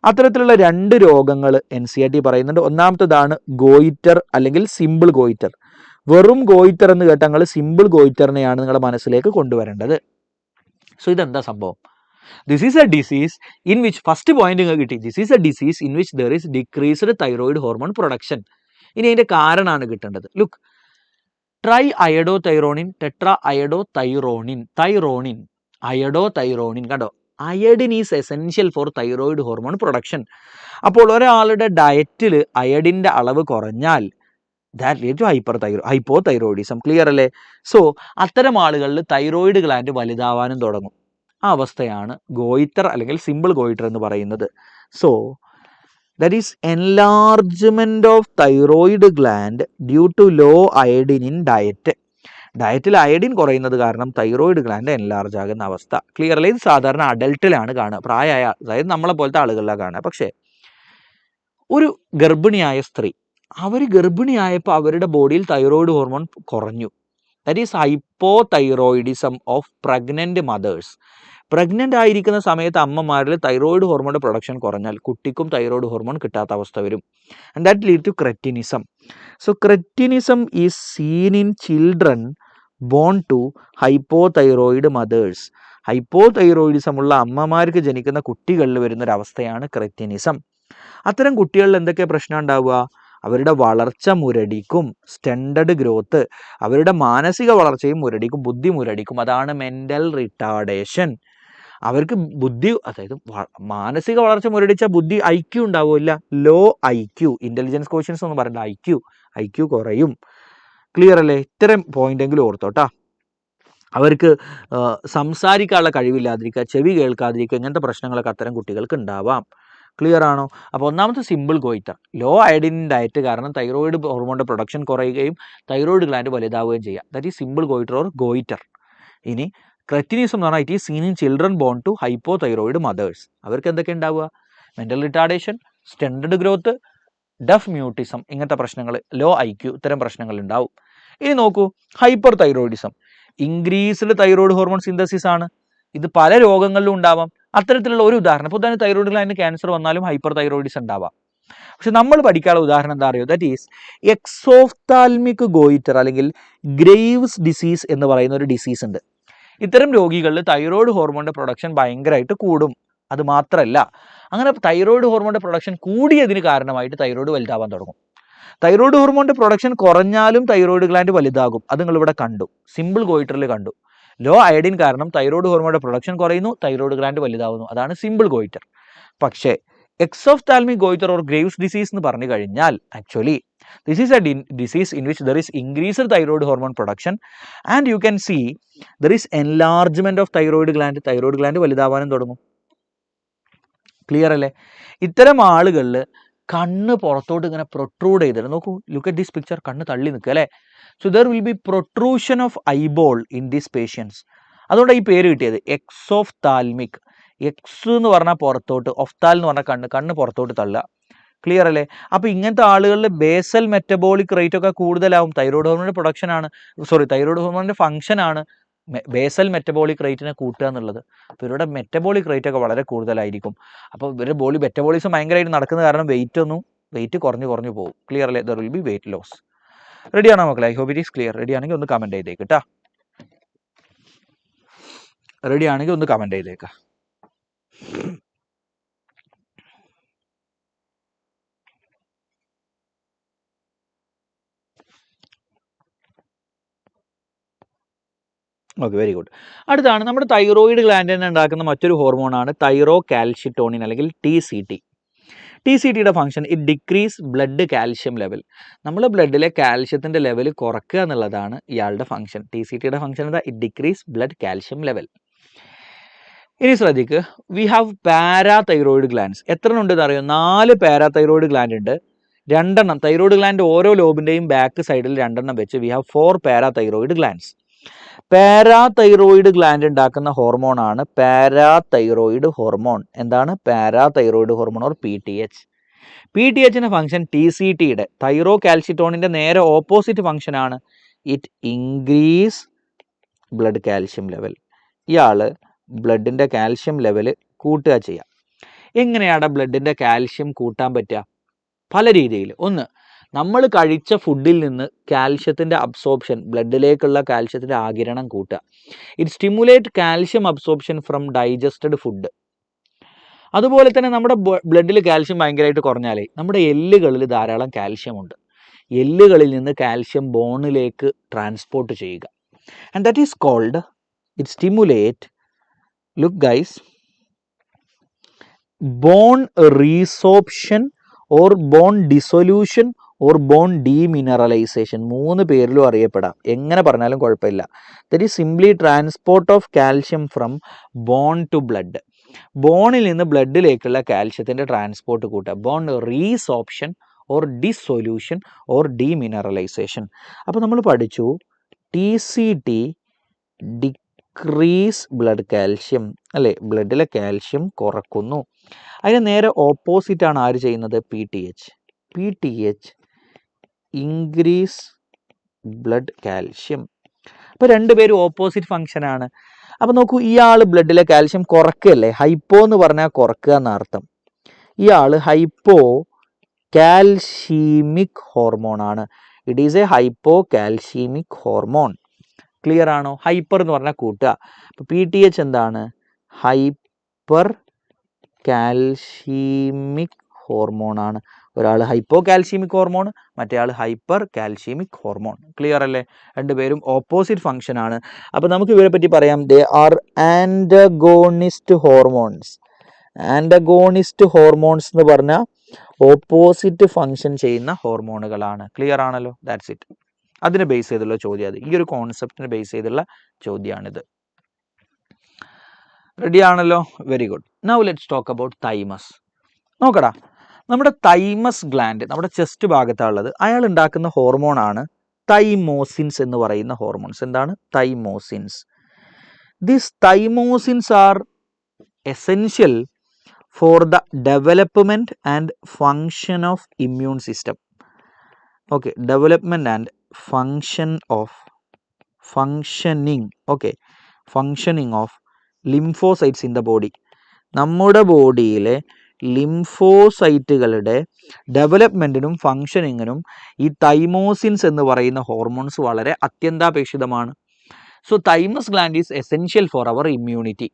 അത്തരത്തിലുള്ള 2 രോഗങ്ങൾ NCERT പറയുന്നുണ്ട്. ഒന്നാമത്തേതാണ് ഗോയിറ്റർ അല്ലെങ്കിൽ സിമ്പിൾ ഗോയിറ്റർ. വെറും ഗോയിറ്റർ എന്ന് കേട്ടാൽ നിങ്ങൾ സിമ്പിൾ ഗോയിറ്ററിനെയാണ് നിങ്ങളുടെ മനസ്സിലേക്ക് കൊണ്ടുവരേണ്ടത്. സോ ഇതെന്താ സംഭവം? This is a disease in which, first point നിങ്ങൾ കിട്ടി, this is a disease in which there is decreased thyroid hormone production. ഇനി അതിൻ്റെ കാരണമാണ് കിട്ടേണ്ടത്. Look, triiodothyronine, tetraiodothyronine, thyronine, iodothyronine. കണ്ടോ, iodine is essential for thyroid hormone production. അപ്പോൾ ഒരാളുടെ ഡയറ്റിൽ അയഡിൻ്റെ അളവ് കുറഞ്ഞാൽ that lead to hypothyroidism. Clear അല്ലേ? സോ അത്തരം ആളുകളിൽ തൈറോയിഡ് ഗ്ലാൻഡ് വലുതാവാനും തുടങ്ങും. ആ അവസ്ഥയാണ് ഗോയിറ്റർ അല്ലെങ്കിൽ സിമ്പിൾ ഗോയിറ്റർ എന്ന് പറയുന്നത്. So that is enlargement of thyroid gland due to low iodine in diet. ഡയറ്റിൽ അയഡിൻ കുറയുന്നത് കാരണം തൈറോയിഡ് ഗ്ലാൻഡ് എൻലാർജ് ആകുന്ന അവസ്ഥ. ക്ലിയർ അല്ലേ? ഇത് സാധാരണ അഡൽട്ടിലാണ് കാണുക, പ്രായമായ, അതായത് നമ്മളെ പോലത്തെ ആളുകളിലാണ് കാണുക. പക്ഷേ ഒരു ഗർഭിണിയായ സ്ത്രീ, അവർ ഗർഭിണിയായപ്പോൾ അവരുടെ ബോഡിയിൽ തൈറോയിഡ് ഹോർമോൺ കുറഞ്ഞു. That is hypothyroidism of pregnant mothers. Pregnant ആയിരിക്കുന്ന സമയത്ത് അമ്മമാരിൽ തൈറോയിഡ് ഹോർമോണിൻ്റെ പ്രൊഡക്ഷൻ കുറഞ്ഞാൽ കുട്ടിക്കും തൈറോയിഡ് ഹോർമോൺ കിട്ടാത്ത അവസ്ഥ വരും. And that lead to cretinism. So cretinism is seen in children born to hypothyroid mothers. ഹൈപ്പോ തൈറോയിഡിസം ഉള്ള അമ്മമാർക്ക് ജനിക്കുന്ന കുട്ടികളിൽ വരുന്നൊരവസ്ഥയാണ് ക്രെറ്റിനിസം. അത്തരം കുട്ടികളിൽ എന്തൊക്കെ പ്രശ്നം ഉണ്ടാവുക? അവരുടെ വളർച്ച മുരടിക്കും, സ്റ്റെൻഡഡ് ഗ്രോത്ത്, അവരുടെ മാനസിക വളർച്ചയും മുരടിക്കും, ബുദ്ധി മുരടിക്കും. അതാണ് മെൻ്റൽ റിട്ടാർഡേഷൻ. അവർക്ക് ബുദ്ധി, അതായത് മാനസിക വളർച്ച മുരടിച്ച ബുദ്ധി, IQ ഉണ്ടാവില്ല, ലോ IQ, ഇൻ്റലിജൻസ് ക്വോഷ്യൻസ് ഒന്നും പറയണ്ട, IQ കുറയും. ക്ലിയർ അല്ലേ? ഇത്തരം പോയിന്റെങ്കിലും ഓർത്തോട്ടാ. അവർക്ക് സംസാരിക്കാനുള്ള കഴിവില്ലാതിരിക്കുക, ചെവി കേൾക്കാതിരിക്കുക, ഇങ്ങനത്തെ പ്രശ്നങ്ങളൊക്കെ അത്തരം കുട്ടികൾക്ക് ഉണ്ടാവാം. ക്ലിയർ ആണോ? അപ്പോൾ ഒന്നാമത്തെ simple goitre, low iodine diet കാരണം തൈറോയിഡ് ഹോർമോണിൻ്റെ പ്രൊഡക്ഷൻ കുറയുകയും തൈറോയിഡ് ഗ്ലാൻഡ് വലുതാവുകയും ചെയ്യാം. That is simple goitre or goitre. ഇനി ക്രെറ്റിനിസം എന്ന് പറഞ്ഞാൽ it is seen in children born to hypothyroid mothers. അവർക്ക് എന്തൊക്കെ ഉണ്ടാവുക? Mental retardation, stunted growth, deaf mutism, ഇങ്ങനത്തെ പ്രശ്നങ്ങൾ, ലോ IQ, ഇത്തരം പ്രശ്നങ്ങൾ ഉണ്ടാവും. ഇനി നോക്കൂ, hyperthyroidism increased thyroid hormone synthesis ആണ്. ഇത് പല രോഗങ്ങളിലും ഉണ്ടാവാം. അത്തരത്തിലുള്ള ഒരു ഉദാഹരണം, ഇപ്പോൾ തന്നെ തൈറോയിഡ് ഗ്ലാൻഡിന് ക്യാൻസർ വന്നാലും ഹൈപ്പർ തൈറോയിഡിസം ഉണ്ടാവാം. പക്ഷെ നമ്മൾ പഠിക്കാനുള്ള ഉദാഹരണം എന്താ അറിയോ? ദാറ്റ് ഈസ് എക്സോഫ്താൽമിക് ഗോയിറ്റർ അല്ലെങ്കിൽ ഗ്രേവ്സ് ഡിസീസ് എന്ന് പറയുന്ന ഒരു ഡിസീസ് ഉണ്ട്. ഇത്തരം രോഗികളിൽ തൈറോയിഡ് ഹോർമോണിൻ്റെ പ്രൊഡക്ഷൻ ഭയങ്കരമായിട്ട് കൂടും. അത് മാത്രമല്ല, അങ്ങനെ തൈറോയിഡ് ഹോർമോണിൻ്റെ പ്രൊഡക്ഷൻ കൂടിയതിന് കാരണമായിട്ട് തൈറോയിഡ് വലുതാവാൻ തുടങ്ങും. തൈറോയിഡ് ഹോർമോണിൻ്റെ പ്രൊഡക്ഷൻ കുറഞ്ഞാലും തൈറോയിഡ് ഗ്ലാൻഡ് വലുതാകും. അത് നിങ്ങളിവിടെ കണ്ടു, സിമ്പിൾ ഗോയിറ്ററിൽ കണ്ടു. ലോ അയഡിൻ കാരണം തൈറോയിഡ് ഹോർമോണിൻ്റെ പ്രൊഡക്ഷൻ കുറയുന്നു, തൈറോയിഡ് ഗ്ലാൻഡ് വലുതാവുന്നു. അതാണ് സിമ്പിൾ ഗോയിറ്റർ. പക്ഷേ exophthalmic goitre or Graves disease എന്ന് പറഞ്ഞു കഴിഞ്ഞാൽ actually this is a disease in which there is increased thyroid hormone production and you can see there is enlargement of thyroid gland. thyroid gland വലുതാവാനും തുടങ്ങും. Clear അല്ലേ? ഇത്തരം ആളുകളിൽ കണ്ണ് പുറത്തോട്ട് ഇങ്ങനെ പ്രൊട്രൂഡ് ചെയ്തിട്ട് നോക്കൂ, ലുക്ക് അറ്റ് ദിസ് പിക്ചർ, കണ്ണ് തള്ളി നിൽക്കുക അല്ലേ? So there will be protrusion of eyeball in these patients. അതുകൊണ്ടാണ് ഈ പേര് കിട്ടിയത് എക്സോഫ്താൽമിക്. എക്സ് എന്ന് പറഞ്ഞാൽ പുറത്തോട്ട്, ഒഫ്താൽ എന്ന് പറഞ്ഞാൽ കണ്ണ് പുറത്തോട്ട് തള്ളുക. ക്ലിയർ അല്ലേ? അപ്പോൾ ഇങ്ങനത്തെ ആളുകളിൽ ബേസൽ മെറ്റബോളിക് റേറ്റ് ഒക്കെ കൂടുതലാവും. തൈറോയ്ഡ് ഹോർമോണിൻ്റെ പ്രൊഡക്ഷനാണ്, തൈറോയ്ഡ് ഹോർമോണിൻ്റെ ഫംഗ്ഷനാണ് ബേസൽ മെറ്റബോളിക് റേറ്റിനെ കൂട്ടുക എന്നുള്ളത്. അപ്പോൾ ഇവരുടെ മെറ്റബോളിക് റേറ്റ് ഒക്കെ വളരെ കൂടുതലായിരിക്കും. അപ്പോൾ ഇവരുടെ മെറ്റബോളിസം ഭയങ്കരമായിട്ട് നടക്കുന്ന കാരണം വെയിറ്റ് കുറഞ്ഞു പോകും. ക്ലിയർ അല്ലേ? There will be weight loss. റെഡിയാണോ മക്കളെ? I hope it is clear. Ready ആണെങ്കിൽ ഒന്ന് കമൻറ്റ് ചെയ്തേക്ക് കേട്ടോ. റെഡി ആണെങ്കിൽ ഒന്ന് കമൻറ്റ് ചെയ്തേക്കാം. Okay, very good. അടുത്താണ് നമ്മുടെ തൈറോയിഡ് ഗ്ലാൻഡിനെ ഉണ്ടാക്കുന്ന മറ്റൊരു ഹോർമോണാണ് തൈറോ കാൽഷിറ്റോണിൻ അല്ലെങ്കിൽ TCT. TCTയുടെ function it decrease blood calcium level. നമ്മുടെ ബ്ലഡിലെ കാൽഷ്യത്തിൻ്റെ ലെവൽ കുറക്കുക എന്നുള്ളതാണ് ഇയാളുടെ ഫംഗ്ഷൻ. TCTയുടെ ഫംഗ്ഷൻ എന്താ? It decrease blood calcium level. ഇനി ശ്രദ്ധിക്ക്, വി ഹാവ് പാരാതൈറോയിഡ് ഗ്ലാൻഡ്സ്. എത്ര ഉണ്ടെന്ന് അറിയോ? 4 പാരാതൈറോയിഡ് ഗ്ലാൻഡ് ഉണ്ട്. 2 എണ്ണം തൈറോയിഡ് ഗ്ലാൻഡ് ഓരോ ലോബിൻ്റെയും ബാക്ക് സൈഡിൽ 2 എണ്ണം വെച്ച് we have 4 parathyroid glands. Parathyroid gland ഉണ്ടാക്കുന്ന ഹോർമോണാണ് പാരാതൈറോയിഡ് ഹോർമോൺ. എന്താണ്? Parathyroid hormone or PTH. PTHന്റെ ഫംഗ്ഷൻ TCTയുടെ തൈറോ കാൽഷിറ്റോണിൻ്റെ നേരെ ഓപ്പോസിറ്റ് ഫംഗ്ഷനാണ്. It increase blood calcium level. ഇയാൾ ബ്ലഡിൻ്റെ കാൽഷ്യം ലെവൽ കൂട്ടുക ചെയ്യുക. എങ്ങനെയാണ് ബ്ലഡിൻ്റെ കാൽഷ്യം കൂട്ടാൻ പറ്റുക? പല രീതിയിൽ. ഒന്ന്, നമ്മൾ കഴിച്ച ഫുഡിൽ നിന്ന് കാൽഷ്യത്തിൻ്റെ അബ്സോർപ്ഷൻ, ബ്ലഡിലേക്കുള്ള കാൽഷ്യത്തിൻ്റെ ആഗിരണം കൂട്ടുക. It stimulate calcium absorption from digested food. അതുപോലെ തന്നെ നമ്മുടെ ബ്ലഡിൽ കാൽഷ്യം ഭയങ്കരമായിട്ട് കുറഞ്ഞാലേ നമ്മുടെ എല്ലുകളിൽ ധാരാളം കാൽഷ്യം ഉണ്ട്. എല്ലുകളിൽ നിന്ന് കാൽഷ്യം ബോണിലേക്ക് ട്രാൻസ്പോർട്ട് ചെയ്യുക. And that is called, it stimulate, look guys, bone resorption or bone dissolution or bone demineralisation. 3 പേരിലും അറിയപ്പെടാം. എങ്ങനെ പറഞ്ഞാലും കുഴപ്പമില്ല. That is simply transport of calcium from bone to blood. ബോണിൽ നിന്ന് ബ്ലഡിലേക്കുള്ള കാൽഷ്യത്തിൻ്റെ ട്രാൻസ്പോർട്ട് കൂട്ടുക. Bone resorption or dissolution or demineralisation. അപ്പോൾ നമ്മൾ പഠിച്ചു TCT ഡിക്രീസ് ബ്ലഡ് കാൽഷ്യം, അല്ലേ? ബ്ലഡിലെ കാൽഷ്യം കുറക്കുന്നു. അതിന് നേരെ ഓപ്പോസിറ്റാണ് ആര് ചെയ്യുന്നത്? PTH increase blood calcium. അപ്പോൾ 2 പേരും ഓപ്പോസിറ്റ് ഫംഗ്ഷനാണ്. അപ്പോൾ നോക്കൂ, ഇയാൾ ബ്ലഡിലെ കാൽഷ്യം കുറയ്ക്കല്ലേ? ഹൈപ്പോ എന്ന് പറഞ്ഞാൽ കുറക്കുക എന്നർത്ഥം. ഇയാൾ ഹൈപ്പോ കാൽഷീമിക് ഹോർമോണാണ്. It is a hypocalcaemic hormone. Clear ആണോ? ഹൈപ്പർ എന്ന് പറഞ്ഞാൽ കൂട്ടുക. അപ്പോൾ PTH എന്താണ്? ഹൈപ്പർ കാൽഷീമിക് ഹോർമോണാണ്. ഒരാൾ ഹൈപ്പോ കാൽഷ്യമിക് ഹോർമോൺ, മറ്റേ ആൾ ഹൈപ്പർ കാൽഷ്യമിക് ഹോർമോൺ. ക്ലിയർ അല്ലേ? 2 പേരും ഓപ്പോസിറ്റ് ഫംഗ്ഷൻ ആണ്. അപ്പോൾ നമുക്ക് ഇവരെ പറ്റി പറയാം. They are antagonist hormones. Antagonist hormones എന്ന് പറഞ്ഞാൽ ഓപ്പോസിറ്റ് ഫംഗ്ഷൻ ചെയ്യുന്ന ഹോർമോണുകളാണ്. ക്ലിയർ ആണല്ലോ? That's it. അതിനെ ബേസ് ചെയ്തുള്ള ചോദ്യം അത്. ഈ ഒരു കോൺസെപ്റ്റിനെ ബേസ് ചെയ്തുള്ള ചോദ്യമാണിത്. റെഡി ആണല്ലോ? Very good. Now let's talk about thymus. നോക്കടാ, നമ്മുടെ തൈമസ് ഗ്ലാൻഡ് നമ്മുടെ ചെസ്റ്റ് ഭാഗത്താണുള്ളത്. അയാൾ ഉണ്ടാക്കുന്ന ഹോർമോണാണ് തൈമോസിൻസ് എന്ന് പറയുന്ന ഹോർമോൺസ്. എന്താണ്? തൈമോസിൻസ്. These തൈമോസിൻസ് are essential for the development and function of immune system. Okay, development and functioning of lymphocytes in the body. നമ്മുടെ ബോഡിയിലെ ലിംഫോസൈറ്റുകളുടെ ഡെവലപ്മെൻറ്റിനും ഫങ്ഷനിങ്ങിനും ഈ തൈമോസിൻസ് എന്ന് പറയുന്ന ഹോർമോൺസ് വളരെ അത്യന്താപേക്ഷിതമാണ്. So thymus gland is essential for our immunity.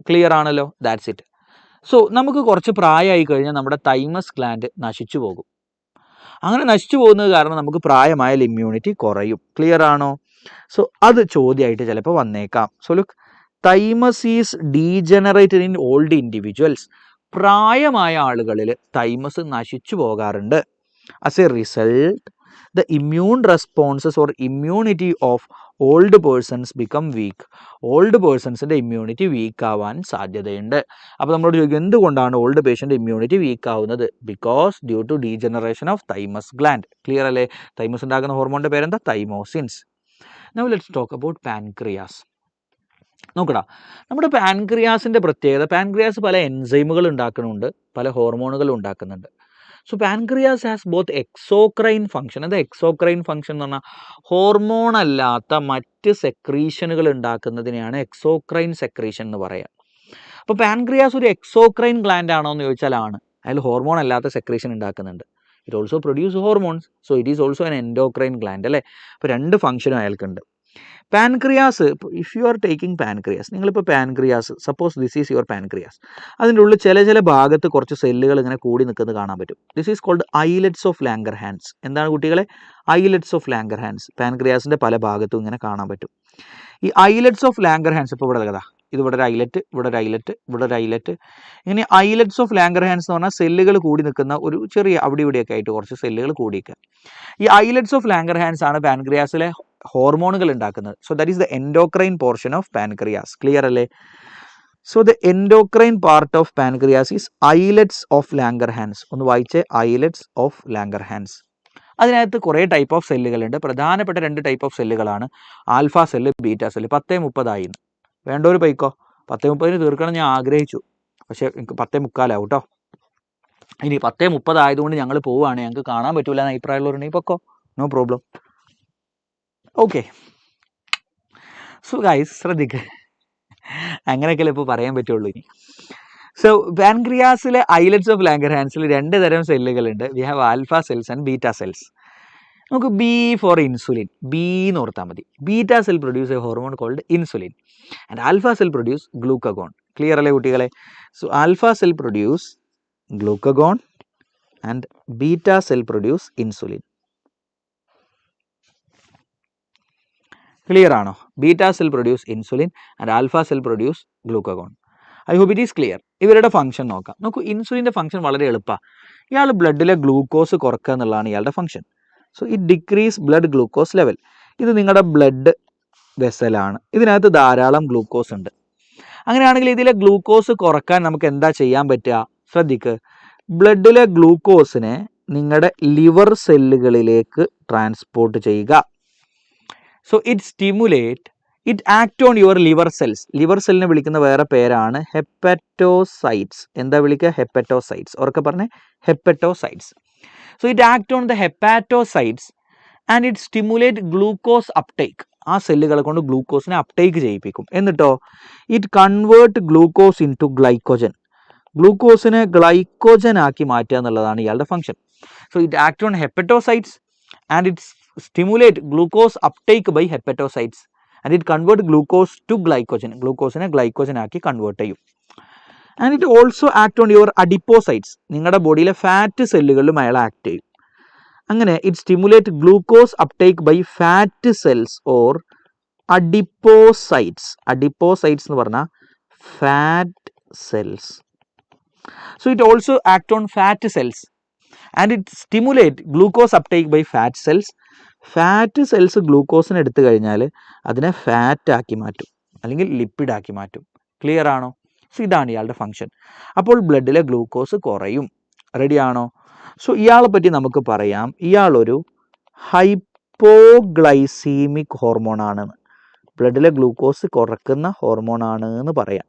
Clear ആണല്ലോ? That's it. So നമുക്ക് കുറച്ച് പ്രായമായി കഴിഞ്ഞാൽ നമ്മുടെ തൈമസ് ഗ്ലാൻഡ് നശിച്ചു പോകും. അങ്ങനെ നശിച്ചു പോകുന്നത് കാരണം നമുക്ക് പ്രായമായാൽ ഇമ്മ്യൂണിറ്റി കുറയും. ക്ലിയർ ആണോ? സോ അത് ചോദ്യമായിട്ട് ചിലപ്പോൾ വന്നേക്കാം. So look, thymus is degenerated in old individuals. പ്രായമായ ആളുകളിൽ തൈമസ് നശിച്ചു പോകാറുണ്ട്. As a result the immune responses or immunity of old persons become weak. Old പേഴ്സൺസിൻ്റെ ഇമ്മ്യൂണിറ്റി വീക്ക് ആവാൻ സാധ്യതയുണ്ട്. അപ്പോൾ നമ്മളോട് ചോദിക്കും, എന്തുകൊണ്ടാണ് ഓൾഡ് പേഷ്യൻ്റെ ഇമ്മ്യൂണിറ്റി വീക്ക് ആവുന്നത്? Because due to degeneration of thymus gland. Clear അല്ലേ? തൈമസ് ഉണ്ടാക്കുന്ന ഹോർമോണിൻ്റെ പേരെന്താ? Thymosins. Now let's talk about pancreas. നോക്കടാ, നമ്മുടെ പാൻക്രിയാസിൻ്റെ പ്രത്യേകത, പാൻക്രിയാസ് പല എൻസൈമുകൾ ഉണ്ടാക്കുന്നുണ്ട്, പല ഹോർമോണുകൾ ഉണ്ടാക്കുന്നുണ്ട്. So pancreas has both exocrine function. എന്താ എക്സോക്രൈൻ ഫംഗ്ഷൻ എന്ന് പറഞ്ഞാൽ? ഹോർമോൺ അല്ലാത്ത മറ്റ് സെക്രീഷനുകൾ ഉണ്ടാക്കുന്നതിനെയാണ് എക്സോക്രൈൻ സെക്രീഷൻ എന്ന് പറയുക. അപ്പോൾ പാൻക്രിയാസ് ഒരു എക്സോക്രൈൻ ഗ്ലാൻഡ് ആണോ എന്ന് ചോദിച്ചാൽ ആണ്. അയാൾ ഹോർമോൺ അല്ലാത്ത സെക്രീഷൻ ഉണ്ടാക്കുന്നുണ്ട്. It also produce hormones. So it is also an endocrine gland, അല്ലേ? അപ്പോൾ 2 ഫംഗ്ഷനും അയാൾക്കുണ്ട്. Pancreas, if you are taking pancreas, നിങ്ങളിപ്പോൾ pancreas, suppose this is your pancreas, അതിൻ്റെ ഉള്ളിൽ ചില ഭാഗത്ത് കുറച്ച് സെല്ലുകൾ ഇങ്ങനെ കൂടി നിൽക്കുന്നത് കാണാൻ പറ്റും. This is called islets of Langerhans. എന്താണ് കുട്ടികളെ? Islets of Langerhans. പാൻക്രിയാസിൻ്റെ പല ഭാഗത്തും ഇങ്ങനെ കാണാൻ പറ്റും. ഈ ഐലറ്റ്സ് ഓഫ് ലാംഗർഹാൻസ്, ഇപ്പോൾ ഇവിടെ കഥ, ഇത് ഇവിടെ ഒരു ഐലറ്റ്, ഇവിടെ ഒരു ഐലറ്റ്, ഇവിടെ ഒരു ഐലറ്റ്, ഇങ്ങനെ ഐലറ്റ്സ് ഓഫ് ലാംഗർഹാൻസ് എന്ന് പറഞ്ഞാൽ സെല്ലുകൾ കൂടി നിൽക്കുന്ന ഒരു ചെറിയ അവിടെ ഇവിടെയൊക്കെ ആയിട്ട് കുറച്ച് സെല്ലുകൾ കൂടിയിരിക്കുക. ഈ ഐലറ്റ്സ് ഓഫ് ലാംഗർഹാൻസ് ആണ് പാൻക്രിയാസിലെ ഹോർമോണുകൾ ഉണ്ടാക്കുന്നത്. So that is the endocrine portion of pancreas. Clear അല്ലേ? So the endocrine part of pancreas is islets of Langerhans. ഒന്ന് വായിച്ചേ, ഐലറ്റ്സ് ഓഫ് ലാംഗർഹാൻസ്. അതിനകത്ത് കുറേ ടൈപ്പ് ഓഫ് സെല്ലുകളുണ്ട്. പ്രധാനപ്പെട്ട 2 ടൈപ്പ് ഓഫ് സെല്ലുകളാണ് ആൽഫ സെല്ല്, ബീറ്റ സെല്ല്. 10:30 വേണ്ടൊരു പൈക്കോ, 10:30 തീർക്കണം ഞാൻ ആഗ്രഹിച്ചു, പക്ഷേ എനിക്ക് 10:45 കേട്ടോ. ഇനി 10:30 ആയതുകൊണ്ട് ഞങ്ങൾ പോവുകയാണ്, ഞങ്ങൾക്ക് കാണാൻ പറ്റൂല എന്ന് അഭിപ്രായമുള്ളവരുണ്ടെങ്കിൽ പൊക്കോ, no problem. Okay, so guys ശ്രദ്ധിക്കുക, അങ്ങനെയൊക്കെയല്ലേ ഇപ്പോൾ പറയാൻ പറ്റുള്ളൂ. ഇനി സോ പാൻക്രിയാസിലെ ഐലറ്റ്സ് ഓഫ് ലാംഗർഹാൻസിൽ 2 തരം സെല്ലുകളുണ്ട്. We have alpha cells and beta cells. നമുക്ക് ബി ഫോർ ഇൻസുലിൻ, ബി എന്ന് ഓർത്താൽ മതി. Beta cell produce a hormone called insulin and alpha cell produce glucagon. Clear അല്ലേ കുട്ടികളെ? So alpha cell produce glucagon and beta cell produce insulin. Clear ആണോ? Beta cell produce insulin and alpha cell produce glucagon. I hope it is clear. ഇവരുടെ function നോക്കാം. നോക്കൂ, ഇൻസുലിൻ്റെ function വളരെ എളുപ്പമാണ്. ഇയാൾ ബ്ലഡിലെ glucose കുറക്കുക എന്നുള്ളതാണ് ഇയാളുടെ function. So it decrease blood glucose level. ഇത് നിങ്ങളുടെ ബ്ലഡ് വെസലാണ്, ഇതിനകത്ത് ധാരാളം ഗ്ലൂക്കോസ് ഉണ്ട്. അങ്ങനെയാണെങ്കിൽ ഇതിലെ ഗ്ലൂക്കോസ് കുറക്കാൻ നമുക്ക് എന്താ ചെയ്യാൻ പറ്റുക? ശ്രദ്ധിക്ക്, ബ്ലഡിലെ ഗ്ലൂക്കോസിനെ നിങ്ങളുടെ ലിവർ സെല്ലുകളിലേക്ക് ട്രാൻസ്പോർട്ട് ചെയ്യുക. So it act on your liver cells. Liver സെല്ലിനെ വിളിക്കുന്ന വേറെ പേരാണ് ഹെപ്പറ്റോസൈറ്റ്സ്. എന്താ വിളിക്കുക? ഹെപ്പറ്റോസൈറ്റ്സ്. ഉറക്കെ പറഞ്ഞേ, hepatocytes. So it act on the hepatocytes and it stimulate glucose uptake. ആ സെല്ലുകളെ കൊണ്ട് ഗ്ലൂക്കോസിനെ അപ്ടേക്ക് ചെയ്യിപ്പിക്കും. എന്നിട്ടോ it convert glucose into glycogen. ഗ്ലൂക്കോസിനെ ഗ്ലൈക്കോജൻ ആക്കി മാറ്റുക എന്നുള്ളതാണ് ഇയാളുടെ function. So it act on hepatocytes and it stimulate glucose uptake by hepatocytes and it convert glucose to glycogen. ഗ്ലൂക്കോസിനെ ഗ്ലൈക്കോജൻ ആക്കി കൺവേർട്ട് ചെയ്യും. And it also act on your adipocytes. നിങ്ങളുടെ ബോഡിയിലെ ഫാറ്റ് സെല്ലുകളിലും അയാൾ ആക്ട് ചെയ്യും. അങ്ങനെ it stimulate glucose uptake by fat cells or adipocytes. Adipocytes എന്ന് പറഞ്ഞാൽ fat cells. So it also act on fat cells and it stimulate glucose uptake by fat cells. Fat cells ഗ്ലൂക്കോസിനെ എടുത്തു കഴിഞ്ഞാൽ അതിനെ fat ആക്കി മാറ്റും, അല്ലെങ്കിൽ ലിപ്പിഡ് ആക്കി മാറ്റും. ക്ലിയർ ആണോ? സോ ഇതാണ് ഇയാളുടെ ഫംഗ്ഷൻ. അപ്പോൾ ബ്ലഡിലെ ഗ്ലൂക്കോസ് കുറയും. റെഡിയാണോ? സോ ഇയാളെ പറ്റി നമുക്ക് പറയാം, ഇയാളൊരു ഹൈപ്പോഗ്ലൈസീമിക് ഹോർമോണാണ്. ബ്ലഡിലെ ഗ്ലൂക്കോസ് കുറക്കുന്ന ഹോർമോണാണ് എന്ന് പറയാം.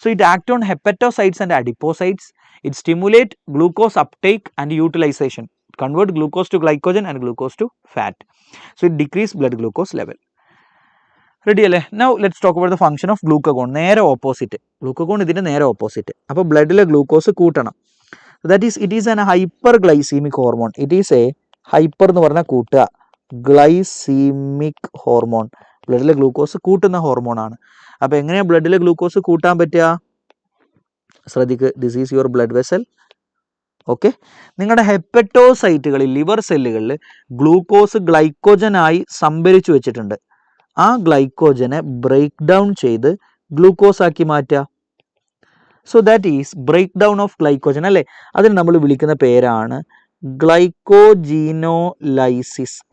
So it act on hepatocytes and adipocytes. It stimulate glucose uptake and utilisation, convert glucose to glycogen and glucose to fat. So it decrease blood glucose level. Ready അല്ലേ? Now let's talk about the function of glucagon. നേരെ opposite. Glucagon ഇതിൻ്റെ നേരെ opposite. അപ്പോൾ ബ്ലഡിലെ glucose കൂട്ടണം. That is it is an hyper glycaemic hormone. It is A hyper എന്ന് പറഞ്ഞാൽ കൂട്ടുക, glycaemic hormone. ബ്ലഡിലെ glucose കൂട്ടുന്ന ഹോർമോണാണ്. അപ്പോൾ എങ്ങനെയാണ് ബ്ലഡിലെ ഗ്ലൂക്കോസ് കൂട്ടാൻ പറ്റുക? ശ്രദ്ധിക്ക്, this is your blood vessel. Okay, നിങ്ങളുടെ ഹെപ്പറ്റോസൈറ്റുകളിൽ, ലിവർ സെല്ലുകളിൽ ഗ്ലൂക്കോസ് ഗ്ലൈക്കോജനായി സംഭരിച്ചു വെച്ചിട്ടുണ്ട്. ആ ഗ്ലൈക്കോജനെ ബ്രേക്ക് ഡൗൺ ചെയ്ത് ഗ്ലൂക്കോസ് ആക്കി മാറ്റുക. So that is break down of glycogen അല്ലേ? അതിന് നമ്മൾ വിളിക്കുന്ന പേരാണ് ഗ്ലൈക്കോജീനോലൈസിസ്.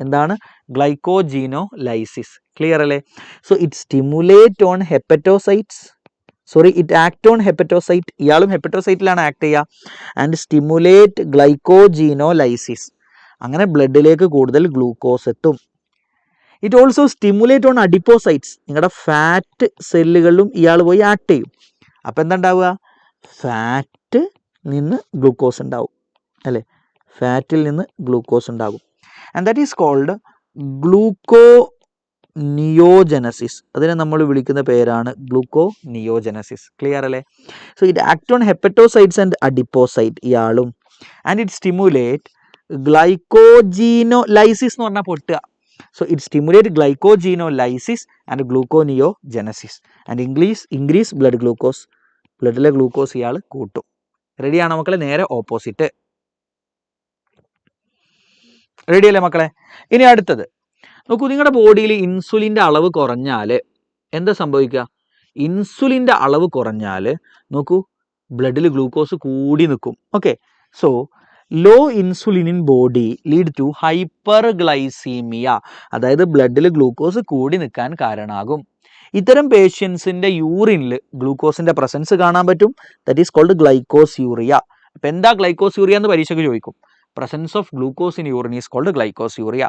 എന്താണ്? ഗ്ലൈക്കോജീനോലൈസിസ്. ക്ലിയർ അല്ലേ? So it stimulate on hepatocytes, it act on hepatocyte. ഇയാളും ഹെപ്പറ്റോസൈറ്റിലാണ് ആക്ട് ചെയ്യുക. And stimulate glycogenolysis. അങ്ങനെ ബ്ലഡിലേക്ക് കൂടുതൽ ഗ്ലൂക്കോസ് എത്തും. It also stimulate on അഡിപ്പോസൈറ്റ്സ്. നിങ്ങളുടെ ഫാറ്റ് സെല്ലുകളിലും ഇയാൾ പോയി ആക്ട് ചെയ്യും. അപ്പോൾ എന്താ ഉണ്ടാവുക? ഫാറ്റ് നിന്ന് ഗ്ലൂക്കോസ് ഉണ്ടാവും അല്ലേ? ഫാറ്റിൽ നിന്ന് ഗ്ലൂക്കോസ് ഉണ്ടാകും. And that is called gluconeogenesis. അതിനെ നമ്മൾ വിളിക്കുന്ന പേരാണ് ഗ്ലൂക്കോനിയോജനസിസ്. ക്ലിയർ അല്ലേ? So it act on hepatocytes and adipocyte ഇയാളും. ആൻഡ് ഇറ്റ് സ്റ്റിമുലേറ്റ് ഗ്ലൈക്കോജീനോലൈസിസ് എന്ന് പറഞ്ഞാൽ പൊട്ടുക. So it stimulates glycogenolysis and gluconeogenesis and increase blood glucose. ബ്ലഡിലെ ഗ്ലൂക്കോസ് ഇയാൾ കൂട്ടും. റെഡിയാണോ മക്കളെ? നേരെ ഓപ്പോസിറ്റ്. റെഡിയല്ലേ മക്കളെ? ഇനി അടുത്തത് നോക്കൂ, നിങ്ങളുടെ ബോഡിയിൽ ഇൻസുലിൻ്റെ അളവ് കുറഞ്ഞാൽ എന്താ സംഭവിക്കുക? ഇൻസുലിൻ്റെ അളവ് കുറഞ്ഞാൽ നോക്കൂ, ബ്ലഡിൽ ഗ്ലൂക്കോസ് കൂടി നിൽക്കും. Okay, so low insulin in body lead to hyperglycaemia, അതായത് ബ്ലഡിൽ ഗ്ലൂക്കോസ് കൂടി നിൽക്കാൻ കാരണമാകും. ഇത്തരം പേഷ്യൻസിൻ്റെ യൂറിനിൽ ഗ്ലൂക്കോസിൻ്റെ പ്രസൻസ് കാണാൻ പറ്റും. That is called glycosuria. അപ്പം എന്താ ഗ്ലൈക്കോസ്യൂറിയ എന്ന് പരീക്ഷയ്ക്ക് ചോദിക്കും. Presence of glucose in urine is called glycosuria.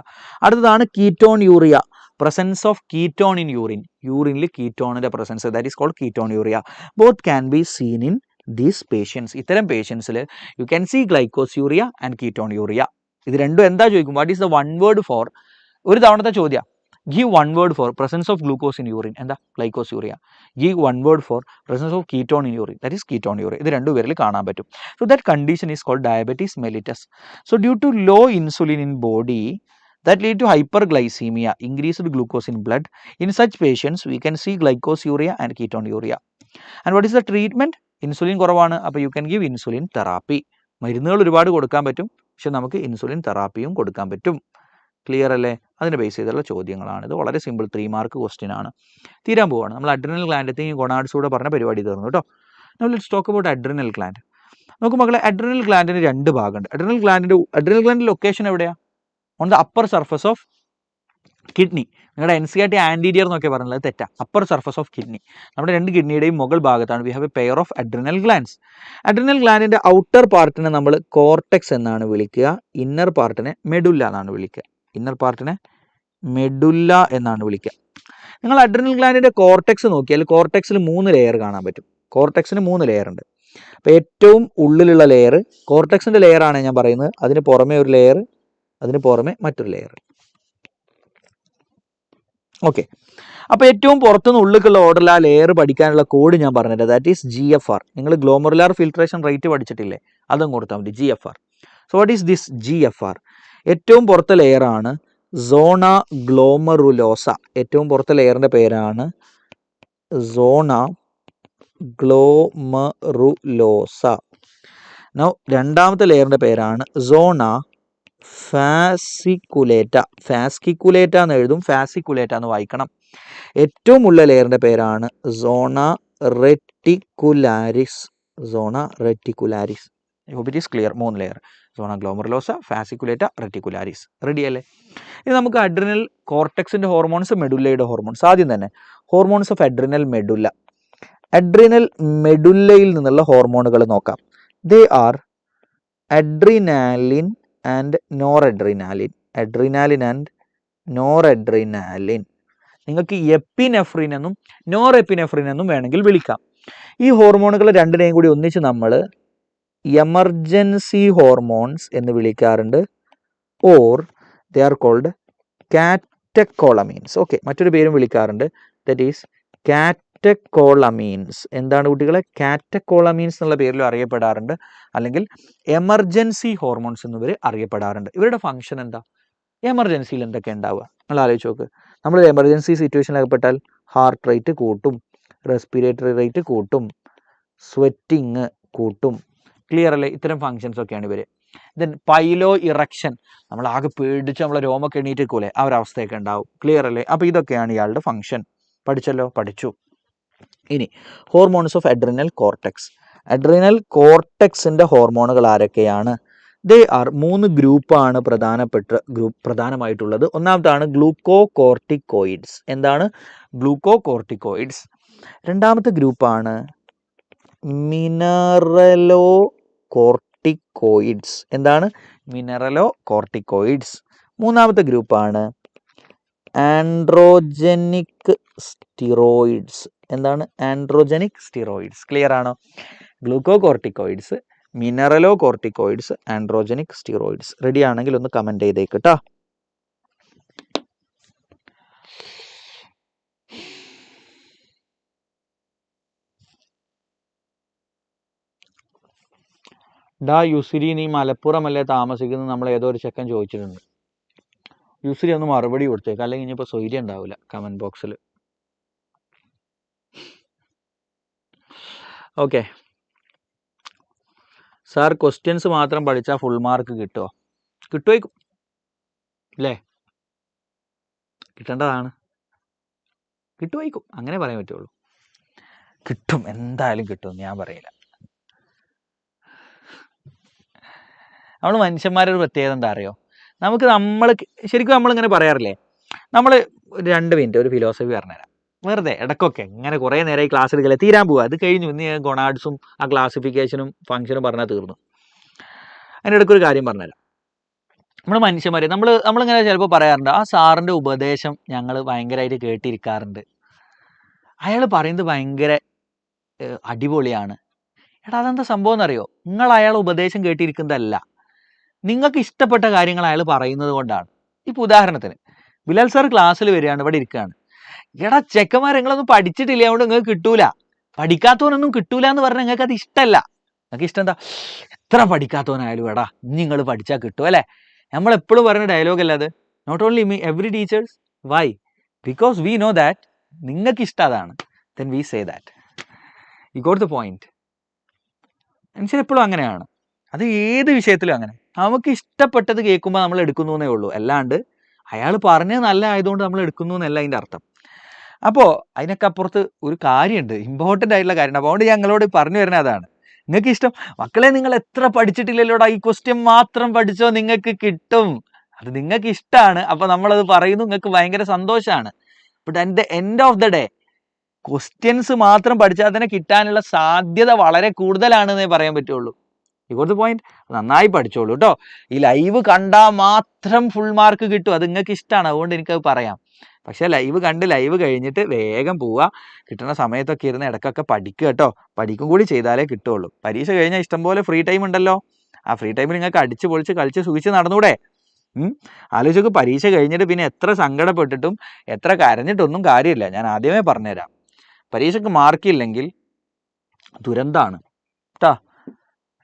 അടുത്തതാണ് ketonuria. Presence of ketone in urine, യൂറിനിൽ കീറ്റോണിൻ്റെ presence, that is called ketonuria. Both can be seen in these patients. ഇത്തരം പേഷ്യൻസിൽ you can see glycosuria and ketonuria. ഇത് രണ്ടും എന്താ ചോദിക്കും? What is the one word for? ഒരു തവണത്തെ ചോദ്യം. Give one word for presence of glucose in urine. എന്താ? ഗ്ലൈക്കോസ്യൂറിയ. Give one word for presence of ketone in urine. That is ketone urea. ഇത് രണ്ടു പേരിൽ കാണാൻ പറ്റും. So that condition is called diabetes mellitus. So due to low insulin in body, that lead to hyperglycemia, increased glucose in blood. In such patients, we can see glycosuria and ketone urea. And what is the treatment? Insulin കുറവാണ്, അപ്പോൾ you can give insulin therapy. മരുന്നുകൾ ഒരുപാട് കൊടുക്കാൻ പറ്റും, പക്ഷെ നമുക്ക് insulin തെറാപ്പിയും കൊടുക്കാൻ പറ്റും. ക്ലിയർ അല്ലേ? അതിനെ ബേസ് ചെയ്തുള്ള ചോദ്യങ്ങളാണ്. ഇത് വളരെ സിമ്പിൾ 3 മാർക്ക് ക്വസ്റ്റ്യൻ ആണ്. തീരാൻ പോവാണ്. നമ്മൾ അഡ്രിനൽ ഗ്ലാൻഡത്തെയും ഗൊണാഡ്സ് കൂടെ പറഞ്ഞ പരിപാടി തീർന്നു കേട്ടോ. നമ്മൾ let's talk about adrenal gland. നോക്കൂ മക്കളെ, അഡ്രിനൽ ഗ്ലാൻഡിന് 2 ഭാഗമുണ്ട്. അഡ്രിനൽ ഗ്ലാൻഡിൻ്റെ ലൊക്കേഷൻ എവിടെയാണ്? On the upper surface of kidney. നിങ്ങളുടെ NCERT ആൻറ്റീരിയർ എന്നൊക്കെ പറഞ്ഞത് തെറ്റാ. അപ്പർ സർഫസ് ഓഫ് കിഡ്നി, നമ്മുടെ 2 കിഡ്നിയുടെയും മുകൾ ഭാഗത്താണ് we have a pair of adrenal glands. Adrenal ഗ്ലാൻഡിൻ്റെ ഔട്ടർ പാർട്ടിനെ നമ്മൾ കോർട്ടെക്സ് എന്നാണ് വിളിക്കുക, ഇന്നർ പാർട്ടിനെ മെഡുല്ല എന്നാണ് വിളിക്കുക. ഇന്നർ പാർട്ടിനെ മെഡുല്ല എന്നാണ് വിളിക്കുക. നിങ്ങൾ അഡ്രിനൽ ഗ്ലാൻഡിൻ്റെ കോർട്ടെക്സ് നോക്കിയാൽ കോർട്ടെക്സിൽ 3 ലെയർ കാണാൻ പറ്റും. കോർട്ടെക്സിന് 3 ലെയർ ഉണ്ട്. അപ്പോൾ ഏറ്റവും ഉള്ളിലുള്ള ലെയർ കോർട്ടെക്സിൻ്റെ ലെയറാണ് ഞാൻ പറയുന്നത്. അതിന് പുറമെ ഒരു ലെയർ, അതിന് പുറമെ മറ്റൊരു ലെയർ. ഓക്കെ, അപ്പോൾ ഏറ്റവും പുറത്തുനിന്ന് ഉള്ളിലേക്കുള്ള ഓർഡറിൽ ആ ലെയർ പഠിക്കാനുള്ള കോഡ് ഞാൻ പറഞ്ഞിട്ടുണ്ട്. That is GFR. നിങ്ങൾ ഗ്ലോമറുലാർ ഫിൽട്രേഷൻ റേറ്റ് പഠിച്ചിട്ടില്ലേ? അതും കൊടുത്താൽ മതി, GFR. So what is this GFR? ഏറ്റവും പുറത്തെ ലെയറാണ് സോണ ഗ്ലോമറുലോസ. ഏറ്റവും പുറത്തെ ലെയറിൻ്റെ പേരാണ് സോണ ഗ്ലോമറുലോസ. നൗ രണ്ടാമത്തെ ലെയറിൻ്റെ പേരാണ് സോണ ഫാസിക്കുലേറ്റ. ഫാസ്കിക്കുലേറ്റ എന്ന് എഴുതും, ഫാസിക്കുലേറ്റ എന്ന് വായിക്കണം. ഏറ്റവും ഉള്ള ലെയറിൻ്റെ പേരാണ് zona reticularis. Zona reticularis. Hope it is clear. 3 layer: zona glomerulosa, fasciculata, reticularis. Ready അല്ലേ? ഇനി നമുക്ക് അഡ്രിനൽ കോർട്ടെക്സിൻ്റെ ഹോർമോൺസ്, മെഡുല്ലയുടെ ഹോർമോൺസ്. ആദ്യം തന്നെ hormones of adrenal medulla. Adrenal മെഡുല്ലയിൽ നിന്നുള്ള ഹോർമോണുകൾ നോക്കാം. They are adrenaline and noradrenaline. Adrenaline and noradrenaline. നിങ്ങൾക്ക് എപ്പിനെഫ്രിൻ എന്നും നോർ എപ്പിനെഫ്രിൻ എന്നും വേണമെങ്കിൽ വിളിക്കാം. ഈ ഹോർമോണുകൾ രണ്ടിനെയും കൂടി ഒന്നിച്ച് നമ്മൾ എമർജൻസി ഹോർമോൺസ് എന്ന് വിളിക്കാറുണ്ട്. Or they are called catecholamines. Okay, മറ്റൊരു പേരും വിളിക്കാറുണ്ട്, ദറ്റ് ഈസ് കാറ്റക്കോളമീൻസ്. എന്താണ് കുട്ടികളെ? കാറ്റക്കോളമീൻസ് എന്നുള്ള പേരിലും അറിയപ്പെടാറുണ്ട്, അല്ലെങ്കിൽ എമർജൻസി ഹോർമോൺസ് എന്നിവർ അറിയപ്പെടാറുണ്ട്. ഇവരുടെ ഫംഗ്ഷൻ എന്താ? എമർജൻസിയിൽ എന്തൊക്കെ ഉണ്ടാവുക നിങ്ങൾ ആലോചിച്ച് നോക്ക്. നമ്മൾ എമർജൻസി സിറ്റുവേഷനിൽ അകപ്പെട്ടാൽ ഹാർട്ട് റേറ്റ് കൂട്ടും, റെസ്പിറേറ്ററി റേറ്റ് കൂട്ടും, സ്വെറ്റിങ് കൂട്ടും. ക്ലിയർ അല്ലേ? ഇത്തരം ഫങ്ഷൻസ് ഒക്കെയാണ് ഇവർ. ദെൻ പൈലോ ഇറക്ഷൻ, നമ്മൾ ആകെ പേടിച്ച് നമ്മളെ രോമൊക്കെ എണീറ്റേക്കൂലേ, ആ ഒരു അവസ്ഥയൊക്കെ ഉണ്ടാവും. ക്ലിയർ അല്ലേ? അപ്പോൾ ഇതൊക്കെയാണ് ഇയാളുടെ ഫങ്ഷൻ. പഠിച്ചല്ലോ? പഠിച്ചു. ഇനി hormones of adrenal cortex. Adrenal കോർട്ടെക്സിൻ്റെ ഹോർമോണുകൾ ആരൊക്കെയാണ്? ദേ ആർ 3 ഗ്രൂപ്പാണ് പ്രധാനമായിട്ടുള്ളത്. ഒന്നാമതാണ് ഗ്ലൂക്കോകോർട്ടിക്കോയിഡ്സ്. എന്താണ്? ഗ്ലൂക്കോകോർട്ടിക്കോയിഡ്സ്. രണ്ടാമത്തെ ഗ്രൂപ്പാണ് മിനറലോ കോർട്ടിക്കോയിഡ്സ്. എന്താണ്? Mineralocorticoids. മൂന്നാമത്തെ ഗ്രൂപ്പാണ് ആൻഡ്രോജനിക് സ്റ്റിറോയിഡ്സ്. എന്താണ്? Androgenic steroids. ക്ലിയർ ആണോ? Glucocorticoids, mineralocorticoids, androgenic steroids. Ready ആണെങ്കിൽ ഒന്ന് കമൻറ്റ് ചെയ്തേക്ക് കേട്ടോ. യുസിരി, നീ മലപ്പുറമല്ലേ താമസിക്കുന്നത്? നമ്മൾ ഏതോ ഒരു ചെക്കൻ ചോദിച്ചിട്ടുണ്ട്. യൂസ്വലി ഒന്ന് മറുപടി കൊടുത്തേക്ക്, അല്ലെങ്കിൽ ഇനിയിപ്പോൾ സ്വൈര്യം ഉണ്ടാവില്ല കമൻറ്റ് ബോക്സിൽ. ഓക്കെ സാർ, ക്വസ്റ്റ്യൻസ് മാത്രം പഠിച്ചാൽ ഫുൾ മാർക്ക് കിട്ടുമോ? കിട്ടുമായിരിക്കും അല്ലേ? കിട്ടേണ്ടതാണ്. കിട്ടുമായിരിക്കും, അങ്ങനെ പറയാൻ പറ്റുള്ളൂ. കിട്ടും, എന്തായാലും കിട്ടും, ഞാൻ പറയില്ല. നമ്മൾ മനുഷ്യന്മാരുടെ ഒരു പ്രത്യേകത എന്താ അറിയോ? നമ്മൾ ശരിക്കും നമ്മളിങ്ങനെ പറയാറില്ലേ, നമ്മൾ 2 മിനിറ്റ് ഒരു ഫിലോസഫി പറഞ്ഞുതരാം വെറുതെ ഇടയ്ക്കൊക്കെ. ഇങ്ങനെ കുറേ നേരമായി ക്ലാസ് എടുക്കല്ലേ, തീരാൻ പോവുക, അത് കഴിഞ്ഞു ഇന്ന് ഞാൻ ഗൊണാഡ്സും ആ ക്ലാസിഫിക്കേഷനും ഫംഗ്ഷനും പറഞ്ഞാൽ തീർന്നു. അതിൻ്റെ ഇടയ്ക്കൊരു കാര്യം പറഞ്ഞുതരാം. നമ്മൾ മനുഷ്യന്മാർ നമ്മളിങ്ങനെ ചിലപ്പോൾ പറയാറുണ്ട്, ആ സാറിൻ്റെ ഉപദേശം ഞങ്ങൾ ഭയങ്കരമായിട്ട് കേട്ടിരിക്കാറുണ്ട്, അയാൾ പറയുന്നത് ഭയങ്കര അടിപൊളിയാണ്. എടാ, അതെന്താ സംഭവം എന്നറിയോ? നിങ്ങൾ അയാൾ ഉപദേശം കേട്ടിരിക്കുന്നതല്ല, നിങ്ങൾക്ക് ഇഷ്ടപ്പെട്ട കാര്യങ്ങൾ അയാൾ പറയുന്നത് കൊണ്ടാണ്. ഇപ്പോൾ ഉദാഹരണത്തിന് ബിലാൽ സാർ ക്ലാസ്സിൽ വരികയാണ്, ഇവിടെ ഇരിക്കുകയാണ്. എടാ ചെക്കന്മാർ, നിങ്ങളൊന്നും പഠിച്ചിട്ടില്ല, അതുകൊണ്ട് നിങ്ങൾക്ക് കിട്ടൂല, പഠിക്കാത്തവനൊന്നും കിട്ടൂല എന്ന് പറഞ്ഞാൽ നിങ്ങൾക്ക് അത് ഇഷ്ടമല്ല. നിങ്ങൾക്ക് ഇഷ്ടം എന്താ? എത്ര പഠിക്കാത്തവനായാലും എടാ നിങ്ങൾ പഠിച്ചാൽ കിട്ടും അല്ലേ? നമ്മളെപ്പോഴും പറയുന്ന ഡയലോഗ് അല്ല അത്? Not only me, every teachers. Why? Because we know that നിങ്ങൾക്ക് ഇഷ്ടം അതാണ്. Then we say that. You got the point. മനുഷ്യരെപ്പോഴും അങ്ങനെയാണ്, അത് ഏത് വിഷയത്തിലും അങ്ങനെ. നമുക്ക് ഇഷ്ടപ്പെട്ടത് കേൾക്കുമ്പോൾ നമ്മൾ എടുക്കുന്നു എന്നേ ഉള്ളൂ, അല്ലാണ്ട് അയാൾ പറഞ്ഞത് നല്ല ആയതുകൊണ്ട് നമ്മൾ എടുക്കുന്നു എന്നല്ല അതിൻ്റെ അർത്ഥം. അപ്പോൾ അതിനൊക്കെ അപ്പുറത്ത് ഒരു കാര്യമുണ്ട്, ഇമ്പോർട്ടൻ്റ് ആയിട്ടുള്ള കാര്യമുണ്ട്. അപ്പോൾ അതുകൊണ്ട് ഞങ്ങളോട് പറഞ്ഞു വരുന്നത് അതാണ്. നിങ്ങൾക്ക് ഇഷ്ടം, മക്കളെ നിങ്ങൾ എത്ര പഠിച്ചിട്ടില്ലല്ലോടാ, ഈ ക്വസ്റ്റ്യൻ മാത്രം പഠിച്ചോ, നിങ്ങൾക്ക് കിട്ടും. അത് നിങ്ങൾക്ക് ഇഷ്ടമാണ്, അപ്പോൾ നമ്മളത് പറയുന്നു, നിങ്ങൾക്ക് ഭയങ്കര സന്തോഷമാണ്. But at the end of the day questions മാത്രം പഠിച്ചാൽ തന്നെ കിട്ടാനുള്ള സാധ്യത വളരെ കൂടുതലാണെന്നേ പറയാൻ പറ്റുള്ളൂ. ഇങ്ങോട്ട് പോയിന്റ്, നന്നായി പഠിച്ചോളൂ കേട്ടോ. ഈ ലൈവ് കണ്ടാൽ മാത്രം ഫുൾ മാർക്ക് കിട്ടും, അത് നിങ്ങൾക്ക് ഇഷ്ടമാണ്, അതുകൊണ്ട് എനിക്കത് പറയാം. പക്ഷേ ലൈവ് കണ്ട് ലൈവ് കഴിഞ്ഞിട്ട് വേഗം പോവുക. കിട്ടുന്ന സമയത്തൊക്കെ ഇരുന്ന് ഇടയ്ക്കൊക്കെ പഠിക്കുക കേട്ടോ. പഠിക്കും കൂടി ചെയ്താലേ കിട്ടുള്ളൂ. പരീക്ഷ കഴിഞ്ഞാൽ ഇഷ്ടംപോലെ ഫ്രീ ടൈം ഉണ്ടല്ലോ. ആ ഫ്രീ ടൈമിൽ നിങ്ങൾക്ക് അടിച്ച് പൊളിച്ച് കളിച്ച് സുഖിച്ച് നടന്നൂടെ? ആലോചിച്ചൊക്കെ, പരീക്ഷ കഴിഞ്ഞിട്ട് പിന്നെ എത്ര സങ്കടപ്പെട്ടിട്ടും എത്ര കരഞ്ഞിട്ടൊന്നും കാര്യമില്ല. ഞാൻ ആദ്യമേ പറഞ്ഞുതരാം, പരീക്ഷയ്ക്ക് മാർക്കില്ലെങ്കിൽ ദുരന്താണ് കേട്ടോ.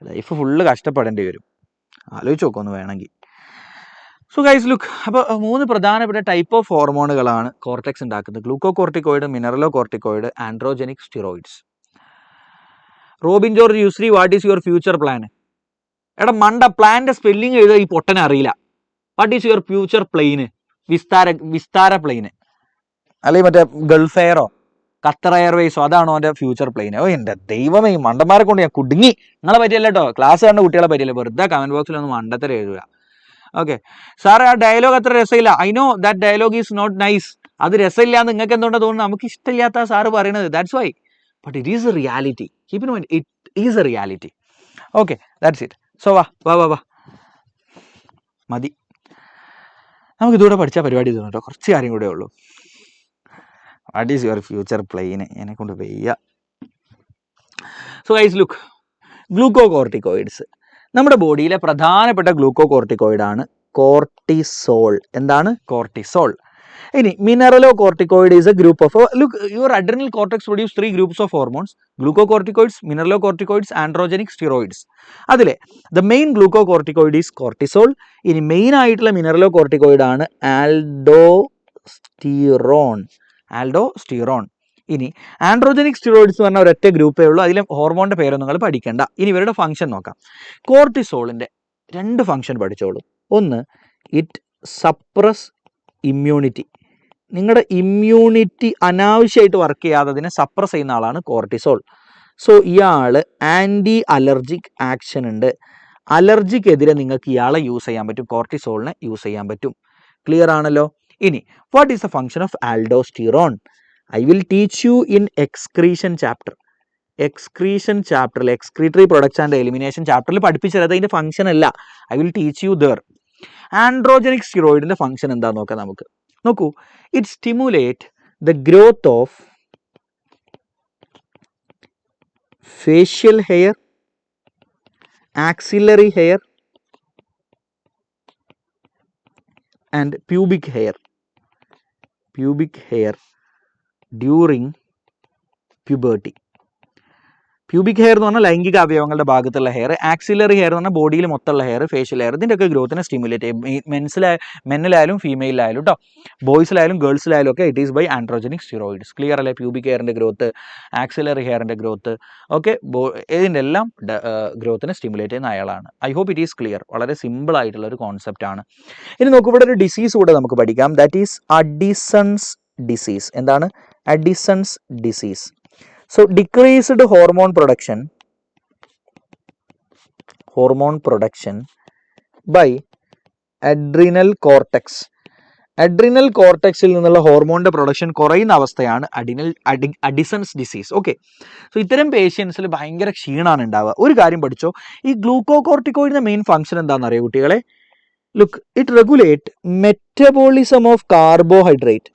ലൈഫ് ഫുള്ള് കഷ്ടപ്പെടേണ്ടി വരും. ആലോചിച്ച് നോക്കൊന്ന് വേണമെങ്കിൽ. സോ ഗൈസ് ലുക്ക്, അപ്പോൾ 3 പ്രധാനപ്പെട്ട ടൈപ്പ് ഓഫ് ഹോർമോണുകളാണ് കോർട്ടെക്സ് ഉണ്ടാക്കുന്നത്: glucocorticoid, mineralocorticoid, androgenic steroids. Robin George usually, what is your future plan? എടാ മണ്ട, പ്ലാന്റെ സ്പെല്ലിങ് എഴുതാ ഈ പൊട്ടനെ അറിയില്ല. What is your future plane? Vistara plane, അല്ലെങ്കിൽ മറ്റേ ഗൾഫ് എയറോ ഖത്തർ എയർവേസോ, അതാണോ അവൻ്റെ ഫ്യൂച്ചർ പ്ലെയിൻ? ഓ എൻ്റെ ദൈവമേ, ഈ മണ്ടന്മാരെ കൊണ്ട് ഞാൻ കുടുങ്ങി. നിങ്ങളെ പറ്റിയല്ല കേട്ടോ, ക്ലാസ് കണ്ട കുട്ടികളെ പറ്റിയല്ല. വെറുതെ കമൻറ്റ് ബോക്സിൽ ഒന്ന് മണ്ടത്തരം എഴുതുക. ഓക്കെ സാർ, ആ ഡയലോഗ് അത്ര രസമില്ല. I know that dialogue is not nice. അത് രസമില്ല എന്ന് നിങ്ങൾക്ക് എന്തുകൊണ്ടാണ് തോന്നുന്നത്? നമുക്ക് ഇഷ്ടമില്ലാത്ത സാറ് പറയുന്നത്, that's why. But it is A reality. Keep in mind, it is A reality. Okay, that's it. So വാ മതി, നമുക്ക് ഇതുകൂടെ പഠിച്ചാൽ പരിപാടി തോന്നും കേട്ടോ. കുറച്ച് കാര്യം കൂടെ ഉള്ളൂ. What is your future plane? എന്നെ കൊണ്ട് വയ്യ. So guys look, glucocorticoids. നമ്മുടെ ബോഡിയിലെ പ്രധാനപ്പെട്ട ഗ്ലൂക്കോകോർട്ടിക്കോയിഡാണ് കോർട്ടിസോൾ. എന്താണ്? കോർട്ടിസോൾ. ഇനി mineralocorticoid is a group of, look, your adrenal cortex produce 3 groups of hormones: glucocorticoids, mineralocorticoids, androgenic steroids. അതിലെ the main glucocorticoid is cortisol. ഇനി മെയിൻ ആയിട്ടുള്ള mineralocorticoid ആണ് ആൽഡോസ്റ്റിറോൺ. ഇനി ആൻഡ്രോജനിക് സ്റ്റിറോയിഡ്സ് എന്ന് പറഞ്ഞാൽ ഒരൊറ്റ ഗ്രൂപ്പേ ഉള്ളൂ. അതിലെ ഹോർമോണിൻ്റെ പേരൊന്നും നിങ്ങൾ പഠിക്കേണ്ട. ഇനി ഇവരുടെ ഫംഗ്ഷൻ നോക്കാം. കോർട്ടിസോളിൻ്റെ 2 ഫംഗ്ഷൻ പഠിച്ചോളൂ. ഒന്ന്, ഇറ്റ് സപ്രസ് ഇമ്മ്യൂണിറ്റി. നിങ്ങളുടെ ഇമ്മ്യൂണിറ്റി അനാവശ്യമായിട്ട് വർക്ക് ചെയ്യാതെ അതിനെ സപ്രസ് ചെയ്യുന്ന ആളാണ് കോർട്ടിസോൾ. സോ ഇയാൾ ആൻറ്റി അലർജിക് ആക്ഷൻ ഉണ്ട്. അലർജിക്കെതിരെ നിങ്ങൾക്ക് ഇയാളെ യൂസ് ചെയ്യാൻ പറ്റും, കോർട്ടിസോളിനെ യൂസ് ചെയ്യാൻ പറ്റും. ക്ലിയർ ആണല്ലോ? ഇനി what is the function of aldosterone? I will teach you in excretion chapter. Excretion ചാപ്റ്ററിൽ, എക്സ്ക്രീറ്ററി പ്രൊഡക്ട്സ് ആൻഡ് എലിമിനേഷൻ ചാപ്റ്ററിൽ പഠിപ്പിച്ചത് അതിൻ്റെ ഫംഗ്ഷൻ അല്ല. I will teach you there. Androgenic സ്റ്റിറോയിഡിൻ്റെ ഫംഗ്ഷൻ എന്താണെന്ന് നോക്കാം നമുക്ക്. നോക്കൂ, it stimulate the growth of facial hair, axillary hair and pubic hair during puberty. Pubic hair എന്ന് പറഞ്ഞാൽ ലൈംഗിക അവയവങ്ങളുടെ ഭാഗത്തുള്ള ഹെയർ, ആക്സിലറി ഹെയർ എന്ന് പറഞ്ഞാൽ ബോഡിയിൽ മൊത്തമുള്ള ഹെയർ, ഫേഷ്യൽ ഹെയർ, ഇതിൻ്റെയൊക്കെ ഗ്രോത്തിനെ സ്റ്റിമുലേറ്റ് ചെയ്യും. മെന്നിലായാലും ഫീമെയിലായാലും കേട്ടോ, ബോയ്സിലായാലും ഗേൾസിലായാലും ഒക്കെ it is by androgenic steroids. Clear അല്ലേ? പ്യൂബിക് ഹെയറിൻ്റെ ഗ്രോത്ത്, ആക്സിലറി ഹെയറിൻ്റെ ഗ്രോത്ത് ഒക്കെ ഇതിൻ്റെ എല്ലാം ഗ്രോത്തിനെ സ്റ്റിമുലേറ്റ് ചെയ്യുന്ന അയാളാണ്. I hope it is clear. വളരെ സിമ്പിൾ ആയിട്ടുള്ള ഒരു കോൺസെപ്റ്റ് ആണ്. ഇനി നോക്കൂ, ഇവിടെ ഒരു ഡിസീസ് കൂടെ നമുക്ക് പഠിക്കാം. That is Addison's disease. എന്താണ്? Addison's disease. So decreased hormone production by adrenal cortex. Adrenal കോർട്ടെക്സിൽ നിന്നുള്ള ഹോർമോണിൻ്റെ പ്രൊഡക്ഷൻ കുറയുന്ന അവസ്ഥയാണ് അഡിസൺസ് ഡിസീസ്. ഓക്കെ, സോ ഇത്തരം പേഷ്യൻസിൽ ഭയങ്കര ക്ഷീണമാണ് ഉണ്ടാവുക. ഒരു കാര്യം പഠിച്ചോ, ഈ ഗ്ലൂക്കോകോർട്ടിക്കോയിഡിൻ്റെ മെയിൻ ഫംഗ്ഷൻ എന്താണെന്ന് അറിയോ കുട്ടികളെ? Look, it regulate metabolism of carbohydrate.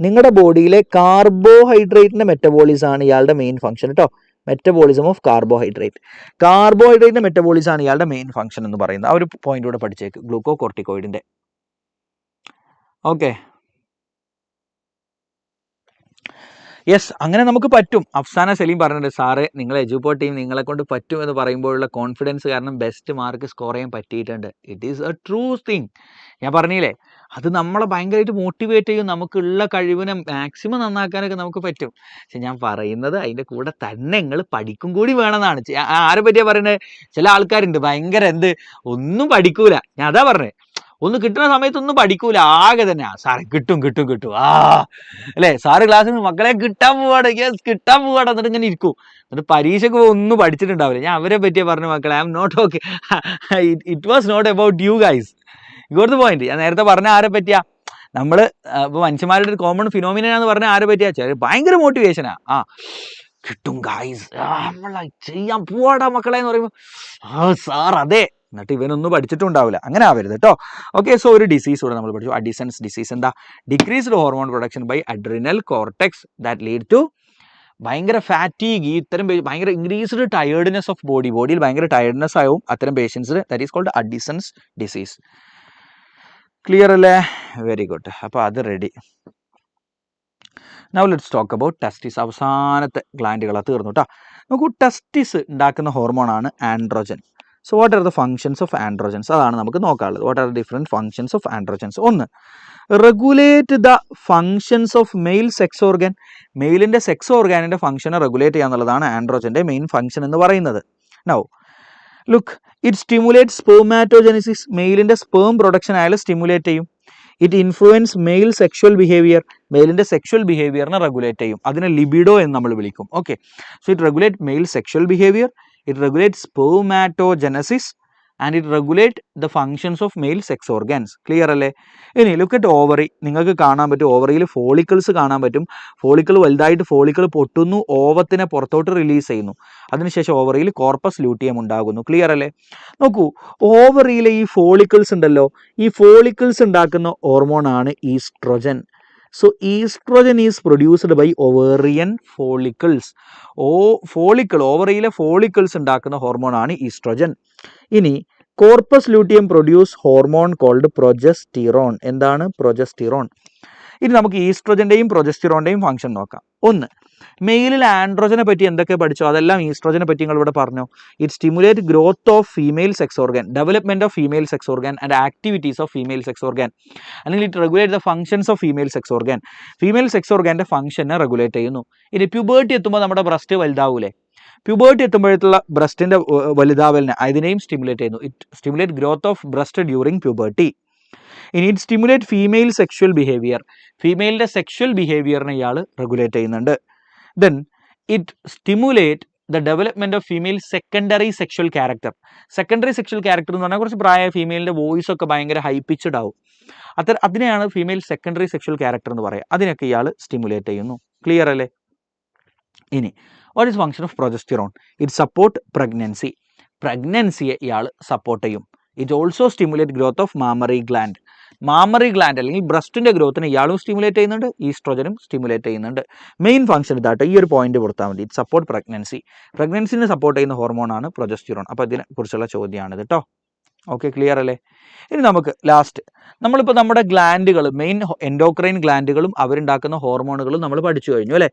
നിങ്ങളുടെ ബോഡിയിലെ കാർബോഹൈഡ്രേറ്റിൻ്റെ മെറ്റബോളിസം ആണ് ഇയാളുടെ മെയിൻ ഫംഗ്ഷൻ കേട്ടോ. മെറ്റബോളിസം ഓഫ് കാർബോഹൈഡ്രേറ്റിൻ്റെ മെറ്റബോളിസം ആണ് ഇയാളുടെ മെയിൻ ഫംഗ്ഷൻ എന്ന് പറയുന്നത്. ആ ഒരു പോയിന്റ് കൂടെ പഠിച്ചേക്ക്, ഗ്ലൂക്കോകോർട്ടിക്കോയിഡിൻ്റെ. ഓക്കെ, യെസ്, അങ്ങനെ നമുക്ക് പറ്റും. അഫ്സാന സലീം പറഞ്ഞിട്ടുണ്ട്, സാറേ നിങ്ങൾ എജുപോർട്ട് ടീം നിങ്ങളെ കൊണ്ട് പറ്റും എന്ന് പറയുമ്പോഴുള്ള കോൺഫിഡൻസ് കാരണം ബെസ്റ്റ് മാർക്ക് സ്കോർ ചെയ്യാൻ പറ്റിയിട്ടുണ്ട്. It is A true thing. ഞാൻ പറഞ്ഞില്ലേ, അത് നമ്മളെ ഭയങ്കരമായിട്ട് മോട്ടിവേറ്റ് ചെയ്യും. നമുക്കുള്ള കഴിവിനെ മാക്സിമം നന്നാക്കാനൊക്കെ നമുക്ക് പറ്റും. പക്ഷെ ഞാൻ പറയുന്നത് അതിൻ്റെ കൂടെ തന്നെ നിങ്ങൾ പഠിക്കും കൂടി വേണമെന്നാണ്. ആരെ പറ്റിയാണ് പറയുന്നത്? ചില ആൾക്കാരുണ്ട് ഭയങ്കര ഒന്നും പഠിക്കൂല. ഞാൻ അതാ പറഞ്ഞത്, ഒന്ന് കിട്ടുന്ന സമയത്തൊന്നും പഠിക്കൂല, ആകെ തന്നെ സാറ് കിട്ടും അല്ലേ, സാറ് ക്ലാസ്സിൽ മക്കളെ കിട്ടാൻ പോവാണ് എന്നിട്ട് ഇങ്ങനെ ഇരിക്കും. എന്നിട്ട് പരീക്ഷയ്ക്ക് ഒന്നും പഠിച്ചിട്ടുണ്ടാവില്ല. ഞാൻ അവരെ പറ്റിയാ പറഞ്ഞു, മക്കളെ I am not okay, it was not about you guys. ഇങ്ങോട്ട് പോയിന്റ് ഞാൻ നേരത്തെ പറഞ്ഞ ആരെ പറ്റിയാ? നമ്മൾ ഇപ്പോൾ മനുഷ്യന്മാരുടെ ഒരു കോമൺ ഫിനോമിനാന്ന് പറഞ്ഞാൽ ആരെ പറ്റിയാ? ഭയങ്കര മോട്ടിവേഷനാ. കിട്ടും ഗൈസ്, നമ്മളെ ചെയ്യാൻ പോവാടാ മക്കളെ എന്ന് പറയുമ്പോൾ സാർ അതെ, എന്നിട്ട് ഇവനൊന്നും പഠിച്ചിട്ടുണ്ടാവില്ല. അങ്ങനെ ആവരുത് കേട്ടോ. ഓക്കെ, സോ ഒരു ഡിസീസ് കൂടെ നമ്മൾ പഠിച്ചു, അഡിസൺസ് ഡിസീസ്. എന്താ? Decreased hormone production by adrenal cortex that lead to ഭയങ്കര ഫാറ്റീഗ്. ഇത്തരം ഭയങ്കര ഇൻക്രീസ്ഡ് ടയേർഡ്നെസ് ഓഫ് ബോഡിയിൽ ഭയങ്കര ടയേർഡ്നെസ് ആവും അത്തരം പേഷ്യൻസിന്. That is called Addison's disease. Clear അല്ലേ? Very good. അപ്പോൾ അത് ready. Now let's talk about testis. അവസാനത്തെ ഗ്ലാൻഡുകളാണ് തീർന്നു കേട്ടോ. നോക്കൂ, ടെസ്റ്റിസ് ഉണ്ടാക്കുന്ന ഹോർമോണാണ് androgen. So what are the functions of androgens? അതാണ് നമുക്ക് നോക്കാനുള്ളത്. What are the different functions of androgens? ഒന്ന്, regulate the functions of male sex organ. മെയിലിൻ്റെ സെക്സ് ഓർഗാനിൻ്റെ ഫംഗ്ഷനെ റെഗുലേറ്റ് ചെയ്യുക എന്നുള്ളതാണ് ആൻഡ്രോജൻ്റെ മെയിൻ ഫംഗ്ഷൻ എന്ന് പറയുന്നത്. Now look, it stimulate spermatogenesis. മെയിലിൻ്റെ സ്പേം പ്രൊഡക്ഷൻ അയാൾ സ്റ്റിമുലേറ്റ് ചെയ്യും. It influence male sexual behaviour. മെയിലിൻ്റെ സെക്ഷൽ ബിഹേവിയറിനെ റെഗുലേറ്റ് ചെയ്യും. അതിനെ ലിബിഡോ എന്ന് നമ്മൾ വിളിക്കും. Okay, so it regulate male sexual behaviour, it regulates spermatogenesis and it regulate the functions of male sex organs. Clear അല്ലേ? ഇനി ലുക്ക് അറ്റ് ഓവറി. നിങ്ങൾക്ക് കാണാൻ പറ്റും, ഓവറിയിൽ ഫോളിക്കിൾസ് കാണാൻ പറ്റും. ഫോളിക്കിൾ വലുതായിട്ട് ഫോളിക്കിൾ പൊട്ടുന്നു, ഓവത്തിനെ പുറത്തോട്ട് റിലീസ് ചെയ്യുന്നു. അതിനുശേഷം ഓവറിയിൽ കോർപ്പസ് ലൂട്ടിയം ഉണ്ടാകുന്നു. ക്ലിയർ അല്ലേ? നോക്കൂ, ഓവറിയിലെ ഈ ഫോളിക്കിൾസ് ഉണ്ടല്ലോ, ഈ ഫോളിക്കിൾസ് ഉണ്ടാക്കുന്ന ഹോർമോണാണ് estrogen. So estrogen is produced by ovarian follicles. ഓവറിയിലെ ഫോളിക്കിൾസ് ഉണ്ടാക്കുന്ന ഹോർമോണാണ് ഈസ്ട്രോജൻ. ഇനി corpus luteum produce hormone called progesterone. എന്താണ് പ്രൊജസ്റ്റിറോൺ? ഇനി നമുക്ക് ഈസ്ട്രോജൻ്റെയും പ്രൊജസ്റ്റിറോണിൻ്റെയും ഫംഗ്ഷൻ നോക്കാം. ഒന്ന്, മെയിലിൽ ആൻഡ്രോജനെ പറ്റി എന്തൊക്കെ പഠിച്ചോ അതെല്ലാം ഈസ്ട്രോജനെ പറ്റി നിങ്ങൾ ഇവിടെ പറഞ്ഞു. It stimulate growth of female sex organ, development of female sex organ and activities of female sex organ. അല്ലെങ്കിൽ it regulate the functions of female sex organ. Female sex ഓർഗാൻ്റെ ഫംഗ്ഷനെ റെഗുലേറ്റ് ചെയ്യുന്നു. ഇനി പ്യൂബേർട്ടി എത്തുമ്പോൾ നമ്മുടെ ബ്രസ്റ്റ് വലുതാവൂലേ? പ്യൂബേർട്ടി എത്തുമ്പോഴത്തുള്ള ബ്രസ്റ്റിൻ്റെ വലുതാവലിനെ അതിനെയും stimulate ചെയ്യുന്നു. It stimulate growth of breast during puberty. ഇനി it stimulate female sexual behaviour. ഫീമെയിലിൻ്റെ സെക്ഷൽ ബിഹേവിയറിനെ ഇയാൾ റെഗുലേറ്റ് ചെയ്യുന്നുണ്ട്. Then it stimulate the development of female secondary sexual character. Secondary sexual character എന്ന് പറഞ്ഞാൽ കുറച്ച് പ്രായമായ ഫീമെയിലിൻ്റെ വോയിസ് ഒക്കെ ഭയങ്കര ഹൈ പിച്ച്ഡ് ആവും. അതിനെയാണ് ഫീമെയിൽ സെക്കൻഡറി സെക്ഷൽ ക്യാരക്ടർ എന്ന് പറയുക. അതിനൊക്കെ ഇയാൾ സ്റ്റിമുലേറ്റ് ചെയ്യുന്നു. ക്ലിയർ അല്ലേ? ഇനി what is function of progesterone? It support pregnancy. പ്രഗ്നൻസിയെ ഇയാൾ സപ്പോർട്ട് ചെയ്യും. It also stimulate growth of mammary gland. Mammary gland അല്ലെങ്കിൽ ബ്രസ്റ്റിൻ്റെ ഗ്രോത്തിനെ ഇയാളും സ്റ്റിമുലേറ്റ് ചെയ്യുന്നുണ്ട്, ഈസ്ട്രോജനും സ്റ്റിമുലേറ്റ് ചെയ്യുന്നുണ്ട്. മെയിൻ ഫംഗ്ഷൻ ഇതാട്ടോ, ഈ ഒരു പോയിന്റ് കൊടുത്താൽ മതി. It support pregnancy. പ്രഗ്നൻസിനെ സപ്പോർട്ട് ചെയ്യുന്ന ഹോർമോണാണ് പ്രൊജസ്റ്റിറോൺ. അപ്പോൾ ഇതിനെക്കുറിച്ചുള്ള ചോദ്യമാണിത് കേട്ടോ. ഓക്കെ, ക്ലിയർ അല്ലേ? ഇനി നമുക്ക് ലാസ്റ്റ് നമ്മളിപ്പോൾ നമ്മുടെ ഗ്ലാൻഡുകൾ, മെയിൻ എൻഡോക്രൈൻ ഗ്ലാൻഡുകളും അവരുണ്ടാക്കുന്ന ഹോർമോണുകളും നമ്മൾ പഠിച്ചു കഴിഞ്ഞു അല്ലേ?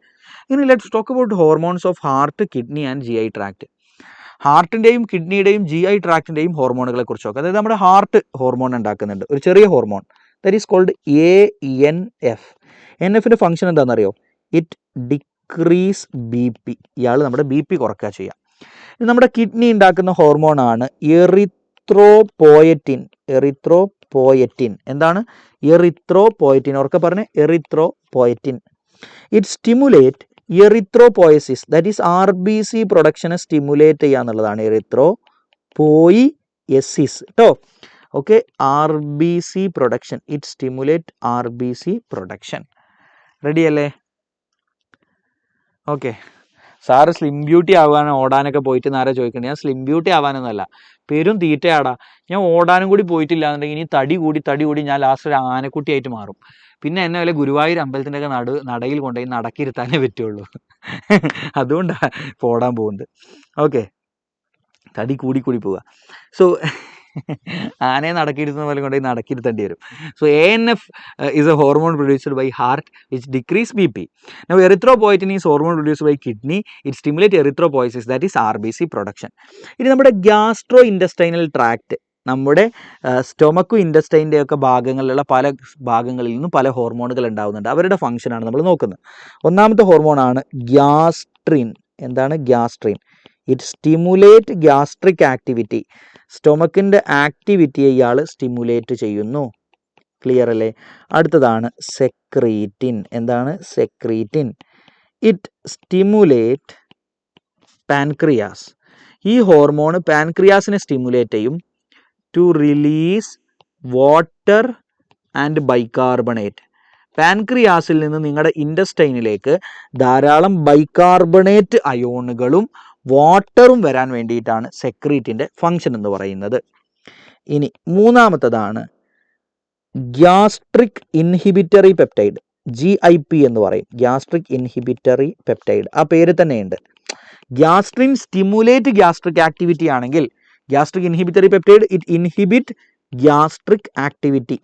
ഇനി let's talk about hormones of heart, kidney and GI tract. ഹാർട്ടിൻ്റെയും കിഡ്നിയുടെയും GI ട്രാക്റ്റിൻ്റെയും ഹോർമോണുകളെ കുറിച്ച് നോക്കാം. അതായത് നമ്മുടെ ഹാർട്ട് ഹോർമോൺ ഉണ്ടാക്കുന്നുണ്ട്, ഒരു ചെറിയ hormone, that is called ANF. NFൻ്റെ ഫംഗ്ഷൻ എന്താണെന്നറിയോ? It decrease BP. ഇയാൾ നമ്മുടെ BP കുറയ്ക്കുക ചെയ്യാം. ഇത് നമ്മുടെ കിഡ്നി ഉണ്ടാക്കുന്ന ഹോർമോണാണ് എറിത്രോപോയറ്റിൻ. എന്താണ് എറിത്രോപോയറ്റിൻ? ഉറക്കെ പറഞ്ഞ്, erythropoietin. It stimulate erythropoiesis, that is RBC പ്രൊഡക്ഷനെ സ്റ്റിമുലേറ്റ് ചെയ്യുക എന്നുള്ളതാണ് എറിത്രോപോയിസിസ് കേട്ടോ. Okay, RBC production, it stimulate RBC production. Ready അല്ലേ? ഓക്കെ, സാറ് സ്ലിം ബ്യൂട്ടി ആവാൻ ഓടാനൊക്കെ പോയിട്ട് നേരെ ചോദിക്കണേ. ഞാൻ സ്ലിം ബ്യൂട്ടി ആവാനൊന്നുമല്ല, പേരും തീറ്റയാടാ. ഞാൻ ഓടാനും കൂടി പോയിട്ടില്ല എന്നുണ്ടെങ്കിൽ ഇനി തടി കൂടി ഞാൻ ലാസ്റ്റ് ഒരു ആനക്കുട്ടിയായിട്ട് മാറും. പിന്നെ എന്നെ വല്ല ഗുരുവായൂർ അമ്പലത്തിൻ്റെ ഒക്കെ നടയിൽ കൊണ്ടുപോയി നടക്കിരുത്താനേ പറ്റുള്ളൂ. അതുകൊണ്ടാണ് ഇപ്പോൾ ഓടാൻ പോകുന്നത്. ഓക്കെ, തടി കൂടി പോവുക. സോ ആനയെ നടക്കിയിരുത്തുന്ന പോലെ കൊണ്ടുപോയി നടക്കിരുത്തേണ്ടി വരും. So ANF is a hormone produced by heart which decrease BP. Now erythropoietin is hormone produced by kidney. It stimulates erythropoiesis, that is RBC production. ഇനി നമ്മുടെ ഗ്യാസ്ട്രോ ഇൻറ്റസ്റ്റൈനൽ ട്രാക്ട്, നമ്മുടെ സ്റ്റൊമക്കും ഇൻറ്റസ്റ്റൈൻ്റെ ഒക്കെ ഭാഗങ്ങളിലുള്ള പല ഭാഗങ്ങളിൽ നിന്നും പല ഹോർമോണുകൾ ഉണ്ടാകുന്നുണ്ട്. അവരുടെ ഫംഗ്ഷനാണ് നമ്മൾ നോക്കുന്നത്. ഒന്നാമത്തെ ഹോർമോണാണ് ഗ്യാസ്ട്രിൻ. എന്താണ് gastrin? It stimulate gastric activity. സ്റ്റൊമക്കിൻ്റെ ആക്ടിവിറ്റിയെ ഇയാൾ സ്റ്റിമുലേറ്റ് ചെയ്യുന്നു. ക്ലിയർ അല്ലേ? അടുത്തതാണ് സെക്രീറ്റിൻ. എന്താണ് സെക്രീറ്റിൻ? It stimulate pancreas. ഈ ഹോർമോൺ പാൻക്രിയാസിനെ സ്റ്റിമുലേറ്റ് ചെയ്യും to release water and bicarbonate. പാൻക്രിയാസിൽ നിന്ന് നിങ്ങളുടെ ഇൻറ്റസ്റ്റൈനിലേക്ക് ധാരാളം ബൈകാർബണേറ്റ് അയോണുകളും വാട്ടറും വരാൻ വേണ്ടിയിട്ടാണ് സെക്രീറ്റിൻ്റെ ഫങ്ഷൻ എന്ന് പറയുന്നത്. ഇനി മൂന്നാമത്തതാണ് ഗ്യാസ്ട്രിക് ഇൻഹിബിറ്ററി പെപ്റ്റൈഡ്, GIP എന്ന് പറയും. ഗ്യാസ്ട്രിക് ഇൻഹിബിറ്ററി പെപ്റ്റൈഡ്, ആ പേര് തന്നെയുണ്ട്. ഗ്യാസ്ട്രിൻ സ്റ്റിമുലേറ്റ് ഗ്യാസ്ട്രിക് ആക്ടിവിറ്റി ആണെങ്കിൽ gastric inhibitory peptide it inhibit gastric activity.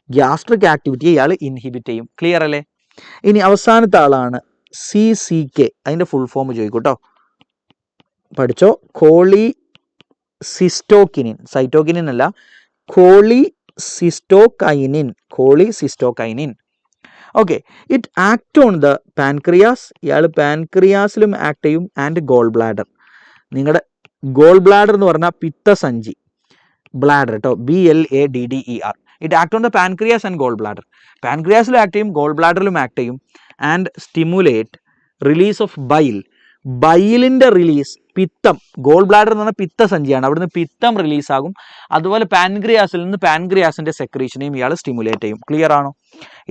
Gastric ആക്ടിവിറ്റിയെ ഇയാൾ ഇൻഹിബിറ്റ് ചെയ്യും. ക്ലിയർ അല്ലേ? ഇനി അവസാനത്തെ ആളാണ് CCK. അതിൻ്റെ ഫുൾ ഫോം ചോദിക്കൂട്ടോ, പഠിച്ചോ. കോളിസിസ്റ്റോക്കിനിൻ, സൈറ്റോക്കിനിൻ അല്ല, cholecystokinin. Okay, it act on the pancreas. ഇയാൾ പാൻക്രിയാസിലും ആക്ട് ചെയ്യും. And gall bladder. നിങ്ങളുടെ ഗോൾ ബ്ലാഡർ എന്ന് പറഞ്ഞാൽ പിത്തസഞ്ചി, ബ്ലാഡർ കേട്ടോ, BLADDER. It act on the pancreas and gall bladder. പാൻക്രിയാസിലും ആക്ട് ചെയ്യും, ഗോൾ ബ്ലാഡറിലും ആക്ട് ചെയ്യും. And stimulate release of bile. ബൈലിൻ്റെ റിലീസ്, പിത്തം, ഗോൾ ബ്ലാഡർ എന്ന് പറഞ്ഞാൽ പിത്തസഞ്ചിയാണ്, അവിടുന്ന് പിത്തം റിലീസാകും. അതുപോലെ പാൻക്രിയാസിൽ നിന്ന് പാൻക്രിയാസിൻ്റെ സെക്രീഷനെയും ഇയാൾ സ്റ്റിമുലേറ്റ് ചെയ്യും. ക്ലിയർ ആണോ?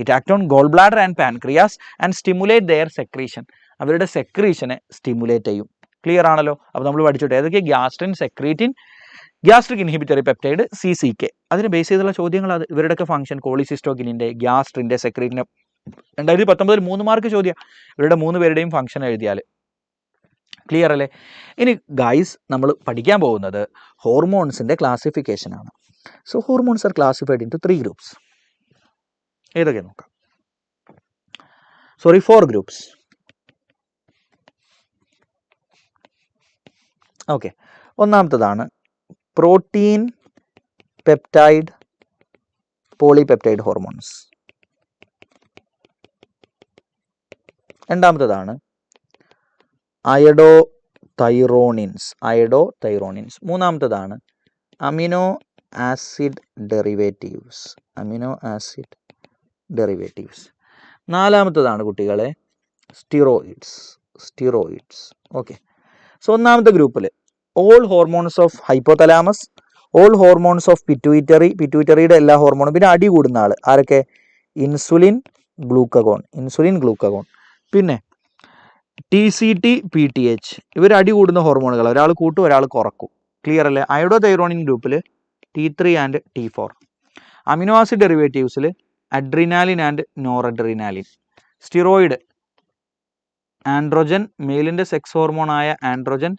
It act on gall bladder and pancreas and stimulate their secretion. അവരുടെ സെക്രീഷനെ സ്റ്റിമുലേറ്റ് ചെയ്യും. ക്ലിയർ ആണല്ലോ? അപ്പോൾ നമ്മൾ പഠിച്ചോട്ടെ ഏതൊക്കെ? Gastrin, secretin, gastric inhibitory peptide, CCK. അതിനെ ബേസ് ചെയ്തുള്ള ചോദ്യങ്ങൾ അത്. ഇവരുടെയൊക്കെ ഫംഗ്ഷൻ കോളിസിസ്റ്റോക്കിനിൻ്റെ, ഗ്യാസ്ട്രിൻ്റെ, സെക്രീറ്റിൻ്റെ 2019 3 മാർക്ക് ചോദ്യം. ഇവരുടെ 3 പേരുടെയും ഫംഗ്ഷൻ എഴുതിയാൽ. ക്ലിയർ അല്ലേ? ഇനി ഗൈസ് നമ്മൾ പഠിക്കാൻ പോകുന്നത് ഹോർമോൺസിൻ്റെ ക്ലാസിഫിക്കേഷനാണ്. So hormones are classified into 3 groups. ഏതൊക്കെ നോക്കാം? 4 ഗ്രൂപ്പ്സ്. ഓക്കെ, ഒന്നാമത്തതാണ് പ്രോട്ടീൻ, പെപ്റ്റൈഡ്, പോളിപെപ്റ്റൈഡ് ഹോർമോൺസ്. രണ്ടാമത്തതാണ് അയഡോതൈറോണിൻസ്. മൂന്നാമത്തതാണ് അമിനോ ആസിഡ് ഡെറിവേറ്റീവ്സ്. നാലാമത്തതാണ് കുട്ടികളെ സ്റ്റിറോയിഡ്സ്. ഓക്കെ, സോ ഒന്നാമത്തെ ഗ്രൂപ്പിൽ all hormones of hypothalamus, all hormones of പിറ്റ്യൂട്ടറിയുടെ എല്ലാ ഹോർമോണും. പിന്നെ അടി കൂടുന്ന ആൾ ആരൊക്കെ? Insulin, glucagon. പിന്നെ TCT, PTH. ഇവർ അടി കൂടുന്ന ഹോർമോണുകൾ, ഒരാൾ കൂട്ടും ഒരാൾ കുറക്കും. ക്ലിയർ അല്ലേ? അയോഡോതൈറോണിൻ ഗ്രൂപ്പിൽ T3 and T4. Amino acid ഡെറിവേറ്റീവ്സിൽ adrenaline and noradrenaline. Steroid androgen, മെയിലിൻ്റെ സെക്സ് ഹോർമോണായ ആൻഡ്രോജൻ,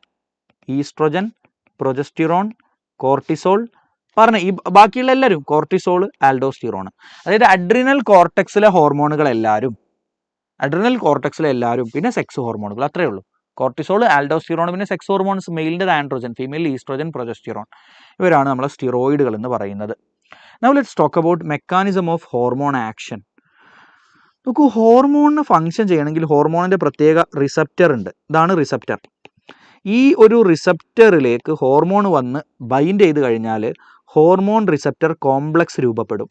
ഈസ്ട്രോജൻ, പ്രൊജസ്റ്റിറോൺ, കോർട്ടിസോൾ, പറഞ്ഞ ഈ ബാക്കിയുള്ള എല്ലാവരും കോർട്ടിസോൾ, ആൽഡോസ്റ്റിറോൺ, അതായത് അഡ്രിനൽ കോർട്ടെക്സിലെ എല്ലാവരും പിന്നെ സെക്സ് ഹോർമോണുകൾ, അത്രയേ ഉള്ളൂ. കോർട്ടിസോൾ, ആൽഡോസ്റ്റിറോൺ, പിന്നെ സെക്സ് ഹോർമോൺസ്, മെയിലിൻ്റെ ആൻഡ്രോജൻ, ഫീമെയിൽ ഈസ്ട്രോജൻ, പ്രൊജസ്റ്റിറോൺ, ഇവരാണ് നമ്മളെ സ്റ്റിറോയിഡുകൾ എന്ന് പറയുന്നത്. Now let's talk about mechanism of hormone action. നോക്കൂ, ഹോർമോണിന് ഫങ്ഷൻ ചെയ്യണമെങ്കിൽ ഹോർമോണിൻ്റെ പ്രത്യേക റിസപ്റ്റർ ഉണ്ട്. ഇതാണ് റിസപ്റ്റർ. ഈ ഒരു റിസപ്റ്ററിലേക്ക് ഹോർമോൺ വന്ന് ബൈൻഡ് ചെയ്ത് കഴിഞ്ഞാൽ ഹോർമോൺ റിസപ്റ്റർ കോംപ്ലക്സ് രൂപപ്പെടും.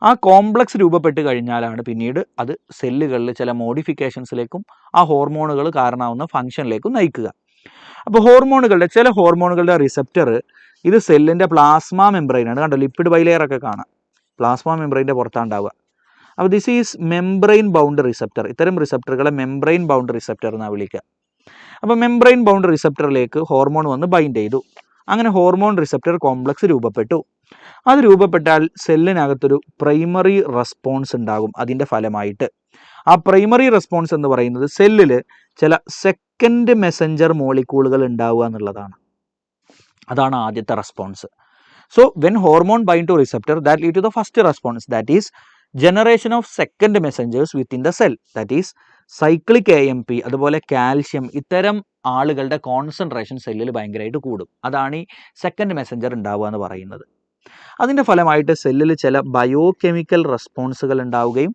ആ കോംപ്ലക്സ് രൂപപ്പെട്ട് കഴിഞ്ഞാലാണ് പിന്നീട് അത് സെല്ലുകളിൽ ചില മോഡിഫിക്കേഷൻസിലേക്കും ആ ഹോർമോണുകൾ കാരണമാവുന്ന ഫംഗ്ഷനിലേക്കും നയിക്കുക. അപ്പോൾ ചില ഹോർമോണുകളുടെ റിസപ്റ്റർ ഇത് സെല്ലിൻ്റെ പ്ലാസ്മ മെംബ്രെയിനാണ്. കണ്ടോ, ലിപ്പിഡ് ബൈലെയർ ഒക്കെ കാണാം, പ്ലാസ്മ മെംബ്രെയിൻ്റെ പുറത്താണ്ടാവുക. അപ്പോൾ this is membrane bound receptor. ഇത്തരം റിസപ്റ്ററുകളെ മെംബ്രെയിൻ ബൗണ്ട് റിസപ്റ്റർ എന്നാണ് വിളിക്കുക. അപ്പോൾ മെംബ്രെയിൻ ബൗണ്ട് റിസപ്റ്ററിലേക്ക് ഹോർമോൺ വന്ന് ബൈൻഡ് ചെയ്തു. അങ്ങനെ ഹോർമോൺ റിസപ്റ്റർ കോംപ്ലക്സ് രൂപപ്പെട്ടു. അത് രൂപപ്പെട്ടാൽ സെല്ലിനകത്തൊരു പ്രൈമറി റെസ്പോൺസ് ഉണ്ടാകും. അതിൻ്റെ ഫലമായിട്ട് ആ പ്രൈമറി റെസ്പോൺസ് എന്ന് പറയുന്നത് സെല്ലിൽ ചില സെക്കൻഡ് മെസ്സഞ്ചർ മോളിക്യൂളുകൾ ഉണ്ടാവുക എന്നുള്ളതാണ്. അതാണ് ആദ്യത്തെ response. So when hormone bind to receptor that lead to the first response, that is generation of second messengers within the cell, that is cyclic AMP, അതുപോലെ കാൽഷ്യം, ഇത്തരം ആളുകളുടെ കോൺസെൻട്രേഷൻ സെല്ലിൽ ഭയങ്കരമായിട്ട് കൂടും. അതാണ് ഈ സെക്കൻഡ് മെസ്സഞ്ചർ ഉണ്ടാവുക എന്ന് പറയുന്നത്. അതിൻ്റെ ഫലമായിട്ട് സെല്ലിൽ ചില ബയോ കെമിക്കൽ റെസ്പോൺസുകൾ ഉണ്ടാവുകയും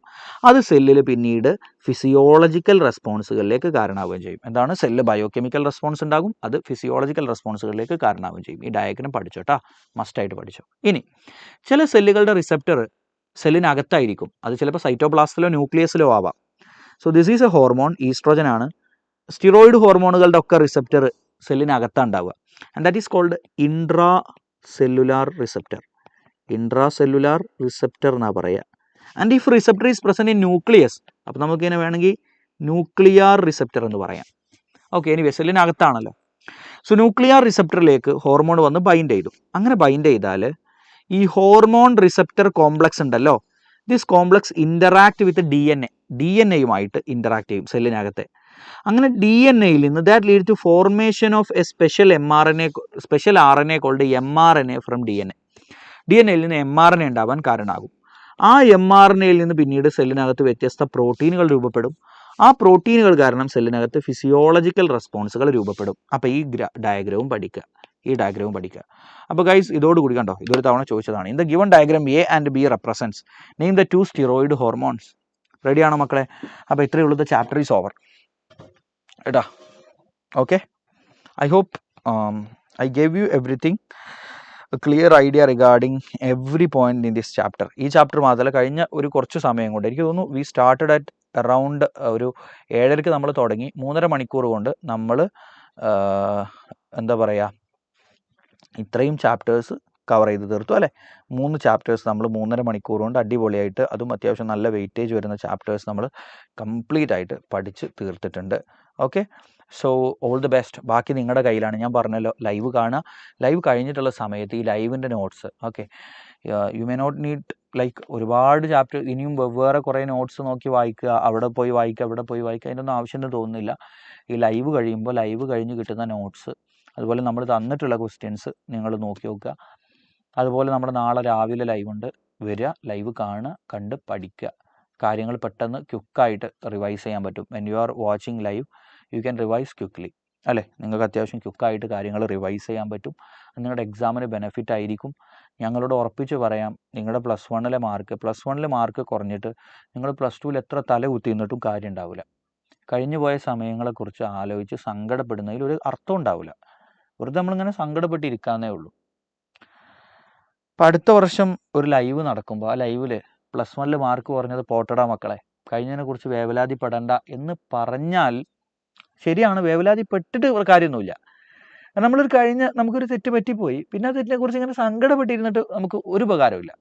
അത് സെല്ലിൽ പിന്നീട് ഫിസിയോളജിക്കൽ റെസ്പോൺസുകളിലേക്ക് കാരണമാവുകയും ചെയ്യും. എന്താണ്? സെല്ല് ബയോ കെമിക്കൽ റെസ്പോൺസ് ഉണ്ടാകും, അത് ഫിസിയോളജിക്കൽ റെസ്പോൺസുകളിലേക്ക് കാരണമാവുകയും ചെയ്യും. ഈ ഡയഗ്രം പഠിച്ചോ കേട്ടോ, മസ്റ്റായിട്ട് പഠിച്ചോ. ഇനി ചില സെല്ലുകളുടെ റിസപ്റ്റർ സെല്ലിനകത്തായിരിക്കും. അത് ചിലപ്പോൾ സൈറ്റോപ്ലാസ്റ്റിലോ ന്യൂക്ലിയസിലോ ആവാം. So this is a hormone, estrogen ആണ്. സ്റ്റിറോയിഡ് ഹോർമോണുകളുടെ ഒക്കെ റിസപ്റ്റർ സെല്ലിനകത്താണ് ഉണ്ടാവുക. And that is called intra cellular receptor. Intracellular receptor എന്നാണ് പറയുക. And if receptor is present in nucleus, അപ്പോൾ നമുക്കിങ്ങനെ വേണമെങ്കിൽ ന്യൂക്ലിയർ റിസപ്റ്റർ എന്ന് പറയാം. ഓക്കെ, ഇനി സെല്ലിനകത്താണല്ലോ. സോ ന്യൂക്ലിയർ റിസപ്റ്ററിലേക്ക് ഹോർമോൺ വന്ന് ബൈൻഡ് ചെയ്തു. അങ്ങനെ ബൈൻഡ് ചെയ്താൽ ഈ ഹോർമോൺ റിസപ്റ്റർ കോംപ്ലക്സ് ഉണ്ടല്ലോ, ദിസ് കോംപ്ലക്സ് ഇൻ്ററാക്ട് വിത്ത് DNA-യുമായിട്ട് ഇൻ്ററാക്ട് ചെയ്യും സെല്ലിനകത്തെ. അങ്ങനെ DNA-യിൽ നിന്ന് that lead to formation of a special RNA called mRNA from DNA-യിൽ നിന്ന് mRNA ഉണ്ടാവാൻ കാരണമാകും. ആ mRNA-യിൽ നിന്ന് പിന്നീട് സെല്ലിനകത്ത് വ്യത്യസ്ത പ്രോട്ടീനുകൾ രൂപപ്പെടും. ആ പ്രോട്ടീനുകൾ കാരണം സെല്ലിനകത്ത് ഫിസിയോളജിക്കൽ റെസ്പോൺസുകൾ രൂപപ്പെടും. അപ്പോൾ ഈ ഡയഗ്രവും പഠിക്കുക. അപ്പോൾ ഗൈസ്, ഇതോടുകൂടി കണ്ടോ, ഇതൊരു തവണ ചോദിച്ചതാണ്. In the given diagram A and B represents name the 2 steroid hormones. റെഡിയാണോ മക്കളെ? അപ്പോൾ ഇത്രയേ ഉള്ളൂ. ദ ചാപ്റ്റർ ഈസ് ഓവർ കേട്ടോ. Okay, I hope I gave you everything clear idea regarding every point in this chapter. ഈ chapter മാത്രമല്ല, കഴിഞ്ഞ ഒരു കുറച്ച് സമയം കൊണ്ട് എനിക്ക് തോന്നുന്നു വി സ്റ്റാർട്ടഡ് അറ്റ് അറൗണ്ട് ഒരു 7:30 നമ്മൾ തുടങ്ങി. 3.5 മണിക്കൂർ കൊണ്ട് നമ്മൾ എന്താ പറയുക, ഇത്രയും ചാപ്റ്റേഴ്സ് കവർ ചെയ്ത് തീർത്തു അല്ലേ. 3 ചാപ്റ്റേഴ്സ് നമ്മൾ 3.5 മണിക്കൂർ കൊണ്ട് അടിപൊളിയായിട്ട്, അതും അത്യാവശ്യം നല്ല വെയിറ്റേജ് വരുന്ന ചാപ്റ്റേഴ്സ് നമ്മൾ കംപ്ലീറ്റ് ആയിട്ട് പഠിച്ച് തീർത്തിട്ടുണ്ട്. Okay, so all the best. ബാക്കി നിങ്ങളുടെ കയ്യിലാണ്. ഞാൻ പറഞ്ഞല്ലോ, ലൈവ് കാണുക. ലൈവ് കഴിഞ്ഞിട്ടുള്ള സമയത്ത് ഈ ലൈവിൻ്റെ notes, okay, you may not need like ഒരുപാട് ചാപ്റ്റർ ഇനിയും വെവ്വേറെ കുറേ നോട്ട്സ് നോക്കി വായിക്കുക, അവിടെ പോയി വായിക്കുക, അതിൻ്റെയൊന്നും ആവശ്യമെന്ന് തോന്നുന്നില്ല. ഈ ലൈവ് കഴിയുമ്പോൾ ലൈവ് കഴിഞ്ഞ് കിട്ടുന്ന നോട്ട്സ്, അതുപോലെ നമ്മൾ തന്നിട്ടുള്ള ക്വസ്റ്റ്യൻസ് നിങ്ങൾ നോക്കി നോക്കുക. അതുപോലെ നമ്മുടെ നാളെ രാവിലെ ലൈവ് ഉണ്ട്, വരിക, ലൈവ് കാണുക, കണ്ട് പഠിക്കുക. കാര്യങ്ങൾ പെട്ടെന്ന് ക്വിക്കായിട്ട് റിവൈസ് ചെയ്യാൻ പറ്റും. When you are watching live you can revise quickly അല്ലേ. നിങ്ങൾക്ക് അത്യാവശ്യം ക്വിക്കായിട്ട് കാര്യങ്ങൾ റിവൈസ് ചെയ്യാൻ പറ്റും. നിങ്ങളുടെ എക്സാമിന് ബെനിഫിറ്റ് ആയിരിക്കും. ഞങ്ങളോട് ഉറപ്പിച്ച് പറയാം, നിങ്ങളുടെ പ്ലസ് വണ്ണിലെ മാർക്ക് കുറഞ്ഞിട്ട് നിങ്ങൾ പ്ലസ് ടുവിൽ എത്ര തല കുത്തി നിന്നിട്ടും കാര്യം ഉണ്ടാവില്ല. കഴിഞ്ഞു പോയ സമയങ്ങളെക്കുറിച്ച് ആലോചിച്ച് സങ്കടപ്പെടുന്നതിൽ ഒരു അർത്ഥം ഉണ്ടാവില്ല. വെറുതെ നമ്മളിങ്ങനെ സങ്കടപ്പെട്ടിരിക്കാന്നേ ഉള്ളൂ. അപ്പം അടുത്ത വർഷം ഒരു ലൈവ് നടക്കുമ്പോൾ ആ ലൈവിൽ പ്ലസ് വണ്ണിൽ മാർക്ക് കുറഞ്ഞത് പോട്ടടാ മക്കളെ, കഴിഞ്ഞതിനെ കുറിച്ച് വേവലാതിപ്പെടണ്ട എന്ന് പറഞ്ഞാൽ ശരിയാണ്. വേവലാതിപ്പെട്ടിട്ട് കാര്യമൊന്നുമില്ല. നമുക്കൊരു തെറ്റ് പറ്റിപ്പോയി, പിന്നെ ആ തെറ്റിനെ കുറിച്ച് ഇങ്ങനെ സങ്കടപ്പെട്ടിരുന്നിട്ട് നമുക്ക് ഒരു ഉപകാരമില്ല.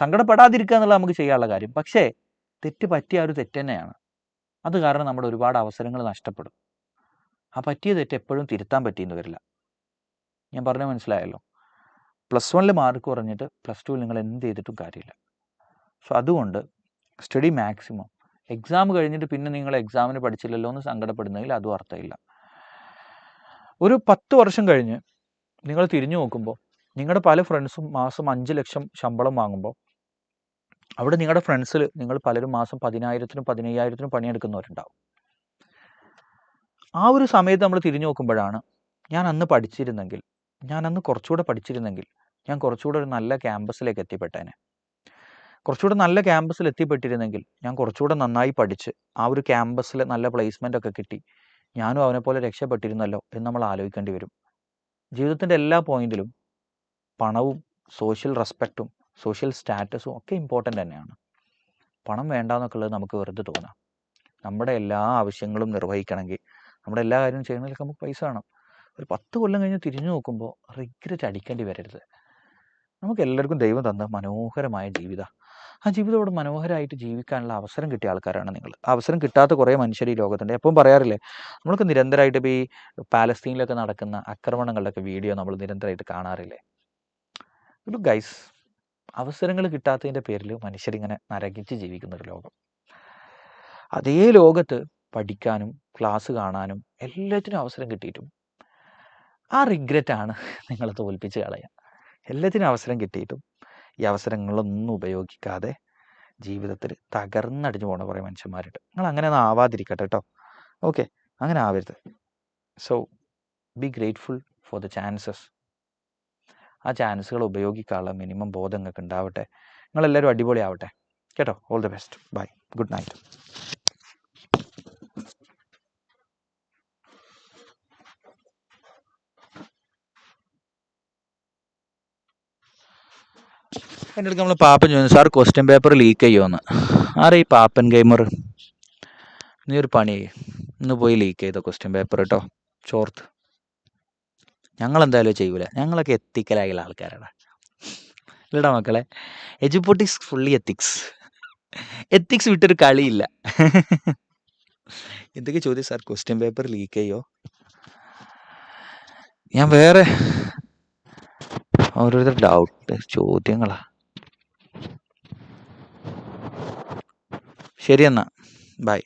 സങ്കടപ്പെടാതിരിക്കുക എന്നുള്ളത് നമുക്ക് ചെയ്യാനുള്ള കാര്യം. പക്ഷേ തെറ്റ് പറ്റിയ ഒരു തെറ്റ് തന്നെയാണ്. അത് കാരണം നമ്മുടെ ഒരുപാട് അവസരങ്ങൾ നഷ്ടപ്പെടും. ആ പറ്റിയ തെറ്റ് എപ്പോഴും തിരുത്താൻ പറ്റിയെന്ന് വരില്ല. ഞാൻ പറഞ്ഞത് മനസ്സിലായല്ലോ. പ്ലസ് വണ്ണിൽ മാർക്ക് കുറഞ്ഞിട്ട് പ്ലസ് ടുവിൽ നിങ്ങൾ എന്ത് ചെയ്തിട്ടും കാര്യമില്ല. സോ അതുകൊണ്ട് സ്റ്റഡി മാക്സിമം. എക്സാം കഴിഞ്ഞിട്ട് പിന്നെ നിങ്ങൾ എക്സാമിന് പഠിച്ചില്ലല്ലോ എന്ന് സങ്കടപ്പെടുന്നതിൽ അതും അർത്ഥമില്ല. ഒരു 10 വർഷം കഴിഞ്ഞ് നിങ്ങൾ തിരിഞ്ഞു നോക്കുമ്പോൾ നിങ്ങളുടെ പല ഫ്രണ്ട്സും മാസം 5 ലക്ഷം ശമ്പളം വാങ്ങുമ്പോൾ അവിടെ നിങ്ങളുടെ ഫ്രണ്ട്സിൽ നിങ്ങൾ പലരും മാസം 10,000-നും 15,000-നും പണിയെടുക്കുന്നവരുണ്ടാവും. ആ ഒരു സമയത്ത് നമ്മൾ തിരിഞ്ഞു നോക്കുമ്പോഴാണ് ഞാൻ അന്ന് പഠിച്ചിരുന്നെങ്കിൽ, ഞാൻ അന്ന് കുറച്ചുകൂടെ പഠിച്ചിരുന്നെങ്കിൽ ഞാൻ കുറച്ചുകൂടെ ഒരു നല്ല ക്യാമ്പസിലേക്ക് എത്തിപ്പെട്ടേനെ. കുറച്ചുകൂടെ നല്ല ക്യാമ്പസിൽ എത്തിപ്പെട്ടിരുന്നെങ്കിൽ ഞാൻ കുറച്ചുകൂടെ നന്നായി പഠിച്ച് ആ ഒരു ക്യാമ്പസിൽ നല്ല പ്ലേസ്മെൻ്റ് ഒക്കെ കിട്ടി ഞാനും അവനെപ്പോലെ രക്ഷപ്പെട്ടിരുന്നല്ലോ എന്ന് നമ്മൾ ആലോചിക്കേണ്ടി വരും. ജീവിതത്തിൻ്റെ എല്ലാ പോയിന്റിലും പണവും സോഷ്യൽ റെസ്പെക്റ്റും സോഷ്യൽ സ്റ്റാറ്റസും ഒക്കെ ഇമ്പോർട്ടൻ്റ് തന്നെയാണ്. പണം വേണ്ടാന്നൊക്കെ ഉള്ളത് നമുക്ക് വെറുതെ തോന്നാം. നമ്മുടെ എല്ലാ ആവശ്യങ്ങളും നിർവഹിക്കണമെങ്കിൽ, നമ്മുടെ എല്ലാ കാര്യവും ചെയ്യണമെങ്കിൽ നമുക്ക് പൈസ വേണം. ഒരു 10 കൊല്ലം കഴിഞ്ഞ് തിരിഞ്ഞു നോക്കുമ്പോൾ റിഗ്രറ്റ് അടിക്കേണ്ടി വരരുത്. നമുക്ക് എല്ലാവർക്കും ദൈവം തന്ന മനോഹരമായ ജീവിതം, ആ ജീവിതം ഇവിടെ മനോഹരമായിട്ട് ജീവിക്കാനുള്ള അവസരം കിട്ടിയ ആൾക്കാരാണ് നിങ്ങൾ. ആ അവസരം കിട്ടാത്ത കുറേ മനുഷ്യർ ഈ ലോകത്തുണ്ട്. എപ്പം പറയാറില്ലേ, നമ്മൾക്ക് നിരന്തരമായിട്ട് ഇപ്പോൾ ഈ പാലസ്തീനിലൊക്കെ നടക്കുന്ന ആക്രമണങ്ങളുടെയൊക്കെ വീഡിയോ നമ്മൾ നിരന്തരമായിട്ട് കാണാറില്ലേ. ഒരു ഗൈസ്, അവസരങ്ങൾ കിട്ടാത്തതിൻ്റെ പേരിൽ മനുഷ്യരിങ്ങനെ നരകിച്ച് ജീവിക്കുന്നൊരു ലോകം. അതേ ലോകത്ത് പഠിക്കാനും ക്ലാസ് കാണാനും എല്ലാത്തിനും അവസരം കിട്ടിയിട്ടും ആ റിഗ്രറ്റാണ് നിങ്ങളെ തോൽപ്പിച്ച് കളയുക. എല്ലാത്തിനും അവസരം കിട്ടിയിട്ടും ഈ അവസരങ്ങളൊന്നും ഉപയോഗിക്കാതെ ജീവിതത്തിൽ തകർന്നടിഞ്ഞു പോണ കുറേ മനുഷ്യന്മാരുണ്ട്. നിങ്ങൾ അങ്ങനെ ഒന്നും ആവാതിരിക്കട്ടെ കേട്ടോ. ഓക്കെ, അങ്ങനെ ആവരുത്. So B grateful for the chances. ആ ചാൻസുകൾ ഉപയോഗിക്കാനുള്ള മിനിമം ബോധം നിങ്ങൾക്ക് ഉണ്ടാവട്ടെ. നിങ്ങളെല്ലാവരും അടിപൊളിയാവട്ടെ കേട്ടോ. All the best. Bye. Good night. എൻ്റെ അടുത്ത് നമ്മൾ പാപ്പൻ ചോദിച്ചു, സാർ ക്വസ്റ്റ്യൻ പേപ്പർ ലീക്ക് ചെയ്യുമെന്ന്. ആരാ ഈ പാപ്പൻ ഗെയിമർ? നീ ഒരു പണി ഇന്ന് പോയി ലീക്ക് ചെയ്തോ ക്വസ്റ്റ്യൻ പേപ്പർ കേട്ടോ. ചോർത്ത്. ഞങ്ങളെന്തായാലും ചെയ്യൂല, ഞങ്ങളൊക്കെ എത്തിക്കലായുള്ള ആൾക്കാരാണ്. ഇല്ലടാ മക്കളെ, എജുപോർട്ട് ഫുള്ളി എത്തിക്സ്. എത്തിക്സ് വിട്ടൊരു കളിയില്ല. എന്തൊക്കെ ചോദ്യം സാർ ക്വസ്റ്റ്യൻ പേപ്പർ ലീക്ക് ചെയ്യോ? ഞാൻ വേറെ ഓരോരുത്തർ ഡൗട്ട് ചോദ്യങ്ങളാ. ശരി എന്നാ, ബൈ.